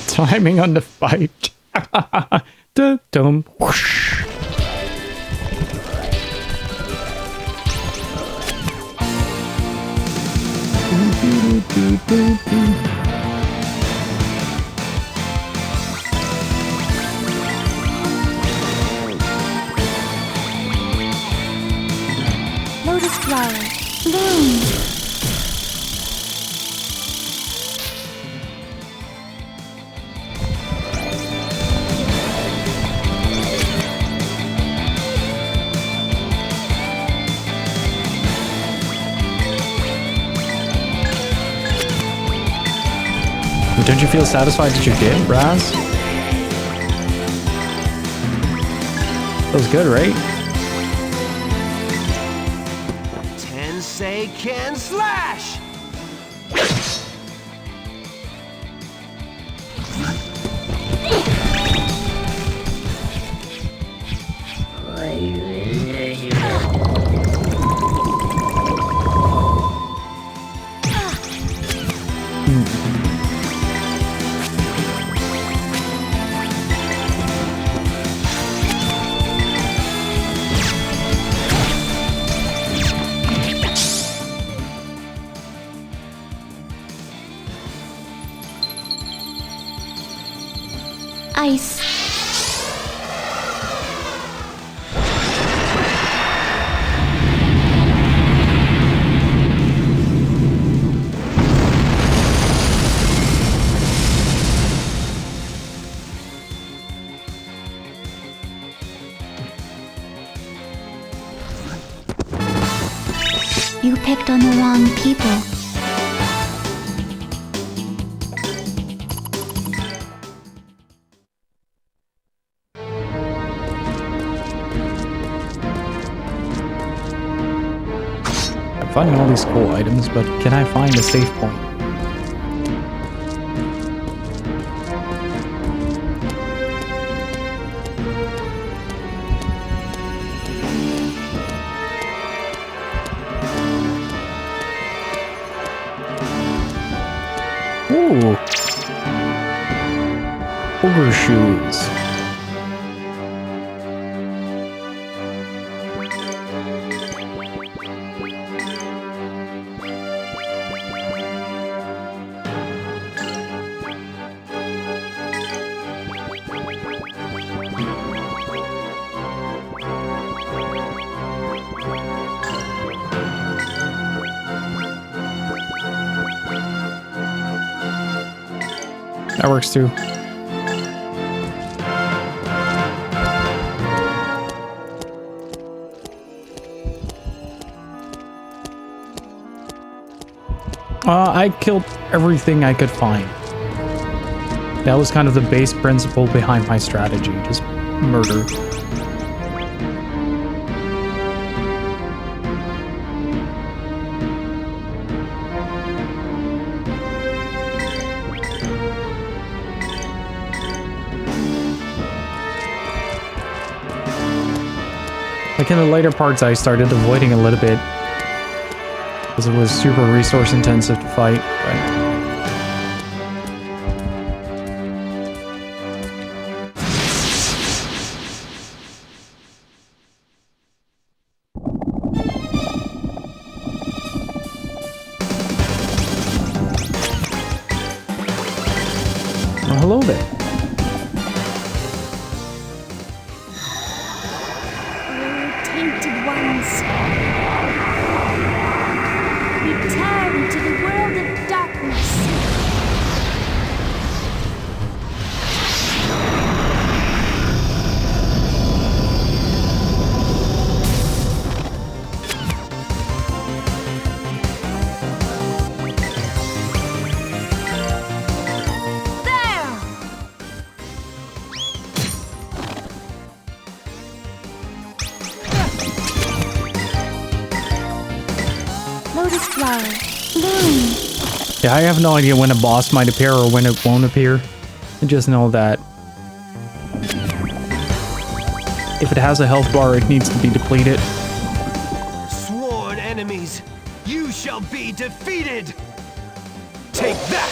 Timing on the fight. Dum. Whoosh. Lotus flower, bloom. Don't you feel satisfied that you did, Raz? Feels good, right? Tensei can slash! Ice. You picked on the wrong people. I'm finding all these cool items, but can I find a safe point? Ooh. Overshoes. That works too. I killed everything I could find. That was kind of the base principle behind my strategy, just murder. Like in the later parts, I started avoiding a little bit because it was super resource intensive to fight. But Hello there. Oh, tainted ones. Return to the world of darkness. Lotus flower, bloom. Yeah, I have no idea when a boss might appear or when it won't appear. I just know that if it has a health bar, it needs to be depleted. Sworn enemies, you shall be defeated! Take that!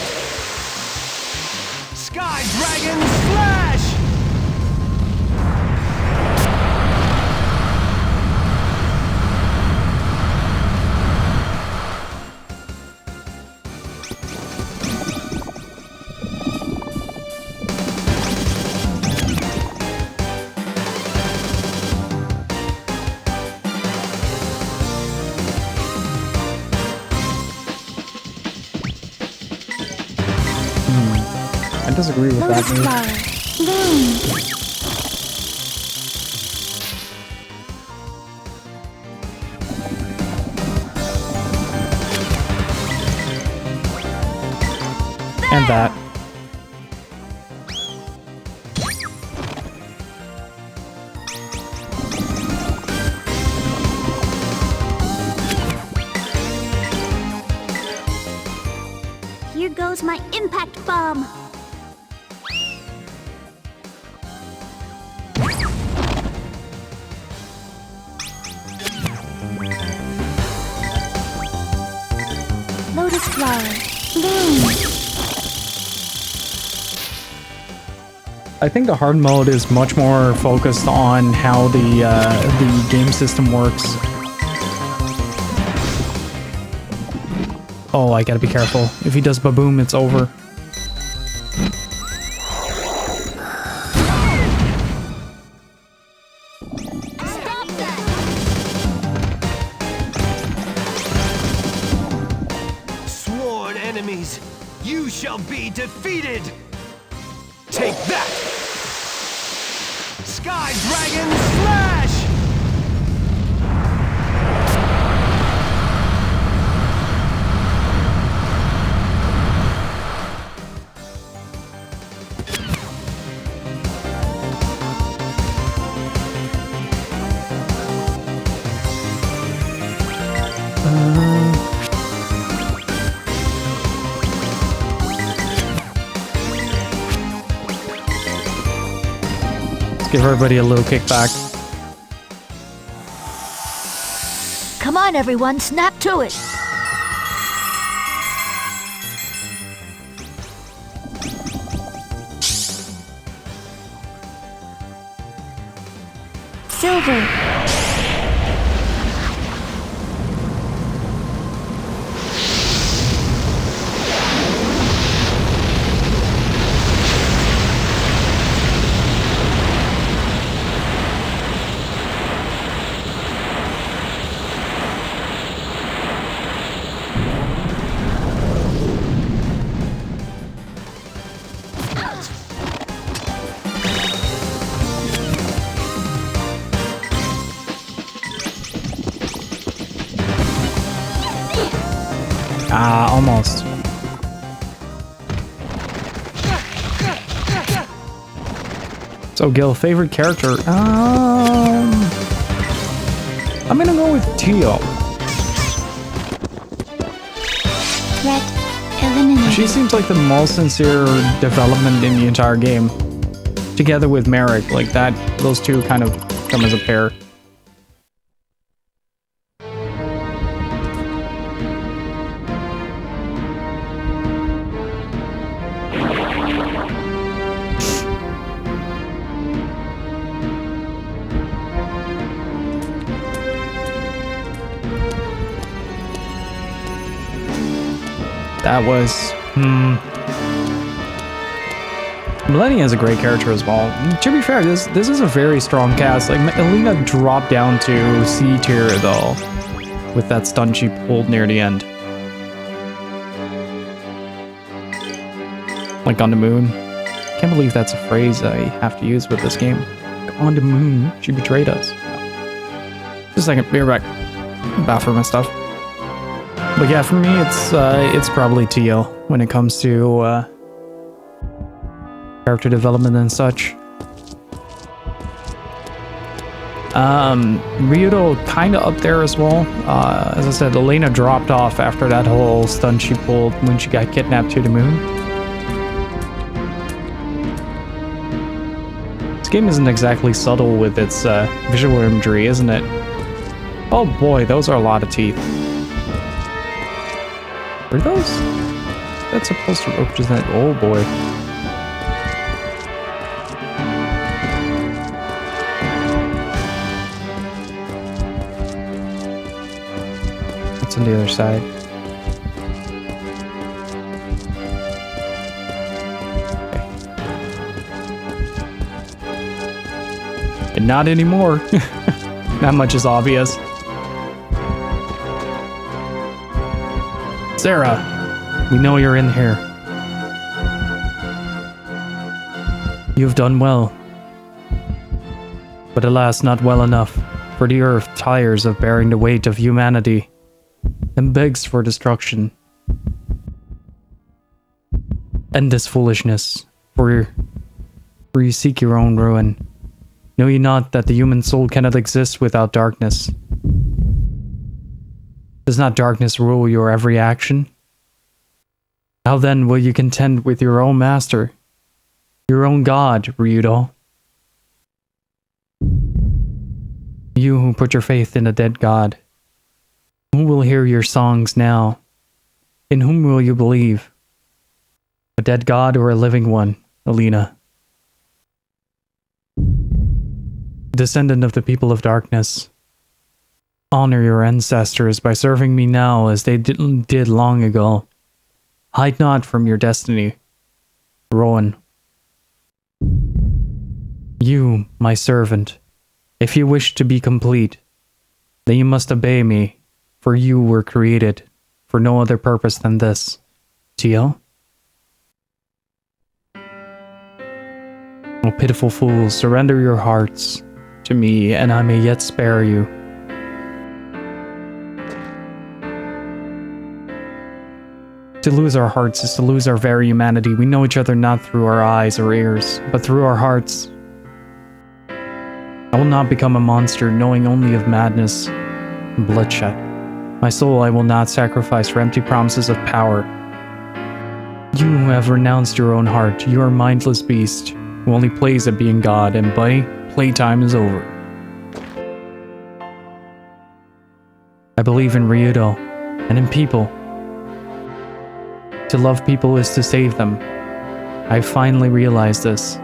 Sky Dragon Slash! I disagree with Lotus that move. flower, bloom. And that. Here goes my impact bomb. Lotus flower, bloom. I think the hard mode is much more focused on how the game system works. Oh, I gotta be careful. If he does baboom, it's over. Sworn enemies, you shall be defeated! Take that! Sky Dragon Slash! Give everybody a little kickback. Come on, everyone, snap to it. Silver. Almost. So, Gil, favorite character? I'm gonna go with Tio. Threat eliminated. She seems like the most sincere development in the entire game. Together with Merrick, like that, those two kind of come as a pair. That was... Millennia is a great character as well. To be fair, this is a very strong cast. Like, Alina dropped down to C tier though, with that stun she pulled near the end. Like on the moon. Can't believe that's a phrase I have to use with this game. Like, on the moon, she betrayed us. Just a second, be right back. Bathroom and stuff. But yeah, for me, it's probably Tio when it comes to character development and such. Ryudo kind of up there as well. As I said, Elena dropped off after that whole stunt she pulled when she got kidnapped to the moon. This game isn't exactly subtle with its visual imagery, isn't it? Oh boy, those are a lot of teeth. Are those? That's supposed to represent... Oh boy. What's on the other side? Okay. And not anymore. Not much is obvious. Sarah, we know you're in here. You've done well. But alas, not well enough, for the earth tires of bearing the weight of humanity and begs for destruction. End this foolishness, for you seek your own ruin. Know ye not that the human soul cannot exist without darkness? Does not darkness rule your every action? How then will you contend with your own master, your own god, Ryudo? You who put your faith in a dead god, who will hear your songs now? In whom will you believe? A dead god or a living one, Alina? Descendant of the people of darkness, honor your ancestors by serving me now as they did long ago. Hide not from your destiny, Rowan. You, my servant, if you wish to be complete, then you must obey me, for you were created for no other purpose than this. Tio? O pitiful fools, surrender your hearts to me, and I may yet spare you. To lose our hearts is to lose our very humanity. We know each other not through our eyes or ears, but through our hearts. I will not become a monster, knowing only of madness and bloodshed. My soul I will not sacrifice for empty promises of power. You who have renounced your own heart, you are a mindless beast who only plays at being God, and buddy, playtime is over. I believe in Ryudo and in people. To love people is to save them. I finally realized this.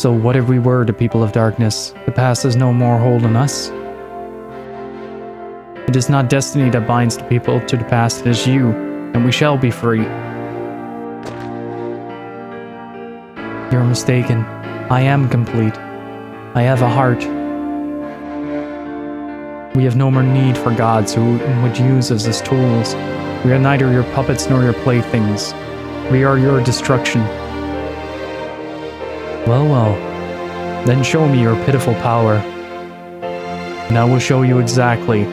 So what if we were the people of darkness? The past has no more hold on us. It is not destiny that binds the people to the past, it is you, and we shall be free. You're mistaken. I am complete. I have a heart. We have no more need for gods who would use us as tools. We are neither your puppets nor your playthings. We are your destruction. Well, well. Then show me your pitiful power. And I will show you exactly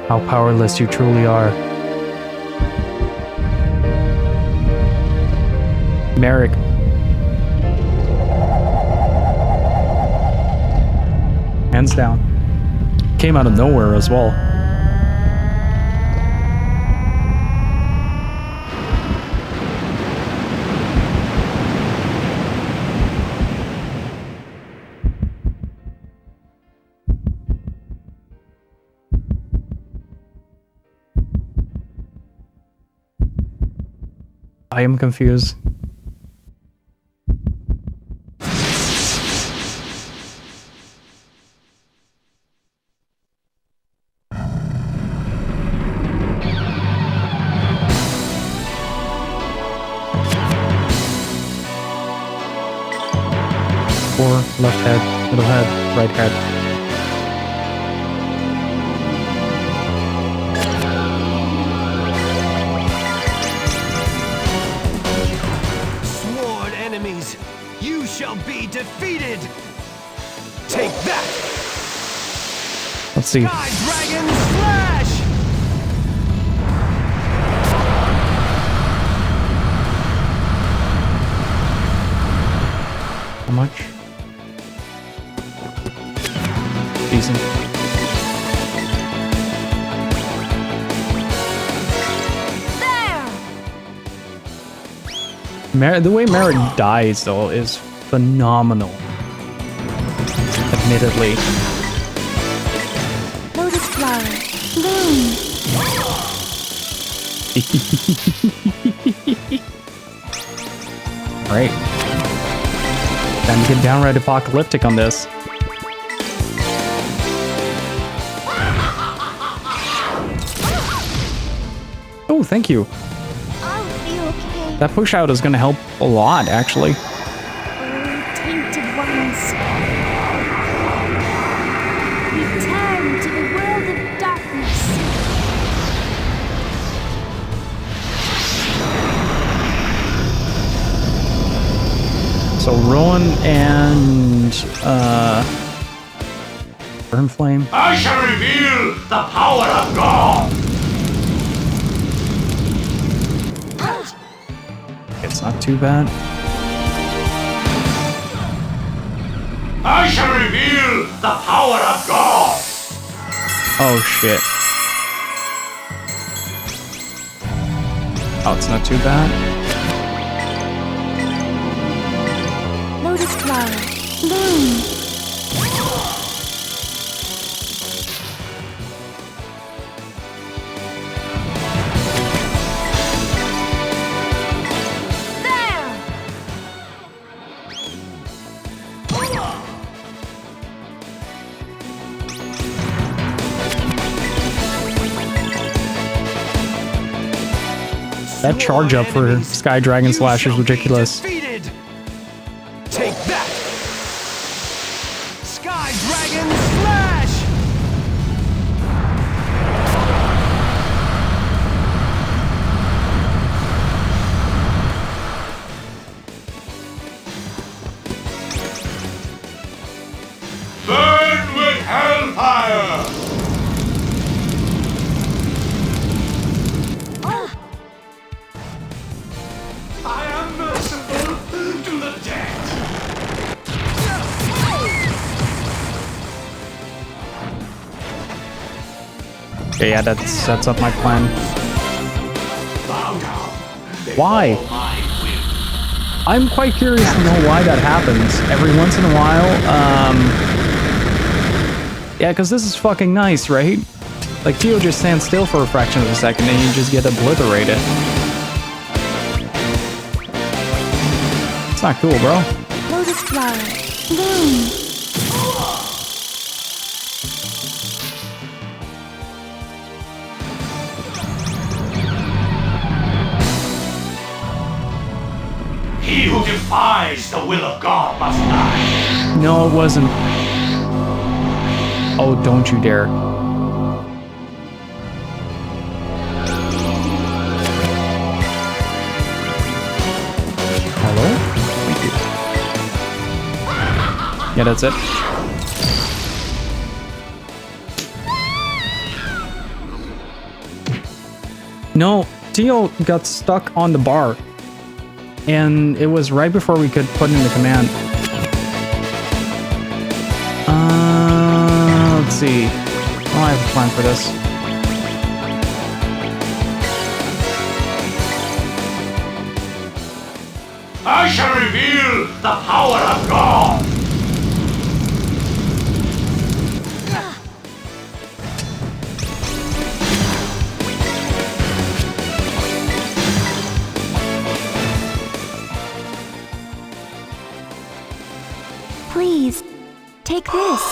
how powerless you truly are. Merrick. Hands down. Came out of nowhere as well. I am confused. Core, left head, middle head, right head. Sword enemies, you shall be defeated! Take that! Let's see. Sky Dragon Slash! How much? Decent. The way Merrick dies, though, is phenomenal. Admittedly. Lotus flower, bloom. Alright. Time to get downright apocalyptic on this. Oh, thank you. I'll be okay. That push out is going to help a lot, actually. Oh, tainted ones. Return to the world of darkness. So Rowan and Burn Flame. I shall reveal the power of God. It's not too bad. I shall reveal the power of God. Oh shit. Oh, it's not too bad. Lotus flower, bloom. That charge up for Sky Dragon Slash is ridiculous. Defeated. Take that! Sky Dragon Slash! Burn with hellfire. I am merciful to the dead. Okay, yeah, that sets up my plan. Bow down. Why? My will. I'm quite curious to know why that happens every once in a while. Yeah, because this is fucking nice, right? Like, Tio just stands still for a fraction of a second and you just get obliterated. It's not cool, bro. Lotus flower, bloom. He who defies the will of God must die. No, it wasn't. Oh, don't you dare. Hello? Thank you. Yeah, that's it. No, Tio got stuck on the bar. And it was right before we could put in the command. Let's see. Oh, I have a plan for this. I shall reveal the power of God. Please, take this.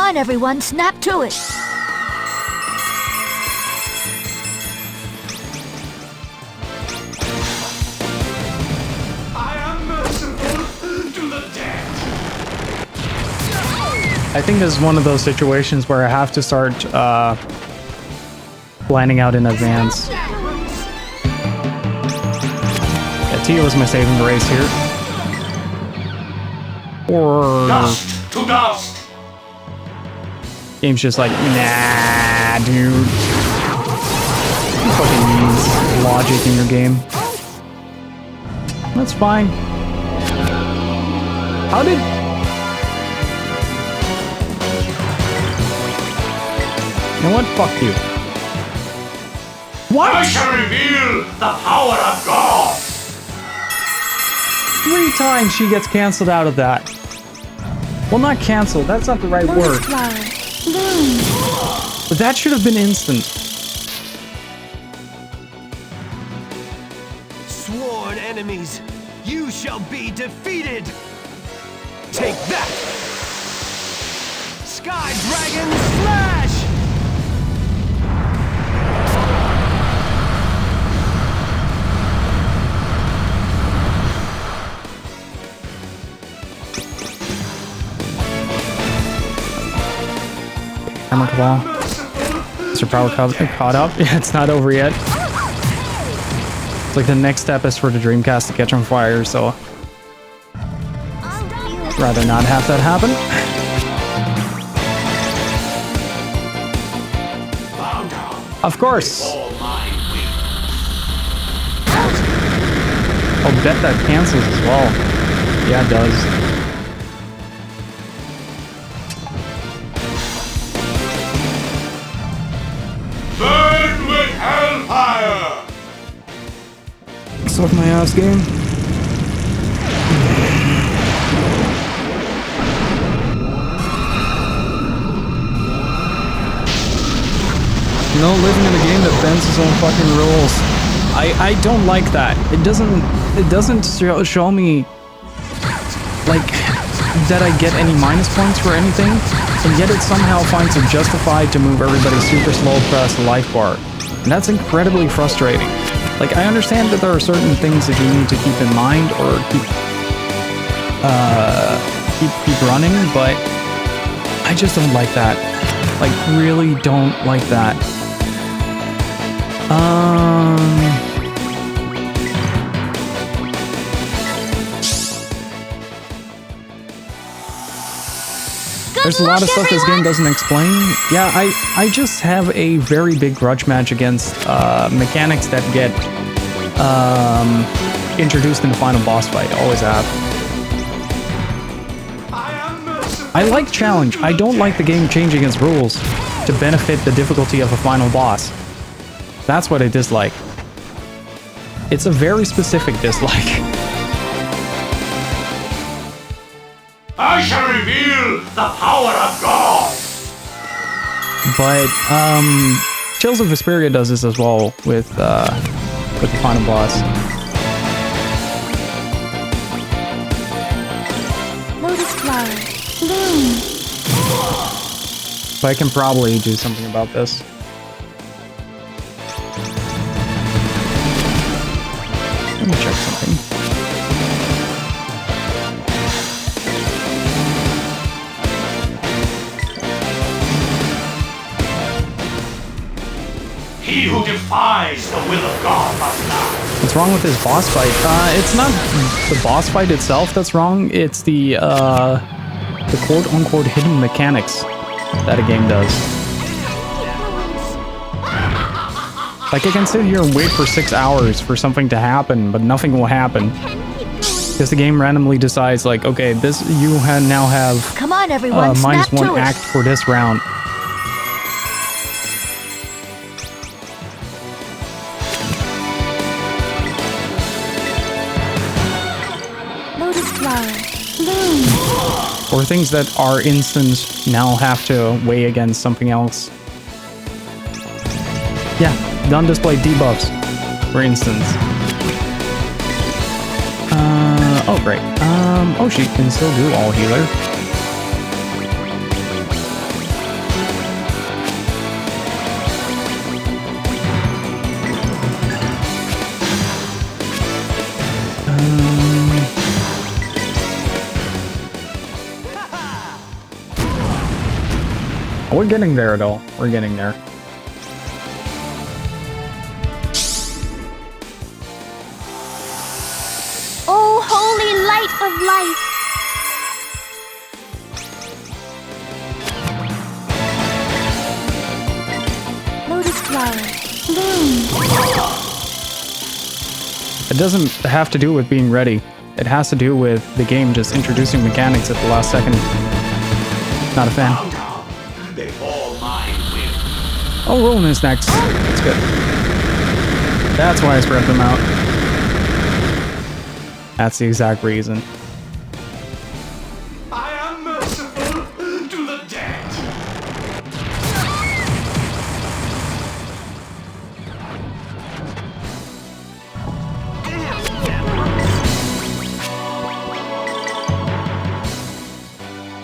on, everyone, snap to it! I am merciful to the dead. I think this is one of those situations where I have to start planning out in advance. Yeah, Tia was my saving grace here. Or Dust to dust. game's just like, nah, dude. You fucking use logic in your game. That's fine. How did... You know what? Fuck you. What? I shall reveal the power of God. 3 times she gets canceled out of that. Well, not canceled. That's not the right word. But that should have been instant. Sworn enemies, you shall be defeated! Take that! Sky Dragon Slash! Hammer Cabal. Is your power caught up? Yeah, it's not over yet. It's like the next step is for the Dreamcast to catch on fire, so... rather not have that happen. Of course! I'll bet that cancels as well. Yeah, it does. Burn with hellfire! Suck my ass, game. No living in a game that bends its own fucking rules. I don't like that. It doesn't show me like that I get any minus points for anything, and yet it somehow finds it justified to move everybody super slow past the life bar. And that's incredibly frustrating. Like, I understand that there are certain things that you need to keep in mind or keep running, but I just don't like that. Like, really don't like that. There's a lot of stuff this game doesn't explain. Yeah, I just have a very big grudge match against mechanics that get introduced in the final boss fight. Always have. I like challenge. I don't like the game changing its rules to benefit the difficulty of a final boss. That's what I dislike. It's a very specific dislike. I shall reveal the power of God! But, Tales of Vesperia does this as well with the final boss. Lotus flower, bloom. So I can probably do something about this. Let me check something. He who defies the will of God must die. What's wrong with this boss fight? It's not the boss fight itself that's wrong. It's the quote-unquote hidden mechanics that a game does. Like, I can sit here and wait for 6 hours for something to happen, but nothing will happen. Because the game randomly decides, like, okay, this you now have Come on, everyone, snap -1 to act for this round. Lotus flower, bloom. Or things that are instant now have to weigh against something else. Yeah, don't display debuffs, for instance. Oh great. Oh, she can still do all healer. We're getting there, though. We're getting there. Oh, holy light of life! Lotus flower, bloom. It doesn't have to do with being ready. It has to do with the game just introducing mechanics at the last second. Not a fan. Oh, Roland is next. That's good. That's why I spread them out. That's the exact reason. I am merciful to the dead.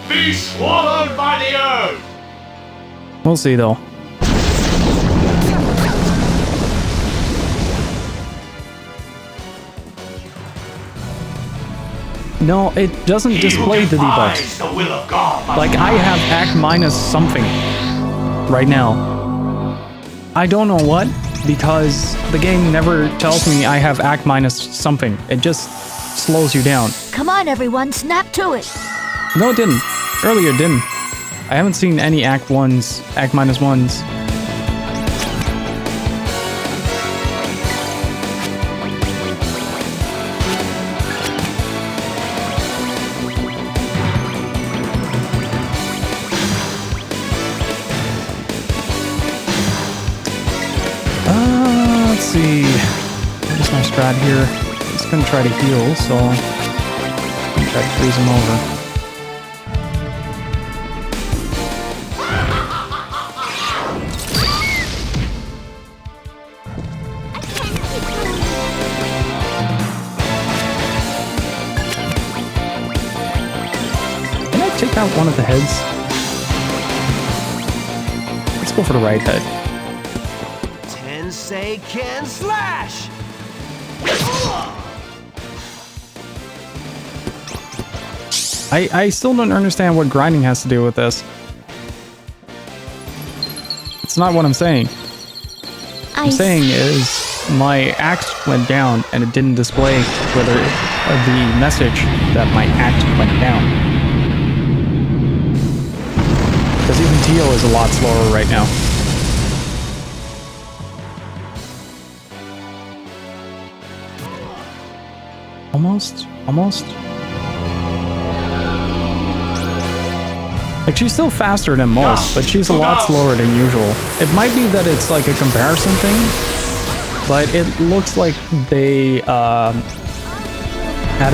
Be swallowed by the earth. We'll see, though. No, it doesn't display the debuffs. The will of God. Like, I have act minus something right now. I don't know what, because the game never tells me I have act minus something. It just slows you down. Come on, everyone, snap to it. No, it didn't. Earlier, it didn't. I haven't seen any act minus ones. Let's see. What is my strat here? He's gonna try to heal, so I'm gonna try to freeze him over. Can I take out one of the heads? Let's go for the right head. Tensei can slash! I still don't understand what grinding has to do with this. It's not what I'm saying. What I'm saying is my axe went down and it didn't display whether the message that my axe went down. Because even Tio is a lot slower right now. Almost. Like, she's still faster than most, but she's a lot slower than usual. It might be that it's like a comparison thing, but it looks like they had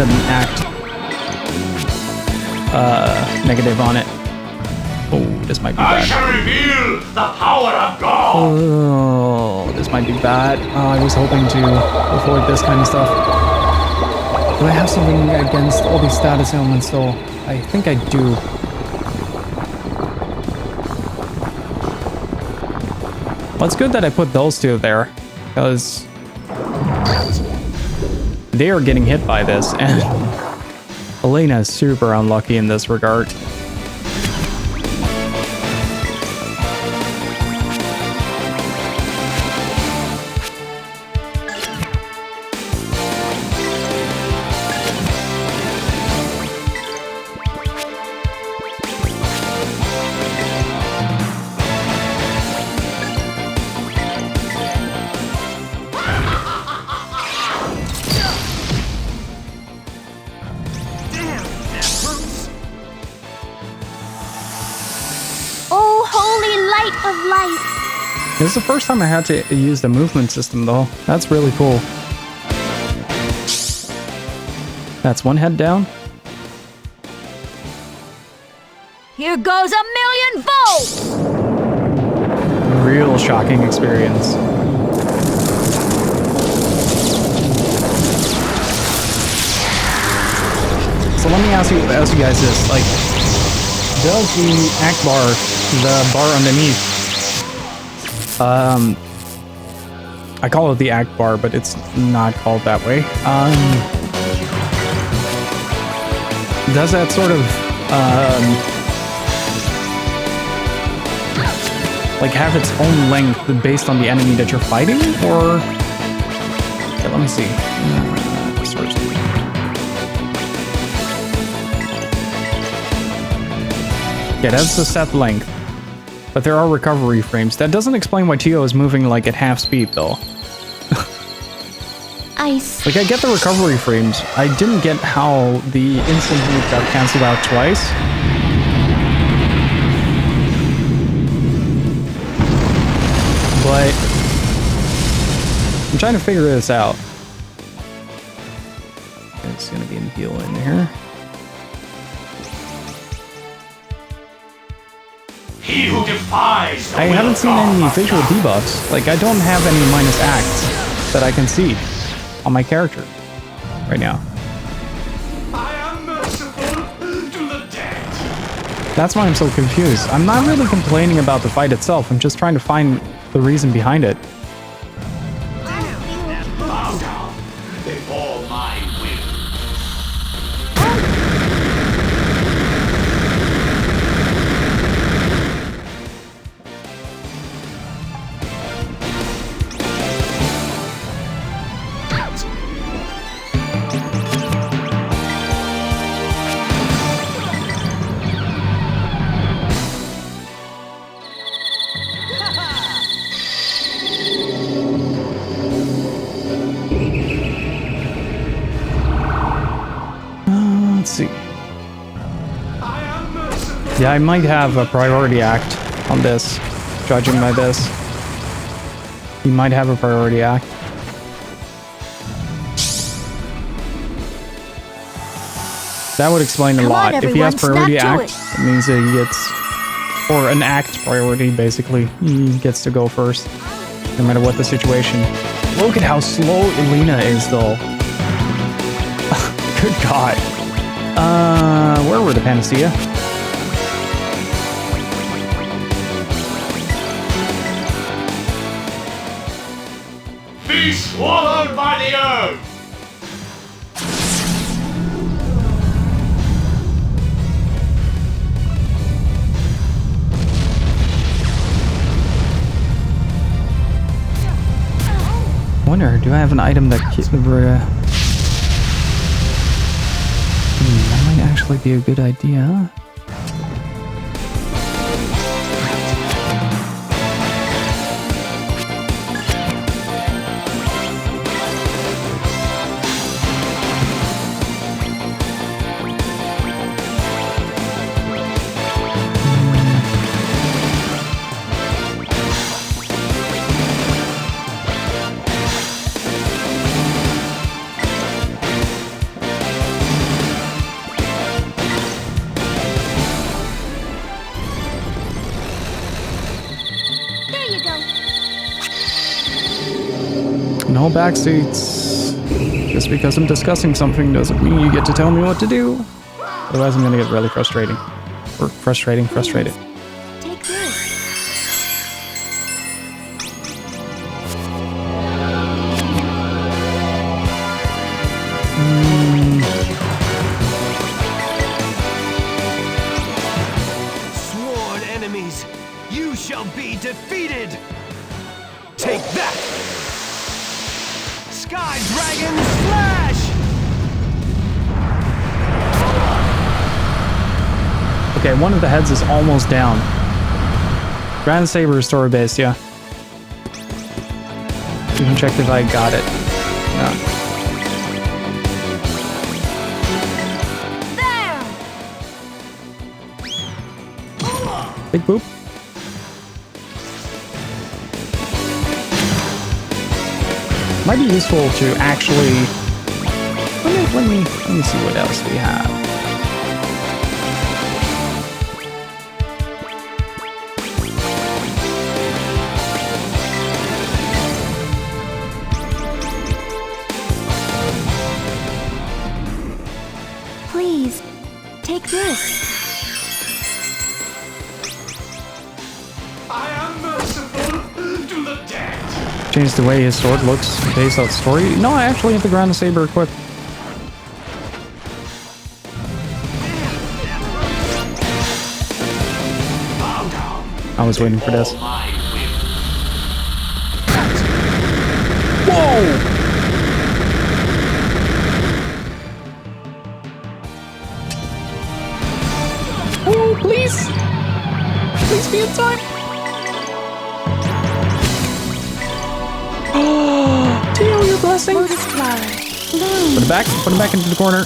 an act negative on it. Oh, this might be bad. I shall reveal the power of God. Oh, this might be bad. I was hoping to avoid this kind of stuff. Do I have something against all these status ailments though? I think I do. Well, it's good that I put those two there, because they are getting hit by this, and Elena is super unlucky in this regard. This is the first time I had to use the movement system, though. That's really cool. That's one head down. Here goes 1,000,000 volts! Real shocking experience. So let me ask you guys this, like, does the act bar, the bar underneath, I call it the act bar, but it's not called that way. Does that sort of, like have its own length based on the enemy that you're fighting, or okay, let me see. Yeah, that's the set length, but there are recovery frames. That doesn't explain why Tio is moving like at half speed though. Like, I get the recovery frames. I didn't get how the instant move got cancelled out twice. But I'm trying to figure this out. It's gonna be a heal in here. He who defies I haven't seen any visual debuffs. Like, I don't have any minus acts that I can see on my character right now. I am merciful to the dead. That's why I'm so confused. I'm not really complaining about the fight itself. I'm just trying to find the reason behind it. Bow down before my will. Let's see. Yeah, I might have a priority act on this, judging by this. He might have a priority act. That would explain a lot. If he has priority act, it means that he gets, or an act priority, basically. He gets to go first, no matter what the situation. Look at how slow Elena is, though. Good God. Where were the Panacea? Be swallowed by the earth! I wonder, do I have an item that that might actually be a good idea. No backseats. Just because I'm discussing something doesn't mean you get to tell me what to do. Otherwise I'm gonna get really frustrating. Or frustrated. Take this. Sworn enemies, you shall be defeated! Take that! Sky Dragon Slash! Okay, one of the heads is almost down. Grand Saber is story based, yeah. Even checked if I got it. No. Big boop. Might be useful to actually. Let me see what else we have. Please, take this. I am merciful to the dead. Change the way his sword looks based on story. No, I actually have the Grand Saber equipped. I was waiting for this. Whoa! Oh, please! Please be in time! Oh, Tio, your blessing! Lotus flower. Bloom. Put him back into the corner.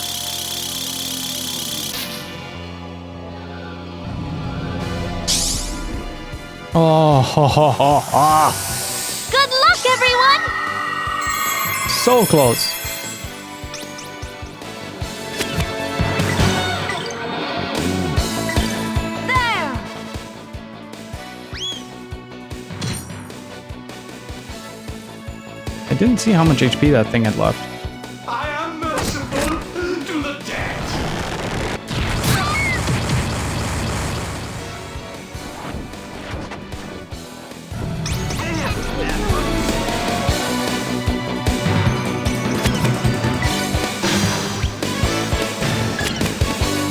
Oh, ha, ha, ha, ha. Good luck, everyone! So close. There! I didn't see how much HP that thing had left. I am merciful to the dead.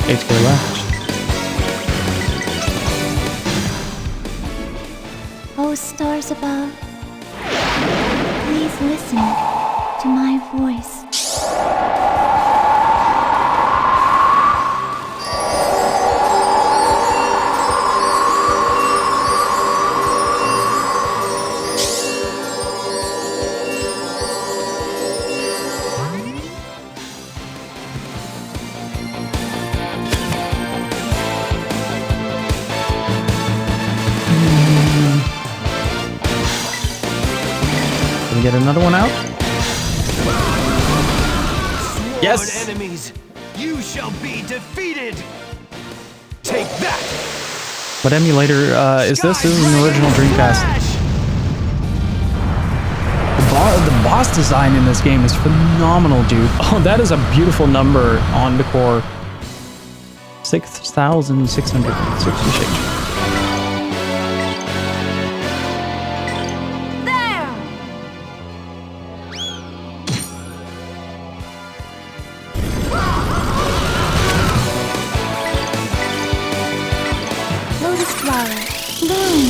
HP left. Oh, stars above, please listen to my voice. Can we get another one out? Yes! Enemies, you shall be defeated. Take that. What emulator is this? This is an original Dreamcast. The boss design in this game is phenomenal, dude. Oh, that is a beautiful number on the core. 6,666. There! Lotus flower. Bloom.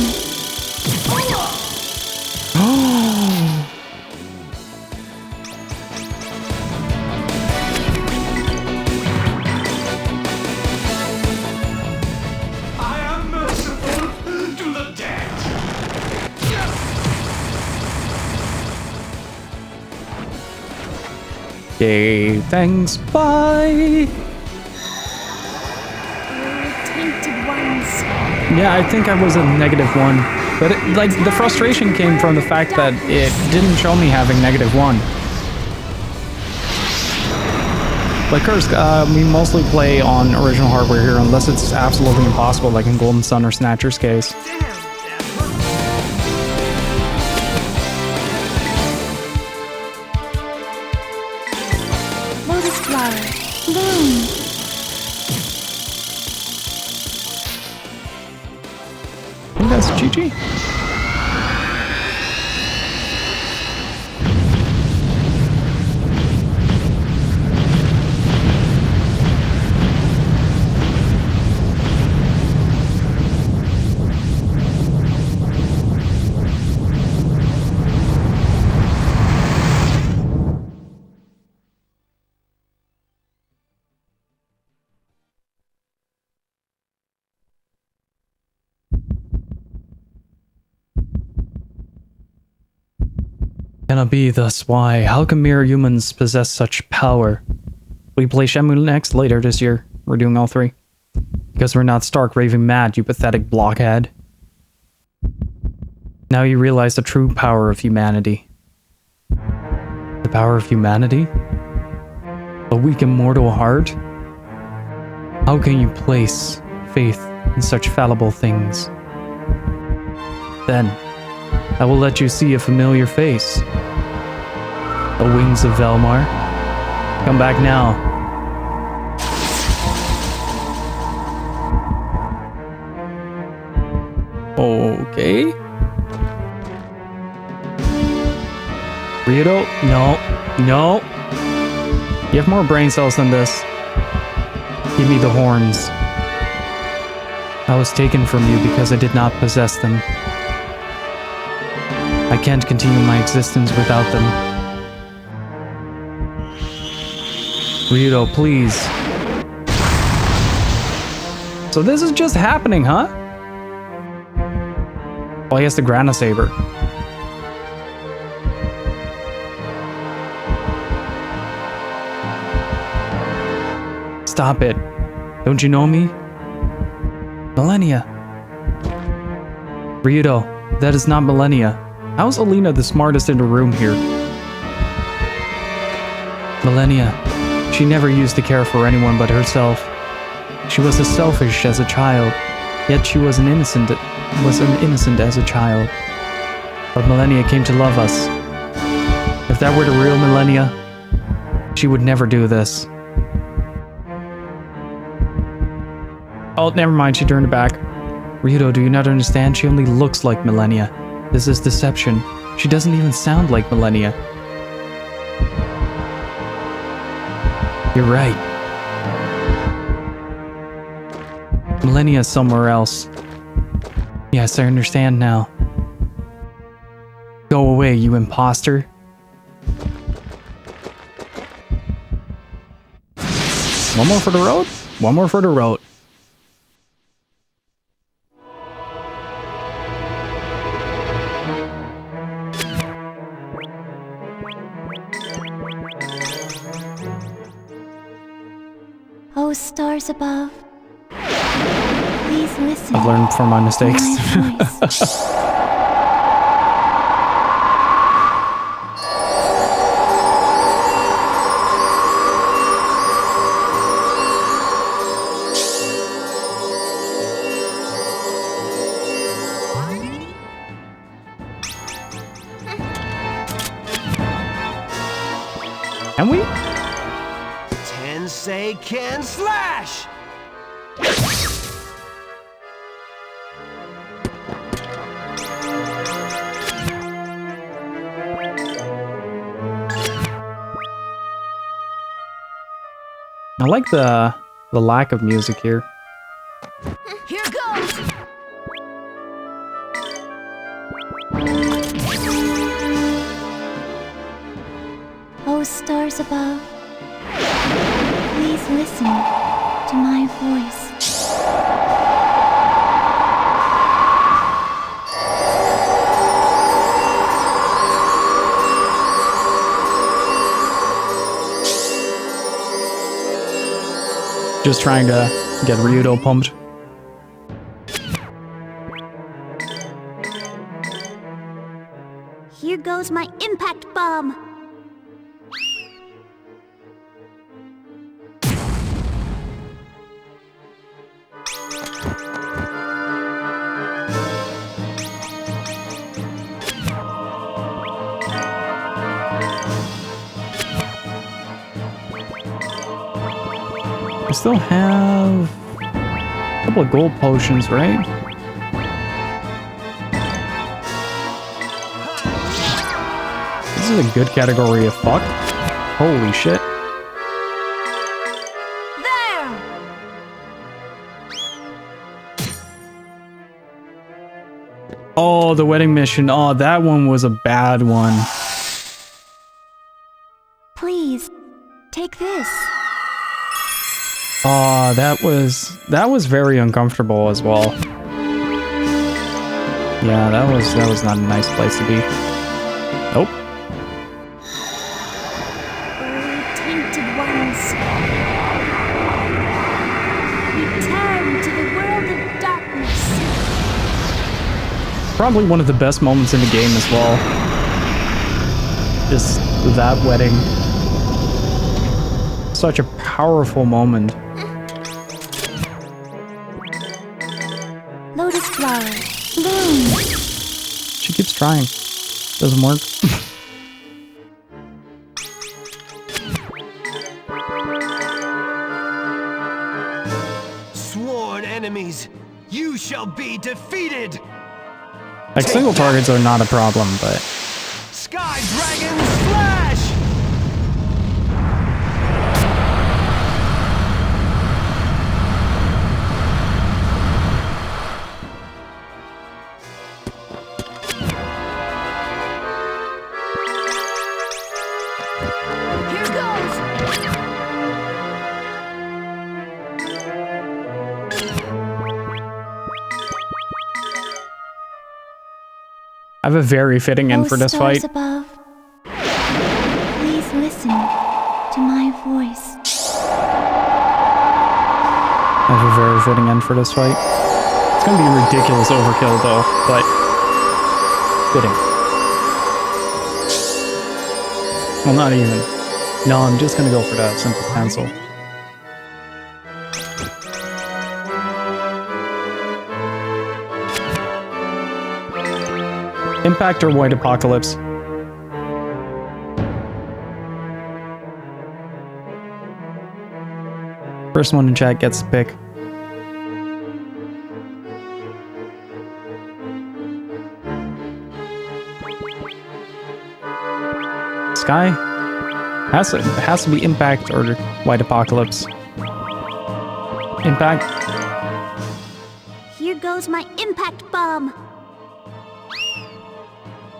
I am merciful to the dead. Okay, thanks, bye! Tainted ones. Yeah, I think I was a -1. But like, the frustration came from the fact that it didn't show me having -1. Like Kursk, we mostly play on original hardware here unless it's absolutely impossible, like in Golden Sun or Snatcher's case. Lotus flower. Bloom. I think that's GG. Cannot be thus why. How come mere humans possess such power? We play Shenmue next later this year. We're doing all three. Because we're not stark raving mad, you pathetic blockhead. Now you realize the true power of humanity. The power of humanity? A weak immortal heart? How can you place faith in such fallible things? Then, I will let you see a familiar face. The wings of Valmar. Come back now. Okay. Ryudo? No. No. You have more brain cells than this. Give me the horns. I was taken from you because I did not possess them. I can't continue my existence without them. Ryudo, please. So this is just happening, huh? Oh, he has the Grandia saber. Stop it. Don't you know me? Millennia. Ryudo, that is not Millennia. How's Alina the smartest in the room here? Millennia. She never used to care for anyone but herself. She was as selfish as a child, yet she was innocent as a child. But Millennia came to love us. If that were the real Millennia, she would never do this. Oh, never mind, she turned back. Ryudo, do you not understand? She only looks like Millennia. This is deception. She doesn't even sound like Millennia. You're right. Millennia is somewhere else. Yes, I understand now. Go away, you imposter. One more for the road? One more for the road. Oh, stars above. Please listen. I've learned from my mistakes. My voice. Can we? Tensei can slash! I like the lack of music here. Here goes! Oh, stars above. Please listen to my voice. Just trying to get Ryudo pumped. Here goes my impact bomb. I still have a couple of gold potions, right? This is a good category of fuck. Holy shit. There! Oh, the wedding mission. Oh, that one was a bad one. Please, take this. Oh, that was very uncomfortable as well. Yeah, that was not a nice place to be. Nope. Oh, tainted ones. Return to the world of darkness. Probably one of the best moments in the game as well. Just that wedding. Such a powerful moment. Lotus flower, bloom. She keeps trying. Doesn't work. Sworn enemies, you shall be defeated! Like, single targets are not a problem, but... Sky Dragon Slash! have a very fitting end for this stars fight. above, please listen to my voice. I have a very fitting end for this fight. It's gonna be ridiculous overkill though, but fitting. Well, not even. No, I'm just gonna go for that simple cancel. Impact or White Apocalypse? First one in chat gets the pick. Sky? It has to be Impact or White Apocalypse. Impact. Here goes my impact bomb.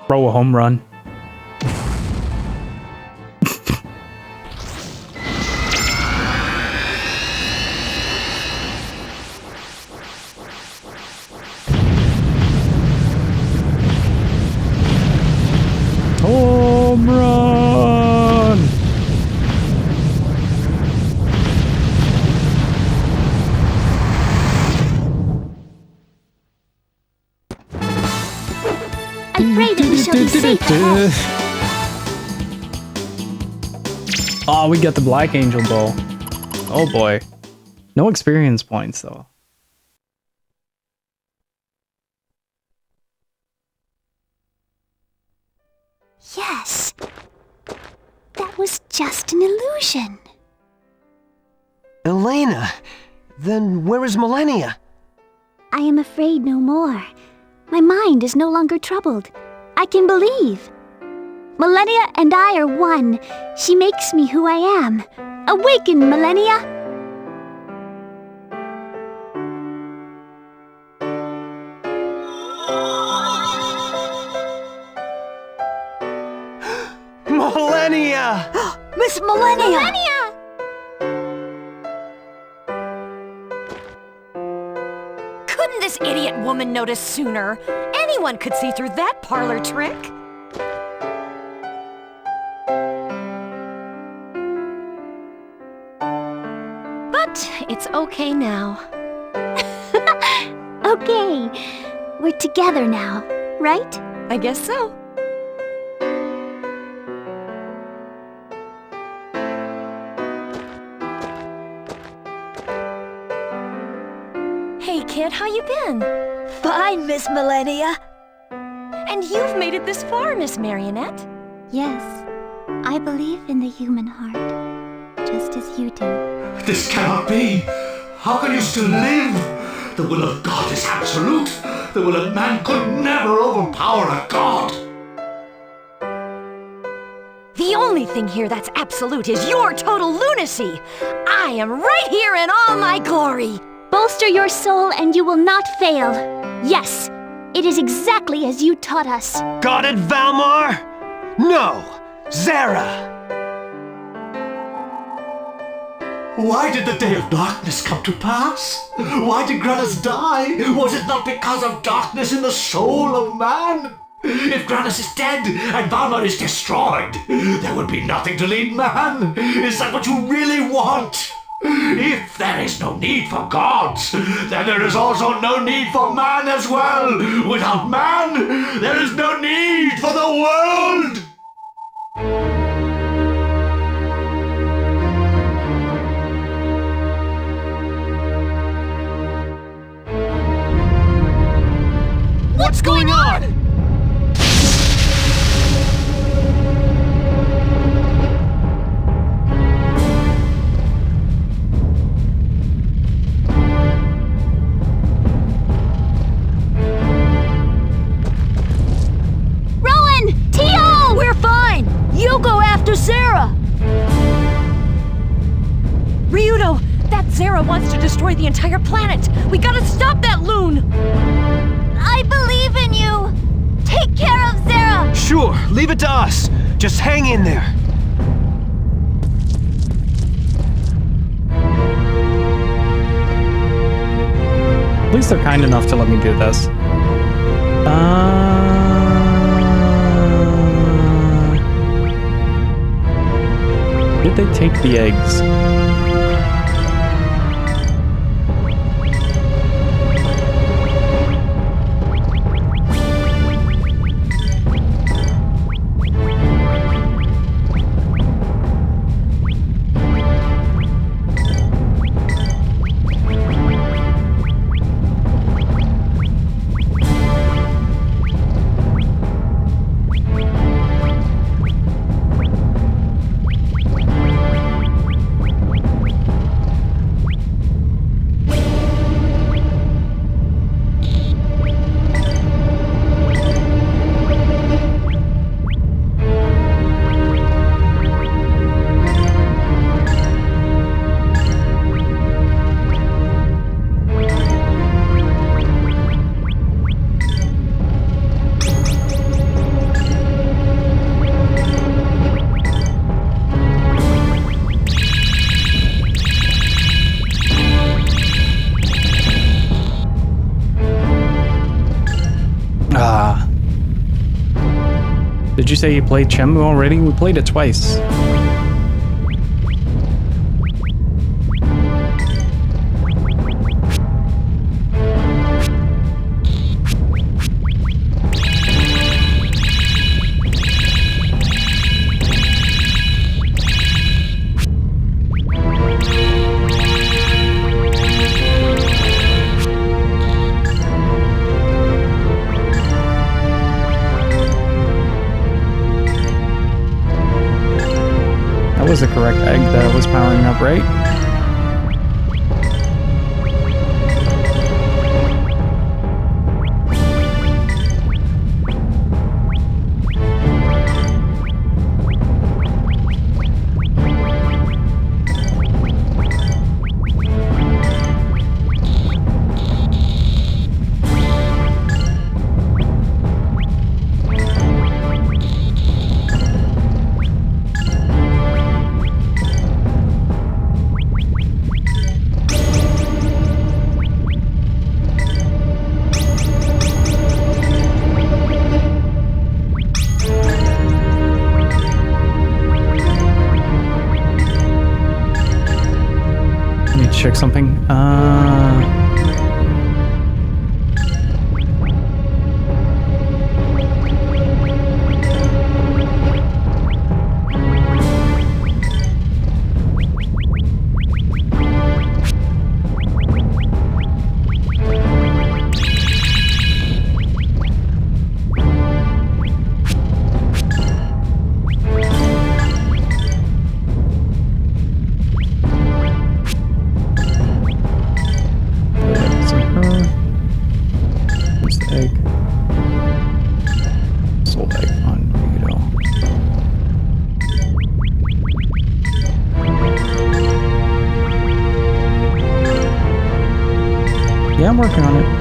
Throw a home run. Home run! I pray that we shall be safe ahead. Oh, we got the Black Angel bow. Oh boy. No experience points though. Yes. That was just an illusion. Elena, then where is Millennia? I am afraid no more. My mind is no longer troubled. I can believe. Millennia and I are one. She makes me who I am. Awaken, Millennia! Millennia! Miss Millennia! Millennia! Couldn't this idiot woman notice sooner? Anyone could see through that parlor trick. But it's okay now. Okay, we're together now, right? I guess so. Hey kid, how you been? Fine, Miss Millennia. And you've made it this far, Miss Marionette. Yes, I believe in the human heart, just as you do. This cannot be. How can you still live? The will of God is absolute. The will of man could never overpower a god. The only thing here that's absolute is your total lunacy. I am right here in all my glory. Bolster your soul and you will not fail. Yes, it is exactly as you taught us. Got it, Valmar? No! Zara! Why did the day of darkness come to pass? Why did Granus die? Was it not because of darkness in the soul of man? If Granus is dead and Valmar is destroyed, there would be nothing to lead man. Is that what you really want? If there is no need for gods, then there is also no need for man as well. Without man, there is no need for the world. What's going on? Rowan! Tio! We're fine! You go after Sarah! Ryudo, that Zara wants to destroy the entire planet. We gotta stop that loon. I believe in you! Take care of Zara! Sure, leave it to us. Just hang in there. At least they're kind enough to let me do this. they take the eggs? Did you say you played Shenmue already? We played it twice. That was the correct egg that was powering up, right? Check something. Yeah, I'm working on it.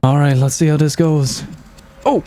Alright, let's see how this goes. Oh!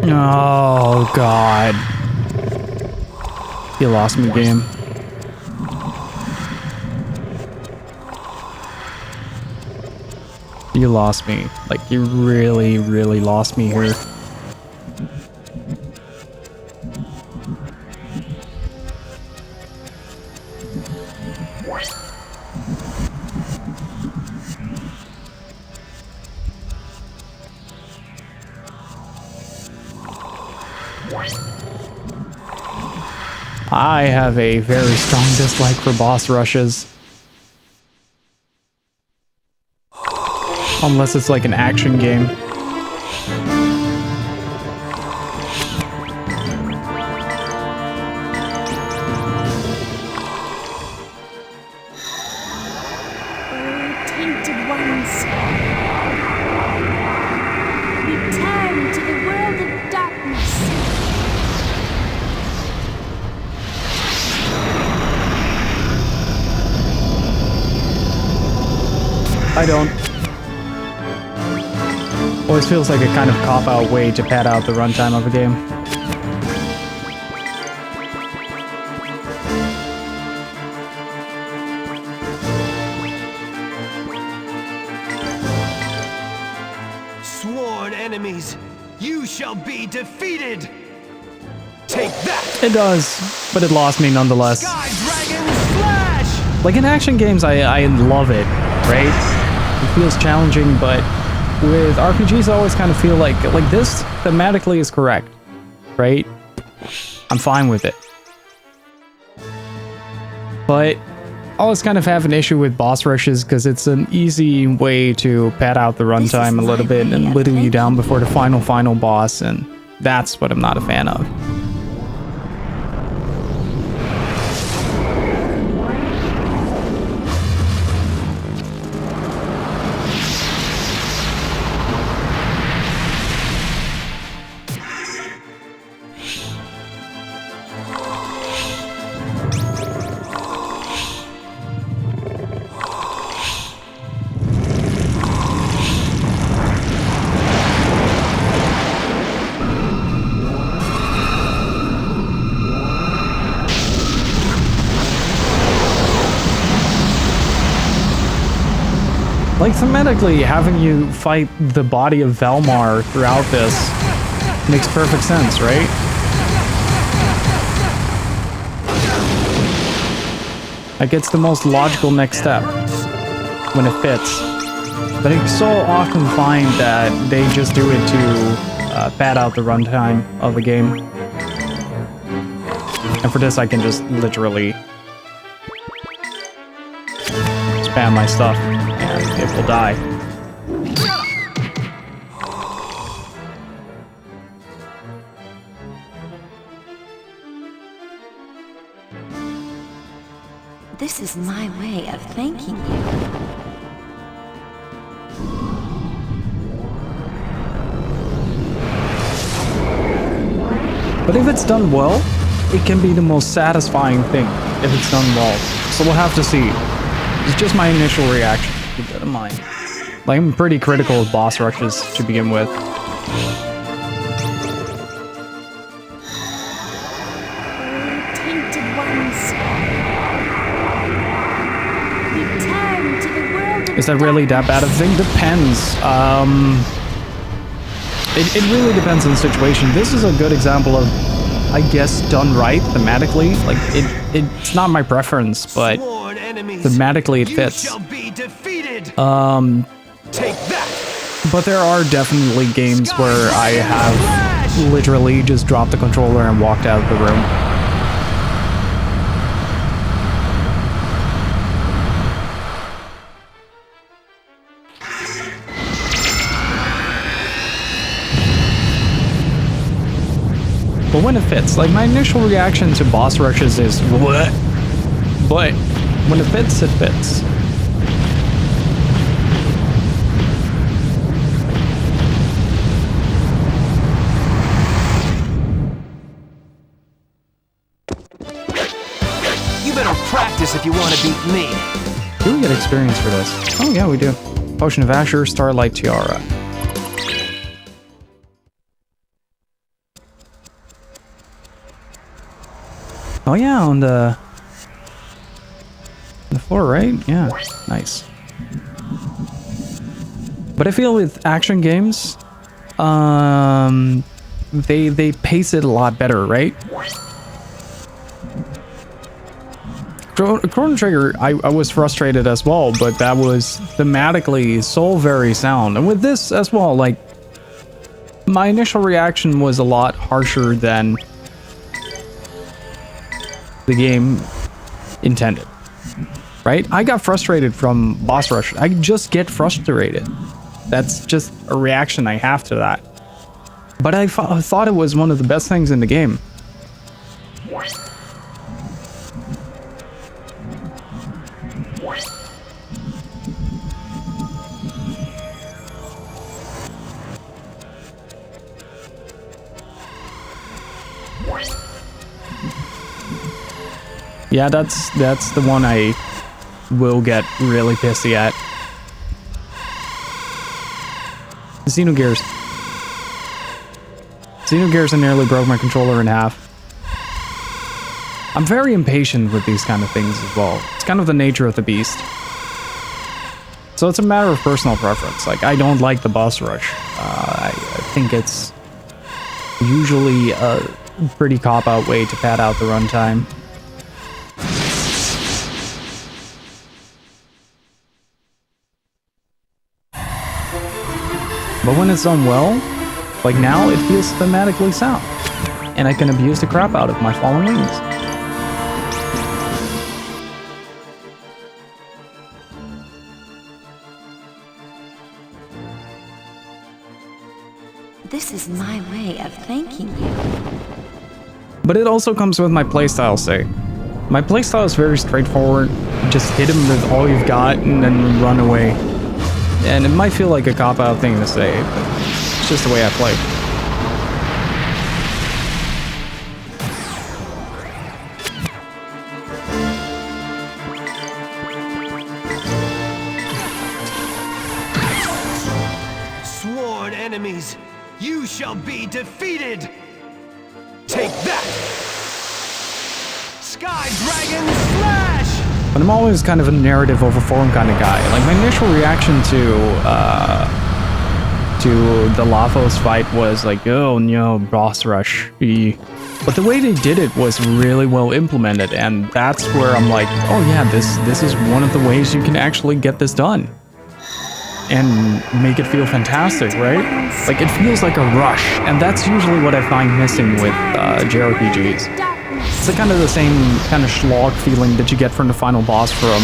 Oh, God. You lost me, game. You lost me. Like, you really, really lost me here. I have a very strong dislike for boss rushes. Unless it's like an action game. Tainted ones, return to the world of darkness. I don't. Always feels like a kind of cop-out way to pad out the runtime of a game. Sworn enemies, you shall be defeated! Take that! It does, but it lost me nonetheless. Sky Dragon Slash! Like in action games, I love it, right? It feels challenging, but with RPGs, I always kind of feel like this thematically is correct, right? I'm fine with it. But I always kind of have an issue with boss rushes because it's an easy way to pad out the runtime a little bit and whittle you down before the final boss, and that's what I'm not a fan of. Like, thematically, having you fight the body of Valmar throughout this makes perfect sense, right? Like, it's the most logical next step when it fits. But I so often find that they just do it to pad out the runtime of a game. And for this, I can just literally spam my stuff. It will die. This is my way of thanking you. But if it's done well, it can be the most satisfying thing if it's done well. So we'll have to see. It's just my initial reaction. Keep that in mind. Like, I'm pretty critical of boss rushes to begin with. Tainted ones, return to the world of Is that really that bad of a thing? Depends. It really depends on the situation. This is a good example of, I guess, done right thematically. Like, it's not my preference, but thematically it fits. Take that. But there are definitely games where I have literally just dropped the controller and walked out of the room. But when it fits, like, my initial reaction to boss rushes is what? But when it fits, it fits. You better practice if you want to beat me. Do we get experience for this? Oh yeah, we do. Potion of Asher, Starlight Tiara. Oh yeah, on the floor, right? Yeah, nice. But I feel with action games, they pace it a lot better, right? Chrono Trigger, I was frustrated as well, but that was thematically so very sound. And with this as well, like, my initial reaction was a lot harsher than the game intended, right? I got frustrated from boss rush. I just get frustrated. That's just a reaction I have to that. But I thought it was one of the best things in the game. Yeah, that's the one I will get really pissy at. Xenogears. Xenogears nearly broke my controller in half. I'm very impatient with these kind of things as well. It's kind of the nature of the beast. So it's a matter of personal preference. Like, I don't like the boss rush. I think it's usually a pretty cop-out way to pad out the runtime. But when it's done well, like now, it feels thematically sound, and I can abuse the crap out of my fallen wings. This is my way of thanking you. But it also comes with my playstyle, say. My playstyle is very straightforward. Just hit him with all you've got and then run away. And it might feel like a cop-out thing to say, but it's just the way I play. Sworn enemies, you shall be defeated! Take that! Sky Dragon Slash! But I'm always kind of a narrative over form kind of guy. Like, my initial reaction to the Lavos fight was like, oh no, boss rush. But the way they did it was really well implemented, and that's where I'm like, oh yeah, this is one of the ways you can actually get this done. And make it feel fantastic, right? Like, it feels like a rush, and that's usually what I find missing with JRPGs. It's kind of the same kind of slog feeling that you get from the final boss from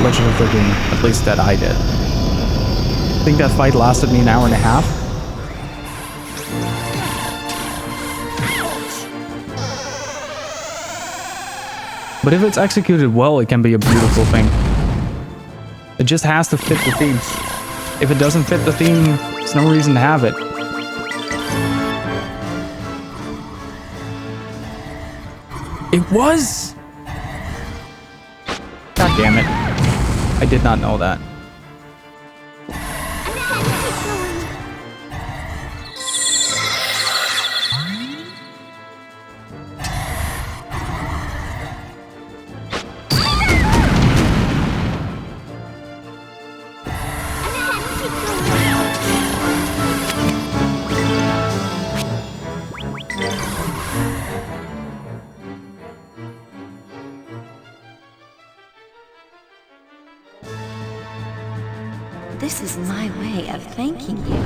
Legend of Dragoon, at least that I did. I think that fight lasted me an hour and a half. But if it's executed well, it can be a beautiful thing. It just has to fit the theme. If it doesn't fit the theme, there's no reason to have it. It was! God damn it. I did not know that. This is my way of thanking you.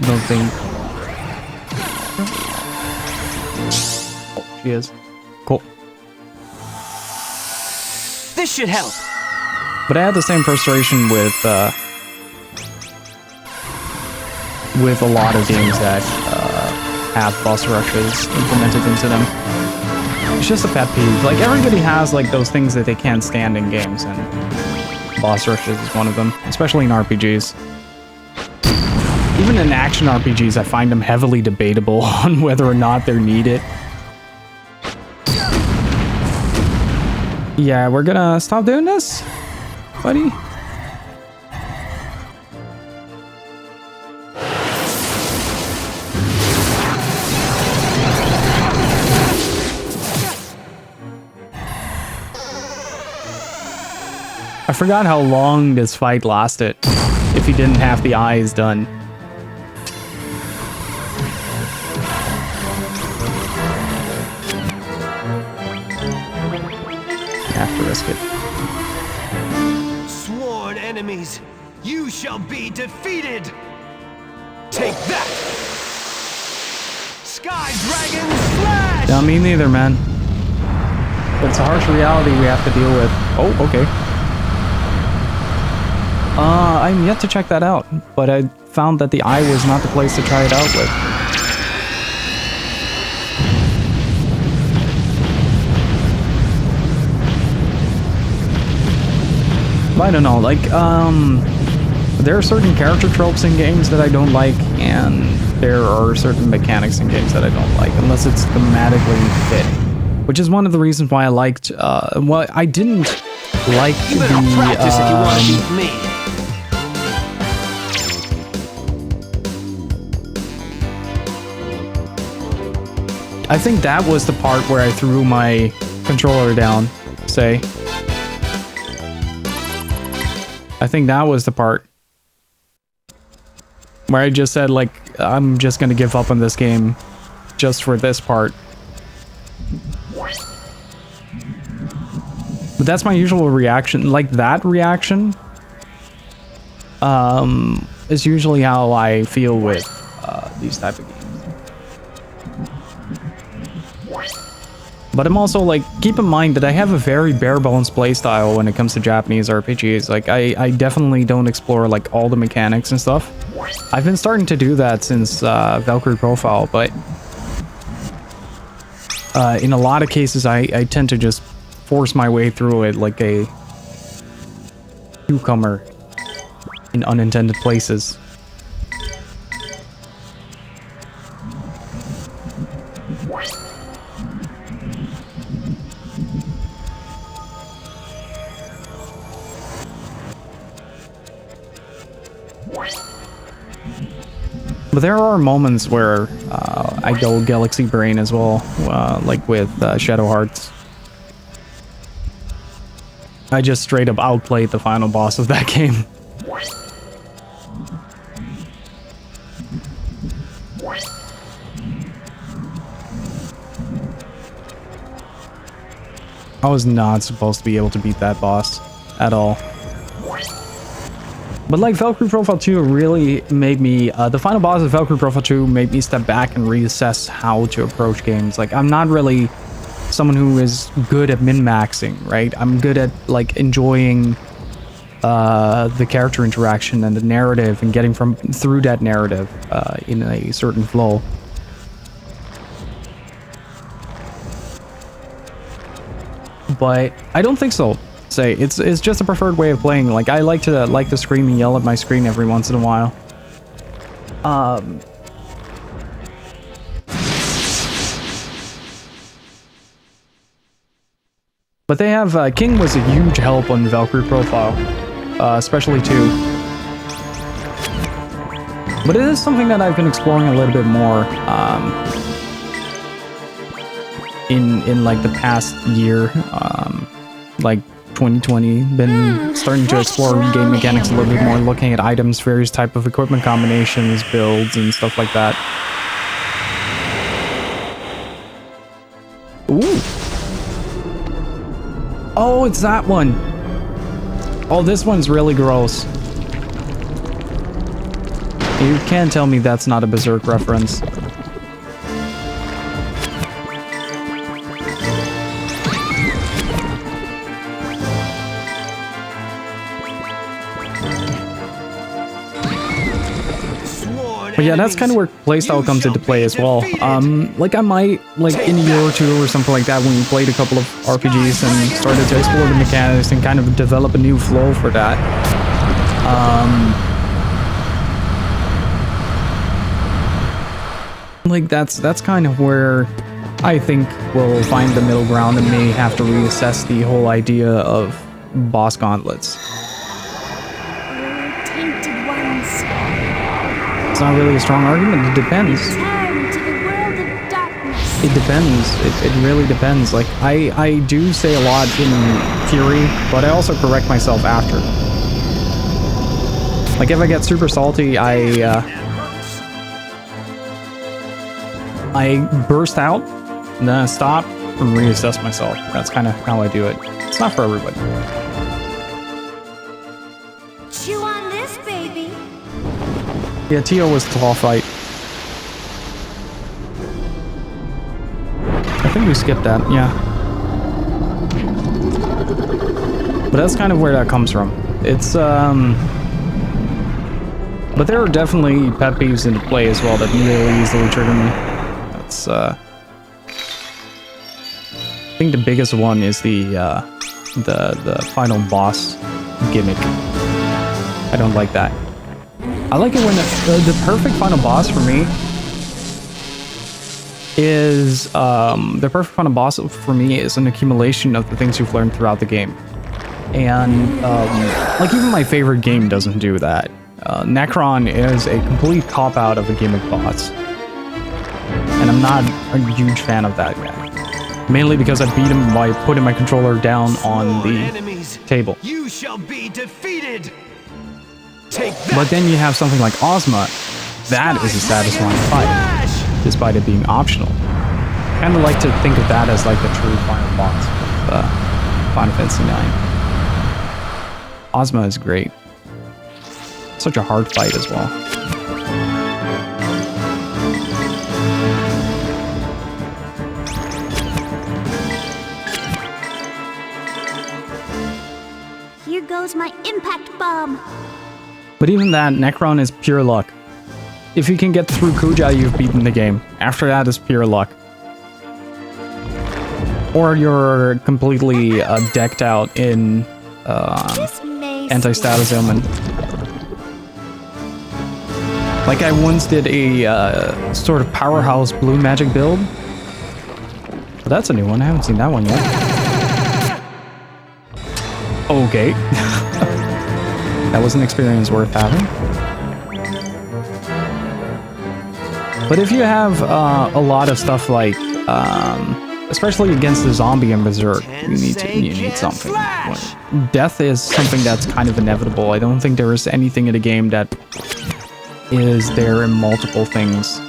Don't think. Oh, she is. Cool. This should help. But I had the same frustration with a lot of games that have boss rushes implemented into them. It's just a pet peeve. Like, everybody has like those things that they can't stand in games, and boss rushes is one of them, especially in RPGs. Even in action RPGs, I find them heavily debatable on whether or not they're needed. Yeah, we're gonna stop doing this, buddy. I forgot how long this fight lasted if he didn't have the eyes done. have to risk it. Sworn enemies, you shall be defeated! Take that! Sky Dragon Slash! Yeah, me neither, man. But it's a harsh reality we have to deal with. Oh, okay. I'm yet to check that out, but I found that the eye was not the place to try it out with. I don't know, like, there are certain character tropes in games that I don't like, and there are certain mechanics in games that I don't like, unless it's thematically fit. Which is one of the reasons why I liked, well, I didn't like You better practice if you want to beat me. I think that was the part where I threw my controller down, say. I think that was the part where I just said, like, I'm just gonna give up on this game just for this part. But that's my usual reaction. Like, that reaction is usually how I feel with these type of games. But I'm also, like, keep in mind that I have a very bare-bones playstyle when it comes to Japanese RPGs. Like, I definitely don't explore, like, all the mechanics and stuff. I've been starting to do that since Valkyrie Profile, but in a lot of cases, I tend to just force my way through it like a newcomer in unintended places. But there are moments where I go Galaxy Brain as well, like with Shadow Hearts. I just straight up outplayed the final boss of that game. I was not supposed to be able to beat that boss at all. But like Valkyrie Profile 2 really made me, the final boss of Valkyrie Profile 2 made me step back and reassess how to approach games. Like, I'm not really someone who is good at min-maxing, right? I'm good at, like, enjoying the character interaction and the narrative and getting through that narrative in a certain flow. But I don't think so. Say it's just a preferred way of playing. Like, I like to scream and yell at my screen every once in a while. But they have King was a huge help on Valkyrie Profile, especially 2. But it is something that I've been exploring a little bit more in like the past year, like 2020. Been starting to explore game mechanics a little bit more, looking at items, various type of equipment combinations, builds, and stuff like that. Ooh. Oh, it's that one. Oh, this one's really gross. You can't tell me that's not a Berserk reference. But yeah, that's kind of where playstyle comes into play as well. Like, I might, like, in a year or two or something like that, when we played a couple of RPGs and started to explore the mechanics and kind of develop a new flow for that. Like, that's kind of where I think we'll find the middle ground and may have to reassess the whole idea of boss gauntlets. It's not really a strong argument. It depends. It depends. It really depends. Like, I do say a lot in theory, but I also correct myself after. Like, if I get super salty, I burst out, and then I stop, and reassess myself. That's kind of how I do it. It's not for everybody. Chew on this, baby. Yeah, Tio was claw fight. I think we skipped that, yeah. But that's kind of where that comes from. It's, but there are definitely pet peeves into play as well that really easily trigger me. That's, I think the biggest one is the final boss gimmick. I don't like that. I like it when the perfect final boss for me is, the perfect final boss for me is an accumulation of the things you've learned throughout the game. And, like, even my favorite game doesn't do that. Necron is a complete cop-out of a gimmick boss. And I'm not a huge fan of that guy. Mainly because I beat him by putting my controller down on the table. You shall be defeated. Take that. But then you have something like Ozma. That is a satisfying fight, despite it being optional. I kind of like to think of that as like the true final boss of Final Fantasy IX. Ozma is great. Such a hard fight as well. Here goes my impact bomb. But even that, Necron is pure luck. If you can get through Kuja, you've beaten the game. After that is pure luck. Or you're completely decked out in anti-status ailment. Like I once did a sort of powerhouse blue magic build. But that's a new one. I haven't seen that one yet. Okay. That was an experience worth having. But if you have a lot of stuff like, especially against the zombie and berserk, you need something. Death is something that's kind of inevitable. I don't think there is anything in the game that is there in multiple things,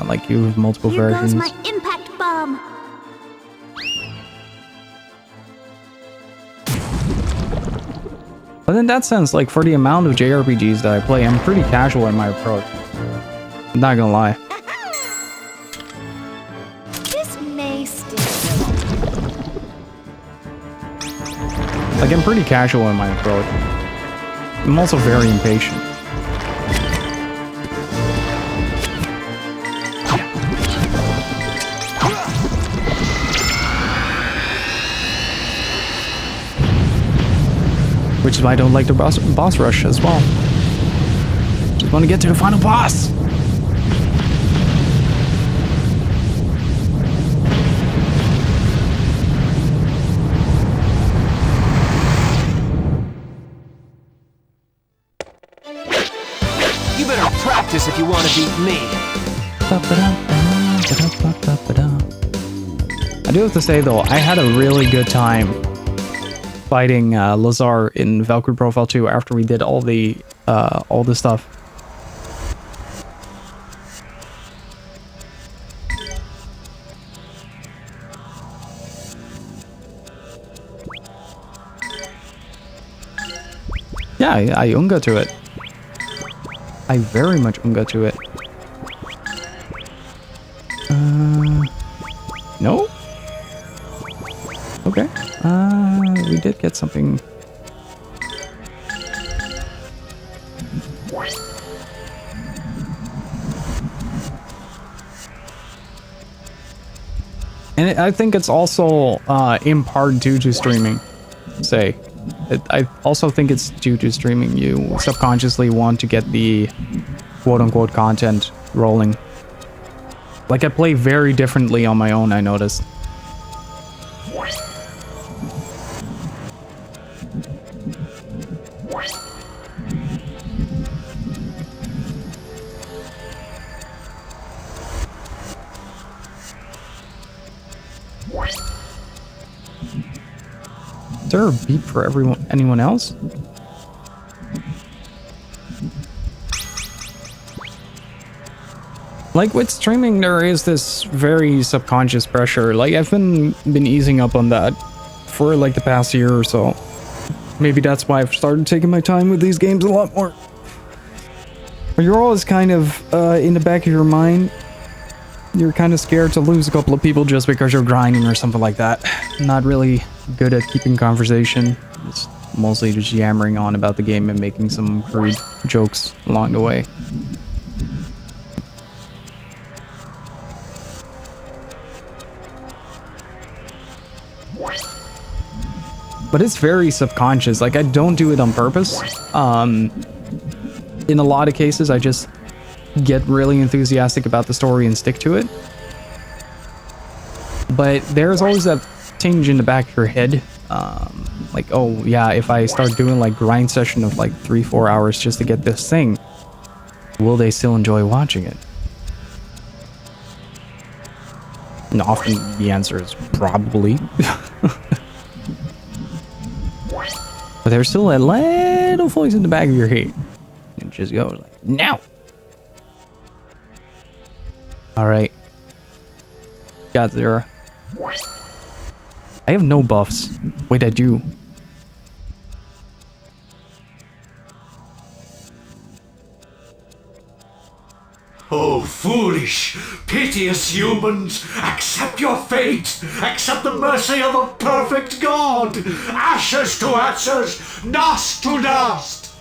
like you have multiple versions. Here goes my impact bomb. But in that sense, like for the amount of JRPGs that I play, I'm pretty casual in my approach. I'm not gonna lie. This may sting. Like I'm pretty casual in my approach. I'm also very impatient. Which is why I don't like the boss rush as well. Just want to get to the final boss! You better practice if you want to beat me. I do have to say though, I had a really good time fighting Lazar in Valkyrie Profile 2 after we did all the stuff. Yeah, I unga to it. I very much unga to it. No? Okay. We did get something. And I think it's also in part due to streaming. I also think it's due to streaming. You subconsciously want to get the quote-unquote content rolling. Like I play very differently on my own, I noticed. Is there a beep for anyone else? Like with streaming, there is this very subconscious pressure. Like I've been easing up on that for like the past year or so. Maybe that's why I've started taking my time with these games a lot more. But you're always kind of in the back of your mind. You're kind of scared to lose a couple of people just because you're grinding or something like that. Not really good at keeping conversation. It's mostly just yammering on about the game and making some crude jokes along the way. But it's very subconscious. Like, I don't do it on purpose. In a lot of cases, I just get really enthusiastic about the story and stick to it. But there's always that tinge in the back of your head. Like, oh, yeah, if I start doing, like, grind session of, like, 3-4 hours just to get this thing, will they still enjoy watching it? And often the answer is probably. But there's still a little voice in the back of your head. It just goes like, no! Alright. Got there. I have no buffs. Wait, I do. Oh, foolish, piteous humans, accept your fate, accept the mercy of a perfect God. Ashes to ashes, dust to dust.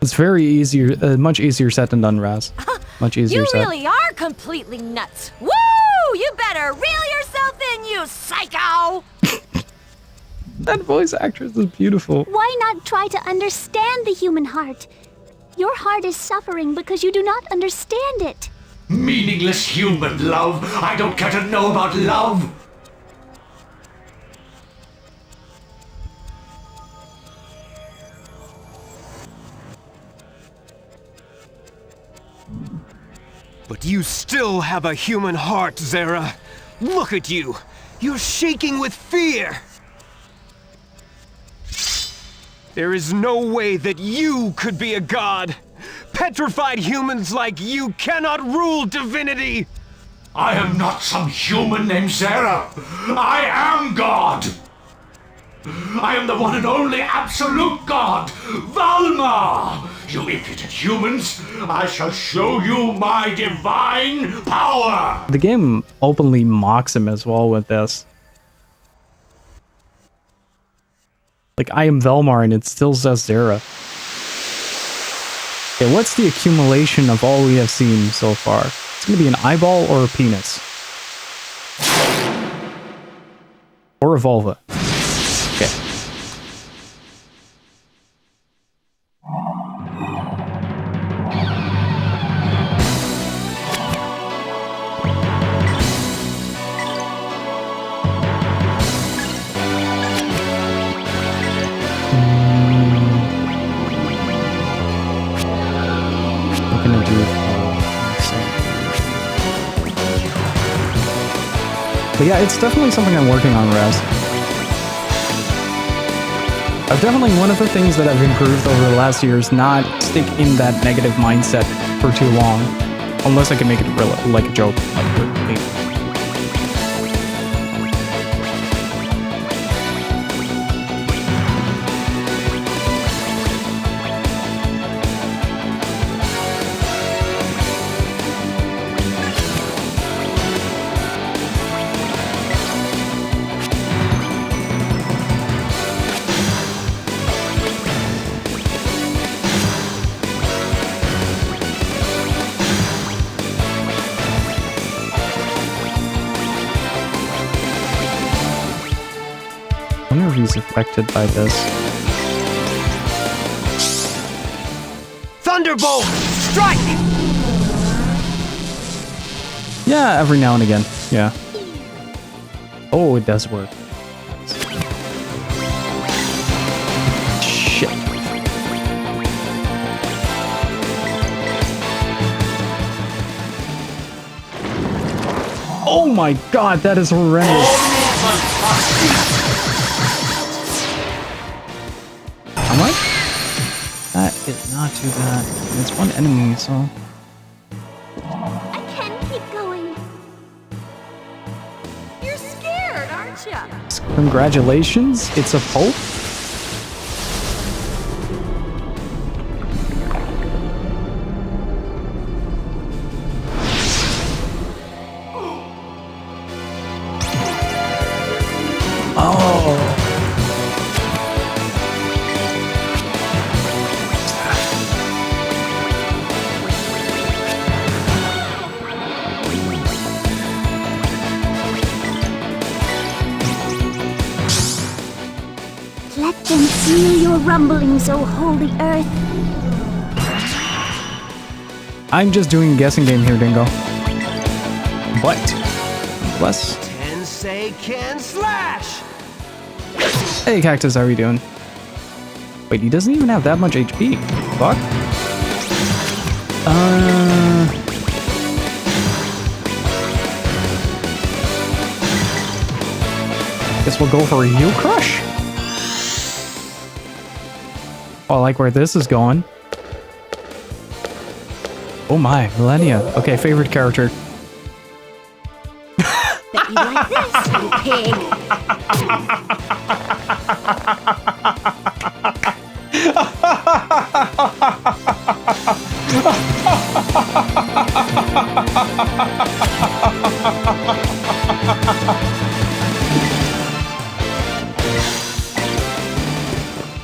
It's very easier, much easier said than done, Raz. Much easier said. You really are completely nuts. Woo! You better reel yourself in, you psycho! That voice actress is beautiful. Why not try to understand the human heart? Your heart is suffering because you do not understand it. Meaningless human love. I don't care to know about love. But you still have a human heart, Zera. Look at you. You're shaking with fear. There is no way that you could be a god. Petrified humans like you cannot rule divinity. I am not some human named Zera. I am God. I am the one and only absolute God, Valmar. You impudent humans, I shall show you my divine power. The game openly mocks him as well with this. Like, I am Valmar, and it still says Zera. Okay, what's the accumulation of all we have seen so far? It's gonna be an eyeball or a penis. Or a vulva. Okay. But yeah, it's definitely something I'm working on, Raz. Definitely one of the things that I've improved over the last year is not stick in that negative mindset for too long. Unless I can make it real, like a joke. Like, affected by this. Thunderbolt! Strike! Yeah, every now and again. Yeah. Oh, it does work. Shit. Oh my god, that is horrendous. That is not too bad. It's one enemy, so... I can keep going. You're scared, aren't you? Congratulations, it's a Pope? Let them feel your rumblings, O holy earth. I'm just doing a guessing game here, Dingo. But, bless. Tensei can slash! Hey, Cactus, how are you doing? Wait, he doesn't even have that much HP. Fuck. Guess we'll go for a heal crush. Oh, I like where this is going. Oh my, Millennia. Okay, favorite character. Bet you like this, you pig.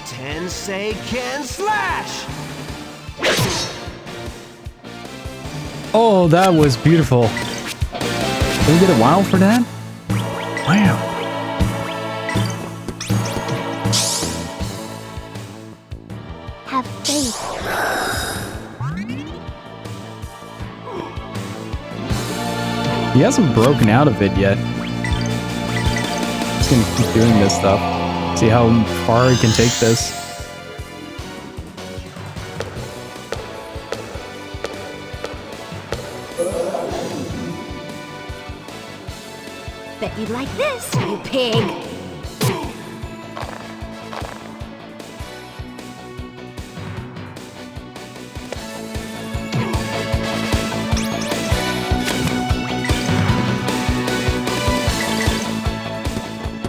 Tensei can slash! Oh, that was beautiful. Did we get a wow for that? Wow. Have faith. He hasn't broken out of it yet. He's gonna keep doing this stuff. See how far he can take this. Bet you like this, you pig.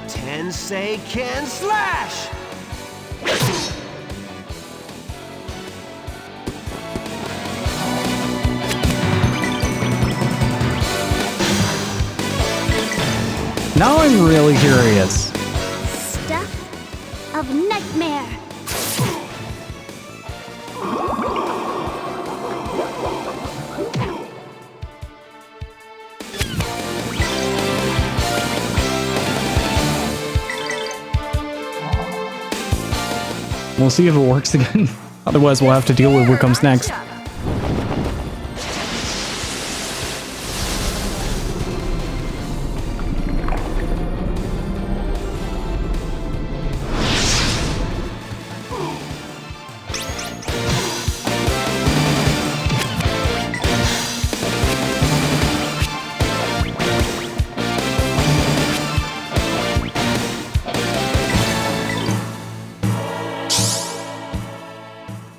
Tensei can slash! Now I'm really curious. Stuff of nightmare. We'll see if it works again. Otherwise, we'll have to deal with what comes next.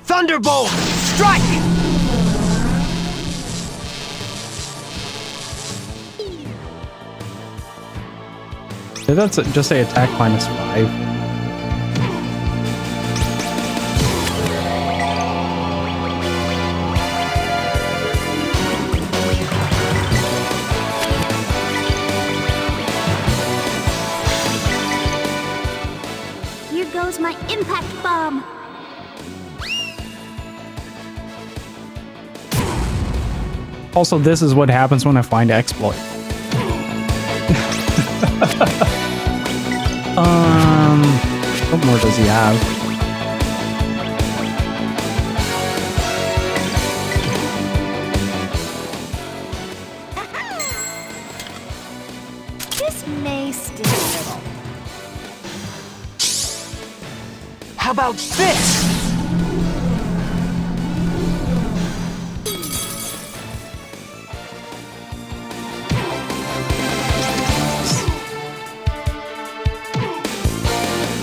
Thunderbolt! Strike! Did that just say attack -5? Here goes my impact bomb. Also, this is what happens when I find exploit. What more does he have? This may sting a little. How about this?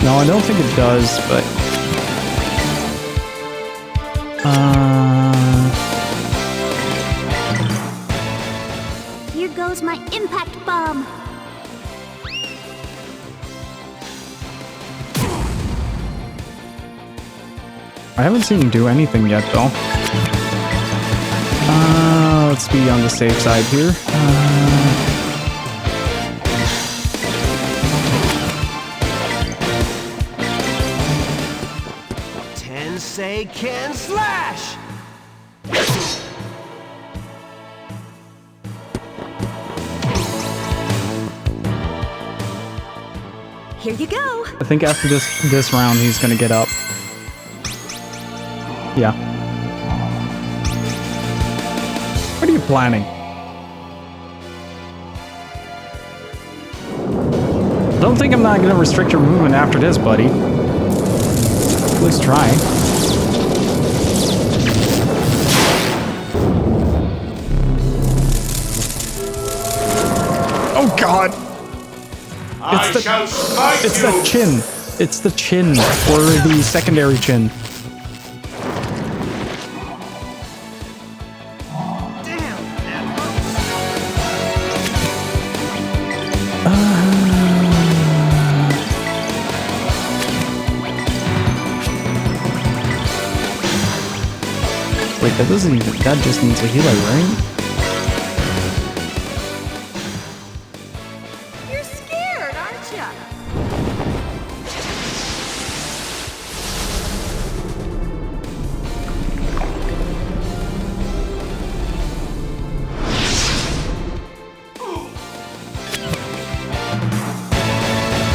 No, I don't think it does, but... Here goes my impact bomb. I haven't seen him do anything yet, though. Let's be on the safe side here. Tensei can slash! Here you go. I think after this round, he's gonna get up. Yeah. What are you planning? Don't think I'm not gonna restrict your movement after this, buddy. Let's try. Oh God! It's the chin. It's the chin, or the secondary chin. Wait, that doesn't even, that just needs a healer, right? You're scared, aren't you?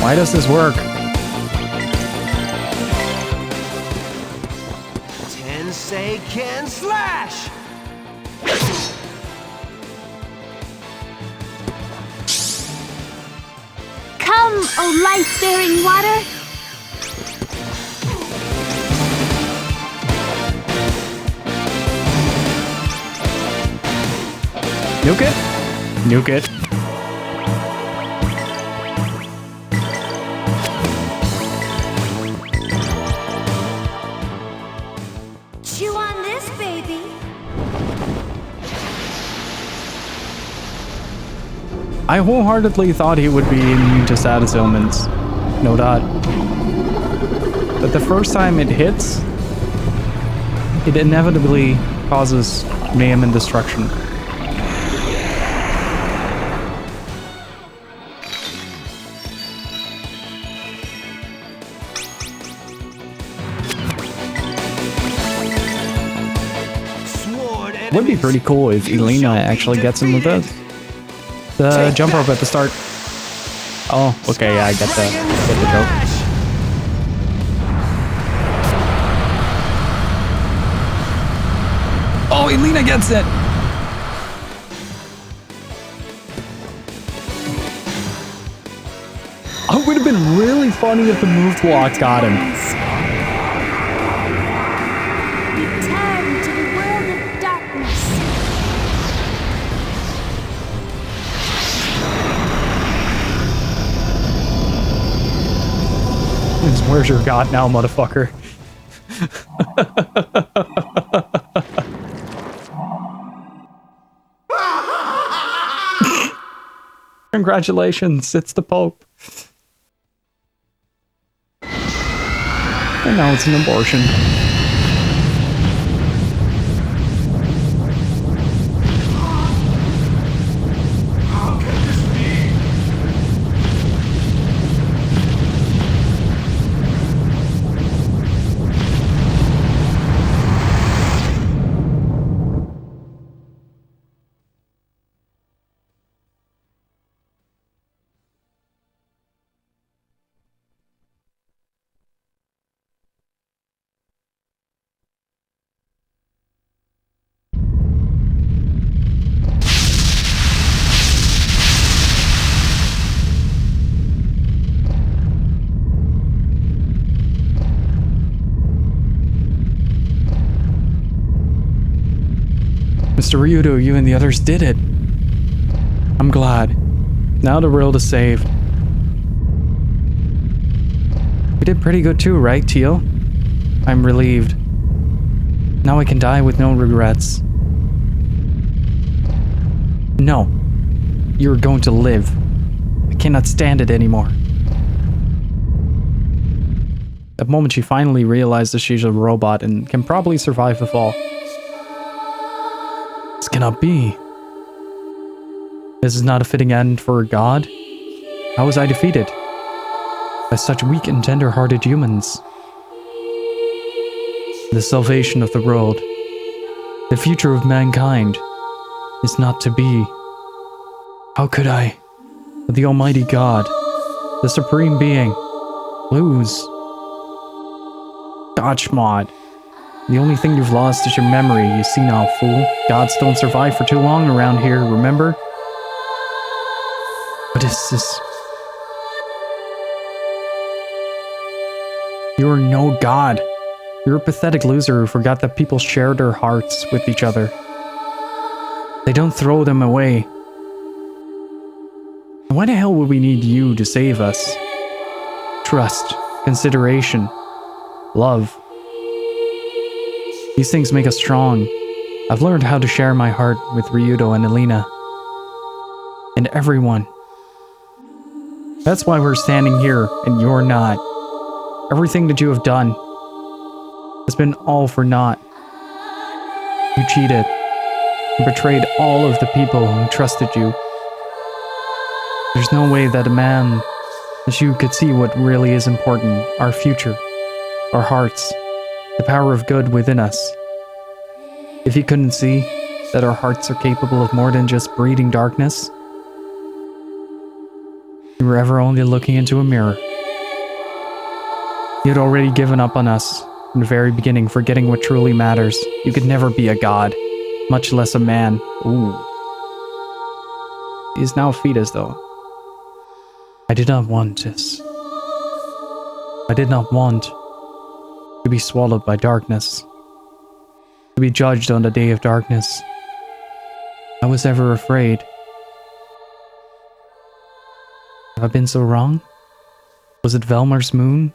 Why does this work? Tensei can slash! Come, O life-bearing water! Nuke it? Nuke it. Chew on this, baby. I wholeheartedly thought he would be immune to status ailments. No doubt. But the first time it hits, it inevitably causes mayhem and destruction. Would be pretty cool if Elena actually gets him with this. The jump rope at the start. Oh, okay, yeah, I get the joke. Oh, Elena gets it! Oh, it would have been really funny if the move block got him. Return to the world of darkness. Where's your god now, motherfucker? Congratulations, it's the Pope. And now it's an abortion. Mr. Ryudo, you and the others did it. I'm glad. Now the world is saved. You did pretty good too, right, Teal? I'm relieved. Now I can die with no regrets. No. You're going to live. I cannot stand it anymore. At the moment she finally realizes she's a robot and can probably survive the fall. This cannot be. This is not a fitting end for a god. How was I defeated? By such weak and tender-hearted humans. The salvation of the world, the future of mankind, is not to be. How could I, the Almighty God, the Supreme Being, lose? Gotchmod. The only thing you've lost is your memory, you see now, fool. Gods don't survive for too long around here, remember? What is this? You're no god. You're a pathetic loser who forgot that people share their hearts with each other. They don't throw them away. Why the hell would we need you to save us? Trust, consideration, love. These things make us strong. I've learned how to share my heart with Ryudo and Elena. And everyone. That's why we're standing here and you're not. Everything that you have done has been all for naught. You cheated and betrayed all of the people who trusted you. There's no way that a man as you could see what really is important, our future, our hearts, the power of good within us. If you couldn't see that our hearts are capable of more than just breeding darkness, you were ever only looking into a mirror. You had already given up on us from the very beginning, forgetting what truly matters. You could never be a god, much less a man. Ooh. He is now a fetus, though. I did not want this. I did not want to be swallowed by darkness, to be judged on the day of darkness. I was ever afraid. Have I been so wrong? Was it Valmar's moon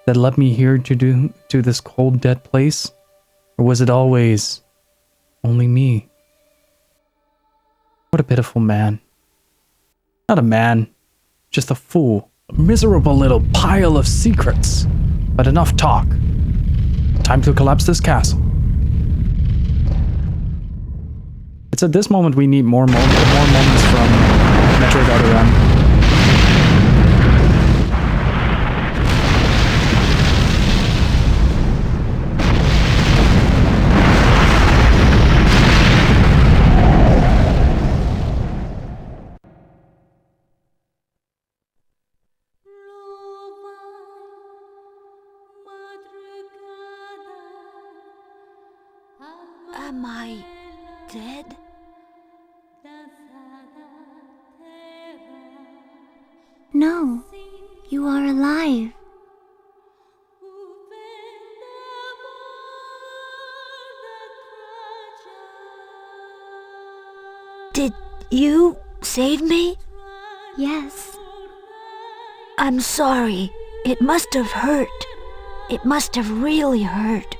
that led me here to this cold, dead place? Or was it always only me? What a pitiful man. Not a man, just a fool. A miserable little pile of secrets. But enough talk. Time to collapse this castle. It's at this moment we need more moments from Metroid Other M. Am I dead? No, you are alive. Did you save me? Yes. I'm sorry. It must have hurt. It must have really hurt.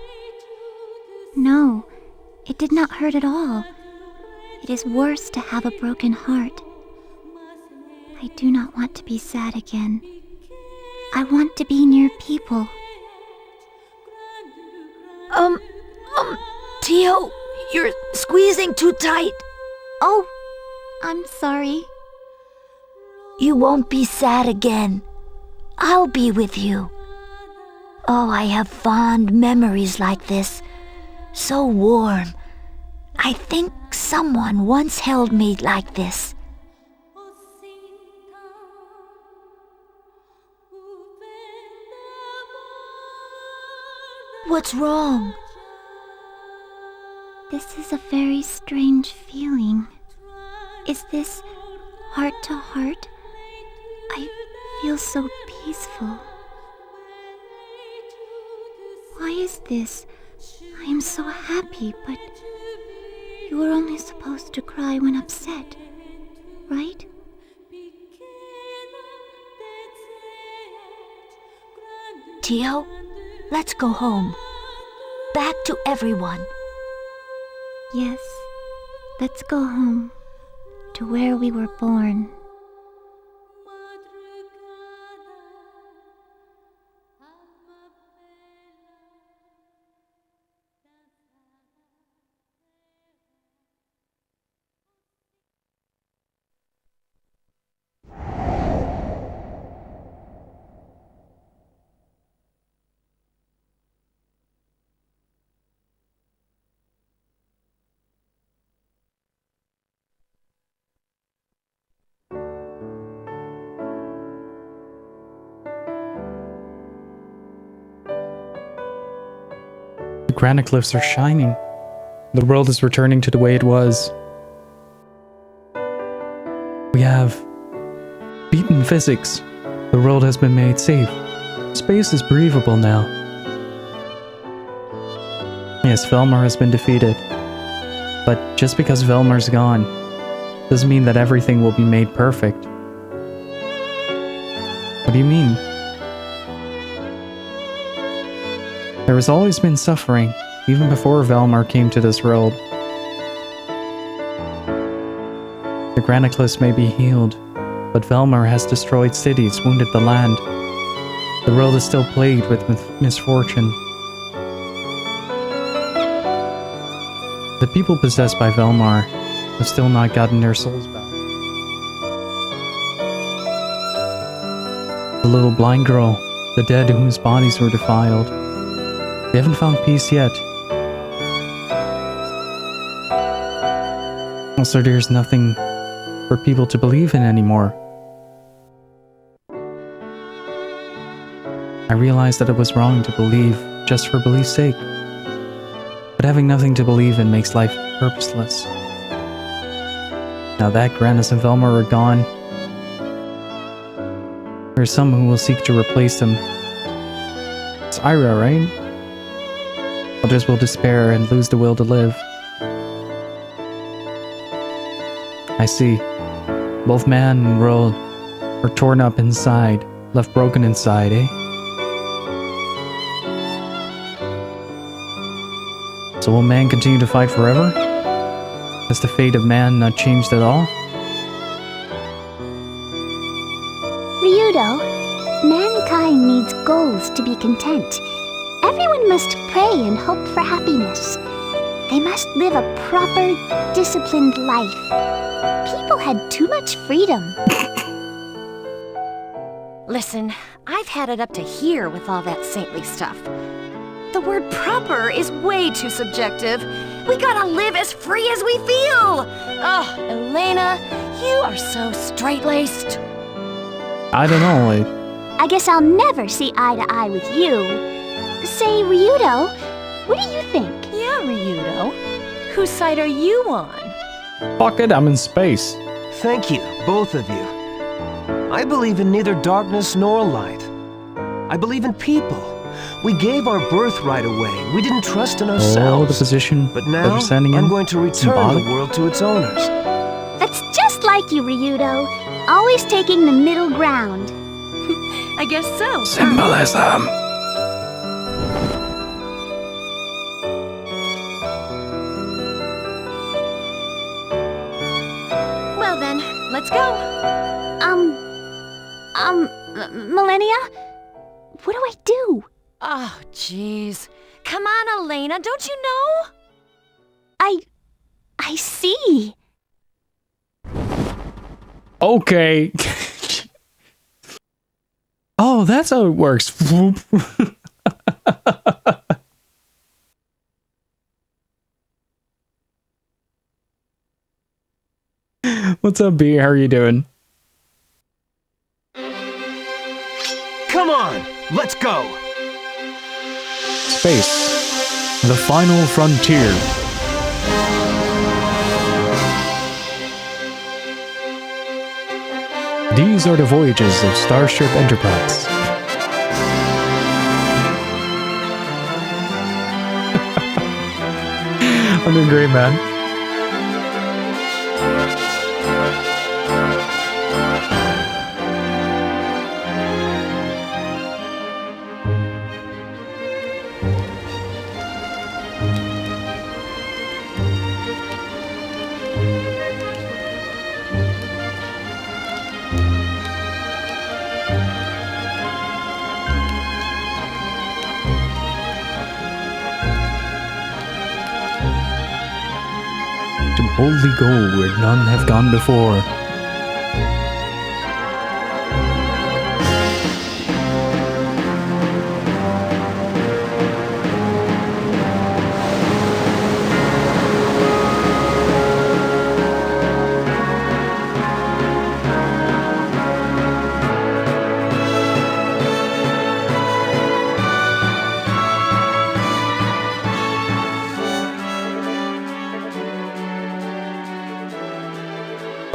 No, it did not hurt at all. It is worse to have a broken heart. I do not want to be sad again. I want to be near people. Tio, you're squeezing too tight. Oh, I'm sorry. You won't be sad again. I'll be with you. Oh, I have fond memories like this. So warm. I think someone once held me like this. What's wrong? This is a very strange feeling. Is this heart to heart? I feel so peaceful. Why is this? I am so happy, but you are only supposed to cry when upset, right? Tio, let's go home. back to everyone. Yes, let's go home, to where we were born. The granite cliffs are shining. The world is returning to the way it was. We have beaten physics. The world has been made safe. Space is breathable now. Yes, Valmar has been defeated. But just because Valmar's gone, doesn't mean that everything will be made perfect. What do you mean? There has always been suffering, even before Valmar came to this world. The granite cliffs may be healed, but Valmar has destroyed cities, wounded the land. The world is still plagued with misfortune. The people possessed by Valmar have still not gotten their souls back. The little blind girl, the dead whose bodies were defiled. They haven't found peace yet. Also, there's nothing for people to believe in anymore. I realized that it was wrong to believe just for belief's sake. But having nothing to believe in makes life purposeless. Now that Grandis and Valmar are gone, there are some who will seek to replace them. It's Ira, right? Others will despair and lose the will to live. I see. Both man and world are torn up inside, left broken inside, eh? So will man continue to fight forever? Has the fate of man not changed at all? Ryudo, mankind needs goals to be content. Everyone must pray and hope for happiness. They must live a proper, disciplined life. People had too much freedom. Listen, I've had it up to here with all that saintly stuff. The word proper is way too subjective. We gotta live as free as we feel. Oh, Elena, you are so straight-laced. I don't know, I guess I'll never see eye to eye with you. Say, Ryudo, what do you think? Yeah, Ryudo. Whose side are you on? fuck it, I'm in space. Thank you, both of you. I believe in neither darkness nor light. I believe in people. We gave our birthright away. We didn't trust in ourselves. Oh, the position but that now, you're standing in? I'm going to return Symbolic? the world to its owners. That's just like you, Ryudo. Always taking the middle ground. I guess so. Symbolism. Well then, let's go. Millennia? What do I do? Oh, jeez. Come on, Elena, don't you know? I see. Okay. Oh, that's how it works. What's up, B? How are you doing? Come on, let's go! Space. The final frontier. These are the voyages of Starship Enterprise. I'm doing great, man. boldly go where none have gone before.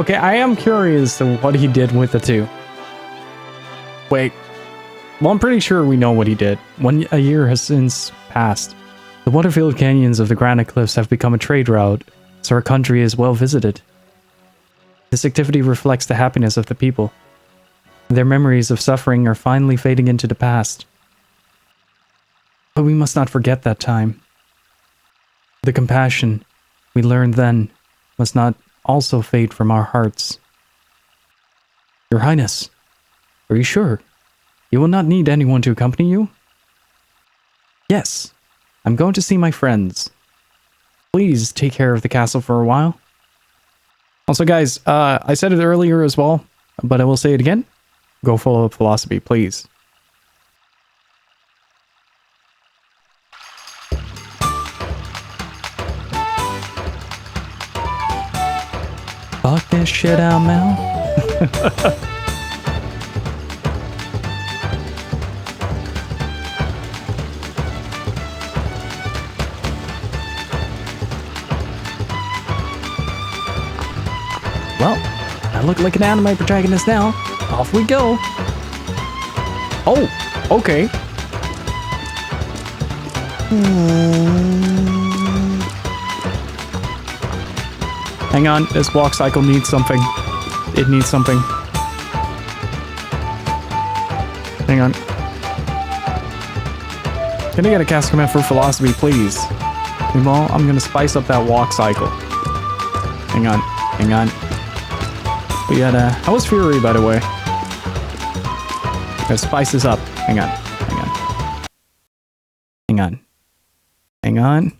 Okay, I am curious to what he did with the two. Wait. Well, I'm pretty sure we know what he did. A year has since passed. The water-filled canyons of the granite cliffs have become a trade route, so our country is well visited. This activity reflects the happiness of the people. Their memories of suffering are finally fading into the past. But we must not forget that time. The compassion we learned then must not also fade from our hearts. Your Highness, are you sure? You will not need anyone to accompany you? Yes, I'm going to see my friends. Please take care of the castle for a while. Also, guys, I said it earlier as well, but I will say it again. Go follow up philosophy, please. Fuck this shit out, Mel. Well, I look like an anime protagonist now. Off we go. Oh, okay. Hang on, this walk cycle needs something. It needs something. Hang on. Can I get a cast command for philosophy, please? Meanwhile, I'm gonna spice up that walk cycle. Hang on, hang on. We got how was Fury, by the way? Gotta spice this up. Hang on, hang on. Hang on. Hang on.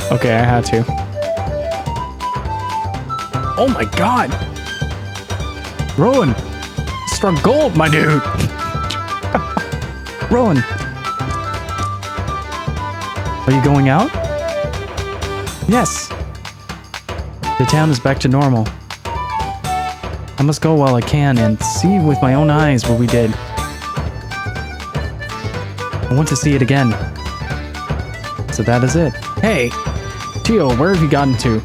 Okay, I had to. Oh my god! Rowan! Struck gold, my dude! Rowan! Are you going out? Yes! The town is back to normal. I must go while I can and see with my own eyes what we did. I want to see it again. So that is it. Hey! Tio, where have you gotten to?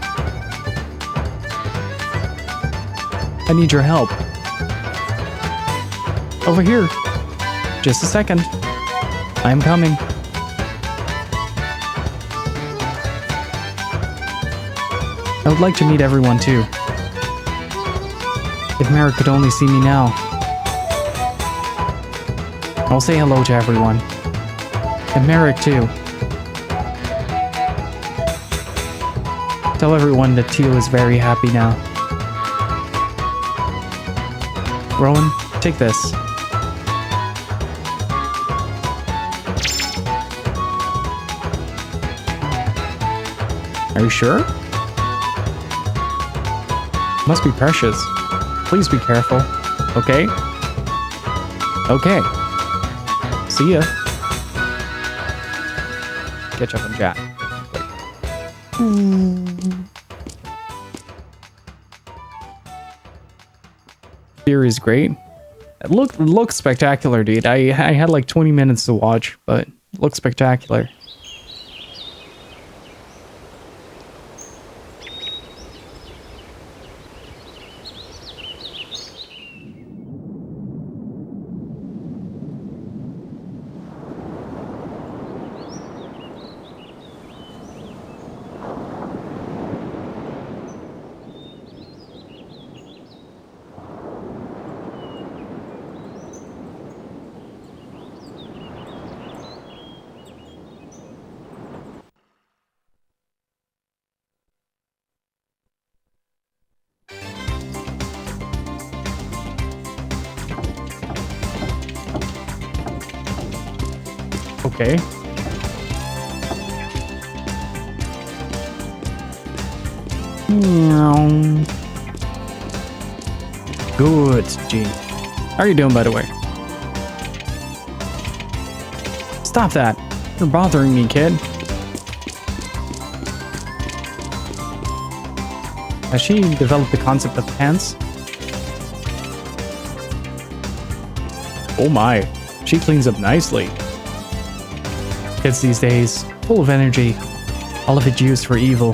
I need your help. Over here. Just a second. I am coming. I would like to meet everyone too. If Merrick could only see me now. I'll say hello to everyone. And Merrick too. Tell everyone that Tio is very happy now. Rowan, take this. Are you sure? Must be precious. Please be careful. Okay? Okay. See ya. Catch up and chat. Fear is great. It looks spectacular, dude. I had like 20 minutes to watch, but it looks spectacular. Okay. Meow. Good, Gene. How are you doing, by the way? Stop that. You're bothering me, kid. Has she developed the concept of pants? Oh my, she cleans up nicely. Kids these days, full of energy, all of it used for evil.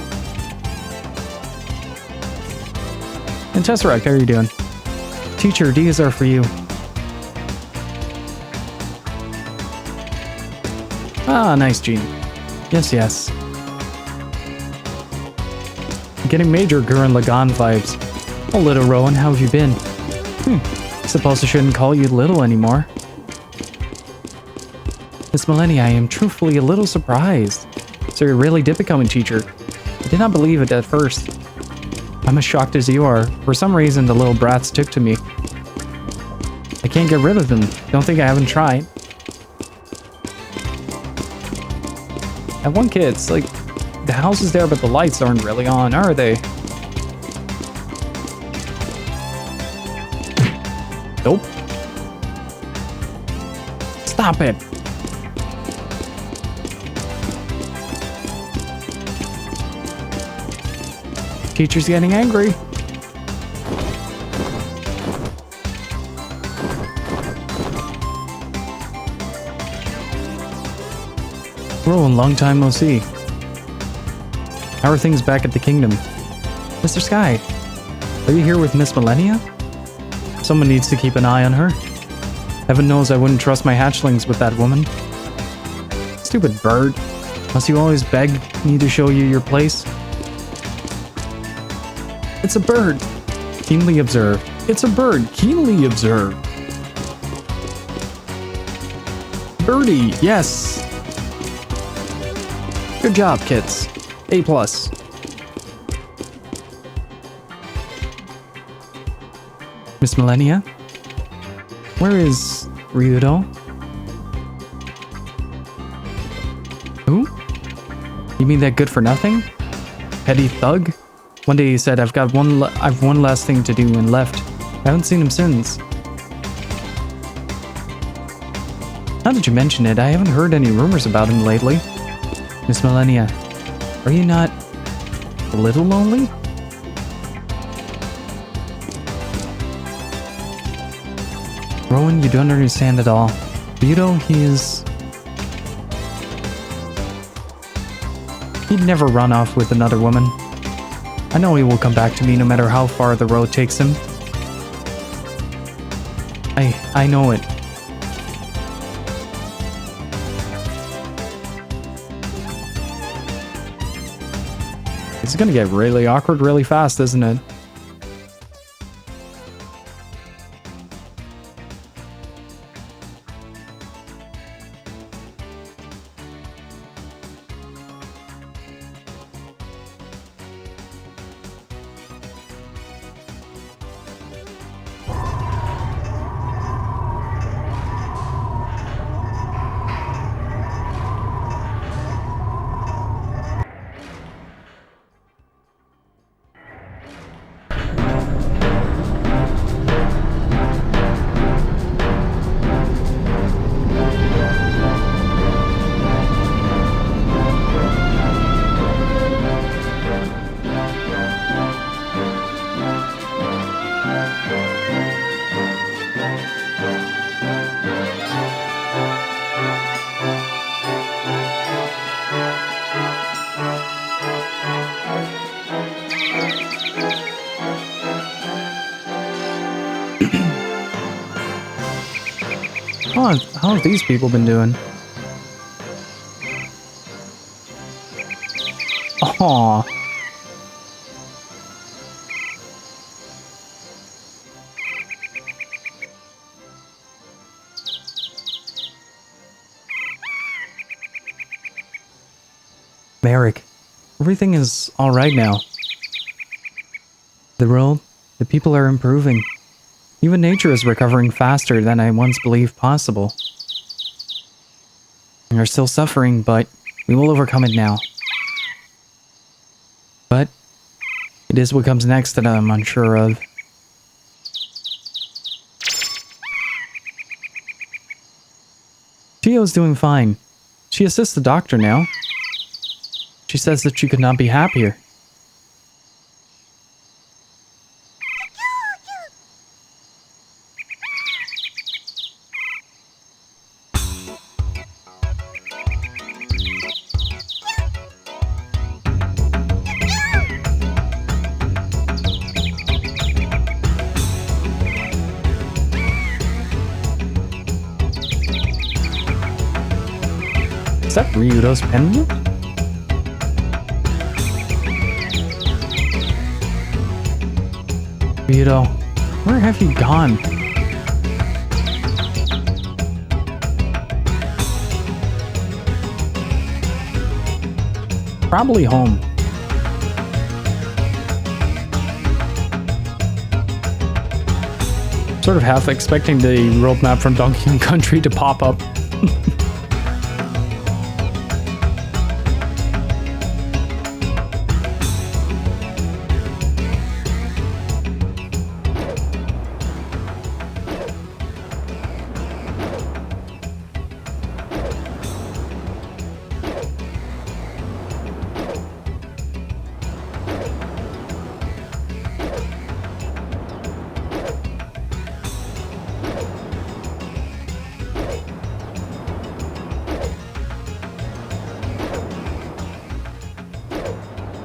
And Tesseract, how are you doing? Teacher, these are for you. Ah, nice, Gene. Yes, yes. Getting major Gurren Lagann vibes. Oh, little Rowan, how have you been? Suppose I shouldn't call you little anymore. Miss Millennia, I am truthfully a little surprised. So you really did become a teacher. I did not believe it at first. I'm as shocked as you are. For some reason, the little brats took to me. I can't get rid of them. Don't think I haven't tried. At one kid, it's like, the house is there, but the lights aren't really on, are they? Nope. Stop it. Teacher's getting angry. Rowan, long time no see. How are things back at the kingdom? Mr. Sky, are you here with Miss Millennia? Someone needs to keep an eye on her. Heaven knows I wouldn't trust my hatchlings with that woman. Stupid bird. Must you always beg me to show you your place? It's a bird. Keenly observe. It's a bird. Keenly observe. Birdie, yes. Good job, kids. A+. Miss Millennia? Where is Ryudo? Who? You mean that good for nothing? Petty thug? One day he said, I've one last thing to do and left. I haven't seen him since. Now that you mention it, I haven't heard any rumors about him lately. Miss Millennia, are you not a little lonely? Rowan, you don't understand at all. Ryudo, he'd never run off with another woman. I know he will come back to me no matter how far the road takes him. I know it. It's gonna get really awkward really fast, isn't it? How have these people been doing? Aww. Merrick, everything is alright now. The world, the people are improving. Even nature is recovering faster than I once believed possible. We are still suffering, but we will overcome it now. But it is what comes next that I'm unsure of. Tio is doing fine. She assists the doctor now. She says that she could not be happier. Is that Ryudo's pendant? Ryudo, where have you gone? Probably home. Sort of half expecting the roadmap from Donkey Kong Country to pop up.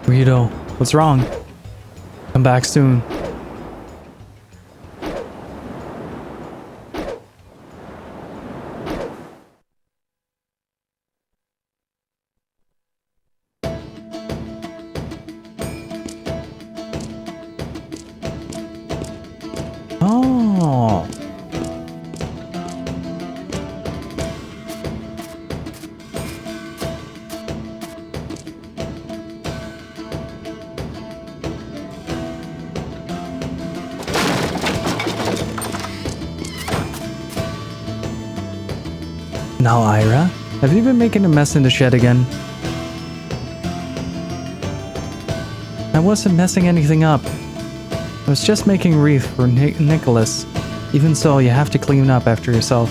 Ryudo, what's wrong? Come back soon. Oh. Now, Ira, have you been making a mess in the shed again? I wasn't messing anything up. I was just making a wreath for Nicholas. Even so, you have to clean up after yourself.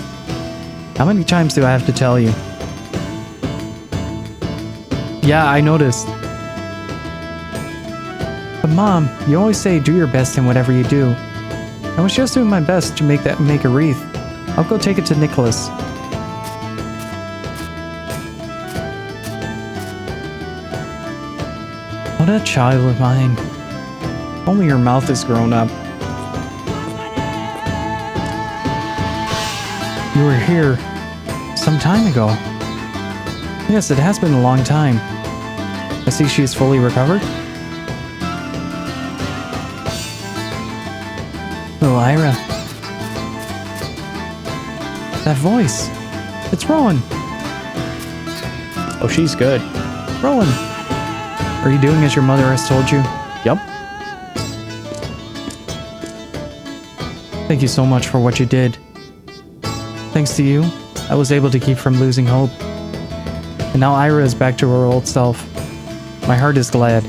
How many times do I have to tell you? Yeah, I noticed. But Mom, you always say do your best in whatever you do. I was just doing my best to make a wreath. I'll go take it to Nicholas. What a child of mine. Only your mouth is grown up. You were here some time ago. Yes, it has been a long time. I see she's fully recovered. Oh, Ira. That voice. It's Rowan. Oh, she's good. Rowan. Are you doing as your mother has told you? Yup. Thank you so much for what you did. Thanks to you, I was able to keep from losing hope. And now Ira is back to her old self. My heart is glad.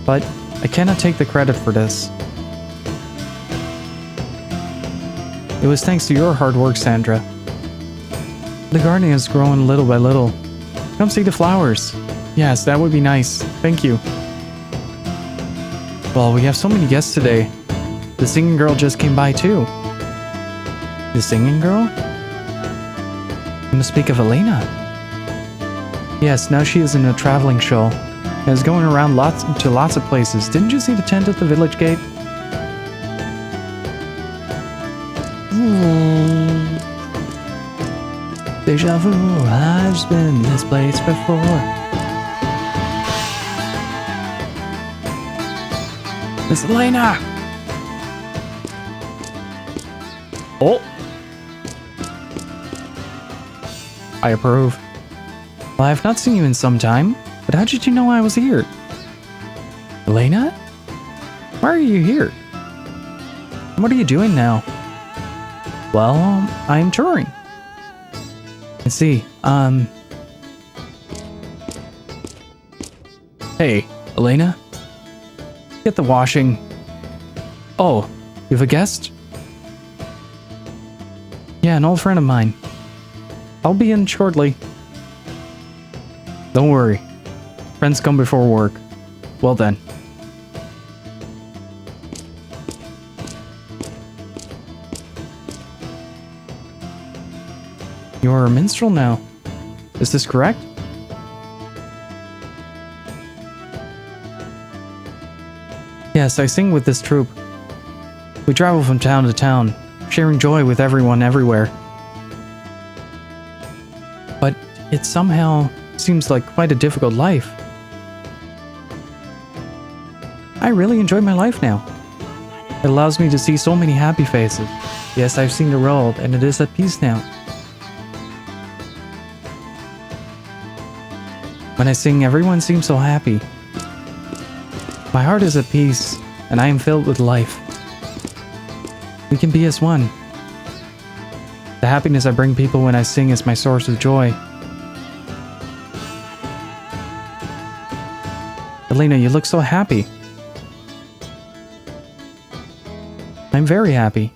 But I cannot take the credit for this. It was thanks to your hard work, Sandra. The garden has grown little by little. Come see the flowers. Yes, that would be nice. Thank you. Well, we have so many guests today. The singing girl just came by too. The singing girl? You must speak of Elena. Yes, now she is in a traveling show and is going around to lots of places. Didn't you see the tent at the village gate? Deja vu, I've been this place before. Miss Elena! Oh! I approve. Well, I have not seen you in some time, but how did you know I was here? Elena? Why are you here? What are you doing now? Well, I'm touring. I see. Hey, Elena? Get the washing. Oh, you have a guest? Yeah, an old friend of mine. I'll be in shortly. Don't worry. Friends come before work. Well then. You're a minstrel now. Is this correct? Yes, I sing with this troupe. We travel from town to town, sharing joy with everyone everywhere. But it somehow seems like quite a difficult life. I really enjoy my life now. It allows me to see so many happy faces. Yes, I've seen the world, and it is at peace now. When I sing, everyone seems so happy. My heart is at peace, and I am filled with life. We can be as one. The happiness I bring people when I sing is my source of joy. Elena, you look so happy. I'm very happy.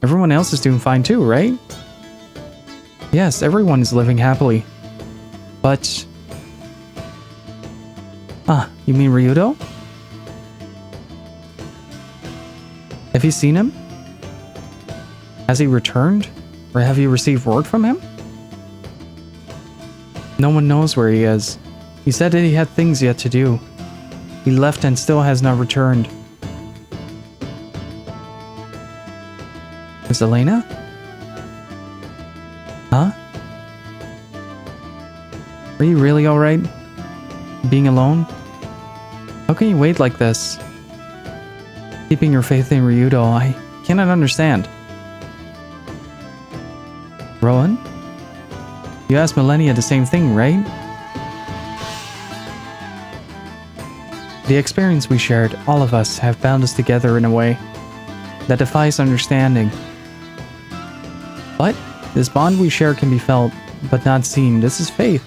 Everyone else is doing fine too, right? Yes, everyone is living happily. But... Ah, you mean Ryudo? Have you seen him? Has he returned? Or have you received word from him? No one knows where he is. He said that he had things yet to do. He left and still has not returned. Is Elena? Huh? Are you really alright? Being alone? How can you wait like this? Keeping your faith in Ryudo, I cannot understand. Rowan? You asked Millennia the same thing, right? The experience we shared, all of us, have bound us together in a way that defies understanding. But this bond we share can be felt, but not seen. This is faith.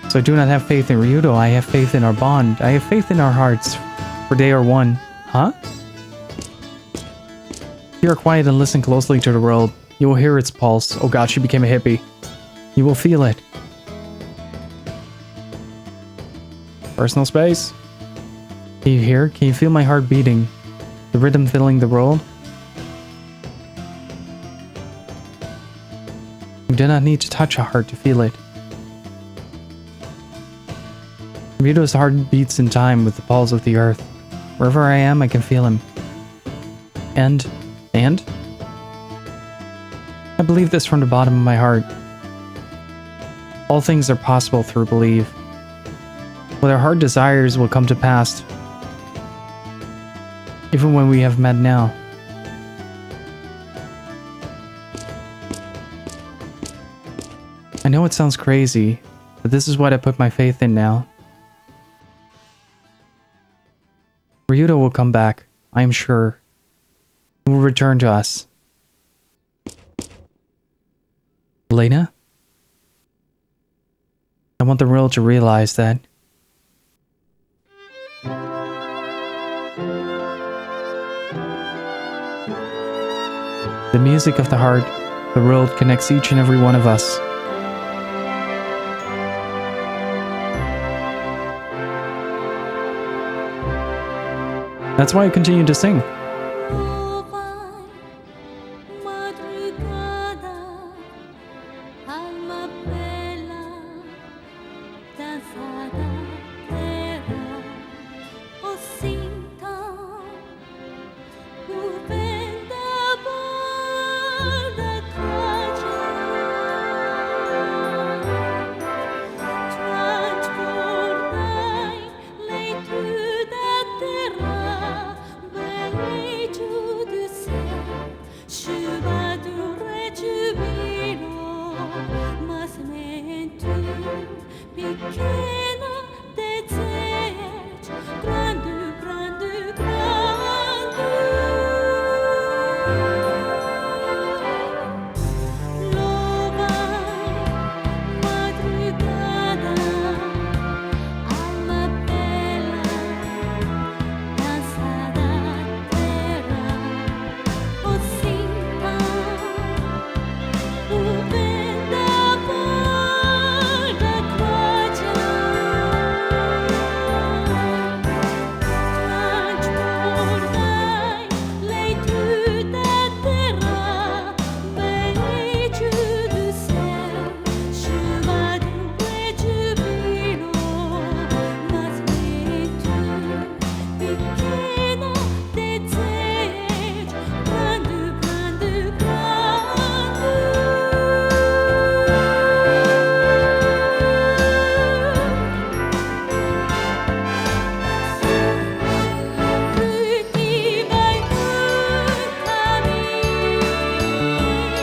So I do not have faith in Ryudo, I have faith in our bond. I have faith in our hearts, for they are one. Huh? If you are quiet and listen closely to the world, you will hear its pulse. Oh god, she became a hippie. You will feel it. Personal space? Can you hear? Can you feel my heart beating? The rhythm filling the world? You do not need to touch a heart to feel it. Ryudo's heart beats in time with the pulse of the earth. Wherever I am, I can feel him. And? I believe this from the bottom of my heart. All things are possible through belief. What our heart desires will come to pass. Even when we have met now. I know it sounds crazy, but this is what I put my faith in now. Ryudo will come back, I am sure. He will return to us. Elena? I want the world to realize that. The music of the heart, the world connects each and every one of us. That's why I continue to sing.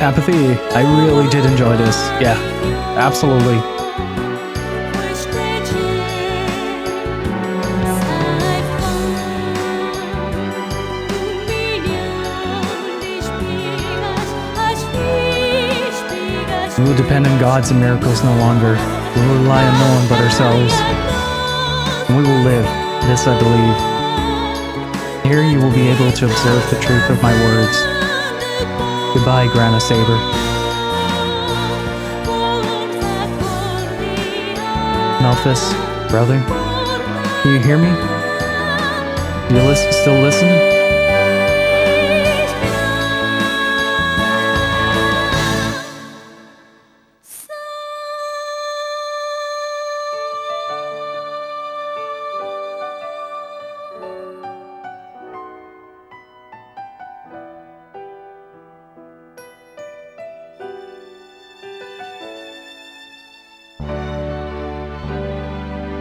Apathy, I really did enjoy this. Yeah, absolutely. We will depend on gods and miracles no longer. We will rely on no one but ourselves. And we will live, this I believe. Here you will be able to observe the truth of my words. Goodbye, Grana Saber. Melphis, brother, can you hear me? You still listen?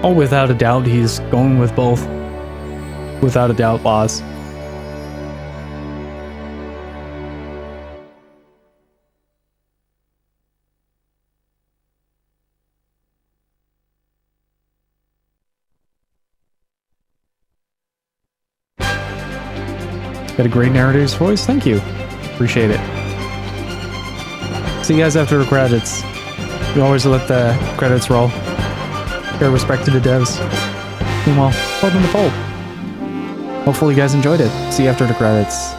Oh, without a doubt, he's going with both. Without a doubt, boss. Got a great narrator's voice, thank you. Appreciate it. See you guys after the credits. You always let the credits roll. Fair respect to the devs. Meanwhile, welcome to Fold. Hopefully you guys enjoyed it. See you after the credits.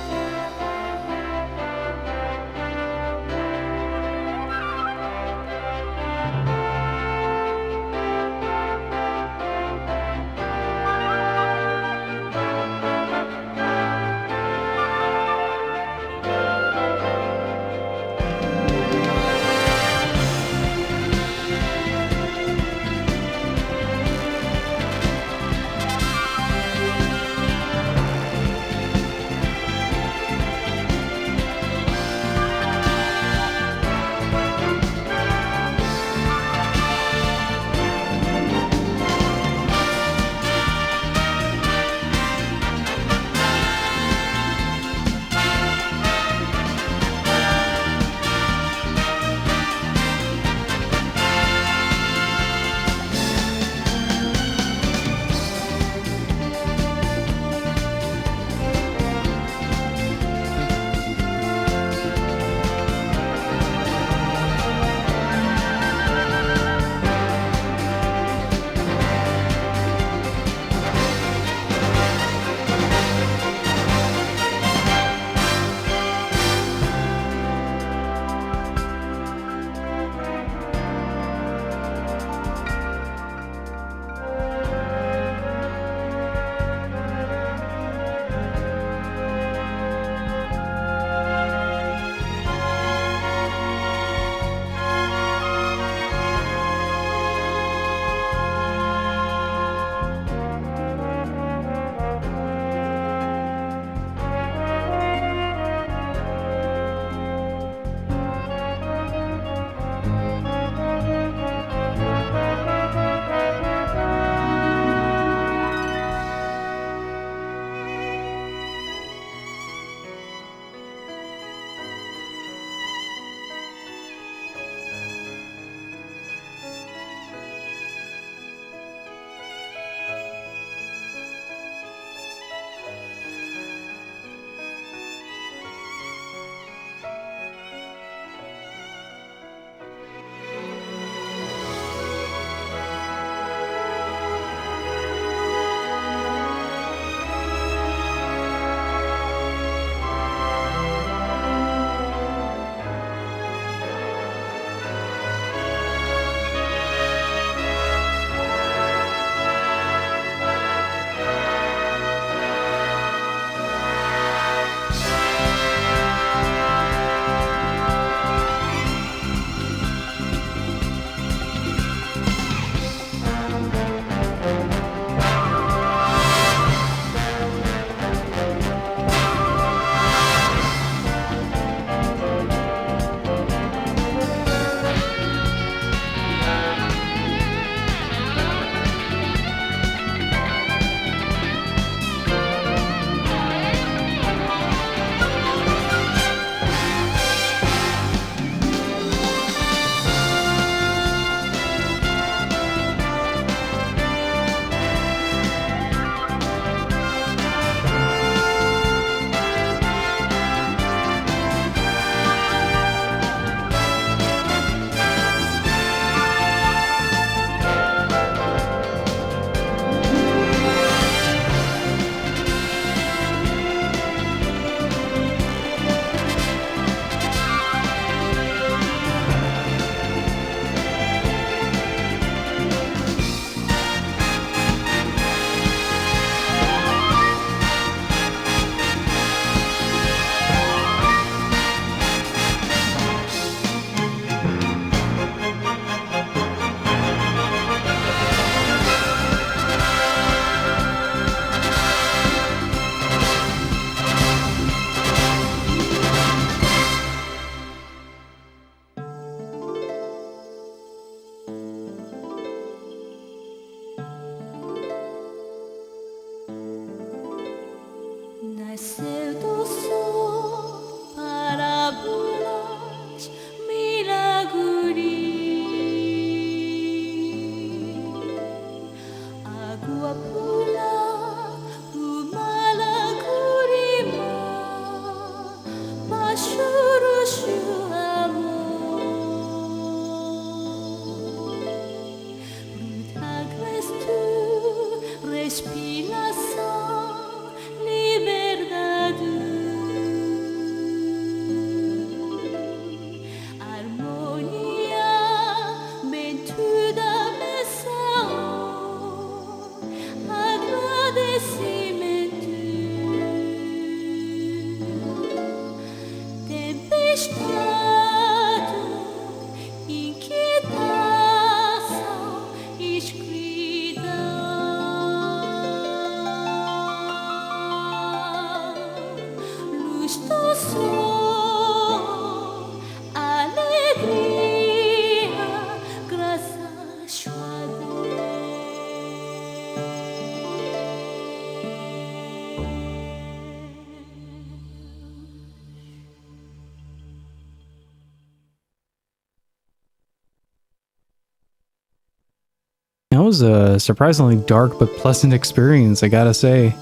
That was a surprisingly dark but pleasant experience, I gotta say.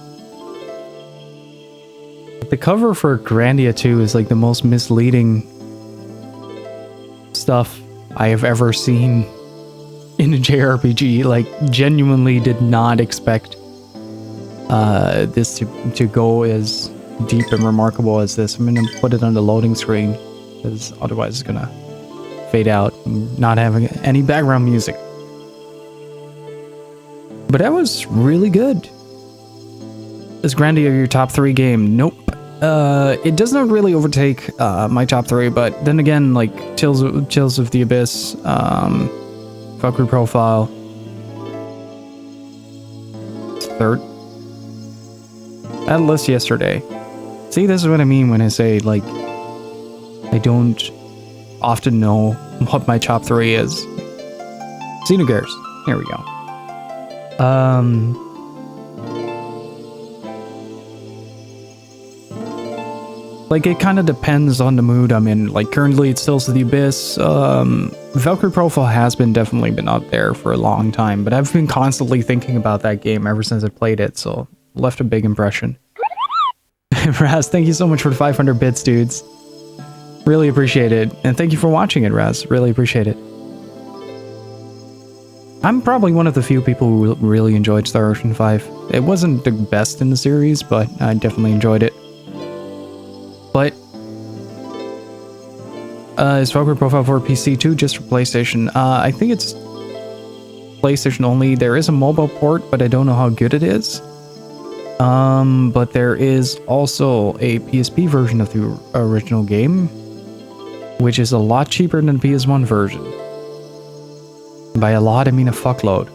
The cover for Grandia 2 is like the most misleading stuff I have ever seen in a JRPG. Like, genuinely did not expect this to go as deep and remarkable as this. I'm gonna put it on the loading screen, because otherwise it's gonna fade out and not having any background music. But that was really good. Is Grandia your top 3 game? Nope. It does not really overtake my top 3, but then again, like Tales of the Abyss, Valkyrie Profile, third. I had a list yesterday. See, this is what I mean when I say, like, I don't often know what my top 3 is. Xenogears. Here we go. Like, it kind of depends on the mood I'm in. Like, currently it's Tales of the Abyss. Valkyrie Profile has definitely been up there for a long time, but I've been constantly thinking about that game ever since I played it, so left a big impression. Raz, thank you so much for the 500 bits, dudes. Really appreciate it. And thank you for watching it, Raz. Really appreciate it. I'm probably one of the few people who really enjoyed Star Ocean 5. It wasn't the best in the series, but I definitely enjoyed it. But is Valkyrie Profile for PC too, just for PlayStation? I think it's PlayStation only. There is a mobile port, but I don't know how good it is. But there is also a PSP version of the original game, which is a lot cheaper than the PS1 version. By a lot, I mean a fuckload.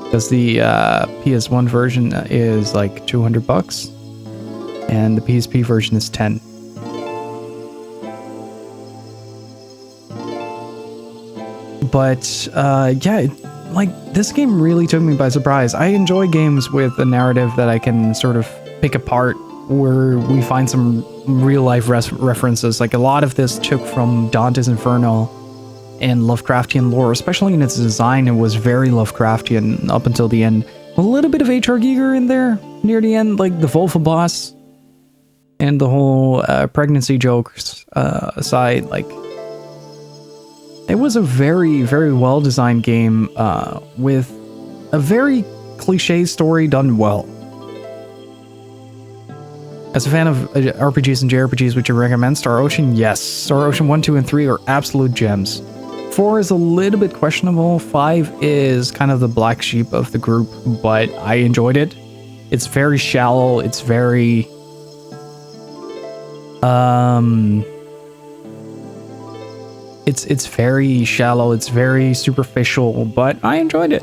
Because the PS1 version is like $200, and the PSP version is $10. But yeah, like, this game really took me by surprise. I enjoy games with a narrative that I can sort of pick apart, where we find some real life references. Like, a lot of this took from Dante's Inferno and Lovecraftian lore, especially in its design. It was very Lovecraftian up until the end. A little bit of H.R. Giger in there near the end, like the Volva boss and the whole pregnancy jokes aside. Like, it was a very, very well designed game with a very cliche story done well. As a fan of RPGs and JRPGs, would you recommend Star Ocean? Yes. Star Ocean 1, 2, and 3 are absolute gems. 4 is a little bit questionable. 5 is kind of the black sheep of the group, but I enjoyed it. It's very shallow. It's very... It's very shallow. It's very superficial, but I enjoyed it.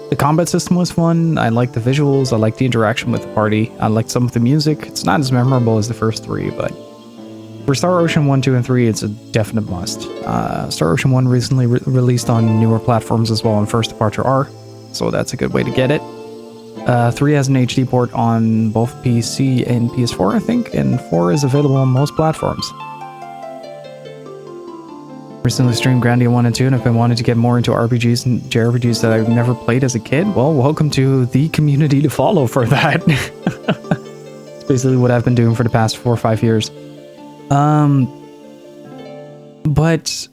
The combat system was fun. I liked the visuals. I liked the interaction with the party. I liked some of the music. It's not as memorable as the first 3, but for Star Ocean 1, 2, and 3, it's a definite must. Star Ocean 1 recently released on newer platforms as well on First Departure R, so that's a good way to get it. 3 has an HD port on both PC and PS4, I think, and 4 is available on most platforms. Recently streamed Grandia 1 and 2, and I've been wanting to get more into RPGs and JRPGs that I've never played as a kid. Well, welcome to the community to follow for that. It's basically what I've been doing for the past 4 or 5 years. But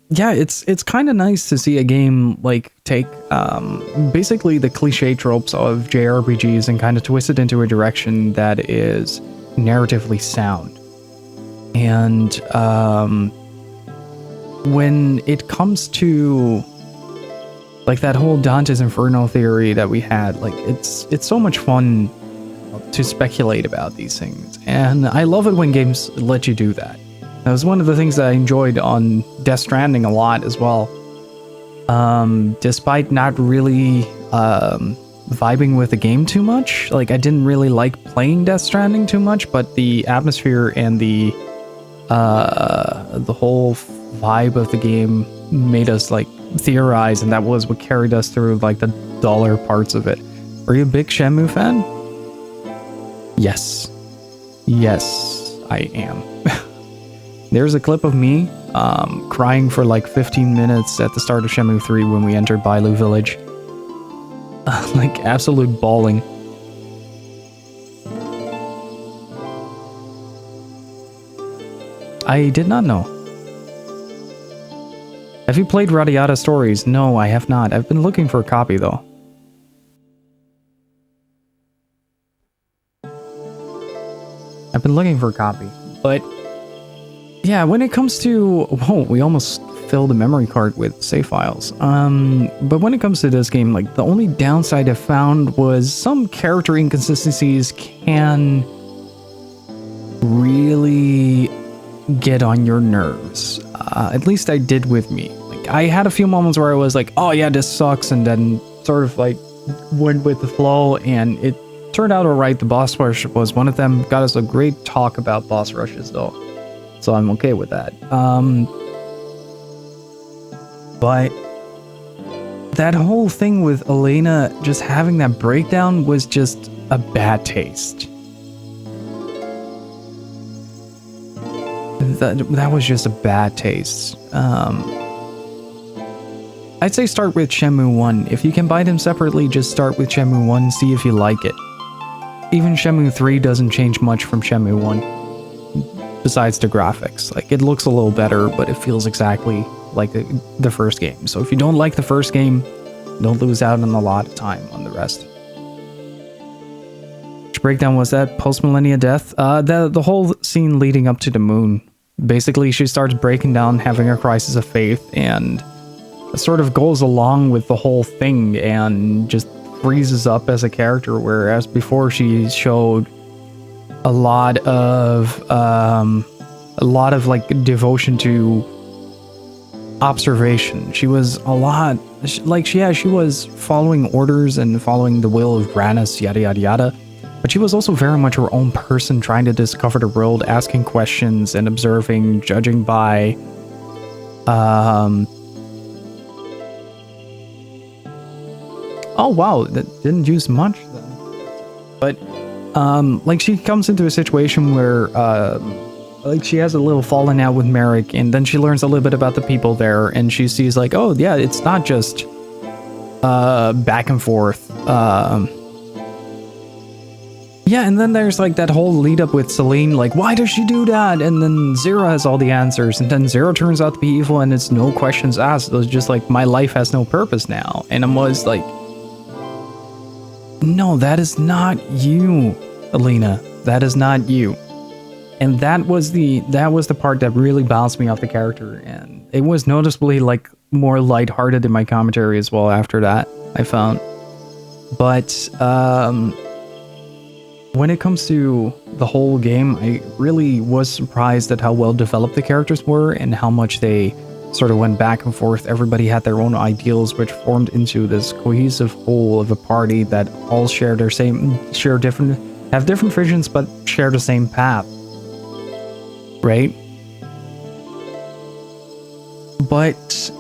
yeah, it's kind of nice to see a game like take basically the cliche tropes of JRPGs and kind of twist it into a direction that is narratively sound. And when it comes to like that whole Dante's Inferno theory that we had, like, it's so much fun to speculate about these things. and I love it when games let you do that. That was one of the things that I enjoyed on Death Stranding a lot as well. Despite not really vibing with the game too much, like I didn't really like playing Death Stranding too much, but the atmosphere and the whole vibe of the game made us like theorize, and that was what carried us through like the duller parts of it. Are you a big Shenmue fan? Yes. Yes, I am. There's a clip of me crying for like 15 minutes at the start of Shenmue 3 when we entered Bailu Village. Like absolute bawling. I did not know. Have you played Radiata Stories? No, I have not. I've been looking for a copy though. I've been looking for a copy, but yeah, when it comes to, whoa, we almost filled the memory card with save files. But when it comes to this game, like the only downside I found was some character inconsistencies can really get on your nerves. At least I did with me. Like I had a few moments where I was like, oh yeah, this sucks, and then sort of like went with the flow, and it turned out alright. The boss rush was one of them. Got us a great talk about boss rushes though, so I'm okay with that. But that whole thing with Elena just having that breakdown was just a bad taste. That was just a bad taste. I'd say start with Shenmue 1. If you can buy them separately, just start with Shenmue 1, see if you like it. Even Shenmue 3 doesn't change much from Shenmue 1, besides the graphics. Like, it looks a little better, but it feels exactly like the first game. So if you don't like the first game, don't lose out on a lot of time on the rest. Which breakdown was that? Post-millennia death? The whole scene leading up to the moon. Basically, she starts breaking down, having a crisis of faith, and it sort of goes along with the whole thing and just freezes up as a character, whereas before she showed a lot of like devotion to observation. She was a lot like she was following orders and following the will of Granus, yada yada yada, but she was also very much her own person, trying to discover the world, asking questions and observing, judging by oh wow, that didn't use much then. But like she comes into a situation where like she has a little falling out with Merrick, and then she learns a little bit about the people there, and she sees like, oh yeah, it's not just back and forth. Yeah, and then there's like that whole lead up with Celine, like, why does she do that? And then Zero has all the answers, and then Zero turns out to be evil, and it's no questions asked. It was just like, my life has no purpose now. And I was like, no, that is not you, Alina. That is not you. And that was the part that really bounced me off the character, and it was noticeably like more lighthearted in my commentary as well after that, I found. But when it comes to the whole game, I really was surprised at how well developed the characters were and how much they sort of went back and forth. Everybody had their own ideals, which formed into this cohesive whole of a party that all have different visions, but share the same path. Right? But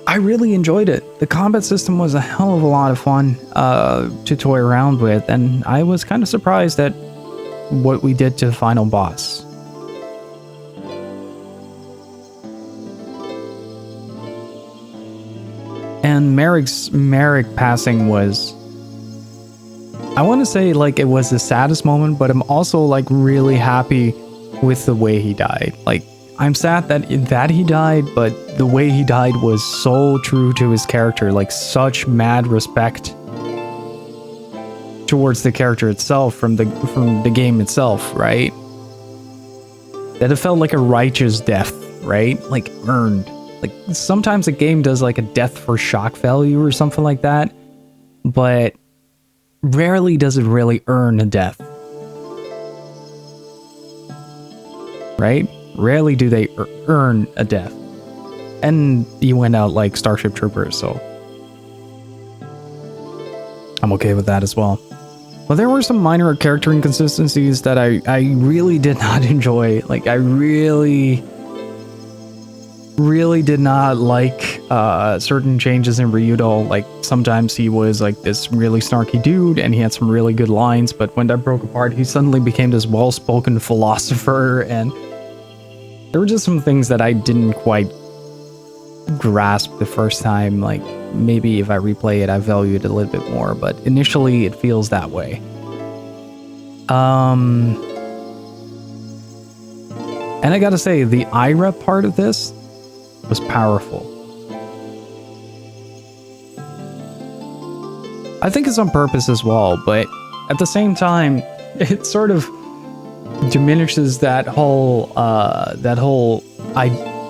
I really enjoyed it. The combat system was a hell of a lot of fun to toy around with, and I was kind of surprised at what we did to the final boss. And Merrick passing was, I want to say like it was the saddest moment, but I'm also like really happy with the way he died. Like, I'm sad that he died, but the way he died was so true to his character, like such mad respect towards the character itself from the game itself, right? That it felt like a righteous death, right? Like earned. Like sometimes a game does like a death for shock value or something like that, but rarely does it really earn a death. right? Rarely do they earn a death. And you went out like Starship Troopers, so I'm okay with that as well. But there were some minor character inconsistencies that I really did not enjoy. Like, I really did not like certain changes in Ryudo. Like, sometimes he was like this really snarky dude and he had some really good lines, but when that broke apart, he suddenly became this well-spoken philosopher, and there were just some things that I didn't quite grasp the first time. Like, maybe if I replay it, I value it a little bit more, but initially it feels that way. And I gotta say, the Ira part of this was powerful. I think it's on purpose as well, but at the same time, it sort of diminishes that whole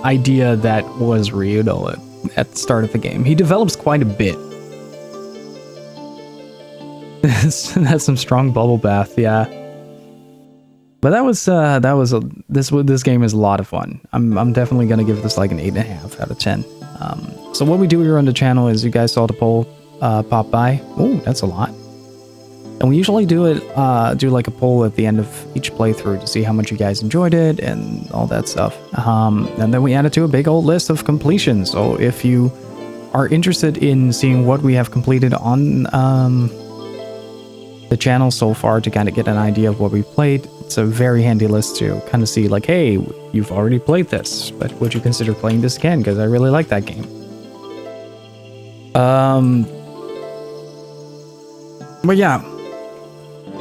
idea that was Ryudo at the start of the game. He develops quite a bit. That's some strong bubble bath, yeah. But this game is a lot of fun. I'm definitely gonna give this like an 8.5 out of 10. So what we do here on the channel is, you guys saw the poll pop by. Oh, that's a lot. And we usually do like a poll at the end of each playthrough to see how much you guys enjoyed it and all that stuff. And then we add it to a big old list of completions. So if you are interested in seeing what we have completed on the channel so far to kind of get an idea of what we played, it's a very handy list to kind of see like, hey, you've already played this, but would you consider playing this again? Because I really like that game. But yeah.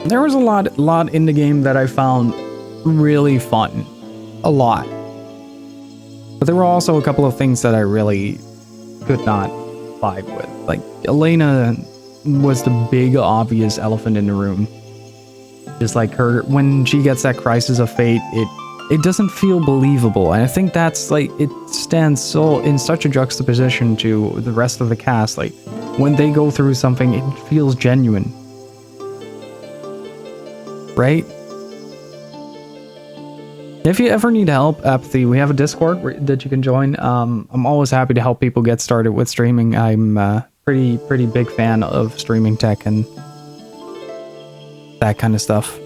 There was a lot in the game that I found really fun. A lot. But there were also a couple of things that I really could not vibe with. Like, Elena was the big, obvious elephant in the room. Just like her, when she gets that crisis of fate, it doesn't feel believable. And I think that's like, it stands so in such a juxtaposition to the rest of the cast. Like, when they go through something, it feels genuine. Right? If you ever need help, Apathy, we have a Discord that you can join. I'm always happy to help people get started with streaming. I'm a pretty big fan of streaming tech and that kind of stuff.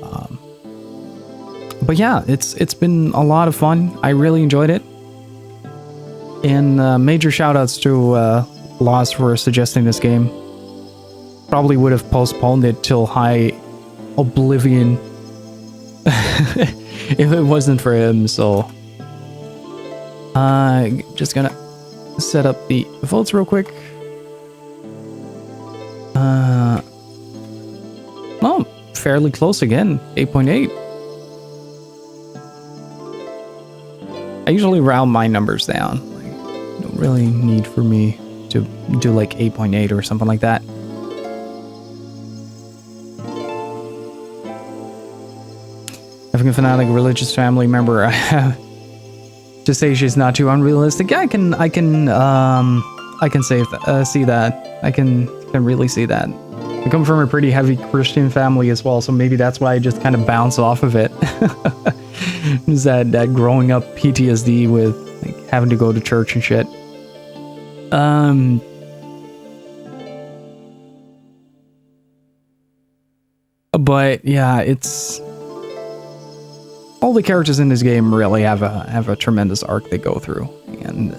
But yeah, it's been a lot of fun. I really enjoyed it. And major shoutouts to Lost for suggesting this game. Probably would have postponed it till high oblivion if it wasn't for him. So just gonna set up the votes real quick. Oh, fairly close again, 8.8. I usually round my numbers down. Like, don't really need for me to do like 8.8 or something like that. Having a fanatic religious family member, I have to say she's not too unrealistic. Yeah, I can see that. I can really see that. I come from a pretty heavy Christian family as well, so maybe that's why I just kind of bounce off of it. Is that growing up PTSD with like having to go to church and shit. But yeah, it's all the characters in this game really have a tremendous arc they go through, and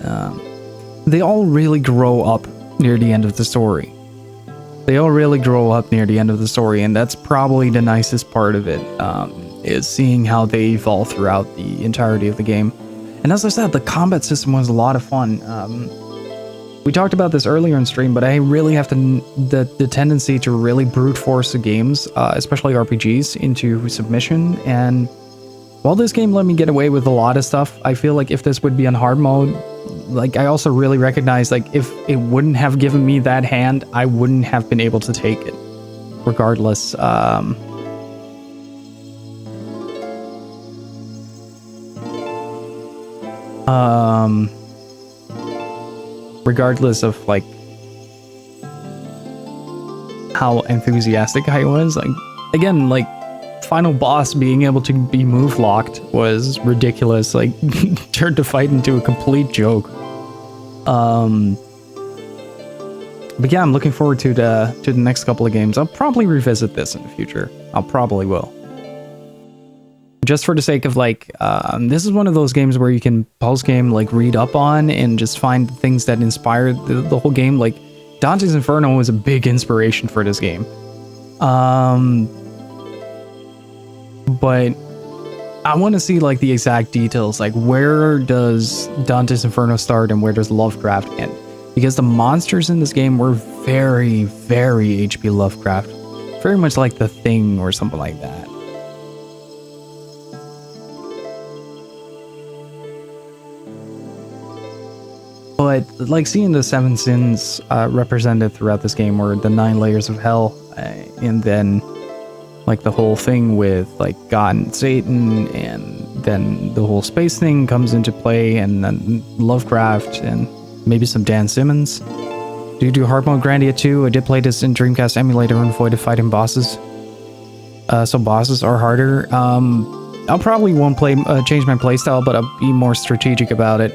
they all really grow up near the end of the story. And that's probably the nicest part of it, is seeing how they evolve throughout the entirety of the game. And as I said, the combat system was a lot of fun. We talked about this earlier in stream, but I really have the tendency to really brute force the games, especially RPGs, into submission. And while this game let me get away with a lot of stuff, I feel like if this would be on hard mode, like, I also really recognize, like, if it wouldn't have given me that hand, I wouldn't have been able to take it. Regardless, regardless of, like, how enthusiastic I was. Like, again, like, final boss being able to be move locked was ridiculous. Like, turned the fight into a complete joke. But yeah, I'm looking forward to the next couple of games. I'll probably revisit this in the future. I'll probably will. Just for the sake of like, this is one of those games where you can pause game, like read up on and just find things that inspired the whole game. Like Dante's Inferno was a big inspiration for this game. But I want to see like the exact details, like where does Dante's Inferno start and where does Lovecraft end? Because the monsters in this game were very, very H.P. Lovecraft. Very much like The Thing or something like that. But like seeing the 7 sins represented throughout this game, or the 9 layers of hell, and then like the whole thing with like God and Satan, and then the whole space thing comes into play, and then Lovecraft, and maybe some Dan Simmons. Do you do hard mode Grandia too? I did play this in Dreamcast emulator and avoided fighting bosses. So bosses are harder. I'll probably won't change my playstyle, but I'll be more strategic about it.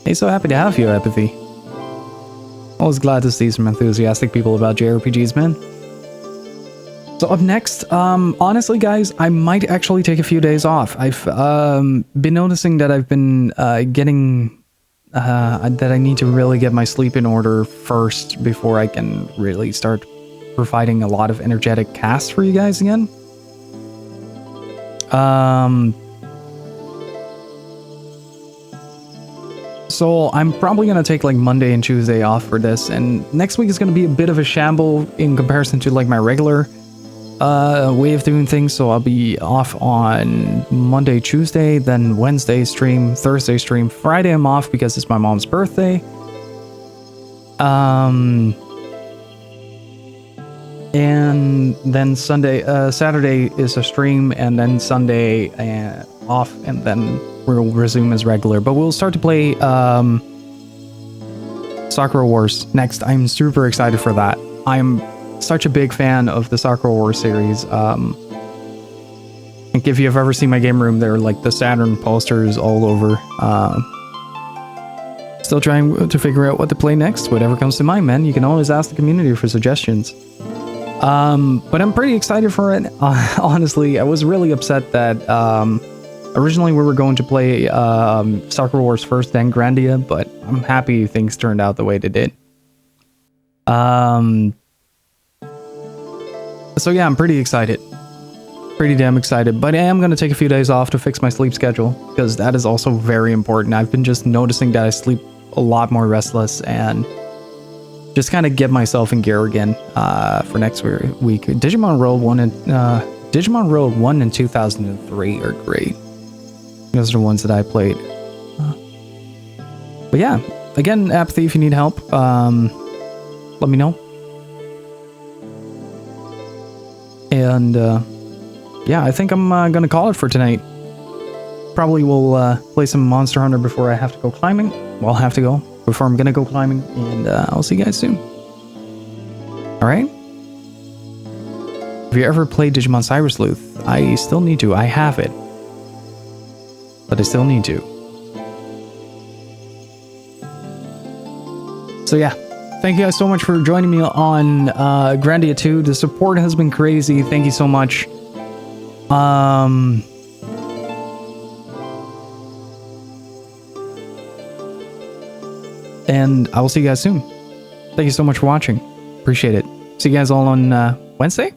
Hey, so happy to have you, Apathy. Always glad to see some enthusiastic people about JRPGs, man. So up next, honestly guys, I might actually take a few days off. I've been noticing that I've been getting, that I need to really get my sleep in order first before I can really start providing a lot of energetic casts for you guys again. So I'm probably going to take like Monday and Tuesday off for this, and next week is going to be a bit of a shamble in comparison to like my regular way of doing things. So I'll be off on Monday, Tuesday, then Wednesday stream, Thursday stream, Friday I'm off because it's my mom's birthday. And then Saturday is a stream, and then Sunday off, and then we'll resume as regular. But we'll start to play Sakura Wars next. I'm super excited for that. I'm such a big fan of the Sakura Wars series. Like if you've ever seen my game room, there are like the Saturn posters all over. Still trying to figure out what to play next. Whatever comes to mind, man. You can always ask the community for suggestions. But I'm pretty excited for it. Honestly, I was really upset that originally we were going to play Sakura Wars first, then Grandia, but I'm happy things turned out the way they did. So yeah, I'm pretty excited. Pretty damn excited. But I am going to take a few days off to fix my sleep schedule, because that is also very important. I've been just noticing that I sleep a lot more restless, and just kind of get myself in gear again for next week. Digimon World 1 and 2003 are great. Those are the ones that I played. But yeah, again, Apathy, if you need help, let me know. And yeah, I think I'm gonna call it for tonight. Probably will play some Monster Hunter before I have to go climbing. Well, I have to go before I'm gonna go climbing, and I'll see you guys soon. Alright? Have you ever played Digimon Cyber Sleuth? I still need to. I have it, but I still need to. So yeah, thank you guys so much for joining me on Grandia 2. The support has been crazy. Thank you so much. And I will see you guys soon. Thank you so much for watching. Appreciate it. See you guys all on Wednesday.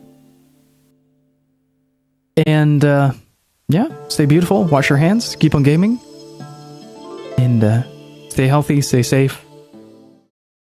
And yeah, stay beautiful. Wash your hands. Keep on gaming. And stay healthy. Stay safe.